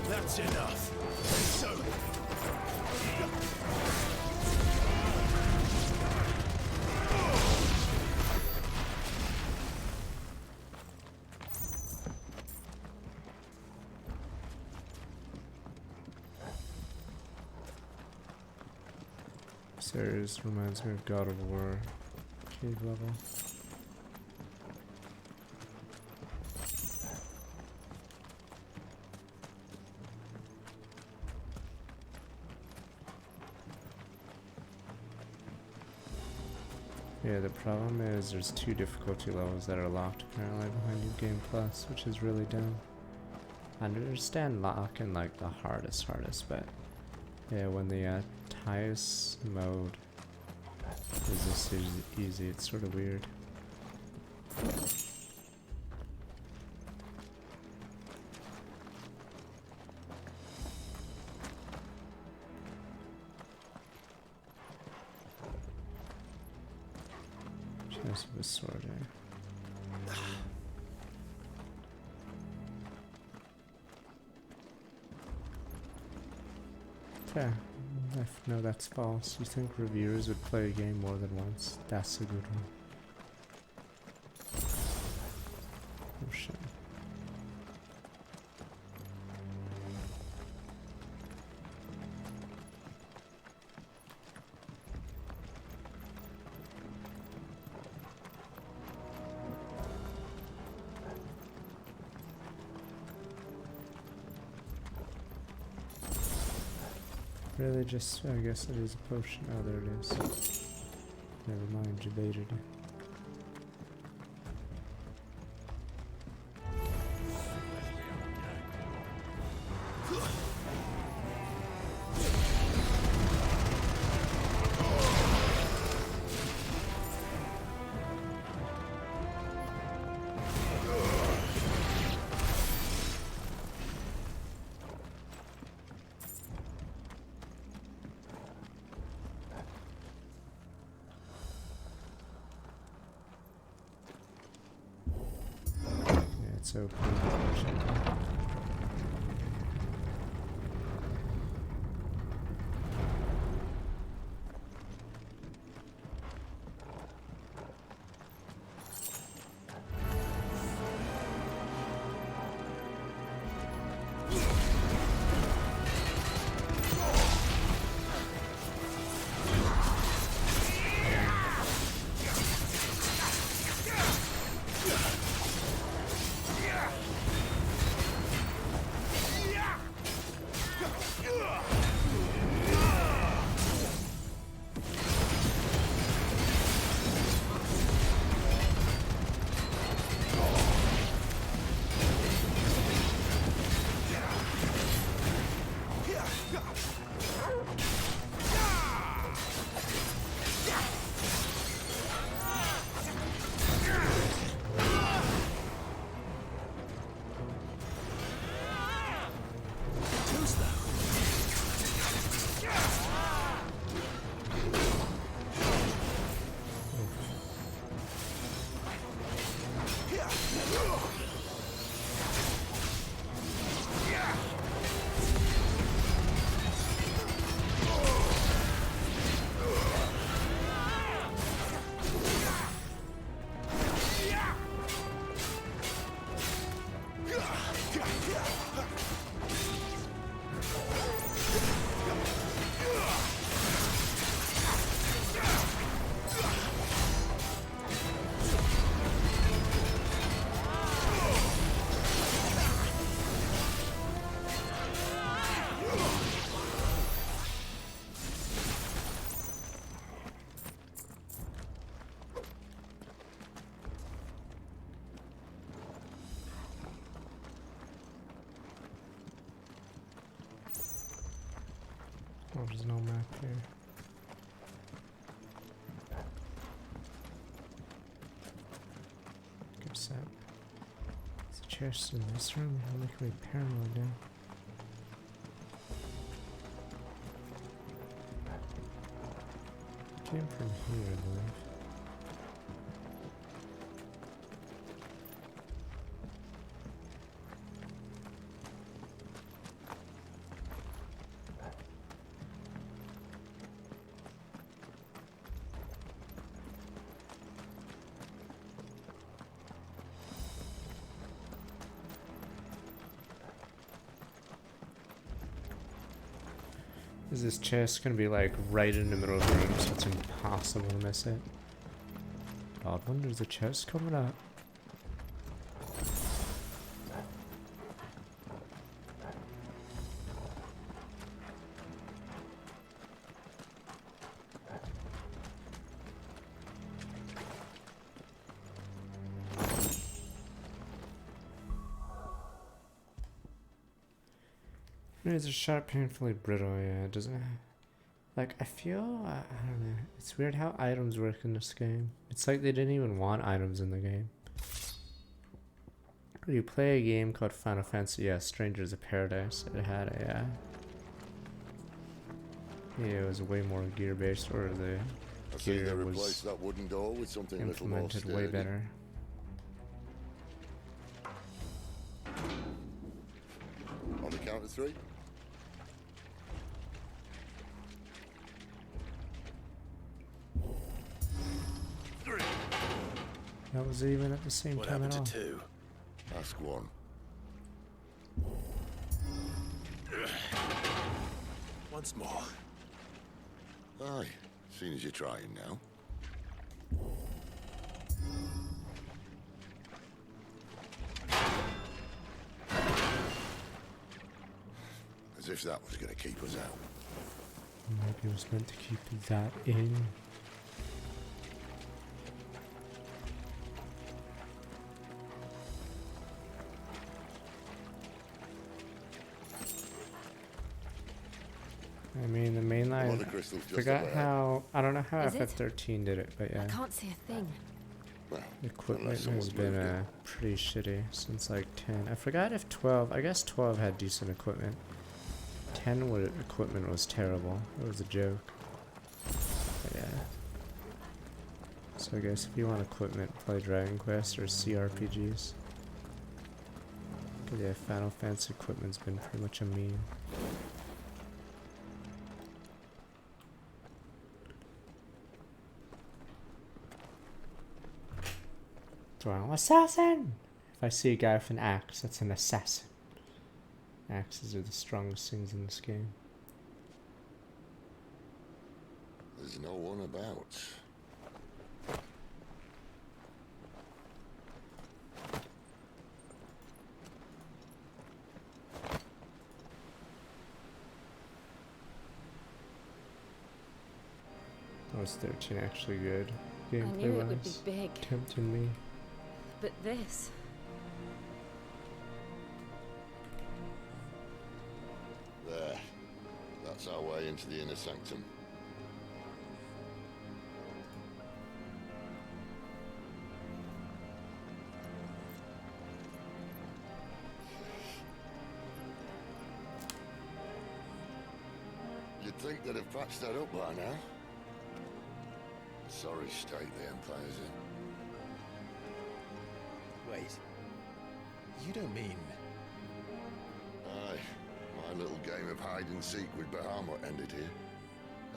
That's enough. So. Series reminds me of God of War. Cave level. Yeah, the problem is there's 2 difficulty levels that are locked apparently behind New Game Plus, which is really dumb. I understand locking like the hardest, but yeah, when the highest mode is this easy, it's sort of weird. Chest with a sword there. Okay, no, that's false. You think reviewers would play a game more than once? That's a good one. Oh shit. Really just, I guess it is a potion. Oh, there it is. Never mind, you baited it. So oh, there's no map here. Good set. There's a chest in this room. You're making me paranoid now. Came from here, I believe. Is this chest gonna be like right in the middle of the room so it's impossible to miss it? God, when there's a chest coming up? It's a sharp, painfully brittle, yeah, it doesn't... Like, I feel... I don't know. It's weird how items work in this game. It's like they didn't even want items in the game. You play a game called Final Fantasy, yeah, Strangers of Paradise. It had a, yeah, it was way more gear-based, or the I think they gear replaced was that wooden door with something a little more implemented way sturdy. better. On the count of 3. That was even at the same What time at happened all. to 2? Ask one. Once more. Aye, seeing as you're trying now. As if that was going to keep us out. Maybe it was meant to keep that in. I mean, the main line. Well, the crystal's just Forgot up ahead. how. I don't know how Is it? FF13 did it, but yeah. I can't see a thing. Well, Equipment unless has someone's been moved it. pretty shitty since like 10. I forgot if 12. I guess 12 had decent equipment. 10 equipment was terrible. It was a joke. But yeah. So I guess if you want equipment, play Dragon Quest or CRPGs. Cause yeah, Final Fantasy equipment's been pretty much a meme. Well, assassin! If I see a guy with an axe, that's an assassin. Axes are the strongest things in this game. There's no one about. That was 13 actually good. I knew Gameplay it would be wise. big. Tempting me. But this... There. That's our way into the inner sanctum. You'd think they'd have patched that up by now. Sorry state the Empire's in. Wait. You don't mean... Aye. My little game of hide-and-seek with Bahamut ended here.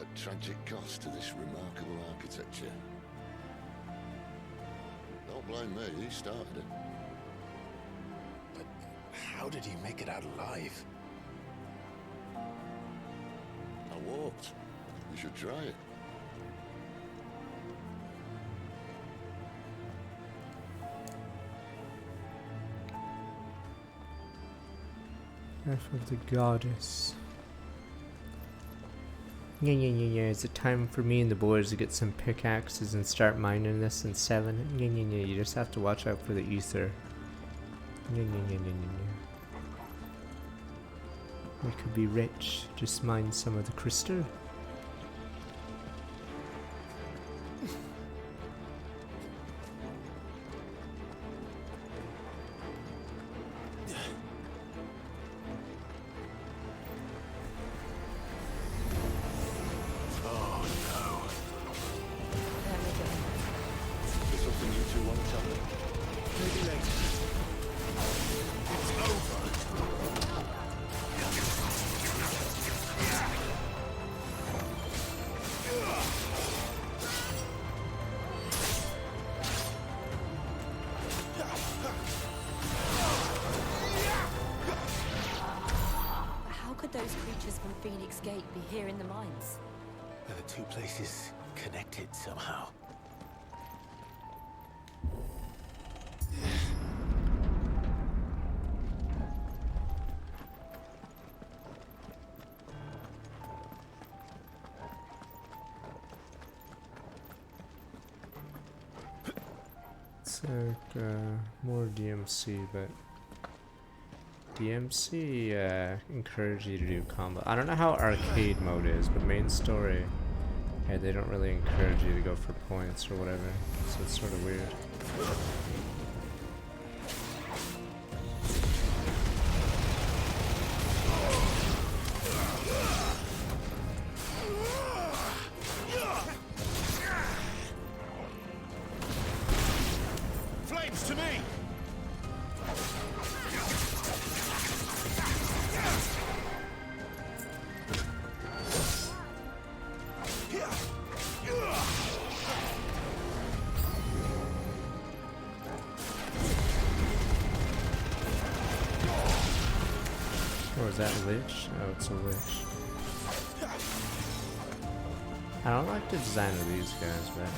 At tragic cost to this remarkable architecture. Don't blame me, he started it. But how did he make it out alive? I walked. You should try it. Half of the goddess. Yeah. Is it time for me and the boys to get some pickaxes and start mining this in 7? Yeah. You just have to watch out for the ether. Yeah. We could be rich. Just mine some of the crystal. Oh no. There we go. Is there something you two want to tell me? Maybe later. It's over. How could those creatures from Phoenix Gate be here in the mines? Are the two places connected somehow? It's like more DMC, but DMC encourage you to do combo. I don't know how arcade mode is, but main story, yeah, they don't really encourage you to go for points or whatever, so it's sort of weird. Flames to me! Or is that Lich? Oh, it's a Lich. I don't like the design of these guys, but...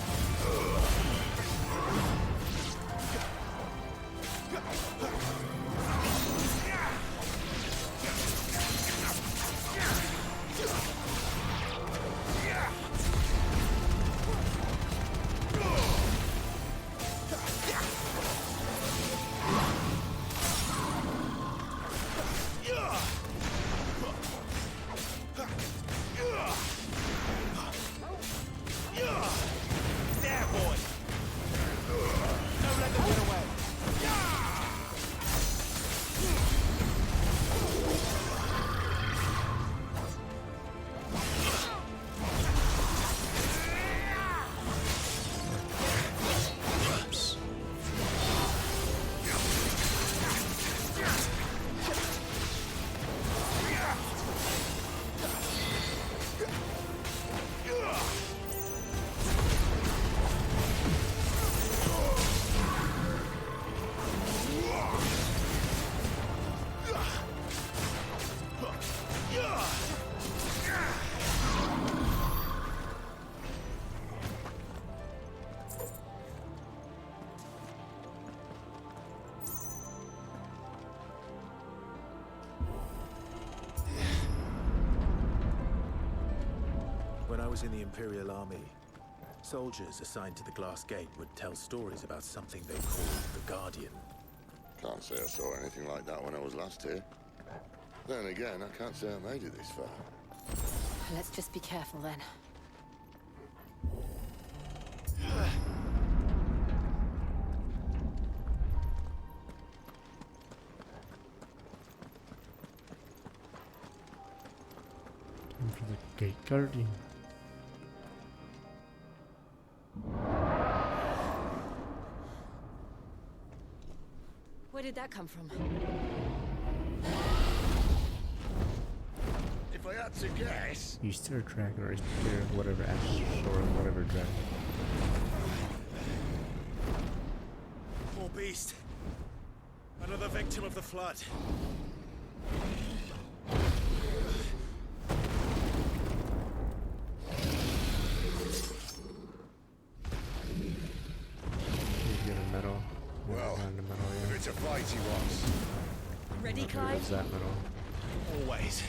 When I was in the Imperial Army, soldiers assigned to the Glass Gate would tell stories about something they called the Guardian. Can't say I saw anything like that when I was last here. Then again, I can't say I made it this far. Let's just be careful then. Time for the Gate Guardian. Where did that come from? If I had to guess... Easter dragon or Easter whatever Ash or whatever dragon. Poor beast. Another victim of the flood. You get a medal. Well, a medal, yeah. if it's a fight he wants. Ready, Who Clive? has that medal? Always.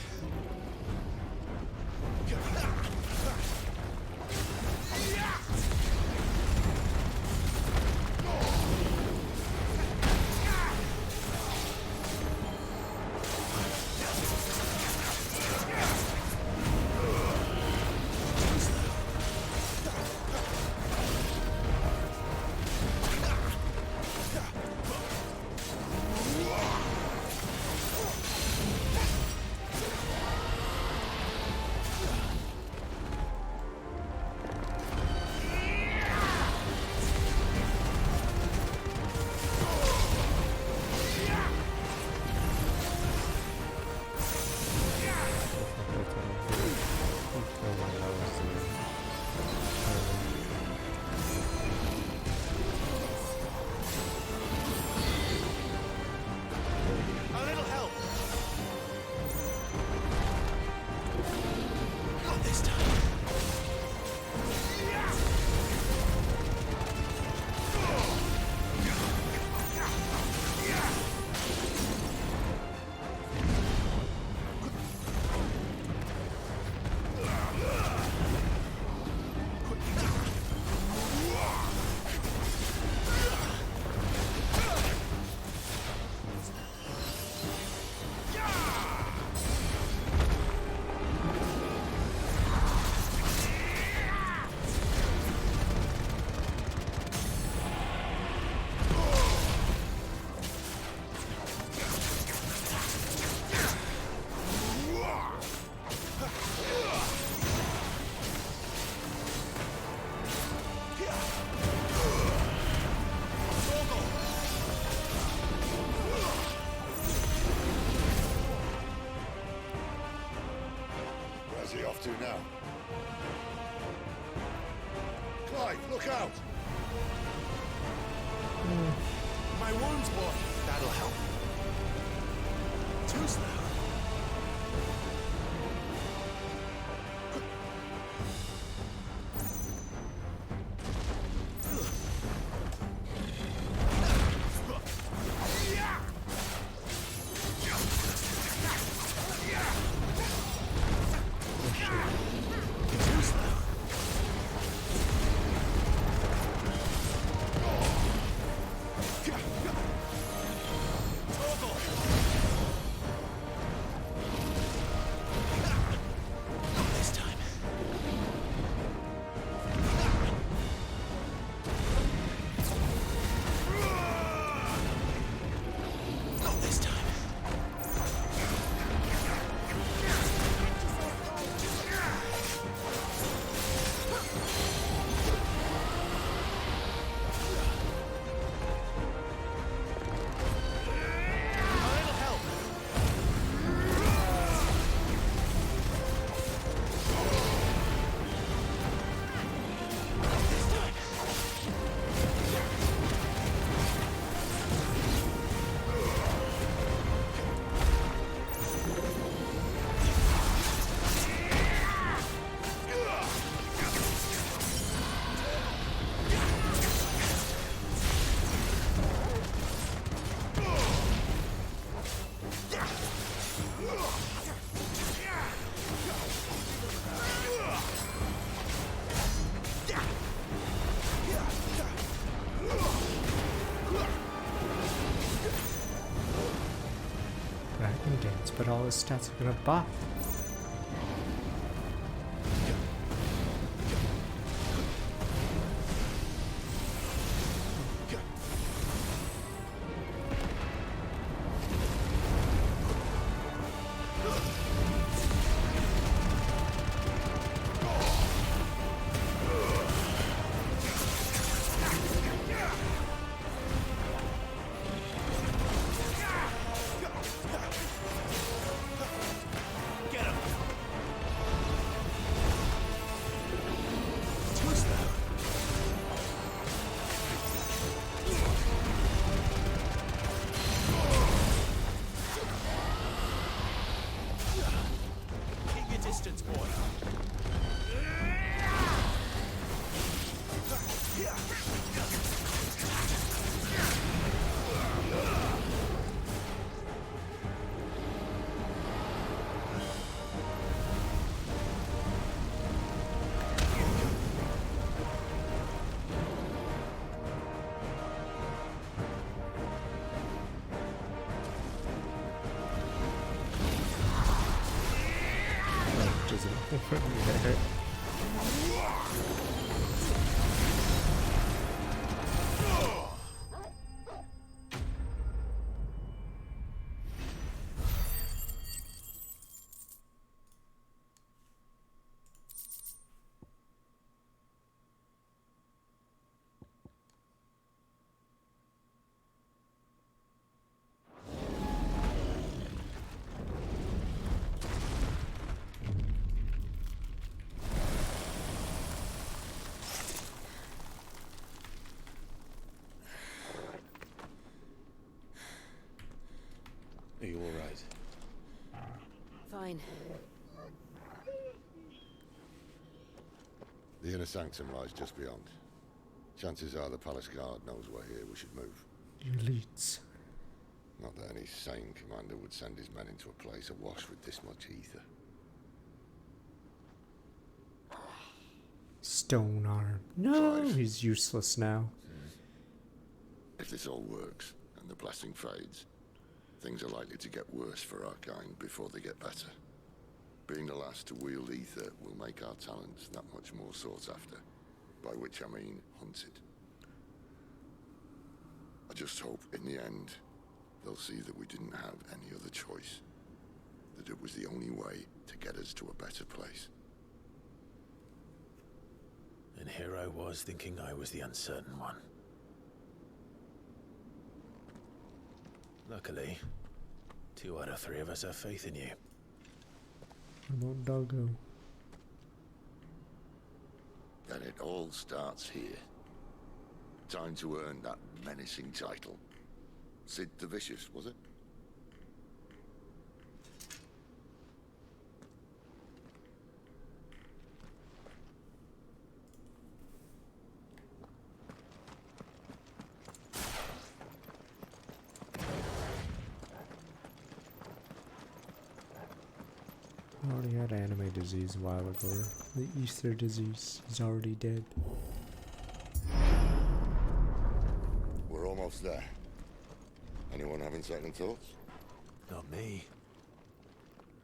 knife, look out! My wounds, boy. That'll help. Too slow. Dragon Dance, but all his stats are gonna buff. Yeah. Are you all right? Fine. The inner sanctum lies just beyond. Chances are the palace guard knows we're here. We should move. Elites. Not that any sane commander would send his men into a place awash with this much ether. Stone arm. No, he's useless now. If this all works and the blessing fades, things are likely to get worse for our kind before they get better. Being the last to wield ether will make our talents that much more sought after, by which I mean hunted. I just hope in the end they'll see that we didn't have any other choice, that it was the only way to get us to a better place. And here I was thinking I was the uncertain one. Luckily, 2 out of 3 of us have faith in you. Come on, doggo. then it all starts here. Time to earn that menacing title. Sid the Vicious, was it? I already had anime disease a while ago. The ether disease is already dead. We're almost there. Anyone having second thoughts? Not me.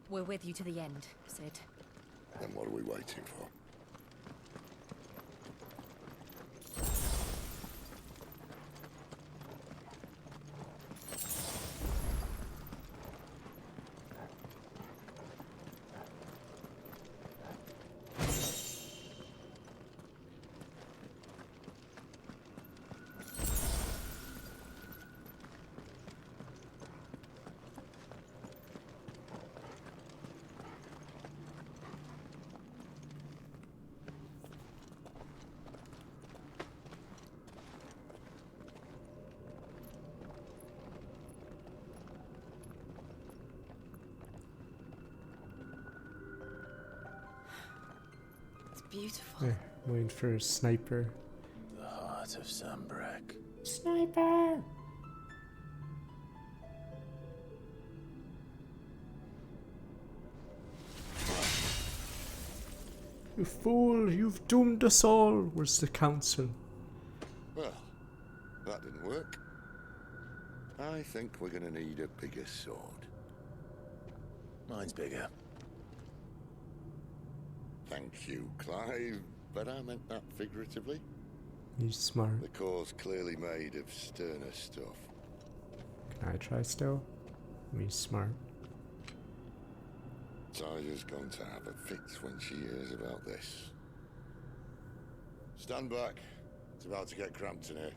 We're with you to the end, Sid. Then what are we waiting for? Beautiful. Yeah, waiting for a sniper. The heart of Sambrek. Sniper! You fool! You've doomed us all! Where's the council? Well, that didn't work. I think we're gonna need a bigger sword. Mine's bigger. Thank you, Clive, but I meant that figuratively. He's smart. The core's clearly made of sterner stuff. Can I try still? He's smart. Tyler's going to have a fit when she hears about this. Stand back. It's about to get cramped in here.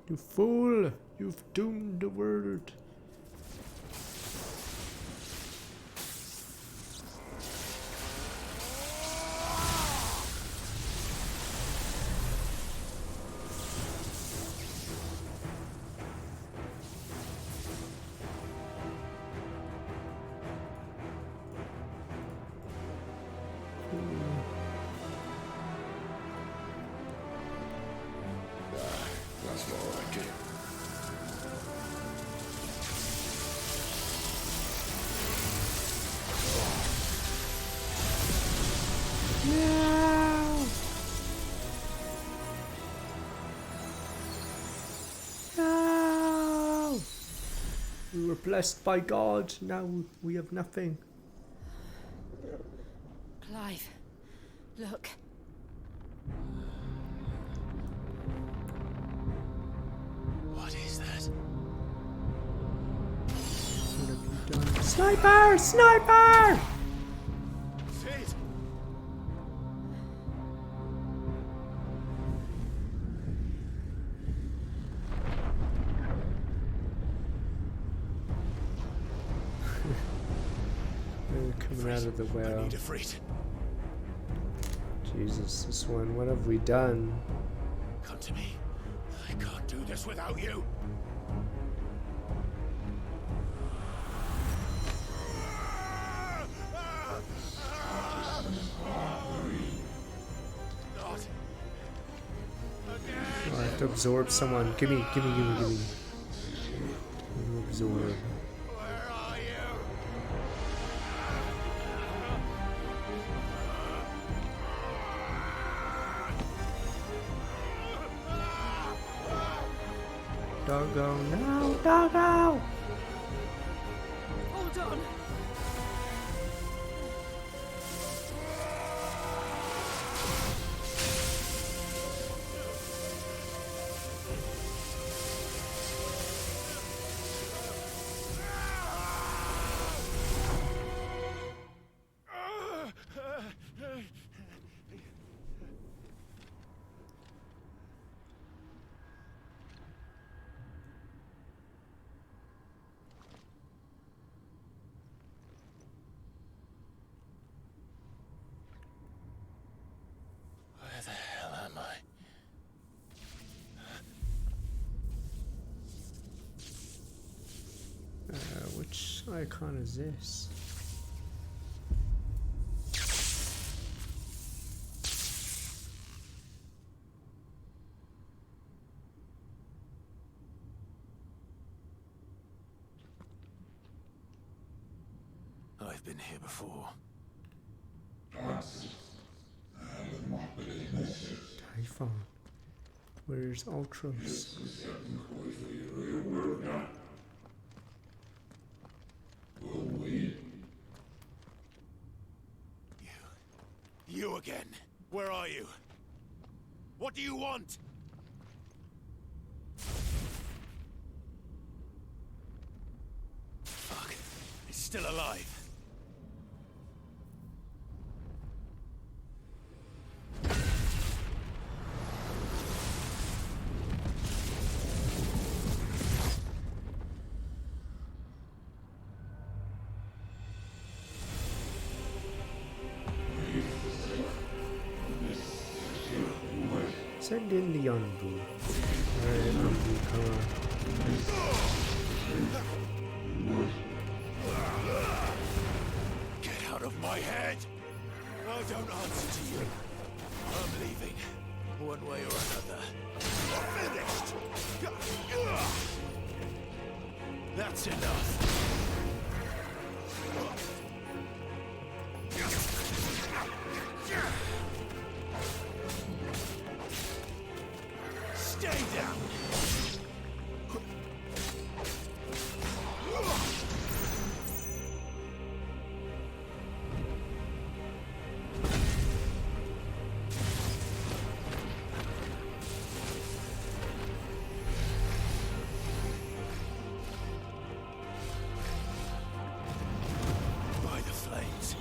You fool! You've doomed the world. That's more like it. No! No! We were blessed by God, now we have nothing. Clive, look. What is that? What have you done? Sniper! Sniper! Sid! They're coming out of the I well. need a freight. Jesus, this one, what have we done? Come to me. I can't do this without you. Not again. Oh, I have to absorb someone. Gimme. Let me absorb. Doggo, no, doggo! Hold on. What icon is this? I've been here before. Typhon. Where's Ultros? You again. Where are you? What do you want? Fuck. He's still alive. Send in the Yondu. Alright, Yondu, come on. Get out of my head! I don't answer to you. I'm leaving. One way or another. Finished! That's enough. Stay down! By the flames.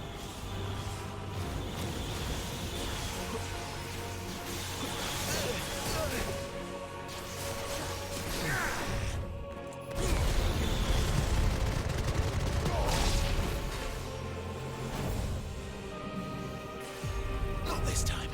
Not this time.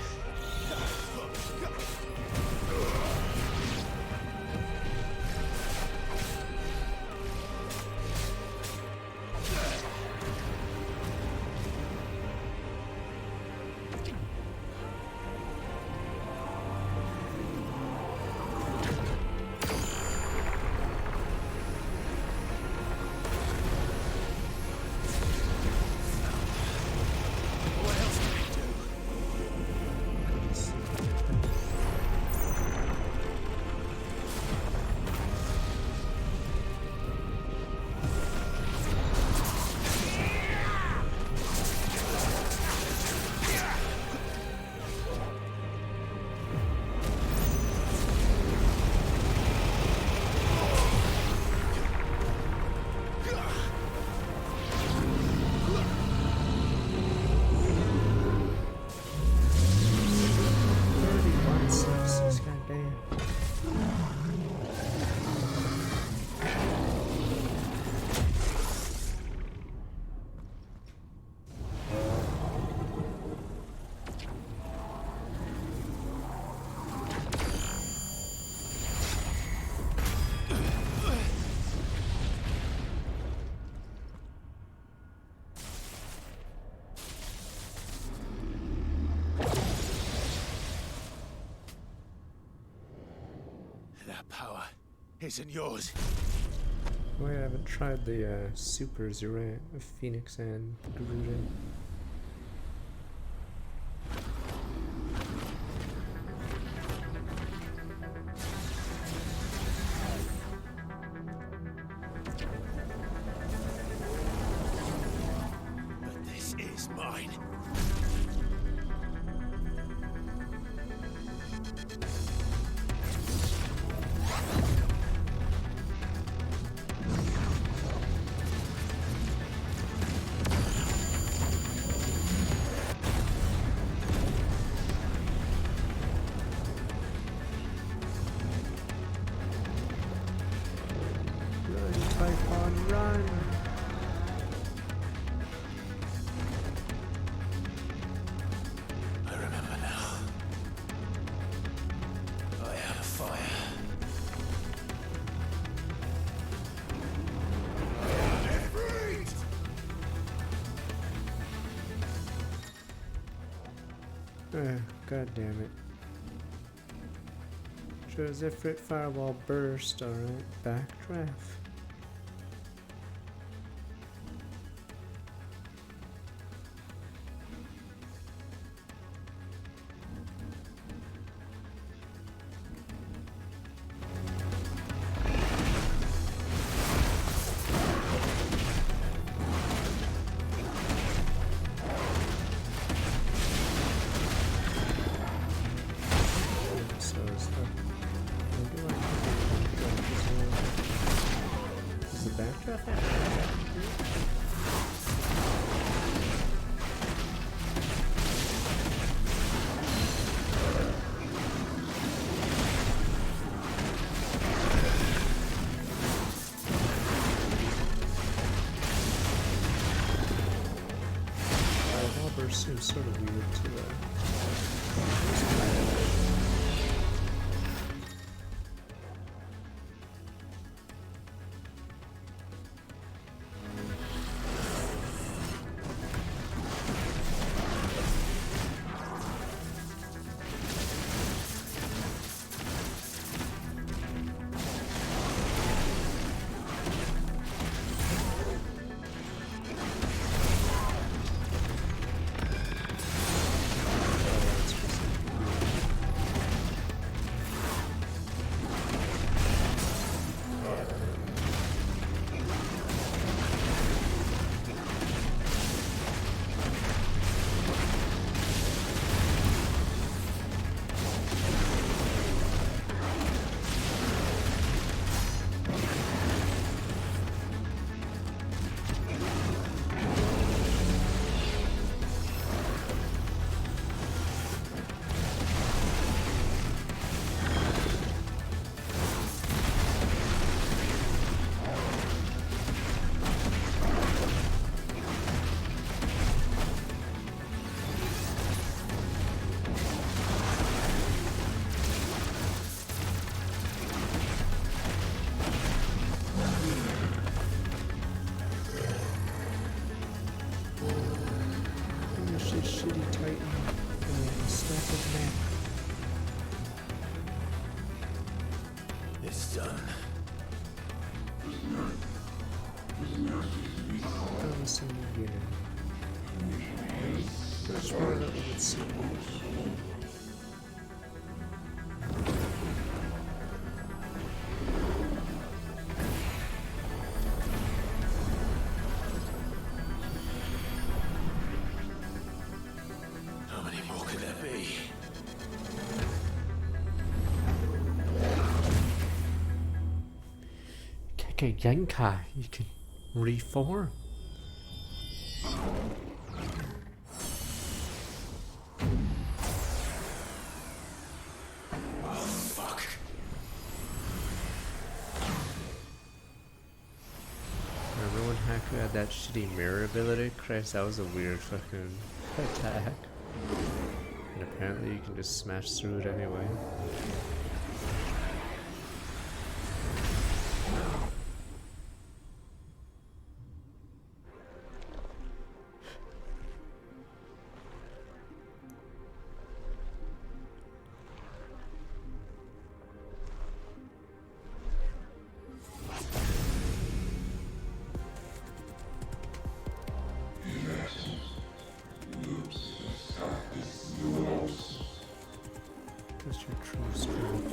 What else can I do? Goddamn. That power isn't yours. Wait, I haven't tried the supers, you're right, of Phoenix and Garuda. But this is mine. Run, Typhon, run! God damn it. Shows Ifrit Fireball Burst, alright. Backdraft. Seems sort of weird to shitty Titan and snap his neck. It's done. Promising again. Let's roll it with see. Okay, Genkai, you can reform. Oh, fuck. Remember when Haku had that shitty mirror ability? Christ, that was a weird fucking attack. And apparently you can just smash through it anyway. What's your true strength?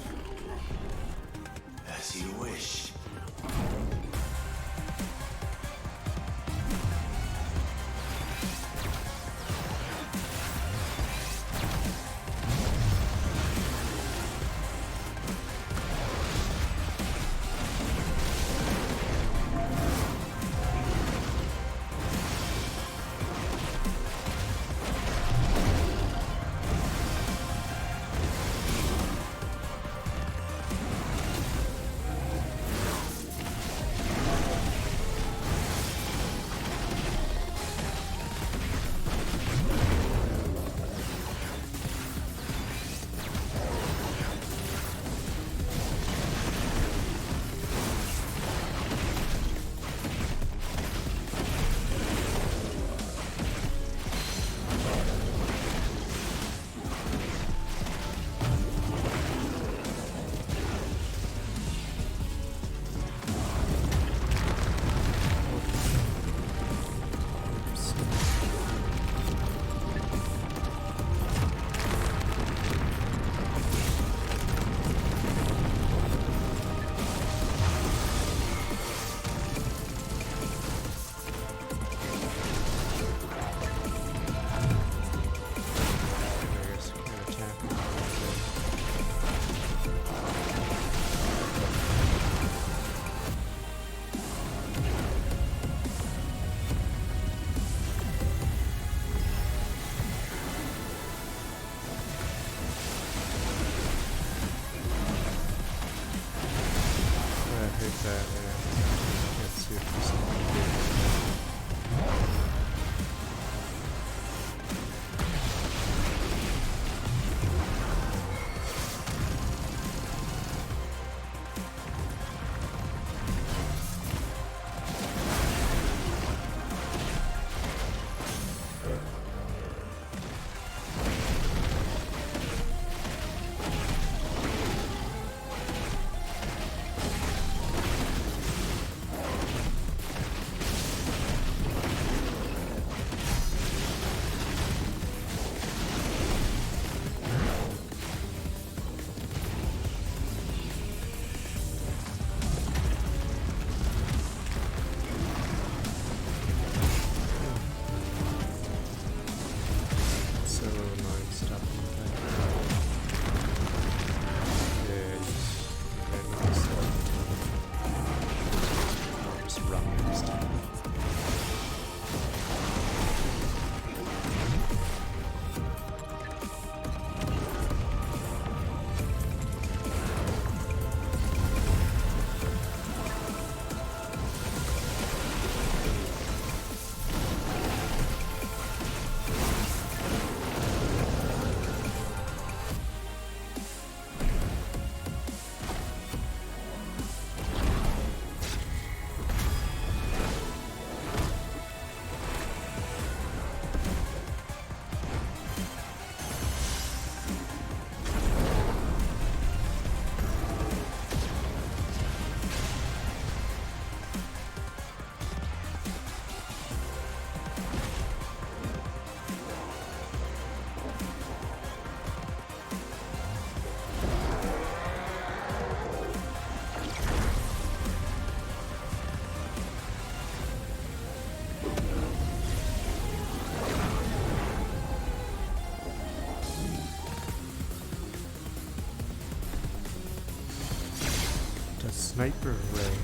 Sniper ray.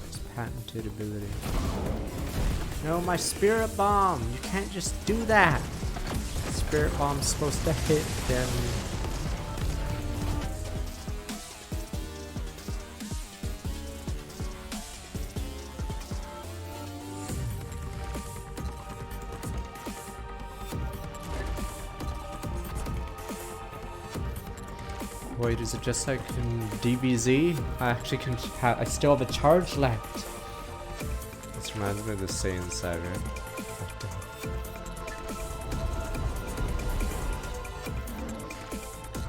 It's patented ability. No, my spirit bomb! You can't just do that! Spirit bomb's supposed to hit them. Wait, is it just like in DBZ? I actually can I still have a charge left. This reminds me of the Saiyan Saga.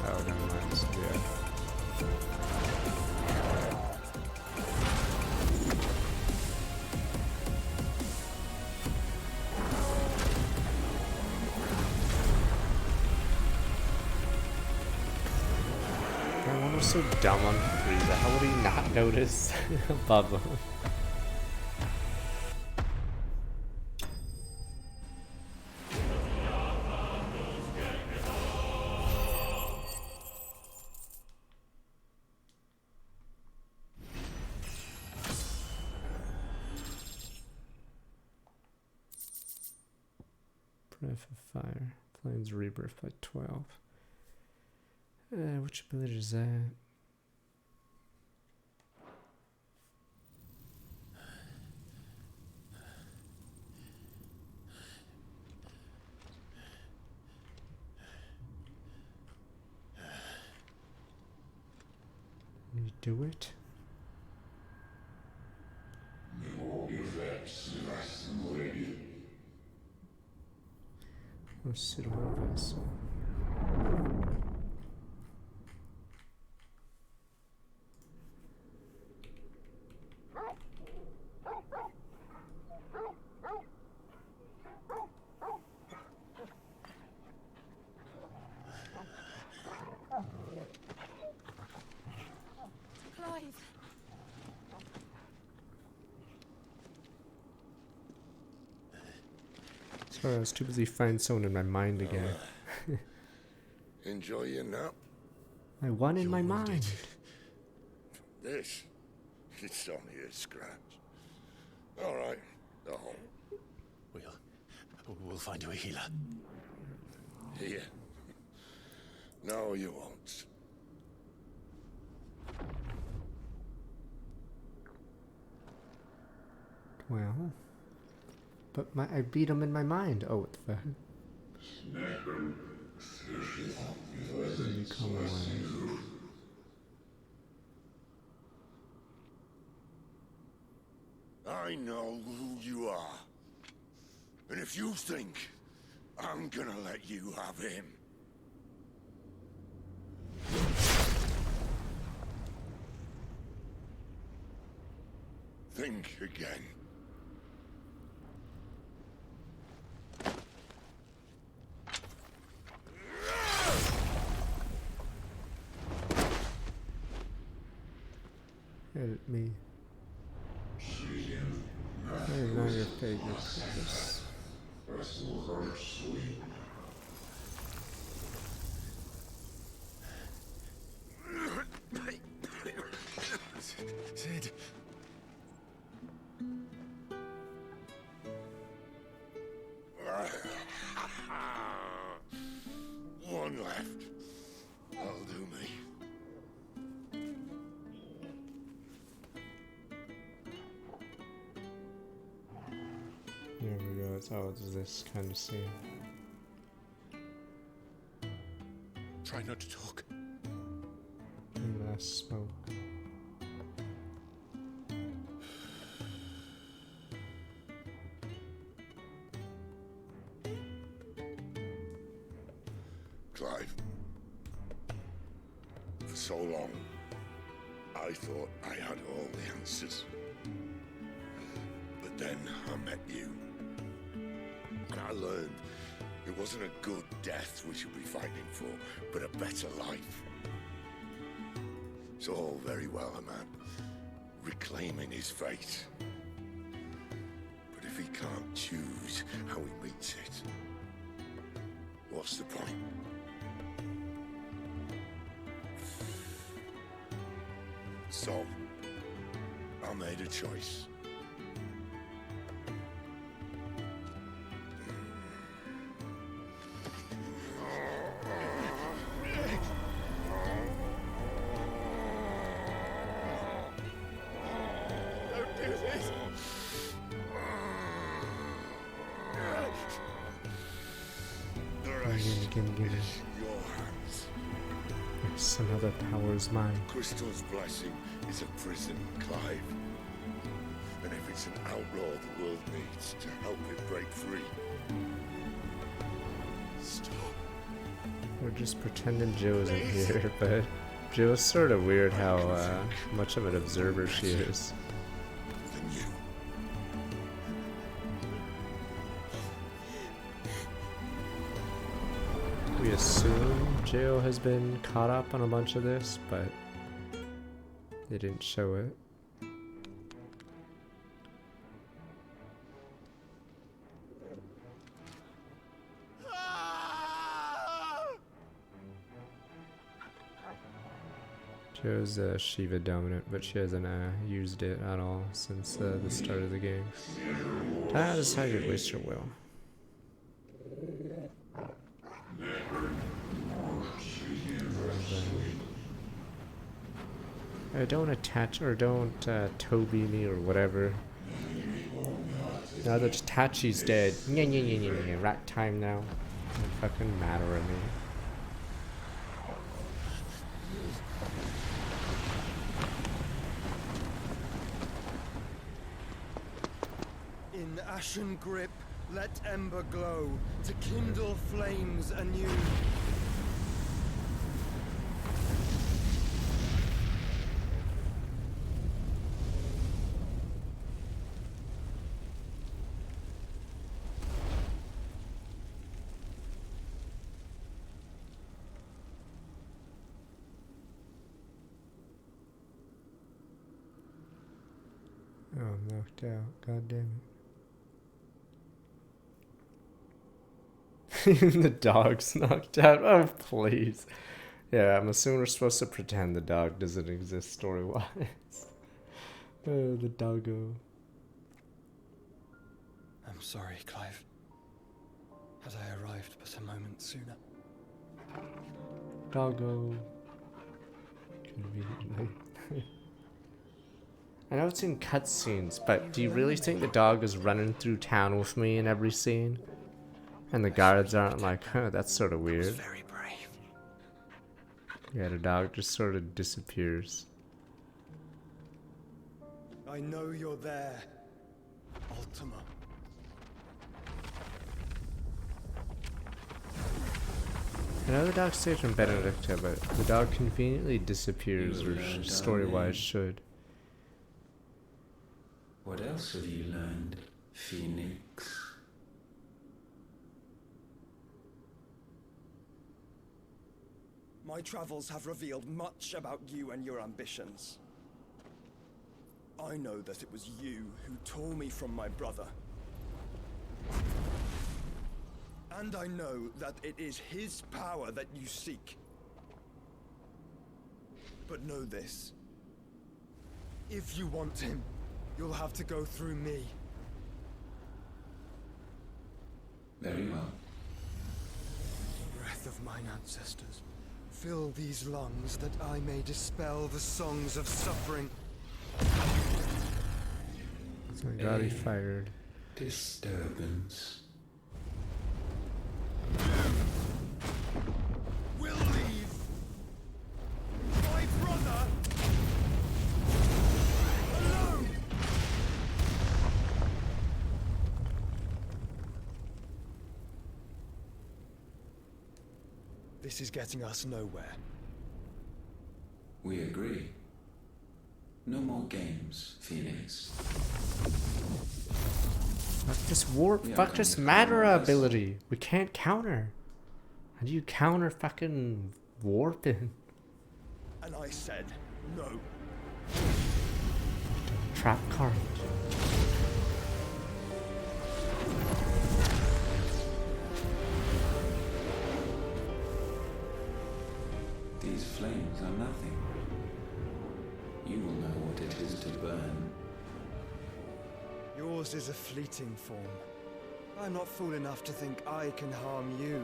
Oh, never mind. Yeah. Everyone was so dumb on Frieza. How would he not notice Bubba? Breath of Fire. Flames Rebirth by 12. Which ability is that? You do it? Oh, suitable vessel. Clive. Sorry, I was too busy finding someone in my mind again. Enjoy your nap. I won in my mind. This, it's only a scratch. All right, go home. We'll find you a healer. Here. No, you won't. Well, but I beat him in my mind. Oh, what the fuck? You come away. I know who you are. And if you think I'm gonna let you have him, think again. Help me. I am not your favorite purpose. Sid. One left. That'll do me. There we go. It's this kind of scene. Try not to talk. And less smoke. Clive. For so long, I thought I had all the answers. But then I met you. And I learned it wasn't a good death we should be fighting for, but a better life. It's all very well, a man reclaiming his fate. But if he can't choose how he meets it, what's the point? So, I made a choice. Don't do this. The rest Gimme. is in your hands. Yes, another power's mine. Crystal's blessing is a prison, Clive. And if it's an outlaw the world needs to help it break free. Stop. We're just pretending Jill isn't here, but Jill's sort of weird how much of an observer she is. Than you. We assume Jill has been caught up on a bunch of this, but they didn't show it. Jill's Shiva dominant, but she hasn't used it at all since the start of the game. That is how you waste your will. Don't attach or don't Toby me or whatever. Now that Tachi's dead. Rat time now. Doesn't fucking matter to me. In ashen grip, let ember glow to kindle flames anew. Oh, I'm knocked out. God damn it. The dog's knocked out. Oh, please. Yeah, I'm assuming we're supposed to pretend the dog doesn't exist story-wise. Oh, the doggo. I'm sorry, Clive. Had I arrived but a moment sooner. Doggo. Conveniently. I know it's in cutscenes, but do you really think the dog is running through town with me in every scene? And the guards aren't like, huh, that's sort of weird. Very brave. Yeah, the dog just sort of disappears. I know you're there, Ultima. I know the dog stays from Benedicta, but the dog conveniently disappears, or story-wise should. What else have you learned, Phoenix? My travels have revealed much about you and your ambitions. I know that it was you who tore me from my brother. And I know that it is his power that you seek. But know this. If you want him, you'll have to go through me. Very well. Breath of mine ancestors, fill these lungs that I may dispel the songs of suffering. Oh my god, he fired. Disturbance. We'll leave. My brother alone. This is getting us nowhere. We agree. No more games, Phoenix. Fuck this warp, fuck this matter ability. We can't counter. How do you counter fucking warping? And I said no. Trap card. These flames are nothing. You will is to burn. Yours is a fleeting form. I'm not fool enough to think I can harm you.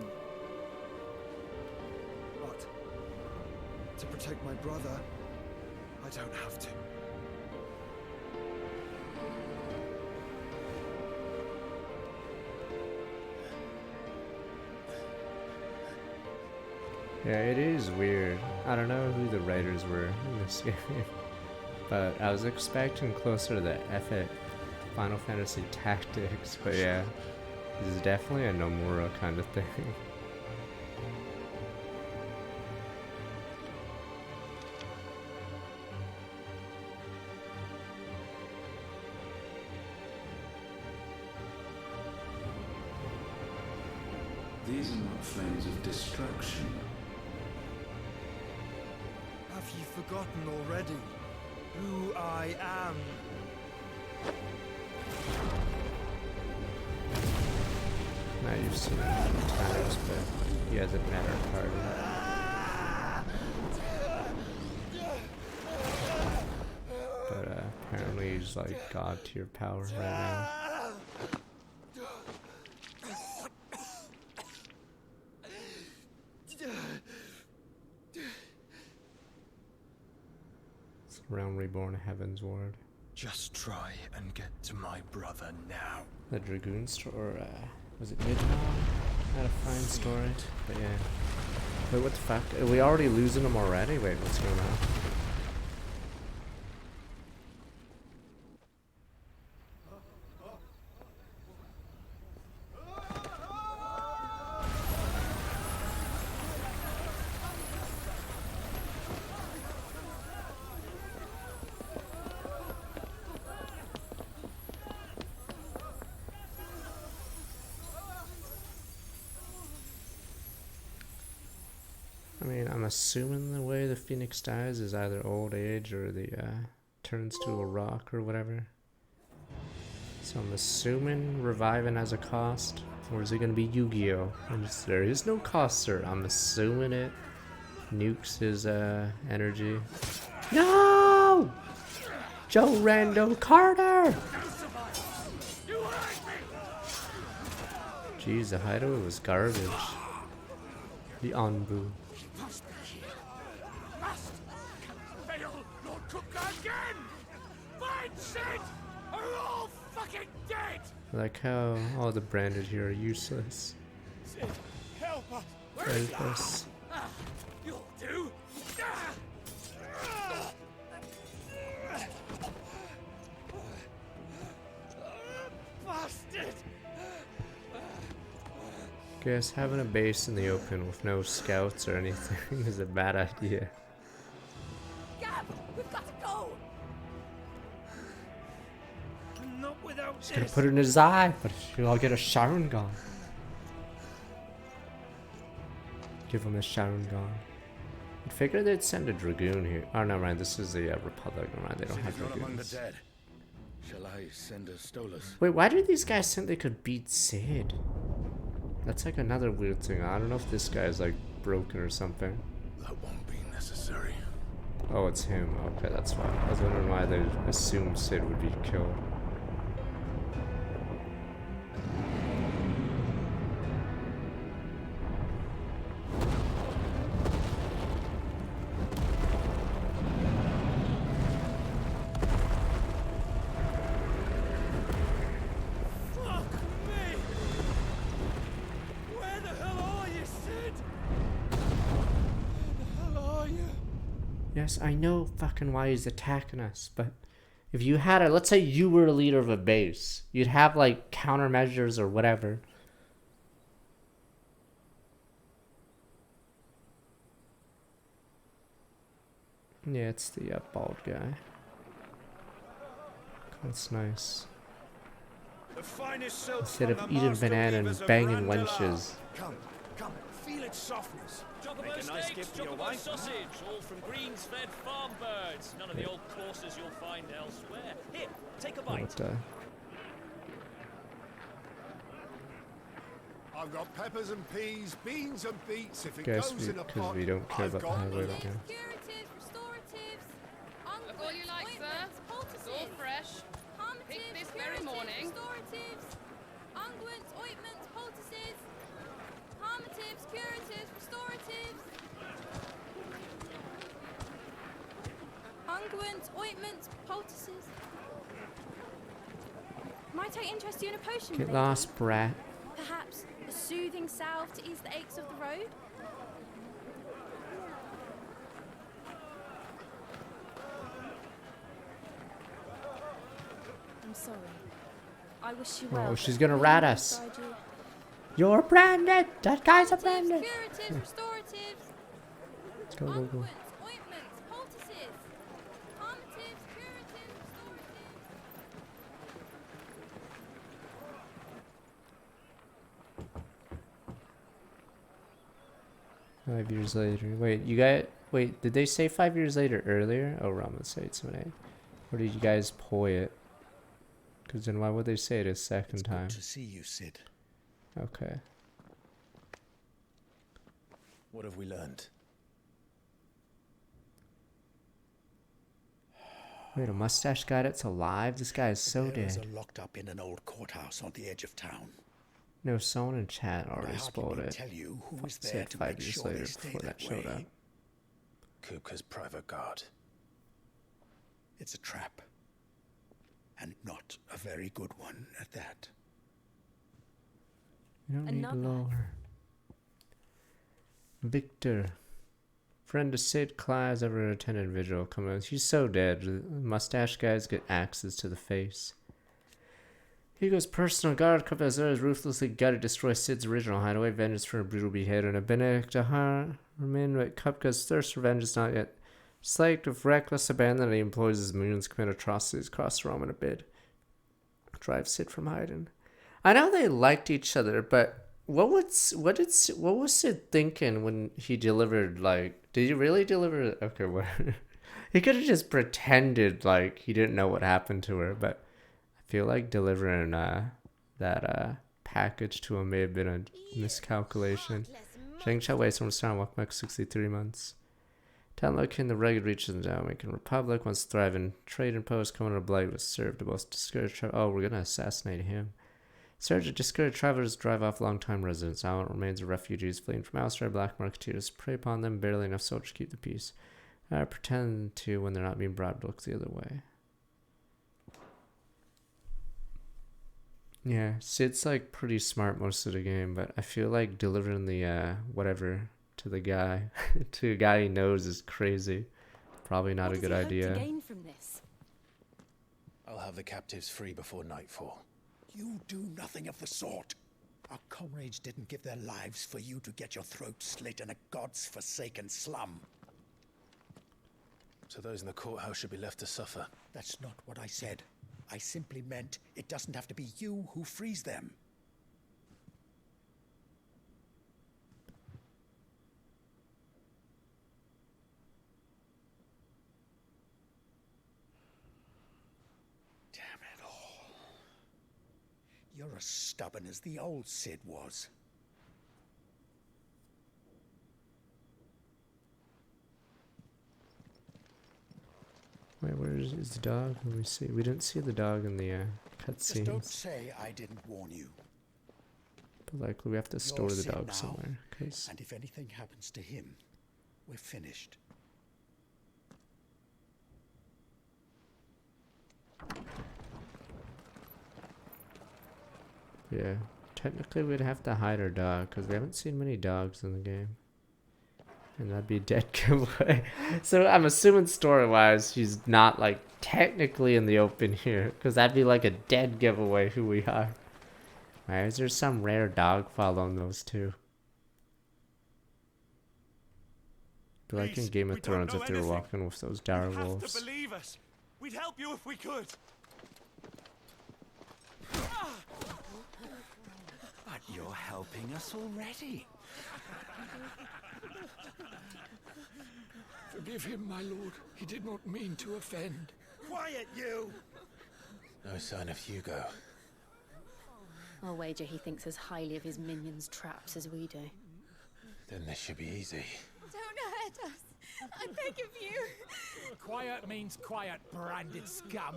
But to protect my brother, I don't have to. Yeah, it is weird. I don't know who the writers were in this game, but I was expecting closer to the epic Final Fantasy Tactics, but yeah, this is definitely a Nomura kind of thing. These are not flames of destruction. Have you forgotten already who I am? Now you've seen it a few times, but he hasn't met our party. But apparently he's like god tier power right now. Realm Reborn Heaven's Ward. Just try and get to my brother now. The Dragoon store, was it Midtown? Had a fine story, but yeah. Wait, what the fuck? Are we already losing them already? Wait, what's going on? I mean, I'm assuming the way the Phoenix dies is either old age or the turns to a rock or whatever. So I'm assuming reviving has a cost, or is it gonna be Yu-Gi-Oh? There is no cost, sir. I'm assuming it nukes his energy. No! Joe Rando Carter! Jeez, the hideaway was garbage. The Anbu. Fail, Lord Cook again! Find Sid, or we're all fucking dead! I like how all the branded here are useless. Sid, help us! Help us. You'll do! Bastard! Guess having a base in the open with no scouts or anything is a bad idea. Gab, we've got to go! Not without He's gonna put it in his eye, but he'll get a Sharon gun. Give him a Sharon gun. I figured they'd send a Dragoon here. Oh, no, right, this is the Republic. No, right, they don't have Dragoons. dead. Shall I send a Stolas? Wait, why did these guys think they could beat Sid? That's like another weird thing. I don't know if this guy's like broken or something. That won't be necessary. Oh, it's him. Okay, that's why. I was wondering why they assumed Sid would be killed. Yes, I know fucking why he's attacking us, but if you had a, let's say you were a leader of a base, you'd have like countermeasures or whatever. Yeah, it's the bald guy. That's nice. The finest silk Instead from of the eating master banana weavers and of banging Randalar. wenches. Come, feel its softness. Chocobo Make a nice steaks, gift for your chocobo wife. sausage, all from greens-fed farm birds. None of the old courses you'll find elsewhere. Here, take a bite. What, I've got peppers and peas, beans and beets. If it guess goes in a because pot, we don't care I've about the got highway them. right now. Curatives, restoratives, That's all you like, sir? all fresh. Picked this very morning. Restoratives, unguents, ointments, poultices. Harmatives, curatives, restoratives. Unguents, ointments, poultices. Might I interest you in a potion? Get lady? lost, brat. Perhaps a soothing salve to ease the aches of the road? I'm sorry. I wish you well. Oh, she's gonna rat us. Beside you. You're branded. That guy's a branded. Curatives, restoratives. Go, go, go. Ointments, poultices. Harmatives, curatives, restoratives. 5 years later. Wait, you got. Wait, did they say 5 years later earlier? Oh, Rama said something. Or did you guys poi it? Because then why would they say it a second time? Good to see you, Cid. Okay. What have we learned? Wait, a mustache guy that's alive? This guy is so Bearers dead. are locked up in an old courthouse on the edge of town. No, someone in chat already spoiled it. Tell you who was Said there to 5 make years sure later they stay before that showed way. up. Kupka's private guard. It's a trap. And not a very good one at that. You don't need Another. lore. Victor. Friend of Cid Claus ever attended vigil. Come on, he's so dead. Mustache guys get axes to the face. Hugo's personal guard, Cavazers ruthlessly gutted, destroy Cid's original hideaway, vengeance for a brutal beheading. A Benedict Dahar remain, but Kupka's thirst for vengeance not yet slaked. With reckless abandon, he employs his minions to commit atrocities across Rome in a bid. Drive Cid from hiding. I know they liked each other, but what was Cid thinking when he delivered? Like, did he really deliver? Okay, what? He could have just pretended like he didn't know what happened to her, but I feel like delivering that package to him may have been a miscalculation. Zheng Xiao waits from Star Walk back 63 months. Town located in the rugged reaches of the Dominican Republic, once thriving trading post, Conan Blade was served to most discouraged oh, we're gonna assassinate him. Surge of discouraged travelers drive off longtime residents. Island remains of refugees fleeing from elsewhere. Black marketeers prey upon them, barely enough soldiers to keep the peace. Pretend to, when they're not being brought, to look the other way. Yeah, Cid's like pretty smart most of the game, but I feel like delivering the whatever to the guy, to a guy he knows is crazy. Probably not a good idea. To gain from this? I'll have the captives free before nightfall. You do nothing of the sort. Our comrades didn't give their lives for you to get your throat slit in a god's forsaken slum. So those in the courthouse should be left to suffer. That's not what I said. I simply meant it doesn't have to be you who frees them. Damn it all. You're as stubborn as the old Cid was. Wait, where is the dog? Let me see. We didn't see the dog in the Just don't cutscenes. say I didn't warn you. But likely we have to You're store the Cid dog now, somewhere. Cause and if anything happens to him, we're finished. yeah, technically we'd have to hide our dog because we haven't seen many dogs in the game. And that'd be a dead giveaway. So I'm assuming story-wise, she's not like technically in the open here, because that'd be like a dead giveaway who we are. Why is there some rare dog following those two? Be like in Game of Thrones if they were walking with those dire wolves. To believe us. We'd help you if we could. But you're helping us already. Forgive him, my lord. He did not mean to offend. Quiet, you! No sign of Hugo. I'll wager he thinks as highly of his minions' traps as we do. Then this should be easy. Don't hurt us. I beg of you. Quiet means quiet, branded scum.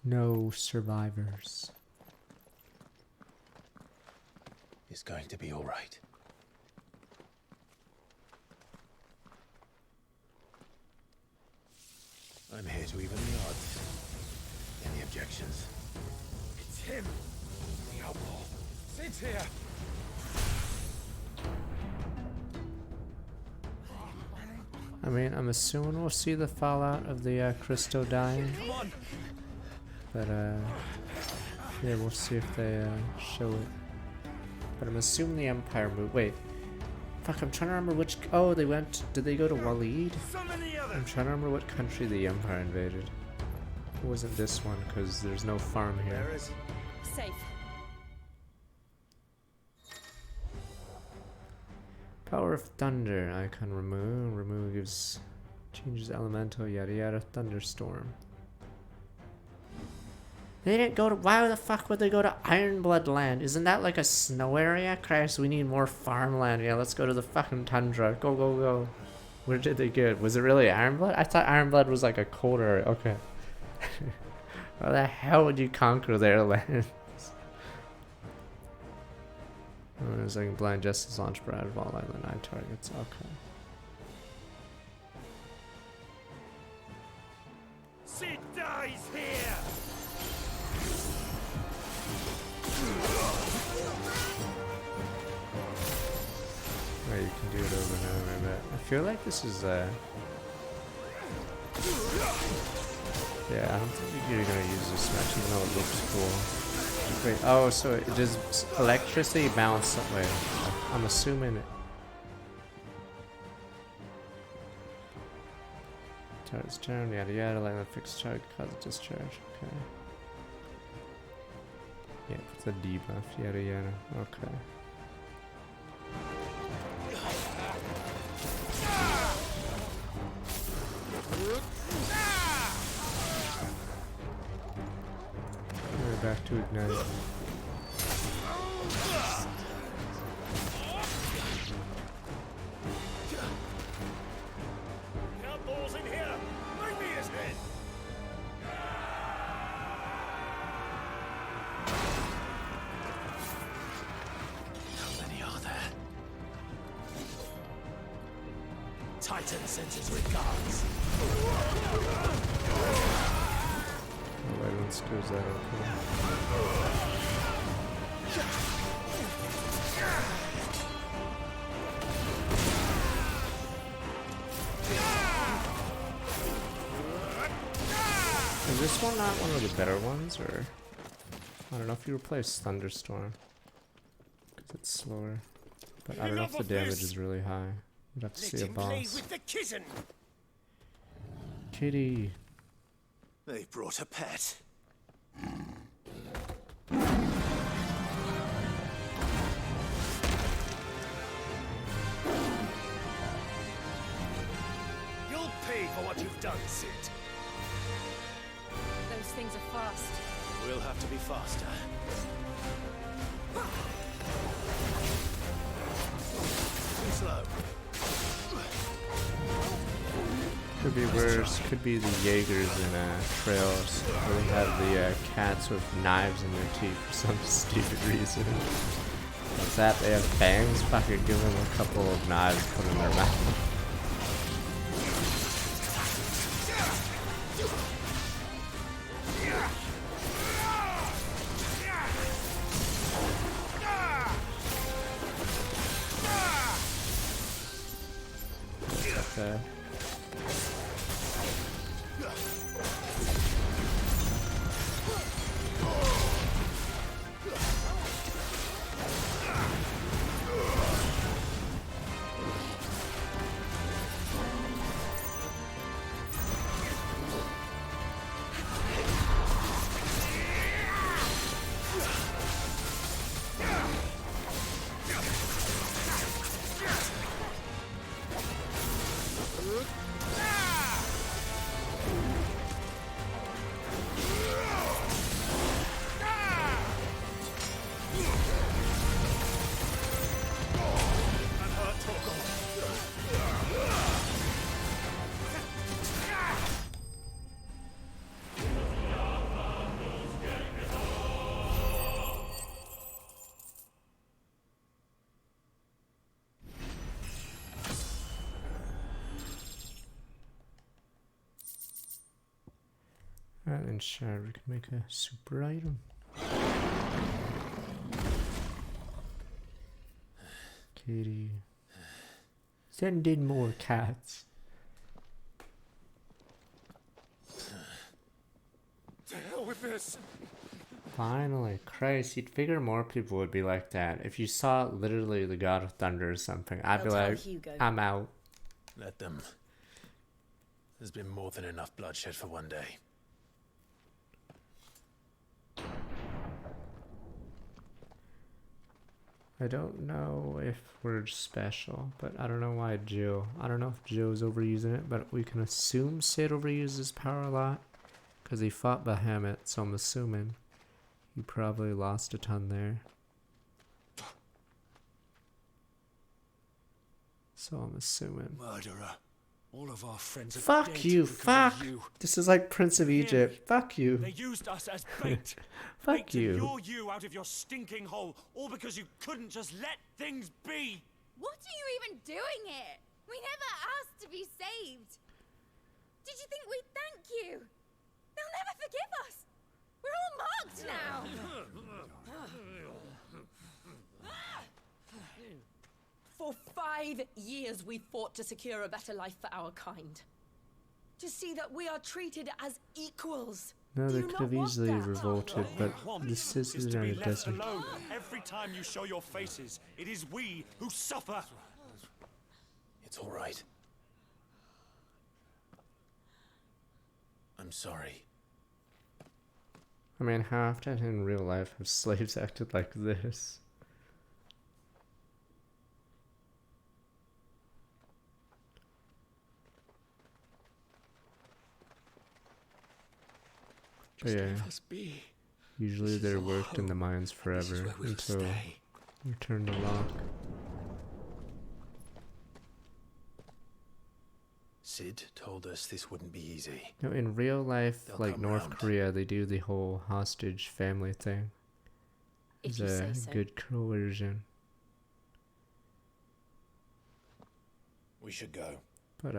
No survivors. It's going to be all right. I'm here to even the odds. Any objections? It's him, the outlaw. Sit here. I mean, I'm assuming we'll see the fallout of the Christo dying. Come on. But, yeah, we'll see if they, show it. But I'm assuming the Empire moved. Wait. Fuck, I'm trying to remember which. Oh, they went. Did they go to Waleed? I'm trying to remember what country the Empire invaded. It wasn't this one, because there's no farm here. Safe. Power of Thunder. Icon remove. Remove gives. Changes elemental, yada yada. Thunderstorm. They didn't go to. Why the fuck would they go to Ironblood Land? Isn't that like a snow area? Christ, we need more farmland. Yeah, let's go to the fucking tundra. Go, go, go. Where did they get? Was it really Ironblood? I thought Ironblood was like a colder area. Okay. How the hell would you conquer their lands? Oh, there's like blind justice launch out of all island 9 targets. Okay. Sid dies here. Oh, you can do it over and over, but I feel like this is yeah, I don't think you're gonna use this much, even though it looks cool. Wait, oh, so it does electricity bounce some way. I'm assuming it. Target's down, yada yada, like a fixed charge, cause a discharge. Okay. Yeah, it's a debuff, yada yada. Okay. We're back to ignite. Outlaws in here. Bring me his head. How many are there? Titan sends his regards. Alright, let's do that. Okay. Is this one not one of the better ones, or I don't know if you replace Thunderstorm because it's slower, but I don't know if the damage is really high. You'd have to see a boss. With the kitten. Kitty. They've brought a pet. You'll pay for what you've done, Sid. Those things are fast. We'll have to be faster. Too slow. Could be worse. Could be the Jaegers in Trails, where they have the cats with knives in their teeth for some stupid reason. What's that? They have fangs? Fucking give them a couple of knives put in their mouth. Okay. And then sure, we can make a super item. Katie. Send in more cats. To hell with this! Finally, Christ, you'd figure more people would be like that. If you saw literally the God of Thunder or something, I'd be They'll tell like, Hugo. I'm out. Let them. There's been more than enough bloodshed for one day. I don't know if we're special, but I don't know why Joe. I don't know if Joe's overusing it, but we can assume Sid overuses power a lot because he fought Bahamut, so I'm assuming he probably lost a ton there. So I'm assuming. Murderer. All of our friends are Fuck dead you, because fuck! of you. This is like Prince of Hear Egypt. me? Fuck you. They used us as bait. Fuck Bait to you. lure you out of your stinking hole, all because you couldn't just let things be. What are you even doing here? We never asked to be saved. Did you think we'd thank you? They'll never forgive us. We're all marked now. For 5 years we fought to secure a better life for our kind. To see that we are treated as equals. No, Do they you could not have want easily that? revolted, but the Is sisters to are be in a left desert. alone. Every time you show your faces, it is we who suffer. It's all right. I'm sorry. I mean, how often in real life have slaves acted like this? But yeah, Leave us be. usually This is they're our worked in the home, mines and this is forever where we'll until stay. you turn the lock. Sid told us this wouldn't be easy. No, in real life, They'll like come North round. Korea, they do the whole hostage family thing. If It's you a say so. good coercion. We should go. But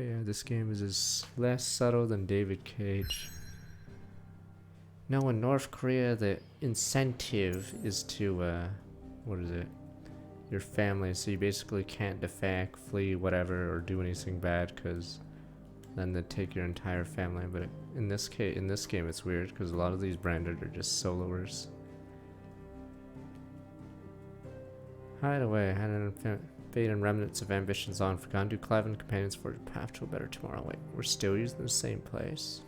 yeah, this game is less subtle than David Cage. No, in North Korea, the incentive is to, what is it? Your family, so you basically can't defect, flee, whatever, or do anything bad, because then they take your entire family. But in this game, it's weird, because a lot of these branded are just soloers. Hide away, hide and fade and remnants of ambitions on forgotten. Do Clive and companions forge a path to a better tomorrow. Wait, we're still using the same place.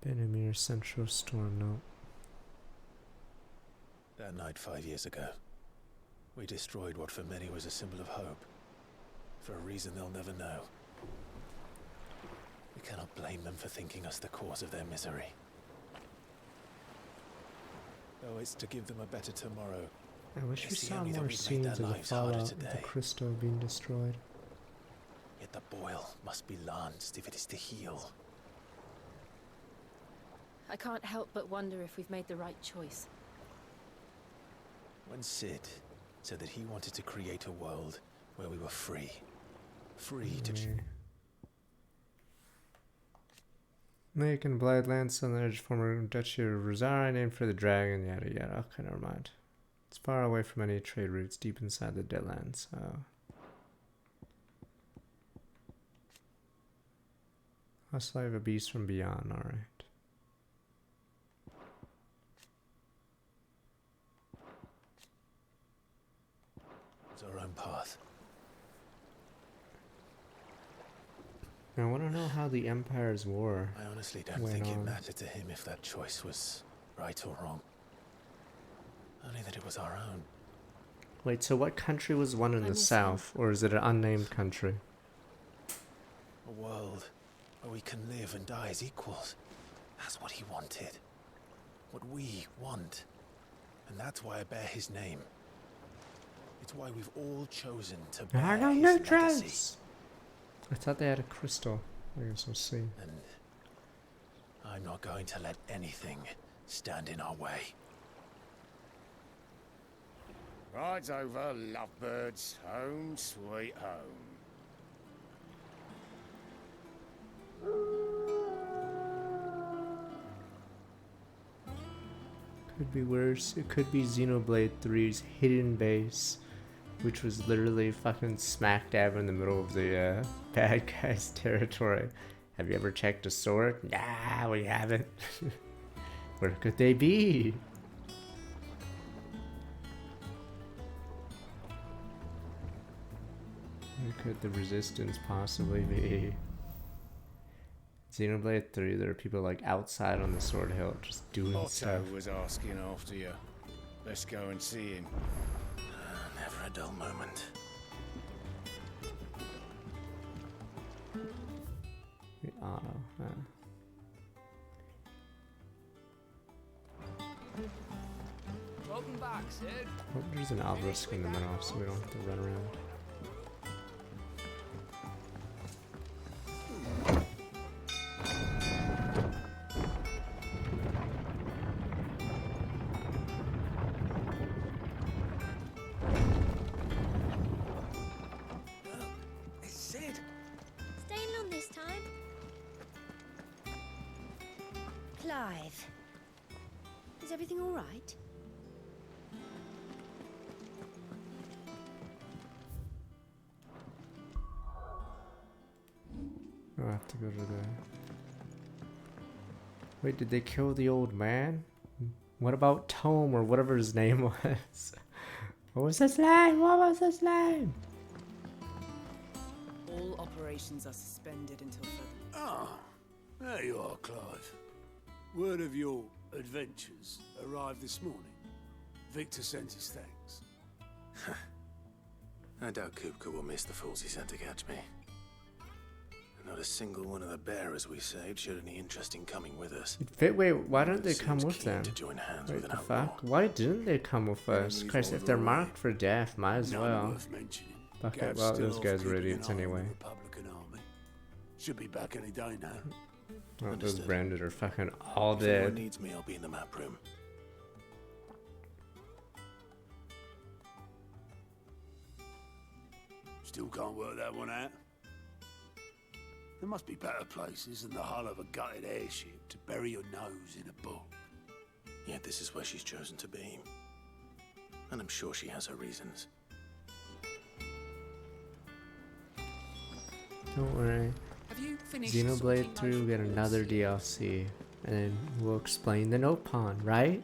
Benamir Central Storm Note. That night 5 years ago, we destroyed what for many was a symbol of hope. For a reason they'll never know. We cannot blame them for thinking us the cause of their misery. Though it's to give them a better tomorrow. I wish we It's the saw only that more we've made their scenes of the lives harder fallout of the today. crystal being destroyed. Yet the boil must be lanced if it is to heal. I can't help but wonder if we've made the right choice. When Sid said that he wanted to create a world where we were free. Free to Lake and Blighlands on the edge of former Duchy of Rosari, named for the dragon, yada yada. Okay, never mind. It's far away from any trade routes, deep inside the Deadlands. I'll slave a beast from beyond, alright. It's our own path. I want to know how the Empire's War I honestly don't went think it on. mattered to him if that choice was right or wrong. Only that it was our own. Wait, so what country was one in I the miss south, or is it an unnamed country? A world where we can live and die as equals. That's what he wanted. What we want. And that's why I bear his name. It's why we've all chosen to There are bear no his neutrals! legacy. I thought they had a crystal. I guess we'll see. And I'm not going to let anything stand in our way. Rides over, lovebirds. Home, sweet home. Could be worse. It could be Xenoblade 3's hidden base, which was literally fucking smack dab in the middle of the bad guy's territory. Have you ever checked a sword? Nah, we haven't. Where could they be? Where could the resistance possibly be? Xenoblade 3, there are people like outside on the Sword Hill just doing Otto stuff. was asking after you. Let's go and see him. Never a dull moment. Otto, huh? Welcome back, Sid. Oh, there's an obelisk in the middle, so we don't have to run around. It's Sid. Staying long this time? Clive, is everything all right? I'll have to go to the... Wait, did they kill the old man? What about Tome or whatever his name was? What was his name? What was his name? All operations are suspended until further. Ah, there you are, Clive. Word of your adventures arrived this morning. Victor sent his thanks. I doubt Kupka will miss the fools he sent to catch me. Not a single one of the bearers we saved showed any interest in coming with us. Wait, why don't they come Seems with keen them? to join hands Wait, with the an outlaw. fuck? Why didn't they come with us? Enemies Christ, on if the they're way. marked for death, might as None well. worth mentioning. Fuck it, Gav's well, still those off guys were keeping idiots an eye on anyway. the Republican army. Should be back any day now. Oh, those Understood. branded are fucking all If anyone dead. needs me, I'll be in the map room. Still can't work that one out. There must be better places than the hull of a gutted airship to bury your nose in a book. Yet this is where she's chosen to be. And I'm sure she has her reasons. Don't worry. Have you finished Xenoblade sorting 3 will those get reports? another DLC. And then we'll explain the note pawn, right?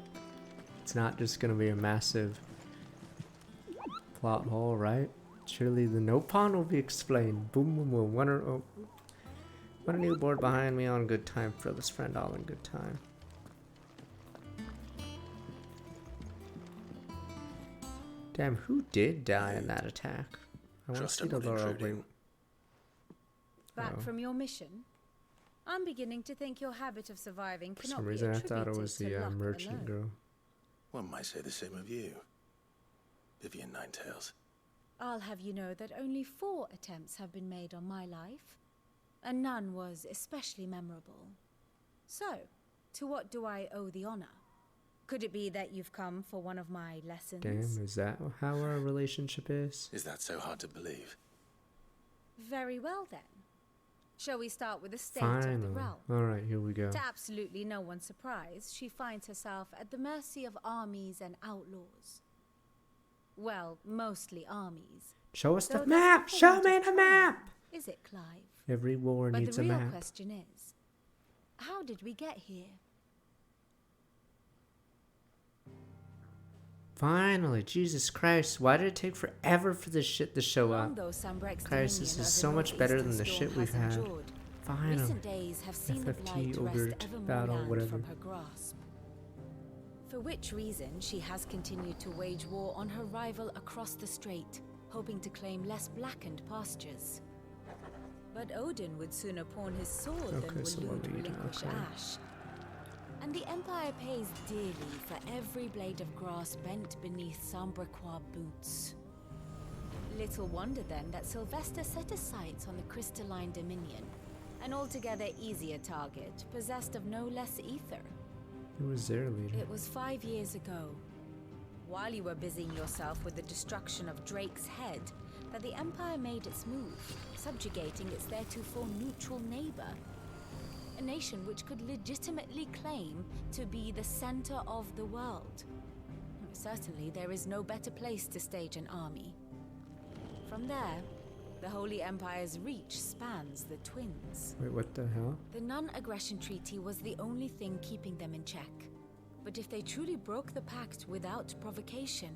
It's not just gonna be a massive plot hole, right? Surely the note pawn will be explained. Boom, boom, boom. One a new board behind me on good time. Frilla's friend all in good time. Damn, who did die in that attack? I want to Trust see I'm the not Laura. intruding. Wait. Back Oh. from your mission? I'm beginning to think your habit of surviving For cannot some be reason, I thought it attributed was to the luck merchant alone. girl. One might say the same of you, Vivian Ninetails. I'll have you know that only 4 attempts have been made on my life, and none was especially memorable. So, to what do I owe the honor? Could it be that you've come for one of my lessons? Damn, is that how our relationship is? Is that so hard to believe? Very well then. Shall we start with the state of the Finally. realm? Alright, here we go. To absolutely no one's surprise, she finds herself at the mercy of armies and outlaws. Well, mostly armies. Show us the Though that's map! not the Show want me of the trying, map! Is it, Clive? Every war But needs the a real map. question is, how did we get here? Finally, Jesus Christ, why did it take forever for this shit to show Long up? though Sambrecht's Christ, dominion this over is so much better than the northeastern shit we've storm has had. endured, Finally. Recent days have seen the blight FFT, wrest overt, ever more battle, land whatever. from her grasp. For which reason she has continued to wage war on her rival across the strait, hoping to claim less blackened pastures. But Odin would sooner pawn his sword Okay, than so will what we relinquish okay. Ash. And the Empire pays dearly for every blade of grass bent beneath Sambrequois boots. Little wonder then that Sylvester set his sights on the Crystalline Dominion, an altogether easier target, possessed of no less ether. Who was their leader? It was 5 years ago, while you were busying yourself with the destruction of Drake's head, that the Empire made its move, subjugating its theretofore neutral neighbor. A nation which could legitimately claim to be the center of the world. Certainly, there is no better place to stage an army. From there, the Holy Empire's reach spans the Twins. Wait, what the hell? The non-aggression treaty was the only thing keeping them in check. But if they truly broke the pact without provocation,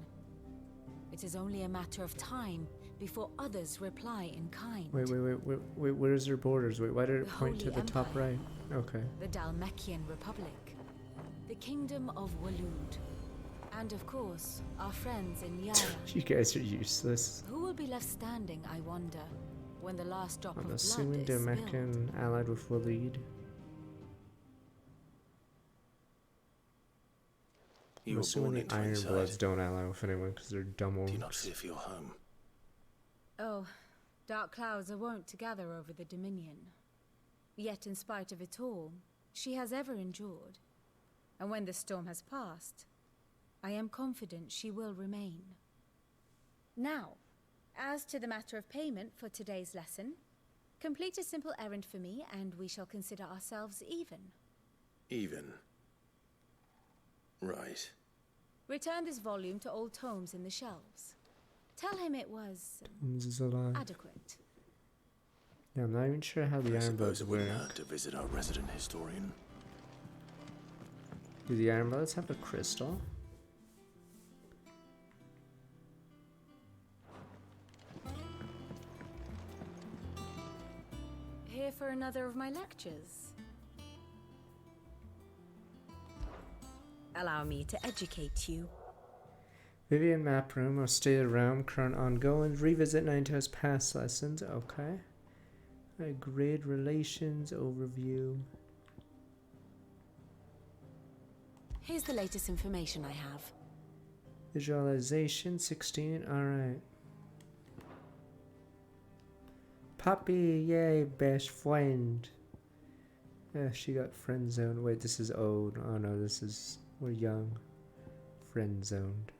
it is only a matter of time before others reply in kind. Wait, where's their borders? Wait, why did it point to Holy the top Empire. right? Okay. The Dalmekian Republic, the Kingdom of Waloed, and of course, our friends in Yara. You guys are useless. Who will be left standing, I wonder, when the last drop I'm of blood assuming is spilled? Dalmekian allied with Waleed. You I'm were assuming born the into Iron inside. Bloods don't ally with anyone because they're dumb Do you not orcs. fear for your home? Oh, dark clouds are wont to gather over the Dominion. Yet in spite of it all, she has ever endured. And when the storm has passed, I am confident she will remain. Now, as to the matter of payment for today's lesson, complete a simple errand for me and we shall consider ourselves even. Even. Right. Return this volume to old tomes in the shelves. Tell him it was Holmes is alive. adequate. Yeah, I'm not even sure how the I Iron suppose Bloods it wouldn't work. hurt to visit our resident historian. Do the Iron Bloods have a crystal? Here for another of my lectures. Allow me to educate you. Vivian Map Room or State of the Realm, current ongoing. Revisit Ninetales past lessons. Okay. Grade relations overview. Here's the latest information I have. Visualization 16. Alright. Puppy, yay, best friend. Yeah, she got friend zoned. Wait, this is old. Oh no, this is. We're young. Friend zoned.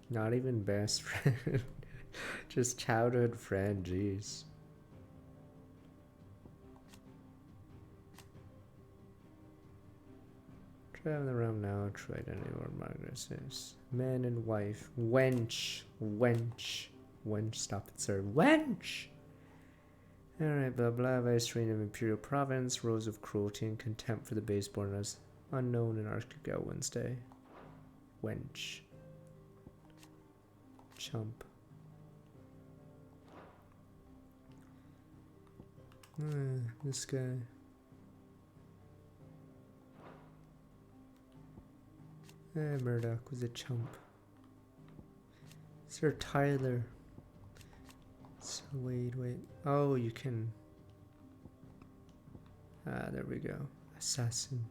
Not even best friend. Just childhood friend, jeez. Traveling around now, try identity or Margaret says. Man and wife. Wench. Wench. Wench, stop it, sir. Wench! Alright, blah blah. Viceroy of Imperial Province. Rose of cruelty and contempt for the baseborn as unknown in Archegel Wednesday. Wench. Chump. This guy. Murdoch was a chump. Sir Tyler. So wait. Oh, you can. Ah, there we go. Assassin.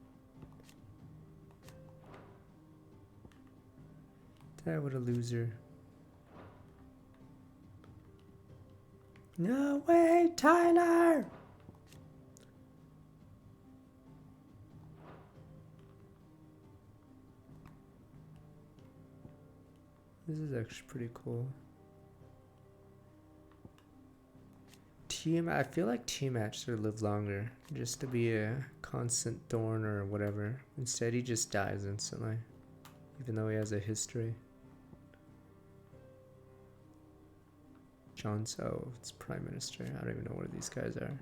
What a loser. No way, Tyler! This is actually pretty cool. I feel like Tiamat should live longer, just to be a constant thorn or whatever. Instead, he just dies instantly, even though he has a history. Oh, it's Prime Minister. I don't even know what these guys are.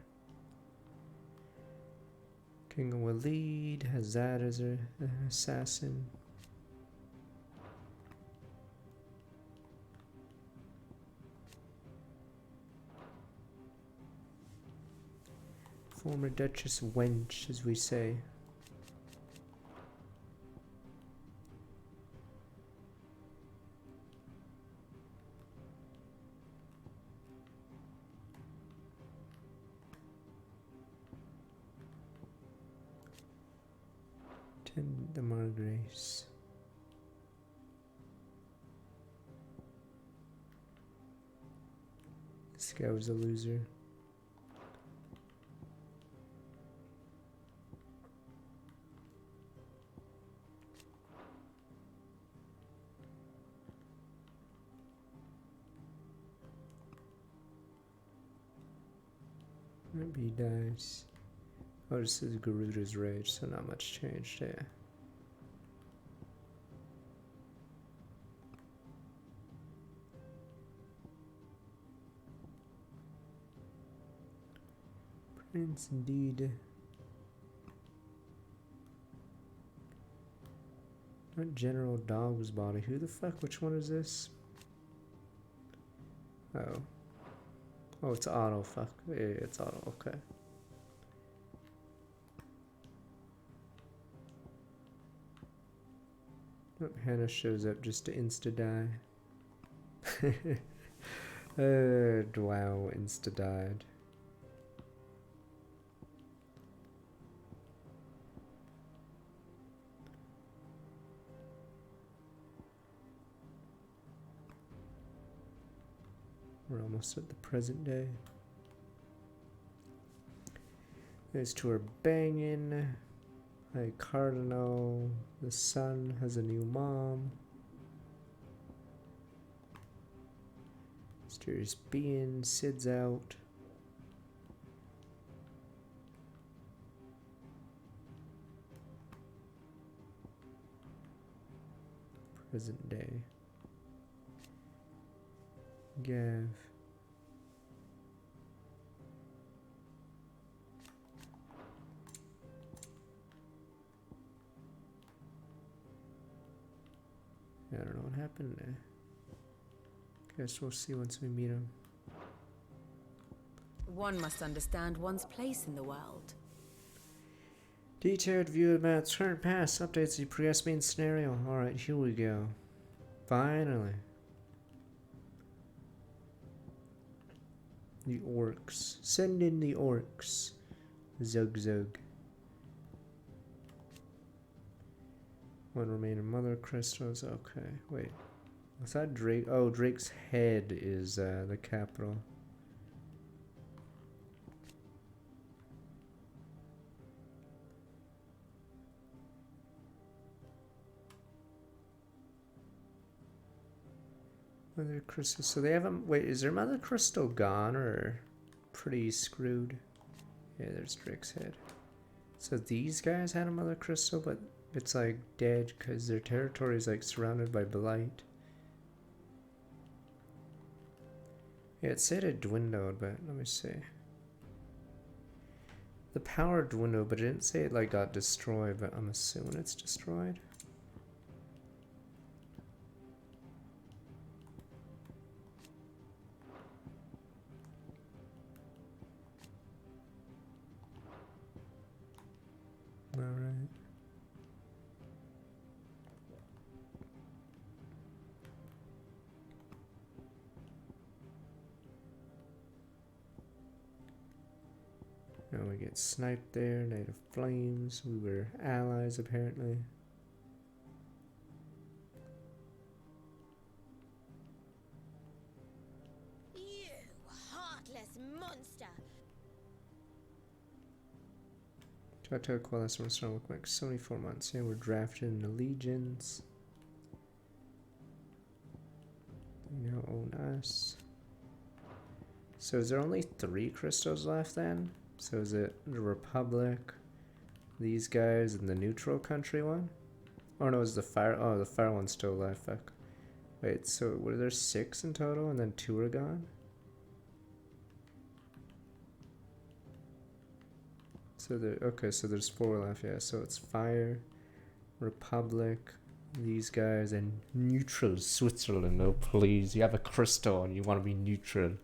King Waleed has that as an assassin. Former Duchess Wench, as we say. Attend the Margrace. This guy was a loser. Maybe he dies. Oh, this is Garuda's Rage, so not much changed there. Prince indeed. Not General Dog's body. Who the fuck? Which one is this? Oh. Oh, it's Otto. Fuck. Yeah, it's Otto. Okay. Oh, Hannah shows up just to insta-die. Wow, insta-died. We're almost at the present day. These two are banging. Hey, Cardinal. The son has a new mom. Mysterious being. Sid's out. Present day. Gav. I don't know what happened there. Guess we'll see once we meet him. One must understand one's place in the world. Detailed view of Matt's current past updates the previous main scenario. Alright, here we go. Finally. The orcs. Send in the orcs. Zug zug. One remaining mother crystals. Okay, wait. I thought Drake. Oh, Drake's head is the capital. Mother crystal. So they haven't. Wait, is their mother crystal gone or pretty screwed? Yeah, there's Drake's head. So these guys had a mother crystal, but it's like dead because their territory is like surrounded by blight. Yeah, it said it dwindled, but let me see. The power dwindled, but it didn't say it like got destroyed, but I'm assuming it's destroyed. Alright. Now we get sniped there, native flames. We were allies apparently. You heartless monster! Tattoo Qualis from Storm look like 74 months. Yeah, we're drafted in the legions. They now own us. So is there only 3 crystals left then? So is it the Republic, these guys, and the neutral country one? Oh no, is the fire? Oh, the fire one's still alive. Fuck. Wait, so were there 6 in total, and then 2 are gone? So there. Okay, so there's 4 left. Yeah. So it's fire, Republic, these guys, and neutral Switzerland. Oh please, you have a crystal and you want to be neutral.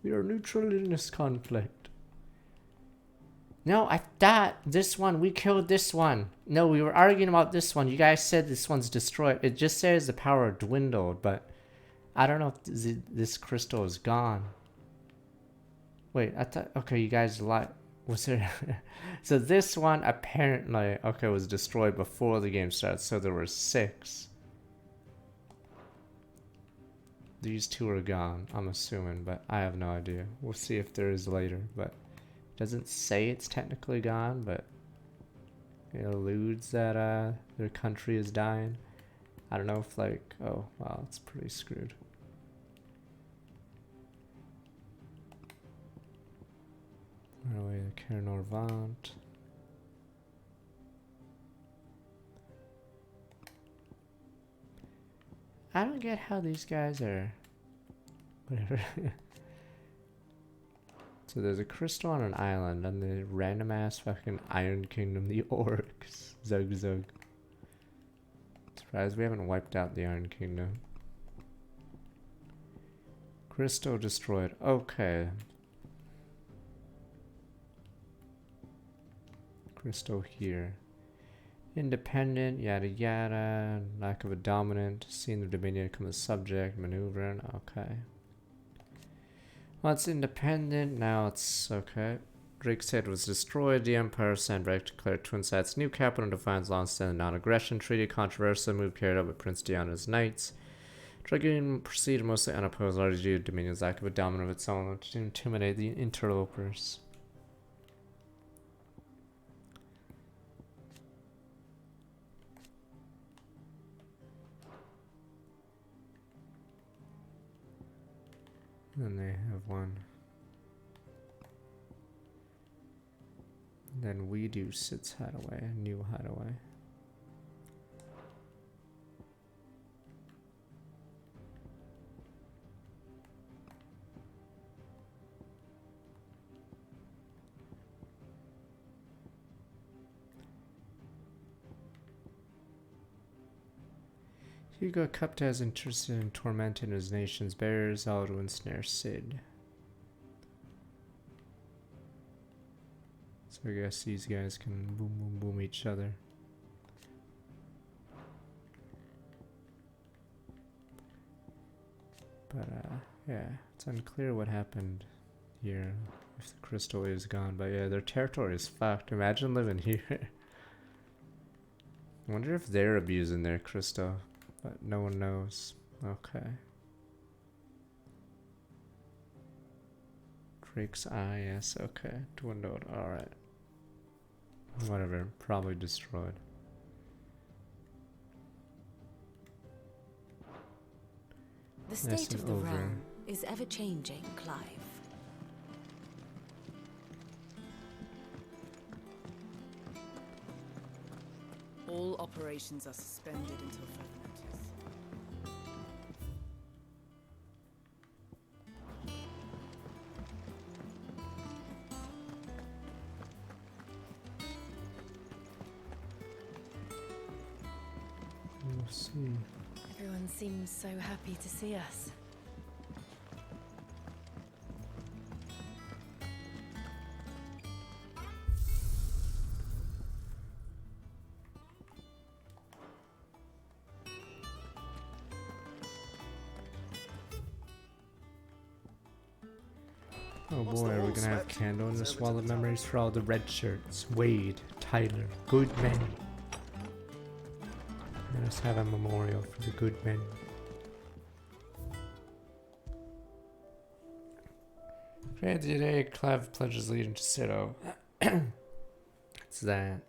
We are neutral in this conflict. No, I thought this one, we killed this one. No, we were arguing about this one. You guys said this one's destroyed. It just says the power dwindled, but I don't know if this crystal is gone. Wait, I thought, okay, you guys lied. Was there? So this one apparently, okay, was destroyed before the game started. So there were 6. These 2 are gone, I'm assuming, but I have no idea. We'll see if there is later, but it doesn't say it's technically gone, but it alludes that their country is dying. I don't know if like, oh wow, it's pretty screwed. Right away to Caer Norvant. I don't get how these guys are. Whatever. So there's a crystal on an island, and the random ass fucking Iron Kingdom, the orcs. Zug zug. Surprised we haven't wiped out the Iron Kingdom. Crystal destroyed. Okay. Crystal here. Independent, yada yada, lack of a dominant, seeing the Dominion become a subject, maneuvering, okay. Well, it's independent, now it's okay. Drake's Head was destroyed, the Empire of Sandbreak declared Twin Sites new capital and defines long-standing non-aggression treaty, controversial move carried out by Prince Diana's knights. Dragoon proceeded mostly unopposed, largely due to Dominion's lack of a dominant of its own to intimidate the interlopers. And they have one. Then we do Sid's Hideaway, a new hideaway. Hugo Cupta is interested in tormenting his nation's bearers, all to ensnare Sid. So I guess these guys can boom boom boom each other. But yeah, it's unclear what happened here, if the crystal is gone. But yeah, their territory is fucked. Imagine living here. I wonder if they're abusing their crystal. But no one knows. Okay. Drake's Eye, yes, okay. Dwindled, alright. Whatever, probably destroyed. The state of the realm is ever changing, Clive. All operations are suspended until further notice. We'll see. Everyone seems so happy to see us. Oh boy, are we gonna have candle in this wall of memories for all the red shirts? Wade, Tyler, good men. Let us have a memorial for the good men. Create today, Clive pledges allegiance to Citto. It's that.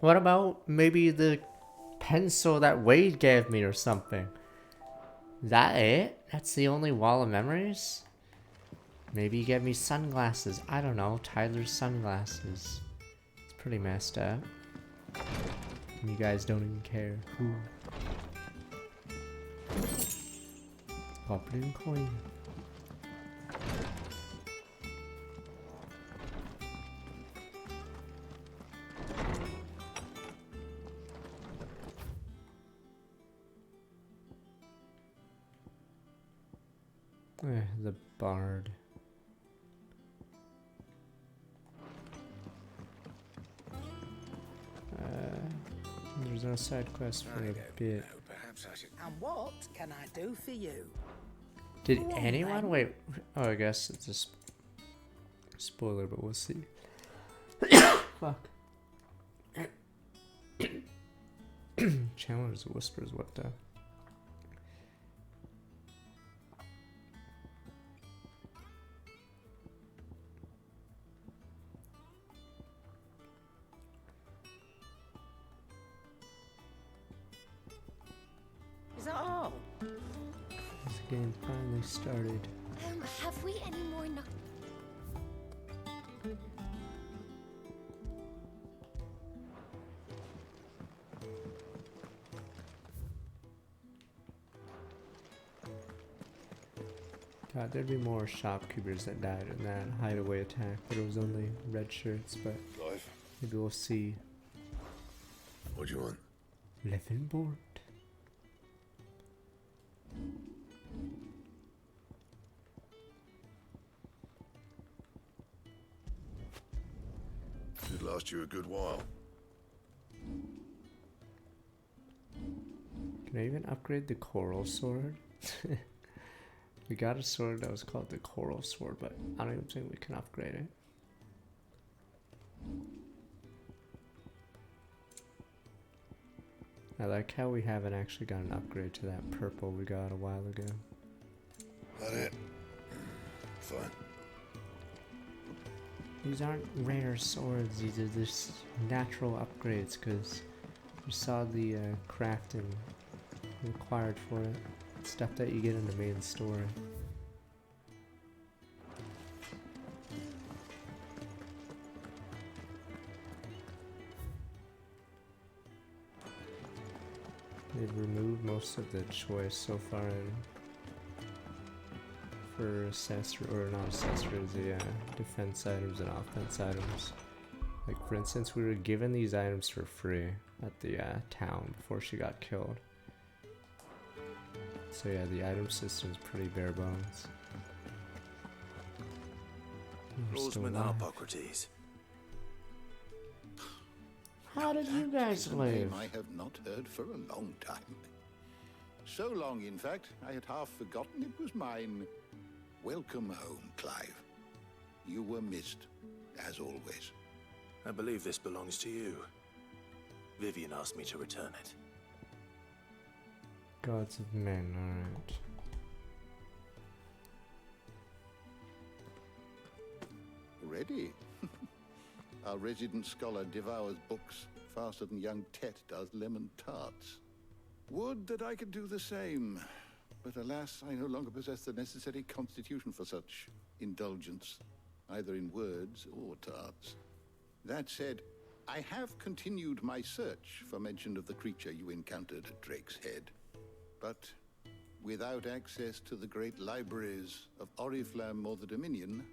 What about maybe the pencil that Wade gave me or something? Is that it? That's the only wall of memories? Maybe he gave me sunglasses. I don't know. Tyler's sunglasses. It's pretty messed up. You guys don't even care. Ooh. Pop it in coin. The bard. There's no side quest for a bit. And what can I do for you? Did anyone wait? Oh, I guess it's just. Spoiler, but we'll see. Fuck. Challenger's whispers, what the? Is that all? This game finally started. Have we any more God, there'd be more shopkeepers that died in that hideaway attack, but it was only red shirts, but maybe we'll see. What do you want? Leavenworth. Should last you a good while. Can I even upgrade the coral sword? We got a sword that was called the coral sword, but I don't even think we can upgrade it. I like how we haven't actually got an upgrade to that purple we got a while ago. That it? Fine. These aren't rare swords, these are just natural upgrades because you saw the crafting required for it. Stuff that you get in the main story. They've removed most of the choice so far for accessory, or not accessories, the defense items and offense items. Like for instance, we were given these items for free at the town before she got killed. So yeah, the item system is pretty bare bones. Lawsman Harpocrates. How did you guys That is a live? name I have not heard for a long time. So long, in fact, I had half forgotten it was mine. Welcome home, Clive. You were missed, as always. I believe this belongs to you. Vivian asked me to return it. Gods of men, alright. Ready? Our resident scholar devours books faster than young Tet does lemon tarts. Would that I could do the same. But alas, I no longer possess the necessary constitution for such indulgence, either in words or tarts. That said, I have continued my search for mention of the creature you encountered at Drake's Head. But without access to the great libraries of Oriflamme or the Dominion,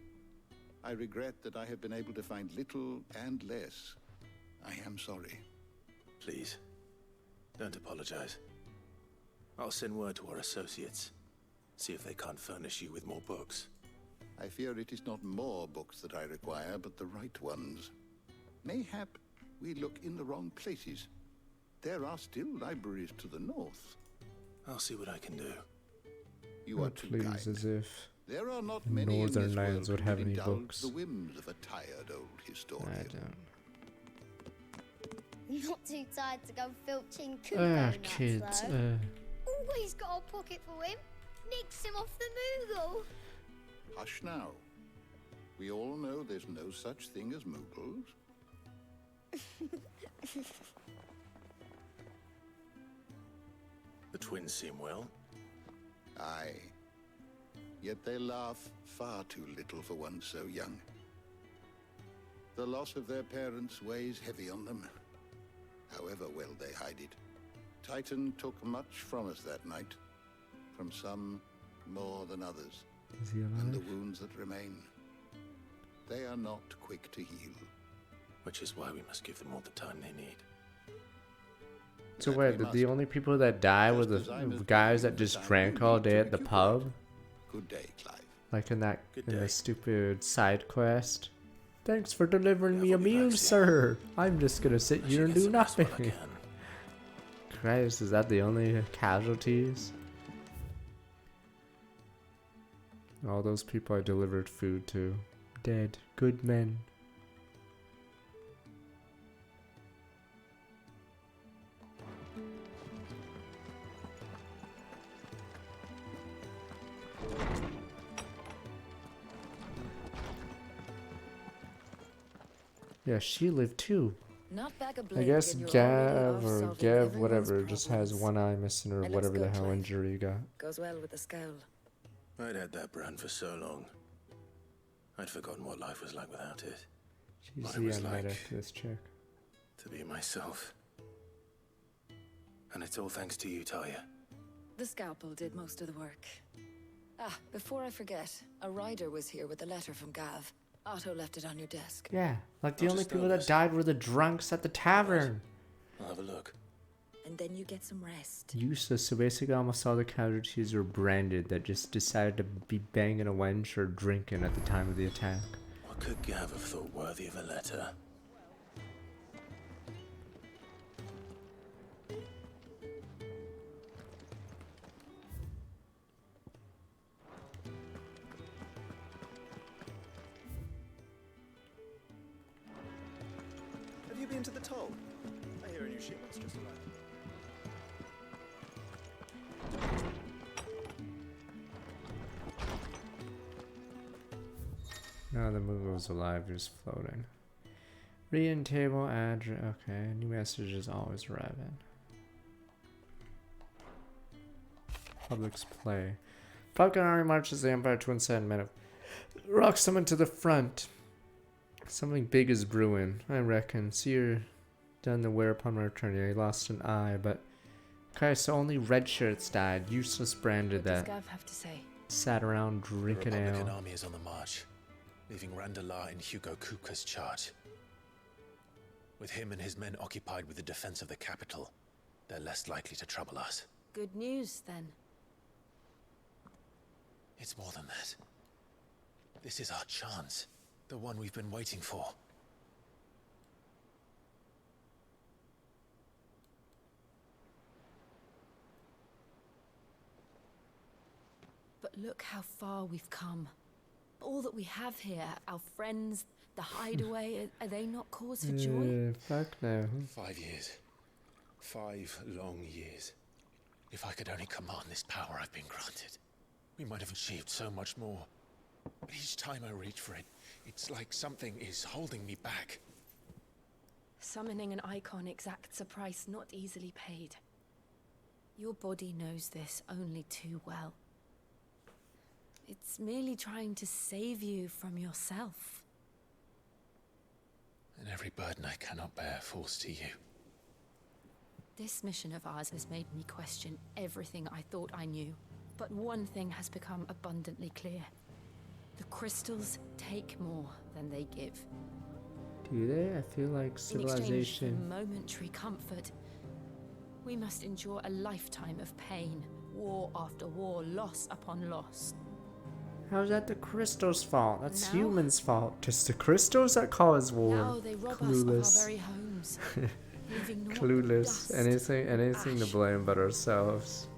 I regret that I have been able to find little and less. I am sorry. Please, don't apologize. I'll send word to our associates. See if they can't furnish you with more books. I fear it is not more books that I require, but the right ones. Mayhap we look in the wrong places. There are still libraries to the north. I'll see what I can do. You are Oh, too please, kind. as if There are not many in Northern this Lands world would who have could any indulge books. the whims of a tired old historian. I don't. Not too tired to go filching Kuko Ah, nuts, kids. though. Always got a pocket for him. Nicks him off the Moogle. Hush now. We all know there's no such thing as Moogles. The twins seem well. Aye. Yet they laugh far too little for one so young. The loss of their parents weighs heavy on them, however well they hide it. Titan took much from us that night, from some more than others. Is he And the alive? wounds that remain, they are not quick to heal. Which is why we must give them all the time they need. So That wait, we the only people that die were Just as I the was guys doing that the just time drank we all need to day at the recuperate. pub? Good day, Clive. Like in that Good in day. the stupid side quest. Thanks for delivering me a I'll be meal, back soon. sir. I'm just gonna sit I here should and get do some rest while I nothing. can. Christ, is that the only casualties? All those people I delivered food to dead. Good men. Yeah, she lived too. Not back a I blink guess and you're Gav already or off solving Gev, everyone's whatever, just has problems. one eye missing or It looks whatever the good, hell Clive. injury you got. Goes well with the scowl. I'd had that brand for so long. I'd forgotten what life was like without it. She's What the it was unmet like after this chick. to be myself. And it's all thanks to you, Talia. The scalpel did most of the work. Ah, before I forget, a rider was here with a letter from Gav. Otto left it on your desk. Yeah, like the I'll only just people know that died were the drunks at the tavern. I'll have a look. And then you get some rest. Useless. So basically, almost all the casualties were branded that just decided to be banging a wench or drinking at the time of the attack. What could Gav have thought worthy of a letter? Have you been to the toll? I hear a new shipment's just arrived. No, the movie was alive, just floating. Reading table address. Okay, new messages always arriving. Public's play. Falcon Army marches the Empire to one minute. Rock someone to the front. Something big is brewing, I reckon. See her done the wear upon my return. Yeah, he lost an eye, but okay, so only red shirts died. Useless branded What does that. Gav have to say? Sat around drinking The Republican ale. army is on the march, leaving Randalar in Hugo Kupka's charge. With him and his men occupied with the defense of the capital, they're less likely to trouble us. Good news, then. It's more than that. This is our chance. The one we've been waiting for. But look how far we've come. All that we have here, our friends, the hideaway, are they not cause for joy? Fuck no. 5 years. 5 long years. If I could only command this power I've been granted, we might have achieved so much more. But each time I reach for it, it's like something is holding me back. Summoning an icon exacts a price not easily paid. Your body knows this only too well. It's merely trying to save you from yourself. And every burden I cannot bear falls to you. This mission of ours has made me question everything I thought I knew. But one thing has become abundantly clear. The crystals take more than they give. Do they? I feel like In exchange for civilization. momentary comfort, we must endure a lifetime of pain, war after war, loss upon loss. How's that the crystals' fault? That's Now- humans' fault. Just the crystals that cause war. Now they rob us of our very homes, leaving naught but Clueless. dust, Anything to ash. blame but ourselves.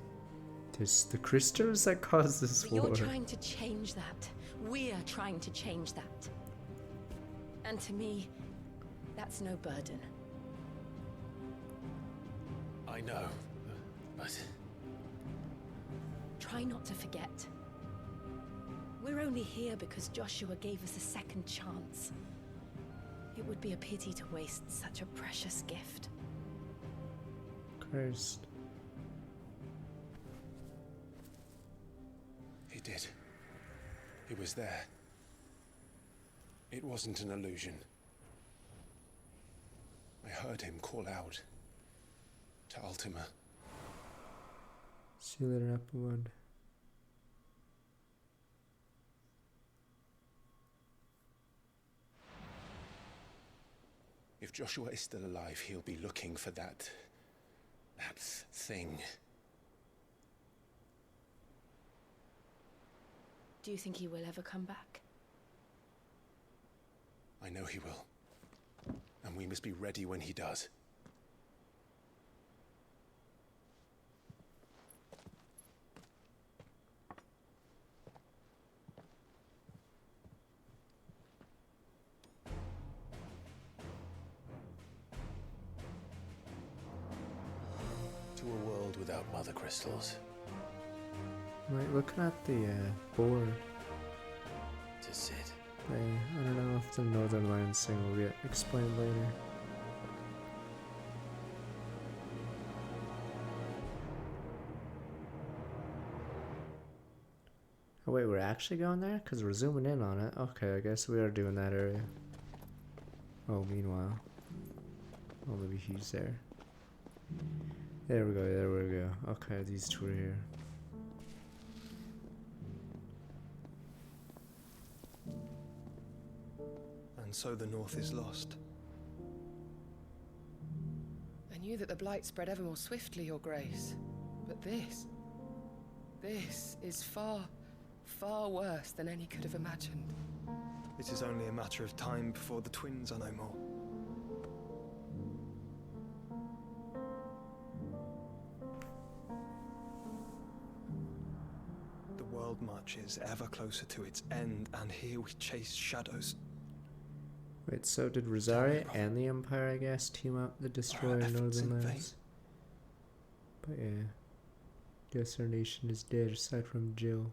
Just the crystals that cause this But war. you're trying to change that. We're trying to change that. And to me, that's no burden. I know, but Try not to forget. We're only here because Joshua gave us a second chance. It would be a pity to waste such a precious gift. Christ. he did. He was there. It wasn't an illusion. I heard him call out to Ultima. See you later, Applewood. If Joshua is still alive, he'll be looking for that thing. Do you think he will ever come back? I know he will. And we must be ready when he does. about mother crystals. Like, looking at the board, To Cid. I don't know if the Northern Lands thing will get explained later. Oh wait, we're actually going there? Because we're zooming in on it. Okay, I guess we are doing that area. Oh, meanwhile. Oh, maybe he's there. There we go, there we go. Okay, these two are here. And so the North is lost. I knew that the Blight spread ever more swiftly, Your Grace. But this is far, far worse than any could have imagined. It is only a matter of time before the twins are no more. The world marches ever closer to its end, and here we chase shadows. Wait, so did Rosaria and the Empire, I guess, team up to destroy Northern Lands? But yeah. Guess our nation is dead aside from Jill.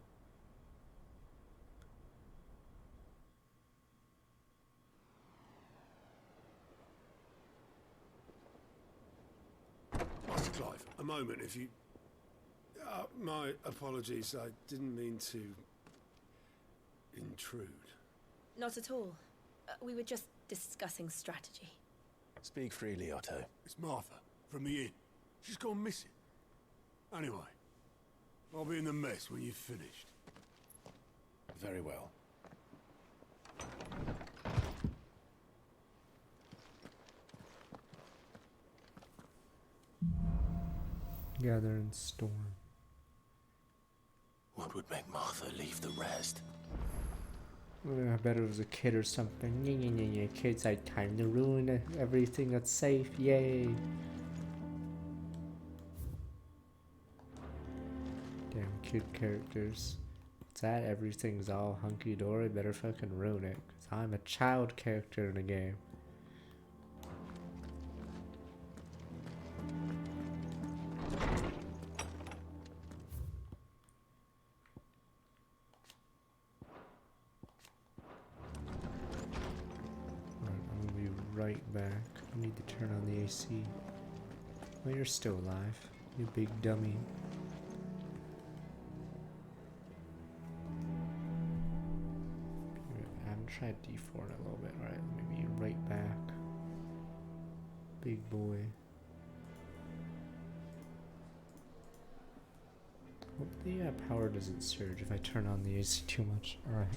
Master Clive, a moment, if you... my apologies, I didn't mean to... intrude. Not at all. We were just discussing strategy. Speak freely, Otto. It's Martha, from the inn. She's gone missing. Anyway, I'll be in the mess when you've finished. Very well. Gathering storm. What would make Martha leave the rest? I bet it was a kid or something. Yeah. Kids had time to ruin everything that's safe. Yay. Damn kid characters. What's that? Everything's all hunky-dory. Better fucking ruin it. Because I'm a child character in the game. Right back. I need to turn on the AC. Well, you're still alive, you big dummy. I haven't tried D4 in a little bit. Alright, maybe right back. Big boy. Hope the power doesn't surge if I turn on the AC too much. Alright.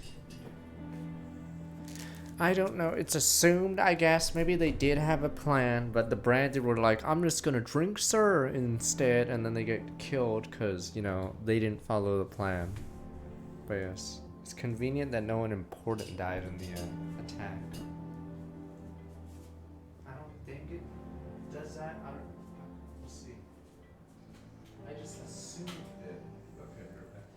I don't know. It's assumed, I guess. Maybe they did have a plan, but the Branded were like, I'm just gonna drink, sir, instead. And then they get killed because, you know, they didn't follow the plan. But yes, it's convenient that no one important died in the attack. I don't think it does that. I don't. We'll see. I just assumed it. Okay, you're back.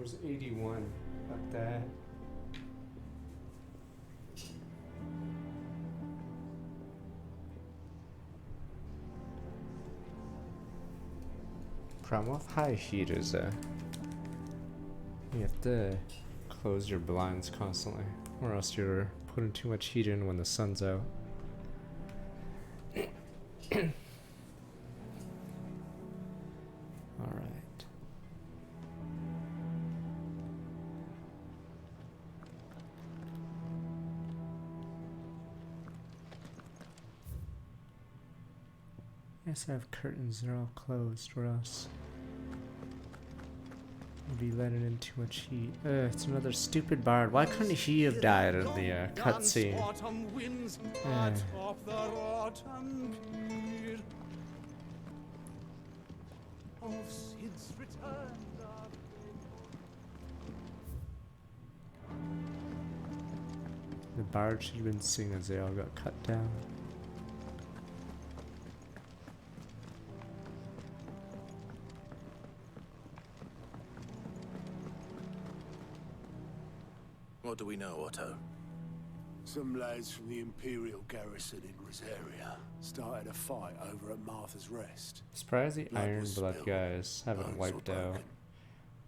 was 81. Fuck that. Problem with high heat is you have to close your blinds constantly, or else you're putting too much heat in when the sun's out. Alright. Yes, I have curtains, they're all closed, or else I'll be letting in too much heat. It's another stupid bard. Why couldn't he have died in the cutscene? The bard should have been singing as they all got cut down. What do we know, Otto? Some lads from the Imperial garrison in Rosaria started a fight over at Martha's Rest. Surprised the Blood was Ironblood spilled, guys haven't bones wiped were out broken.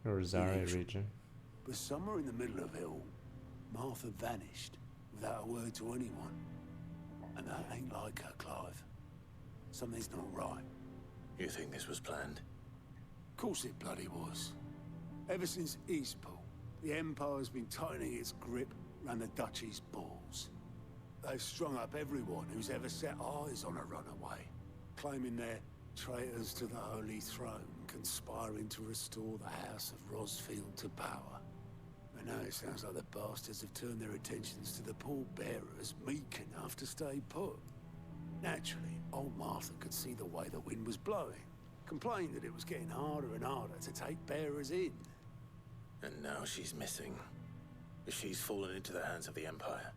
the Rosaria Usual. region. But somewhere in the middle of it all, Martha vanished without a word to anyone. And that ain't like her, Clive. Something's not right. You think this was planned? Of course it bloody was. Ever since Eastpool, the Empire's been tightening its grip around the Duchy's balls. They've strung up everyone who's ever set eyes on a runaway, claiming they're traitors to the Holy Throne, conspiring to restore the House of Rosfield to power. And now it sounds like the bastards have turned their attentions to the pallbearers meek enough to stay put. Naturally, old Martha could see the way the wind was blowing, complained that it was getting harder and harder to take bearers in. And now she's missing. If she's fallen into the hands of the Empire,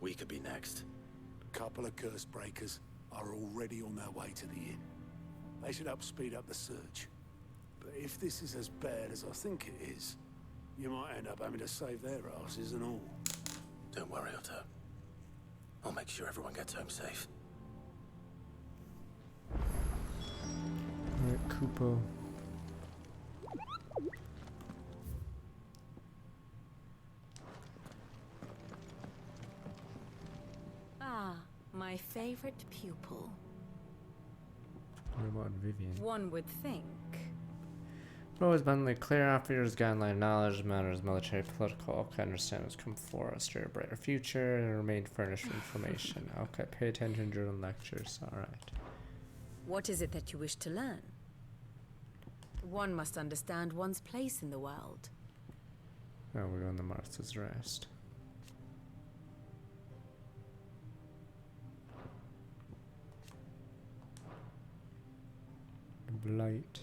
we could be next. A couple of curse breakers are already on their way to the inn. They should speed up the search. But if this is as bad as I think it is, you might end up having to save their asses and all. Don't worry, Otto. I'll make sure everyone gets home safe. Alright, Kupo. Ah, my favorite pupil. What about Vivian? One would think. Always abundantly clear officers, guideline knowledge, matters military, political, all kind of understandings come for us to a brighter future and remain furnished with information. Okay, pay attention during lectures. Alright. What is it that you wish to learn? One must understand one's place in the world. Now we're going to Martha's Rest. Blight.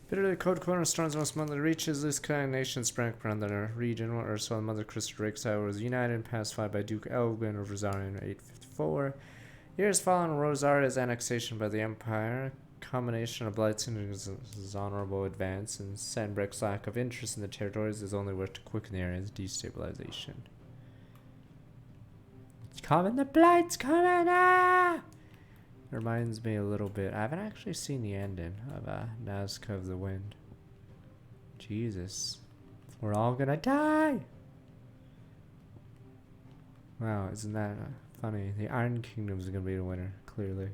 Bitterly cold cornerstones most monthly reaches this kind of nation sprang around the region where Ursula and Mother Crystal Rixau was united and pacified by Duke Elgin of Rosaria in 854. Years following Rosaria's annexation by the Empire, combination of Blight's and his honorable advance and Sanbreque's lack of interest in the territories is only worked to quicken the area's destabilization. It's coming, the Blight's coming! Ah! Reminds me a little bit. I haven't actually seen the ending of Nazca of the Wind. Jesus. We're all gonna die! Wow, isn't that funny? The Iron Kingdom's gonna be the winner, clearly.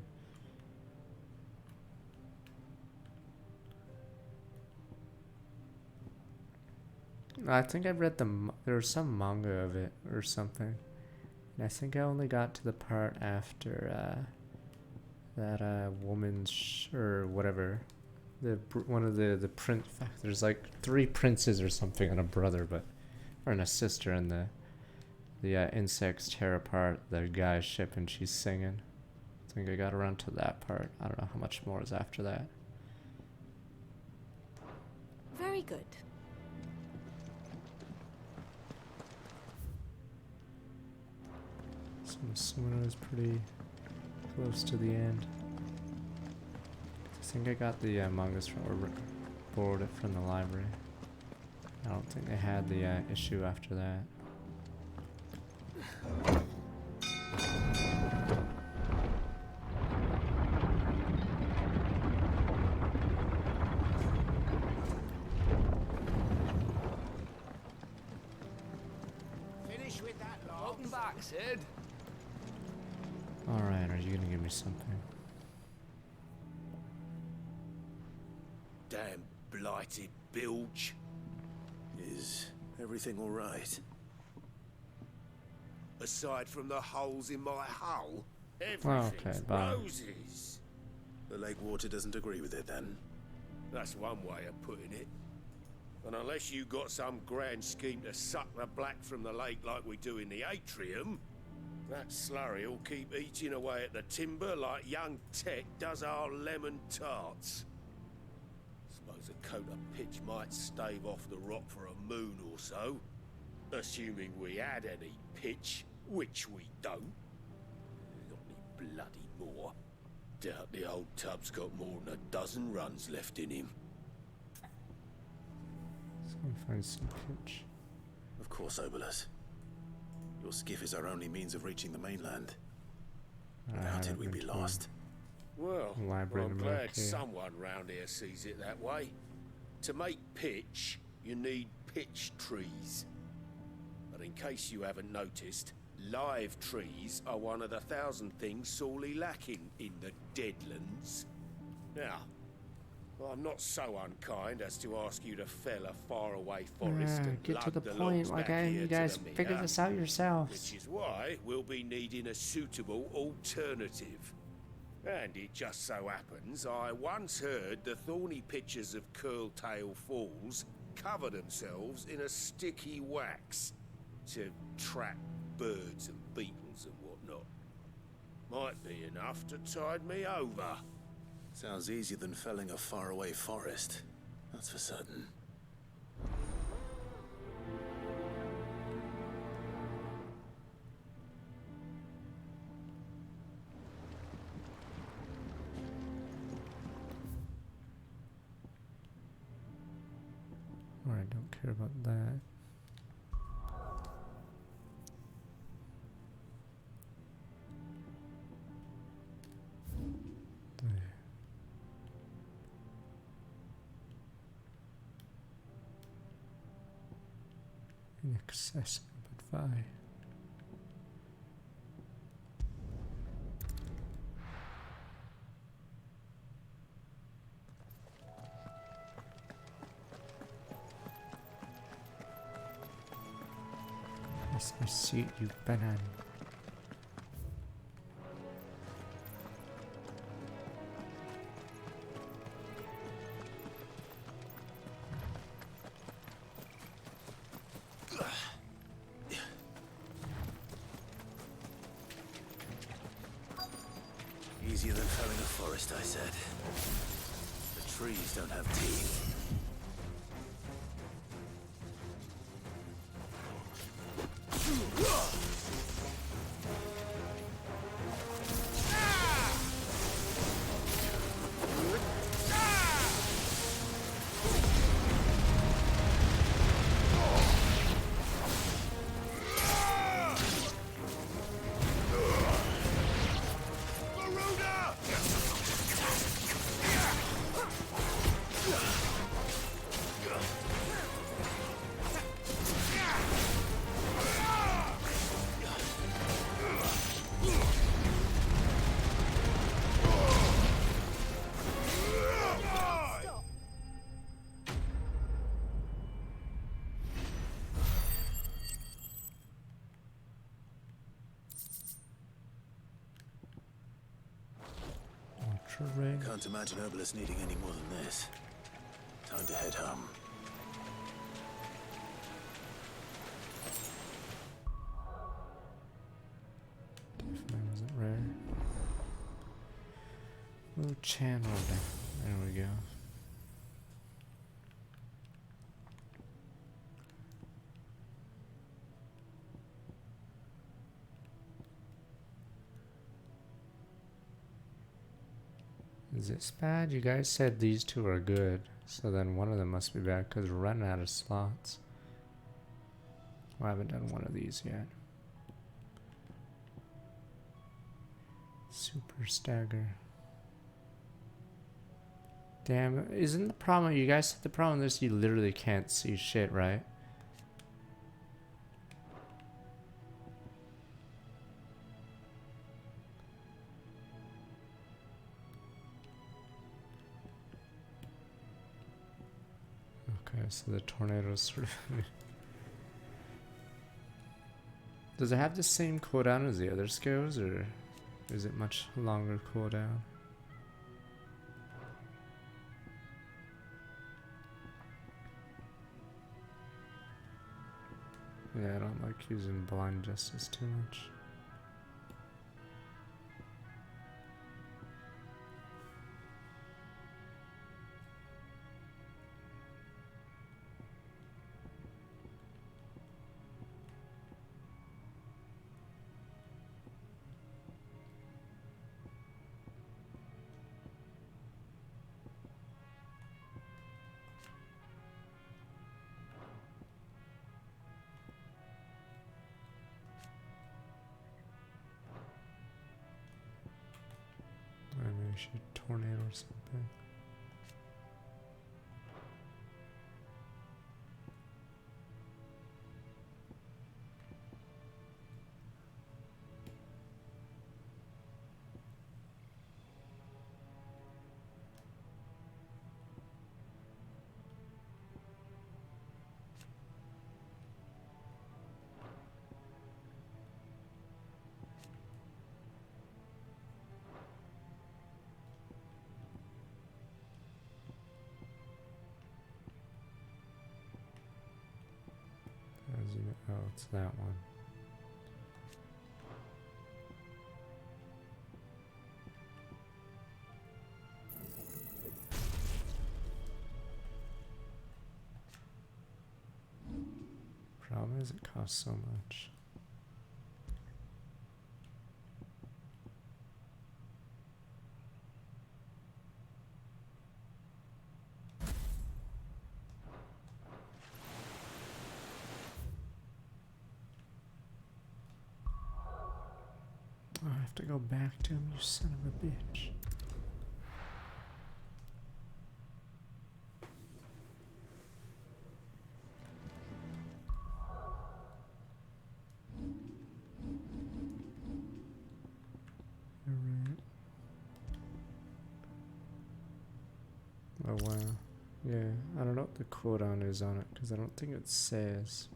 I think I've read there was some manga of it or something. And I think I only got to the part after, that woman's or whatever, one of the prince. There's like 3 princes or something and a brother, and a sister, and the insects tear apart the guy's ship and she's singing. I think I got around to that part. I don't know how much more is after that. Very good. So I'm assuming I was pretty close to the end. I think I got the mangas from, or borrowed it from the library. I don't think they had the issue after that. Finish with that lot. Welcome back, Sid. Alright, are you gonna give me something? Damn blighted bilge. Is everything all right? Aside from the holes in my hull, Okay, everything's bye. roses. The lake water doesn't agree with it then. That's one way of putting it. And unless you got some grand scheme to suck the black from the lake like we do in the atrium, that slurry will keep eating away at the timber like young Tech does our lemon tarts. Suppose a coat of pitch might stave off the rock for a moon or so, assuming we had any pitch, which we don't. Not any bloody more. Doubt the old tub's got more than a dozen runs left in him. Someone find some pitch. Of course, Obolus. Your skiff is our only means of reaching the mainland. Without it, we'd be lost. Well, Library I'm in glad America. someone round here sees it that way. To make pitch, you need pitch trees. But in case you haven't noticed, live trees are one of the 1,000 things sorely lacking in the Deadlands. Now, I'm not so unkind as to ask you to fell a faraway forest and get to lug the the point. logs Like, back here you to guys the figure mere, this out yourselves. Which is why we'll be needing a suitable alternative. And it just so happens I once heard the thorny pitchers of Curltail Falls cover themselves in a sticky wax to trap birds and beetles and whatnot. Might be enough to tide me over. Sounds easier than felling a faraway forest. That's for certain. Alright, don't care about that. There. Inaccessible, but why? That's my suit, you banana. Easier than felling a forest, I said. The trees don't have teeth. Ring. Can't imagine Obolus needing any more than this. Time to head home. Definitely wasn't rare. We'll channel it. There we go. Is this bad? You guys said these two are good, so then one of them must be bad because we're running out of slots. Well, I haven't done one of these yet. Super stagger. Damn, isn't the problem, you guys said the problem is you literally can't see shit, right? Okay, so the tornado's sort of... Does it have the same cooldown as the other skills, or is it much longer cooldown? Yeah, I don't like using blind justice too much. Maybe I should tornado or something. Oh, it's that one. Problem is it costs so much. I have to go back to him, you son of a bitch. Alright. Oh wow. Yeah, I don't know what the cooldown is on it because I don't think it says.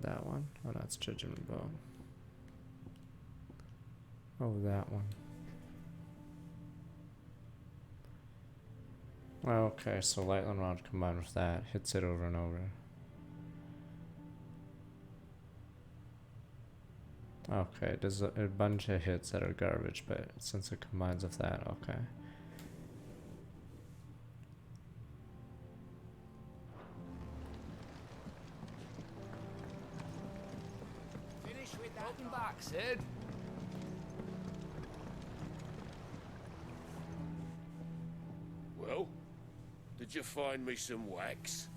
That one. Oh, that's Judgment Bow. Oh, that one. Okay, so Lightning Rod combined with that hits it over and over. Okay, there's a bunch of hits that are garbage, but since it combines with that, okay. Welcome back, Sid. Well, did you find me some wax?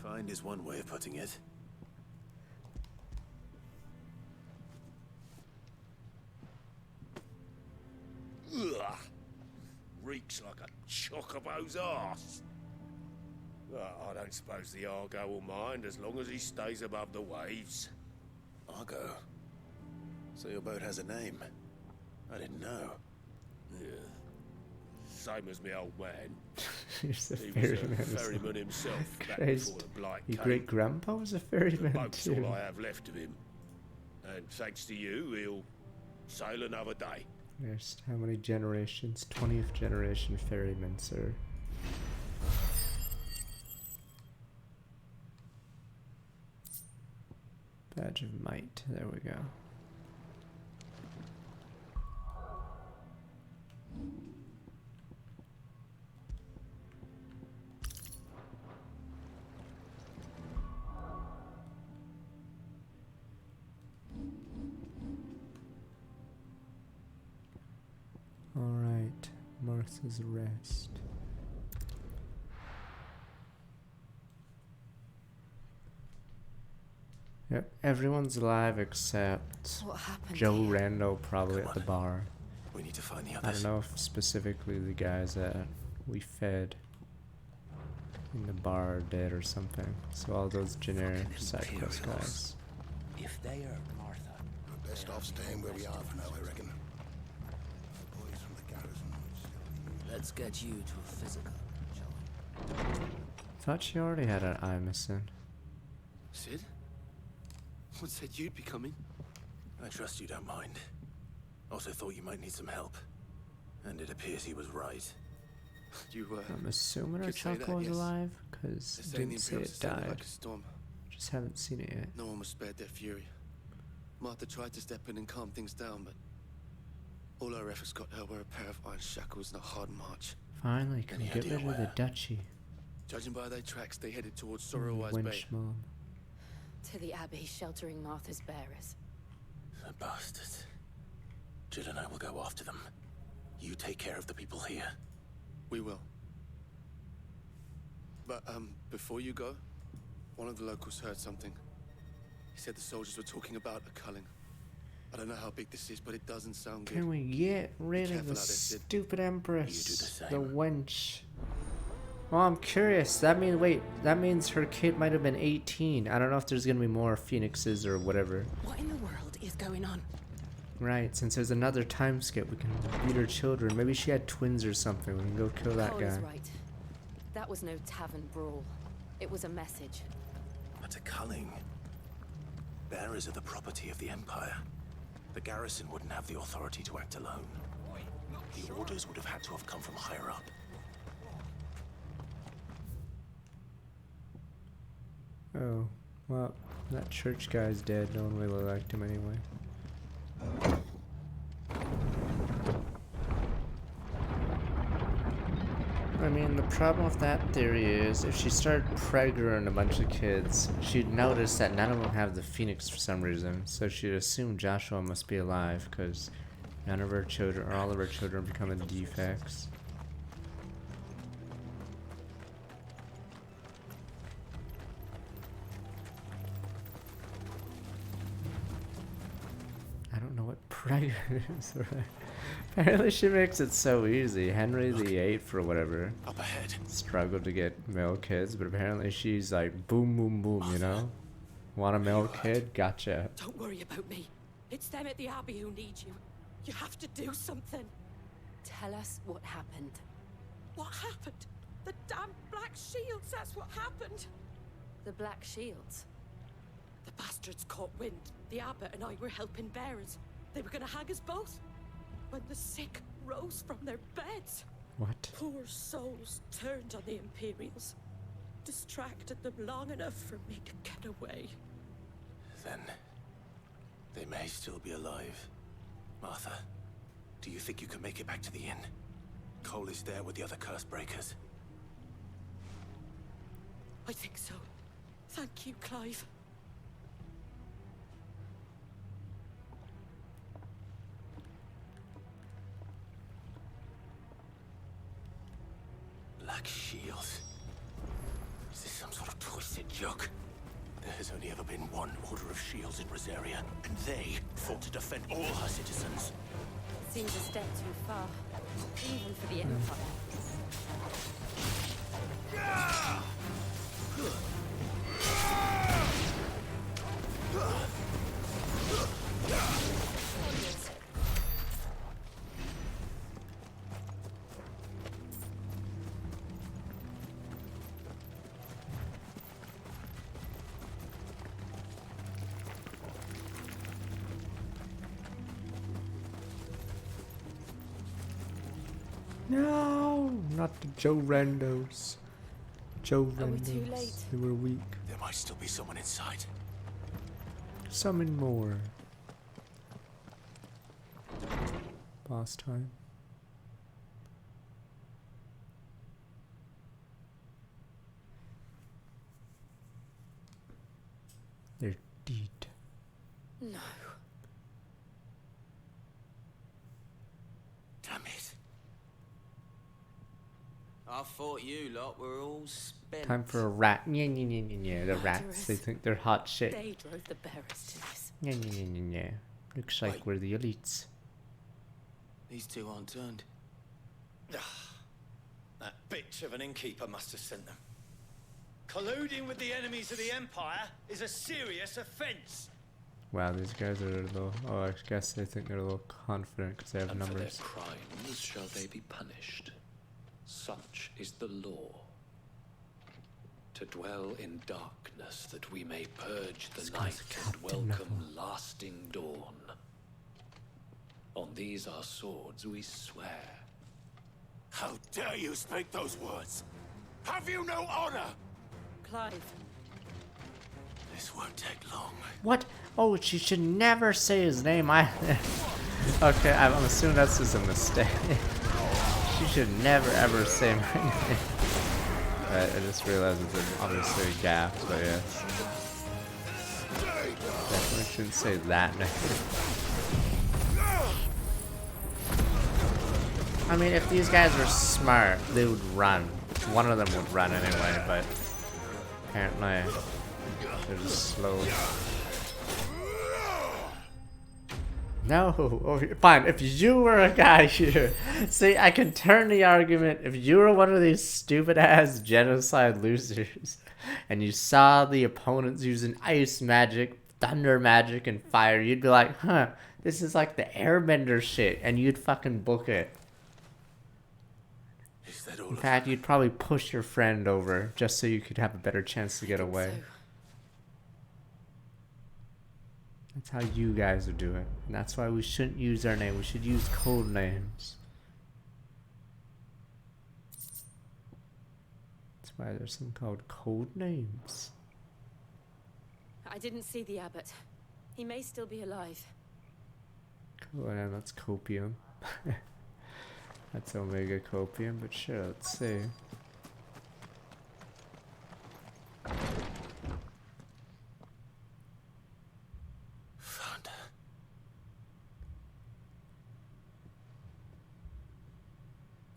Find is one way of putting it. Ugh. Reeks like a chocobo's arse. I don't suppose the Argo will mind as long as he stays above the waves. Argo? So your boat has a name? I didn't know. Yeah. Same as me old man. He's a He was ferryman. a ferryman himself back Christ. before the blight Your came. great grandpa was a ferryman The boat's too. all I have left of him. And thanks to you, he'll sail another day. There's how many generations? 20th generation ferryman, sir. Badge of might. There we go. Alright, Martha's Rest. Yep, everyone's alive except What happened Joe here? Rando probably at the bar. We need to find the I others. don't know if specifically the guys that we fed in the bar are dead or something. So all those generic side quest guys. If they are Martha, We're best off staying where we are for now, I reckon. The boys from the garrison would still be... let's get you to a physical, shall we? Thought she already had an eye missing. Sid? What said you'd be coming? I trust you don't mind. Also thought you might need some help. And it appears he was right. You, I'm assuming our could say Choco that, is yes. alive, because They're it saying the didn't say Imperials it descended died. like a storm. Just haven't seen it yet. No one was spared their fury. Martha tried to step in and calm things down, but all our efforts got her were a pair of iron shackles and a hard march. Finally, can we Any get idea rid of the where? duchy? Judging by their tracks, they headed towards Sorrowwise Bay. Wench mom. To the Abbey, sheltering Martha's bearers. The bastards. Jill and I will go after them. You take care of the people here. We will. But, before you go, one of the locals heard something. He said the soldiers were talking about a culling. I don't know how big this is, but it doesn't sound good. Can we get rid Be of careful the out there, Sid. stupid empress? the The same. wench. Well, I'm curious. That means her kid might have been 18. I don't know if there's gonna be more phoenixes or whatever. What in the world is going on? Right, since there's another time skip, we can beat her children. Maybe she had twins or something. We can go kill that Cole guy. is right. That was no tavern brawl. It was a message. But a culling. Bearers are the property of the Empire. The garrison wouldn't have the authority to act alone. The orders would have had to have come from higher up. Oh, well, that church guy's dead. No one really liked him anyway. I mean, the problem with that theory is if she started preggering a bunch of kids, she'd notice that none of them have the phoenix for some reason. So she'd assume Joshua must be alive because none of her children, or all of her children, are becoming defects. I don't know what pregnant is. Apparently she makes it so easy. Henry VIII or whatever Up ahead. struggled to get male kids, but apparently she's like boom, boom, boom, you know? Want a male kid? Gotcha. Don't worry about me. It's them at the Abbey who need you. You have to do something. Tell us what happened. What happened? The damn Black Shields, that's what happened. The Black Shields. The bastards caught wind. The abbot and I were helping bearers. They were gonna hang us both. When the sick rose from their beds. What? Poor souls turned on the Imperials. Distracted them long enough for me to get away. Then they may still be alive. Martha, do you think you can make it back to the inn? Cole is there with the other curse breakers. I think so. Thank you, Clive. Black Shields. Is this some sort of twisted joke? There has only ever been one Order of Shields in Rosaria, and they fought to defend all her citizens. Seems a step too far, even for the Empire. No, not the Joe Randos. Joe Are we too Randos. late? They were weak. There might still be someone inside. Summon more. Boss time. They're dead. No. Damn it. I thought you lot were all spent. Time for a rat. Yeah. The rats, they think they're hot shit. They drove the bearers to this. Yeah. Looks like we're the elites. These two aren't turned. That bitch of an innkeeper must have sent them. Colluding with the enemies of the Empire is a serious offense. Wow, these guys are a little... Oh, I guess they think they're a little confident because they have And for their numbers. crimes shall they be punished. Such is the law. To dwell in darkness that we may purge the night and welcome lasting dawn. On these our swords we swear. How dare you speak those words? Have you no honor? Clive. This won't take long. What? Oh, she should never say his name. Okay, I'm assuming that's just a mistake. She should never ever say my name. I just realized it's obviously a gaffe, but yes. Definitely shouldn't say that name. I mean, if these guys were smart, they would run. One of them would run anyway, but apparently they're just slow. No, oh, fine. If you were a guy here, see, I can turn the argument. If you were one of these stupid ass genocide losers, and you saw the opponents using ice magic, thunder magic, and fire, you'd be like, huh, this is like the airbender shit, and you'd fucking book it. In fact, you'd probably push your friend over just so you could have a better chance to get away. That's how you guys would do it. And that's why we shouldn't use our name. We should use code names. That's why there's some called code names. I didn't see the abbot. He may still be alive. Cool, and that's copium. That's Omega Copium, but sure, let's see. Found her.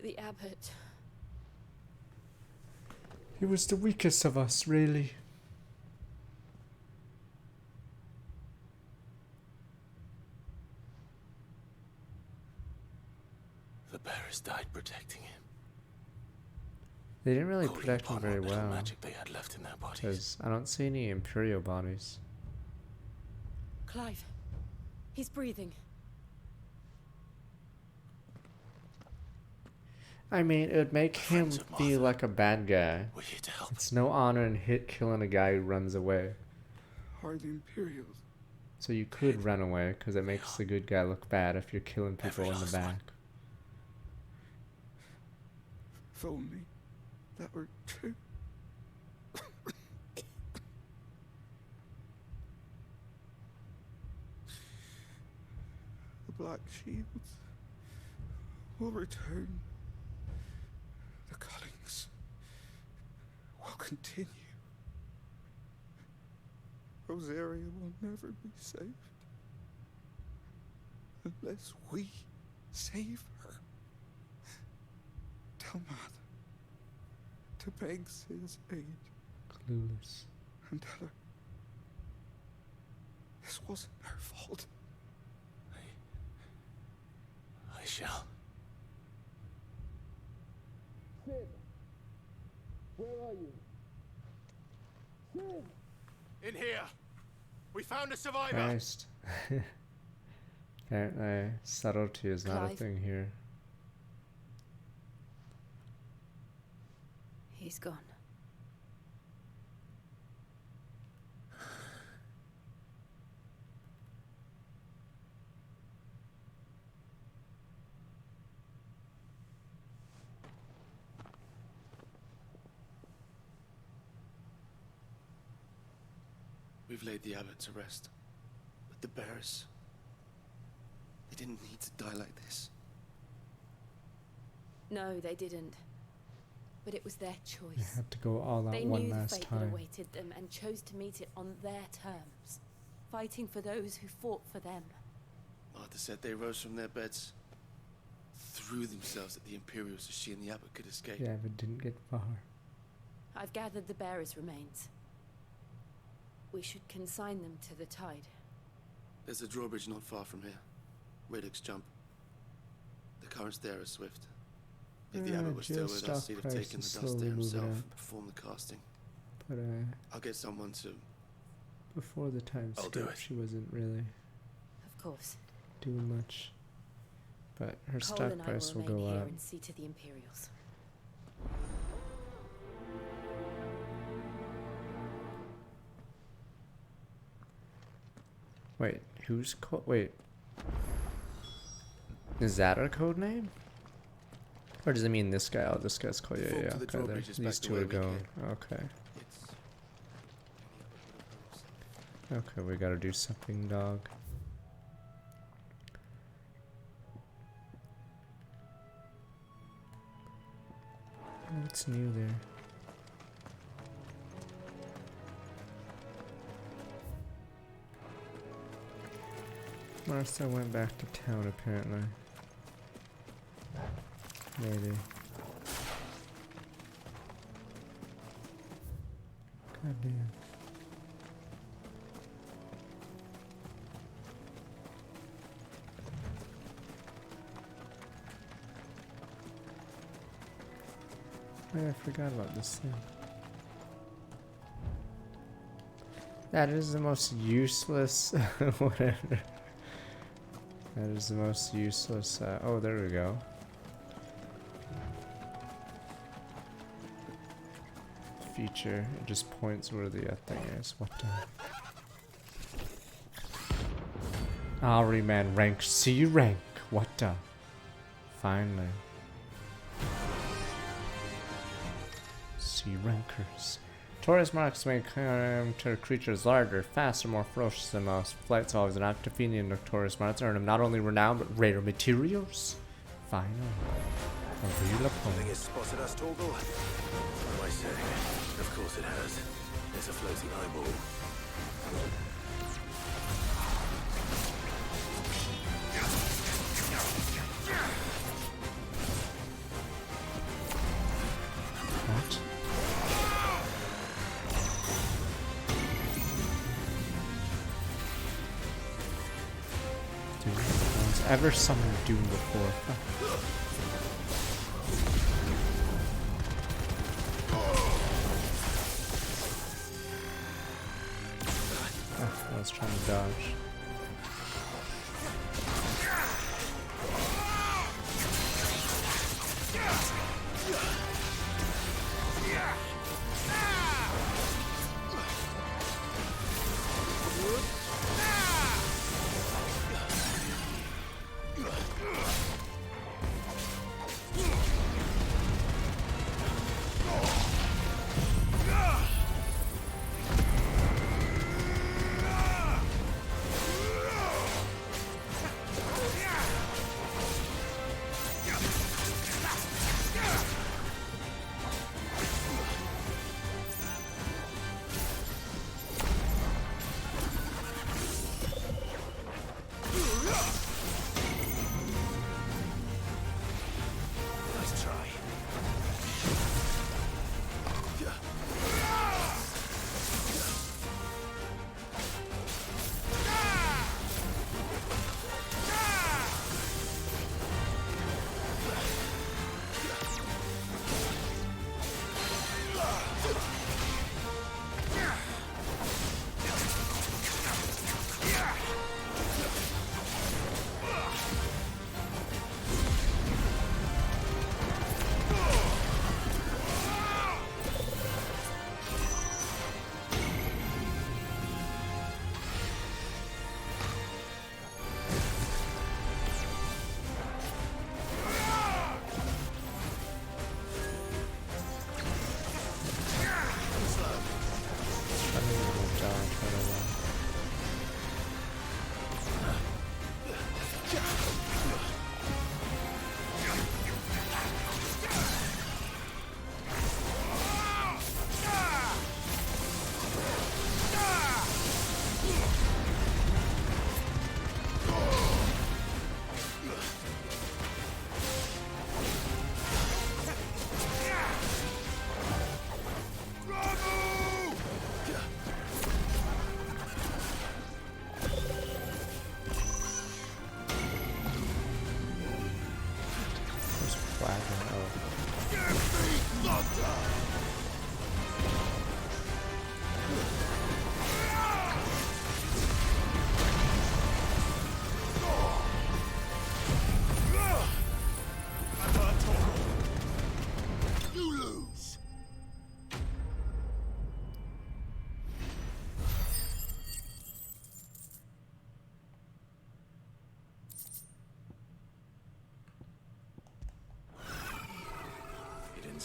The abbot. He was the weakest of us, really. The bearers died protecting him. They didn't really Calling protect him upon very what little well. magic they had left in their bodies. Because I don't see any Imperial bodies. Clive. He's breathing. I mean, it would make him feel like a bad guy. We're here to help. It's no honor in hit killing a guy who runs away. Are the Imperials? So you could run away, because it makes the good guy look bad if you're killing people in the back. If only that were true. The Black Shields will return. The cuttings will continue. Rosaria will never be saved unless we save her. Tell Mother to beg Sid's aid. Clueless. And tell her this wasn't her fault. I shall. Sid, where are you? Sid! In here. We found a survivor. Christ. Apparently, subtlety is not a Clive. thing here. He's gone. We've laid the abbot to rest. But the bearers... they didn't need to die like this. No, they didn't. But it was their choice. They had to go all out They one knew the last fate that time. awaited them and chose to meet it on their terms, fighting for those who fought for them. Martha said they rose from their beds, threw themselves at the Imperials so she and the abbot could escape. Yeah, but didn't get far. I've gathered the bearers' remains. We should consign them to the tide. There's a drawbridge not far from here. Radix jump. The currents there are swift. If the abbot was still with us, he'd have taken the dust there himself and performed the casting. But I'll get someone to... before the time I'll do skip, it. she wasn't really Of course. doing much. But her Cole stock and I price will remain go here up. and see to the Imperials. Wait, wait. Is that our code name? Or does it mean this guy? Oh, this guy's called. Yeah, Folk yeah. to the Okay, there. drawbridge is These back the two way are we going. came. Okay. Okay, we gotta do something, dog. What's new there? Martha went back to town, apparently. Maybe. God damn. Oh, I forgot about this thing. That is the most useless whatever. That is the most useless oh, there we go. Feature. It just points where the thing is. What the? Ahriman rank C rank. What the? Finally. C rankers. Taurus marks make creatures larger, faster, more ferocious than most. Flight solves and after defeating Nocturus marks earn them not only renown but rare materials. Final. A real opponent. Think it's spotted us, Torgal? What am I saying? Of course it has. It's a floating eyeball. What? Dude, no one's ever summoned Doom before. Oh, I was trying to dodge.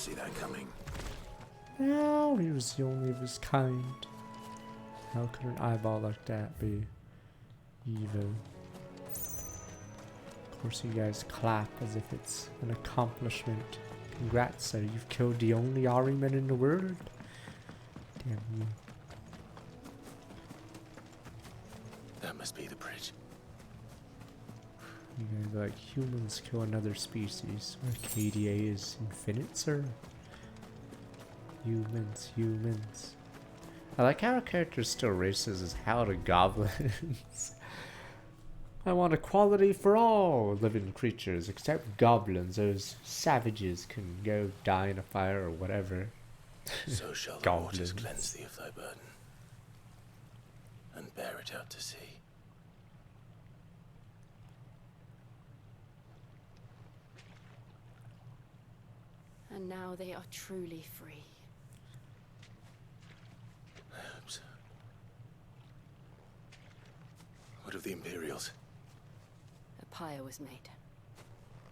see that coming. No, he was the only of his kind. How could an eyeball like that be evil? Of course, you guys clap as if it's an accomplishment. Congrats, sir. You've killed the only Ahriman in the world. Damn you. That must be the bridge. You guys are like humans kill another species. Arcadia is infinite, sir. Humans. I like how our character's still racist as hell to goblins. I want equality for all living creatures except goblins. Those savages can go die in a fire or whatever. So shall the waters cleanse thee of thy burden, and bear it out to sea. And now they are truly free. I hope so. What of the Imperials? A pyre was made.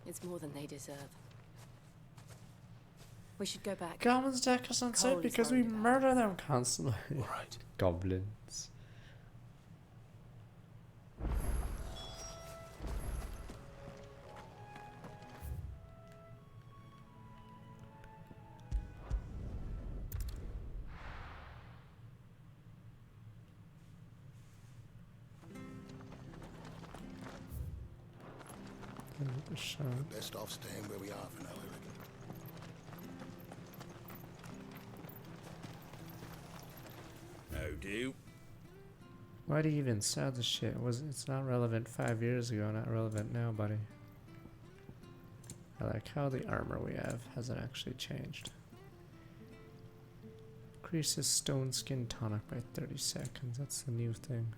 It's more than they deserve. We should go back. Goblins attack us on sight because we murder them constantly. Right. Goblins. Best off staying where we are for now, I reckon. No do. Why do you even sell the shit? It's not relevant 5 years ago, not relevant now, buddy. I like how the armor we have hasn't actually changed. Increases stone skin tonic by 30 seconds. That's the new thing.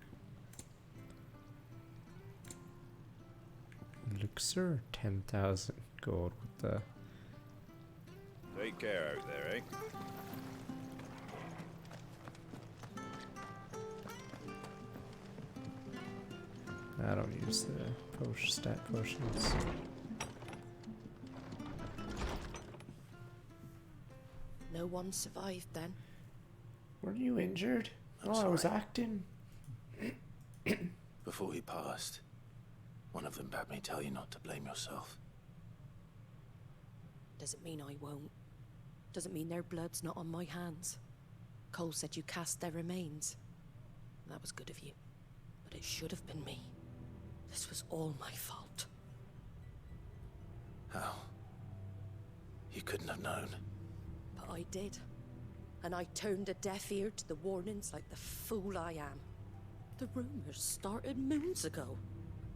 Elixir, 10,000 gold with the... Take care out there, eh? I don't use the stat potions. No one survived then. Were you injured? I was acting. Before he passed, one of them bade me tell you not to blame yourself. Doesn't mean I won't. Doesn't mean their blood's not on my hands. Cole said you cast their remains. That was good of you. But it should have been me. This was all my fault. How? You couldn't have known. But I did. And I turned a deaf ear to the warnings like the fool I am. The rumors started moons ago.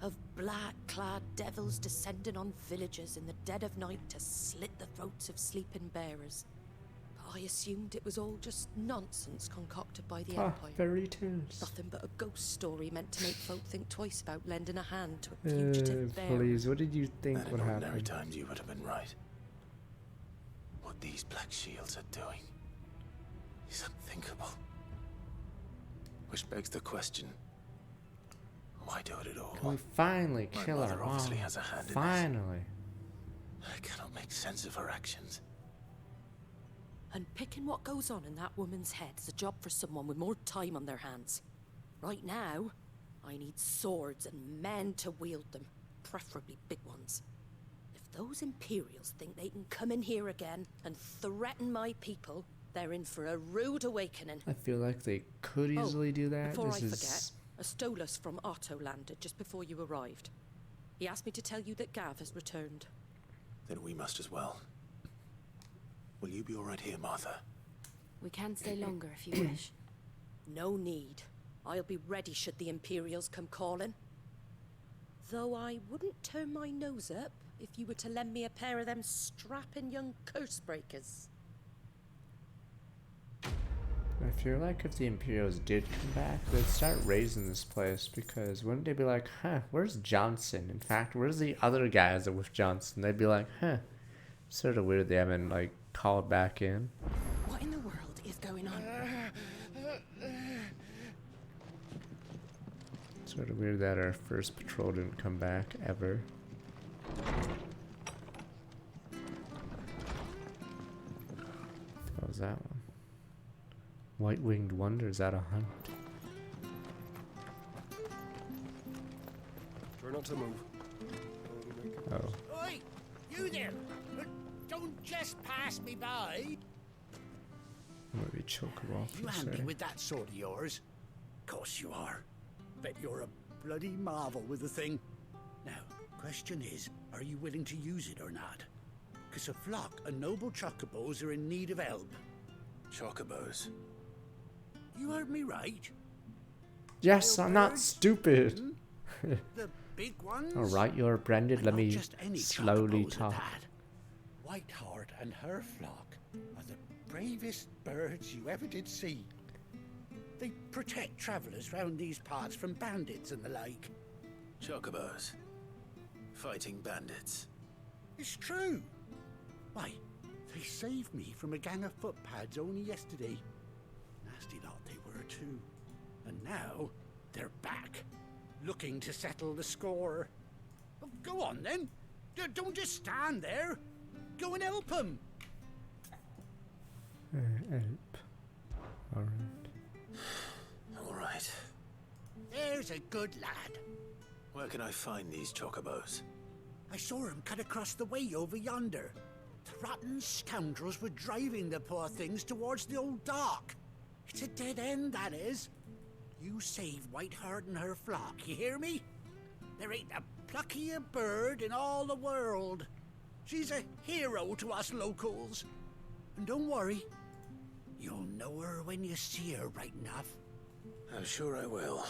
Of black-clad devils descending on villages in the dead of night to slit the throats of sleeping bearers. But I assumed it was all just nonsense concocted by the Empire. Fairy tales. Nothing but a ghost story meant to make folk think twice about lending a hand to a fugitive bearer. Please, what did you think would happen? In ordinary times you would have been right. What these Black Shields are doing is unthinkable. Which begs the question, why do it at all? Can we finally kill our mom? Obviously has a hand in this. Finally. I cannot make sense of her actions. And picking what goes on in that woman's head is a job for someone with more time on their hands. Right now, I need swords and men to wield them, preferably big ones. If those Imperials think they can come in here again and threaten my people, they're in for a rude awakening. I feel like they could easily do that. Before I forget, Astolus from Otto landed just before you arrived. He asked me to tell you that Gav has returned. Then we must as well. Will you be all right here, Martha? We can stay longer if you wish. No need. I'll be ready should the Imperials come calling. Though I wouldn't turn my nose up if you were to lend me a pair of them strapping young curse breakers. I feel like if the Imperials did come back, they'd start raising this place, because wouldn't they be like, huh, where's Johnson? In fact, where's the other guys that with Johnson? They'd be like, huh, sort of weird they haven't, like, called back in. What in the world is going on? Sort of weird that our first patrol didn't come back, ever. White-winged wonders at a hunt. Try not to move. Oh. Oi! You there! Don't just pass me by! Maybe choke him off. You handy with that sword of yours? Course you are. Bet you're a bloody marvel with the thing. Now, question is, are you willing to use it or not? 'Cause a flock of noble chocobos are in need of help. Chocobos? You heard me right. Yes, I'm not stupid. The big ones? Alright, you're branded. Let me slowly talk. Whiteheart and her flock are the bravest birds you ever did see. They protect travellers round these parts from bandits and the like. Chocobos. Fighting bandits. It's true. Why, they saved me from a gang of footpads only yesterday. Nasty lot they were too. And now they're back, looking to settle the score. Well, go on then. Don't just stand there. Go and help them. Help. Alright. Alright. There's a good lad. Where can I find these chocobos? I saw him cut across the way over yonder. The rotten scoundrels were driving the poor things towards the old dock. It's a dead end, that is. You save Whiteheart and her flock, you hear me? There ain't a pluckier bird in all the world. She's a hero to us locals. And don't worry, you'll know her when you see her right enough. I'm sure I will.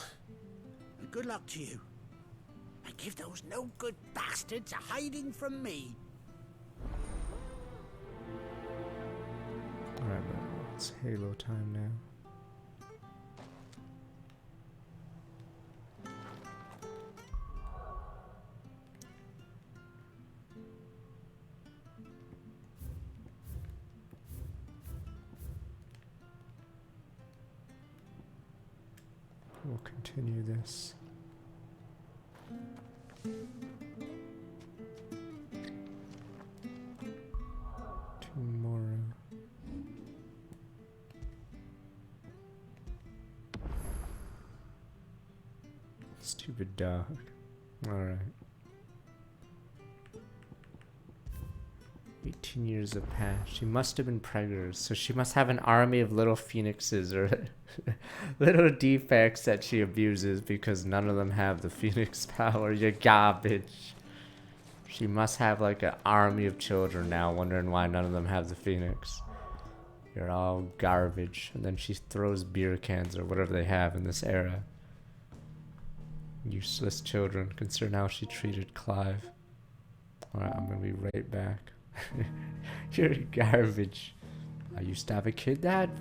And good luck to you. And give those no-good bastards a hiding from me. Alright, but it's Halo time now. We'll continue this. Tomorrow. Stupid dog. Alright. 18 years have passed. She must have been preggers, so she must have an army of little phoenixes or little defects that she abuses because none of them have the phoenix power. You're garbage. She must have like an army of children now wondering why none of them have the phoenix. You're all garbage. And then she throws beer cans or whatever they have in this era. Useless children. Consider how she treated Clive. Alright, I'm gonna be right back. You're garbage. I used to have a kid that had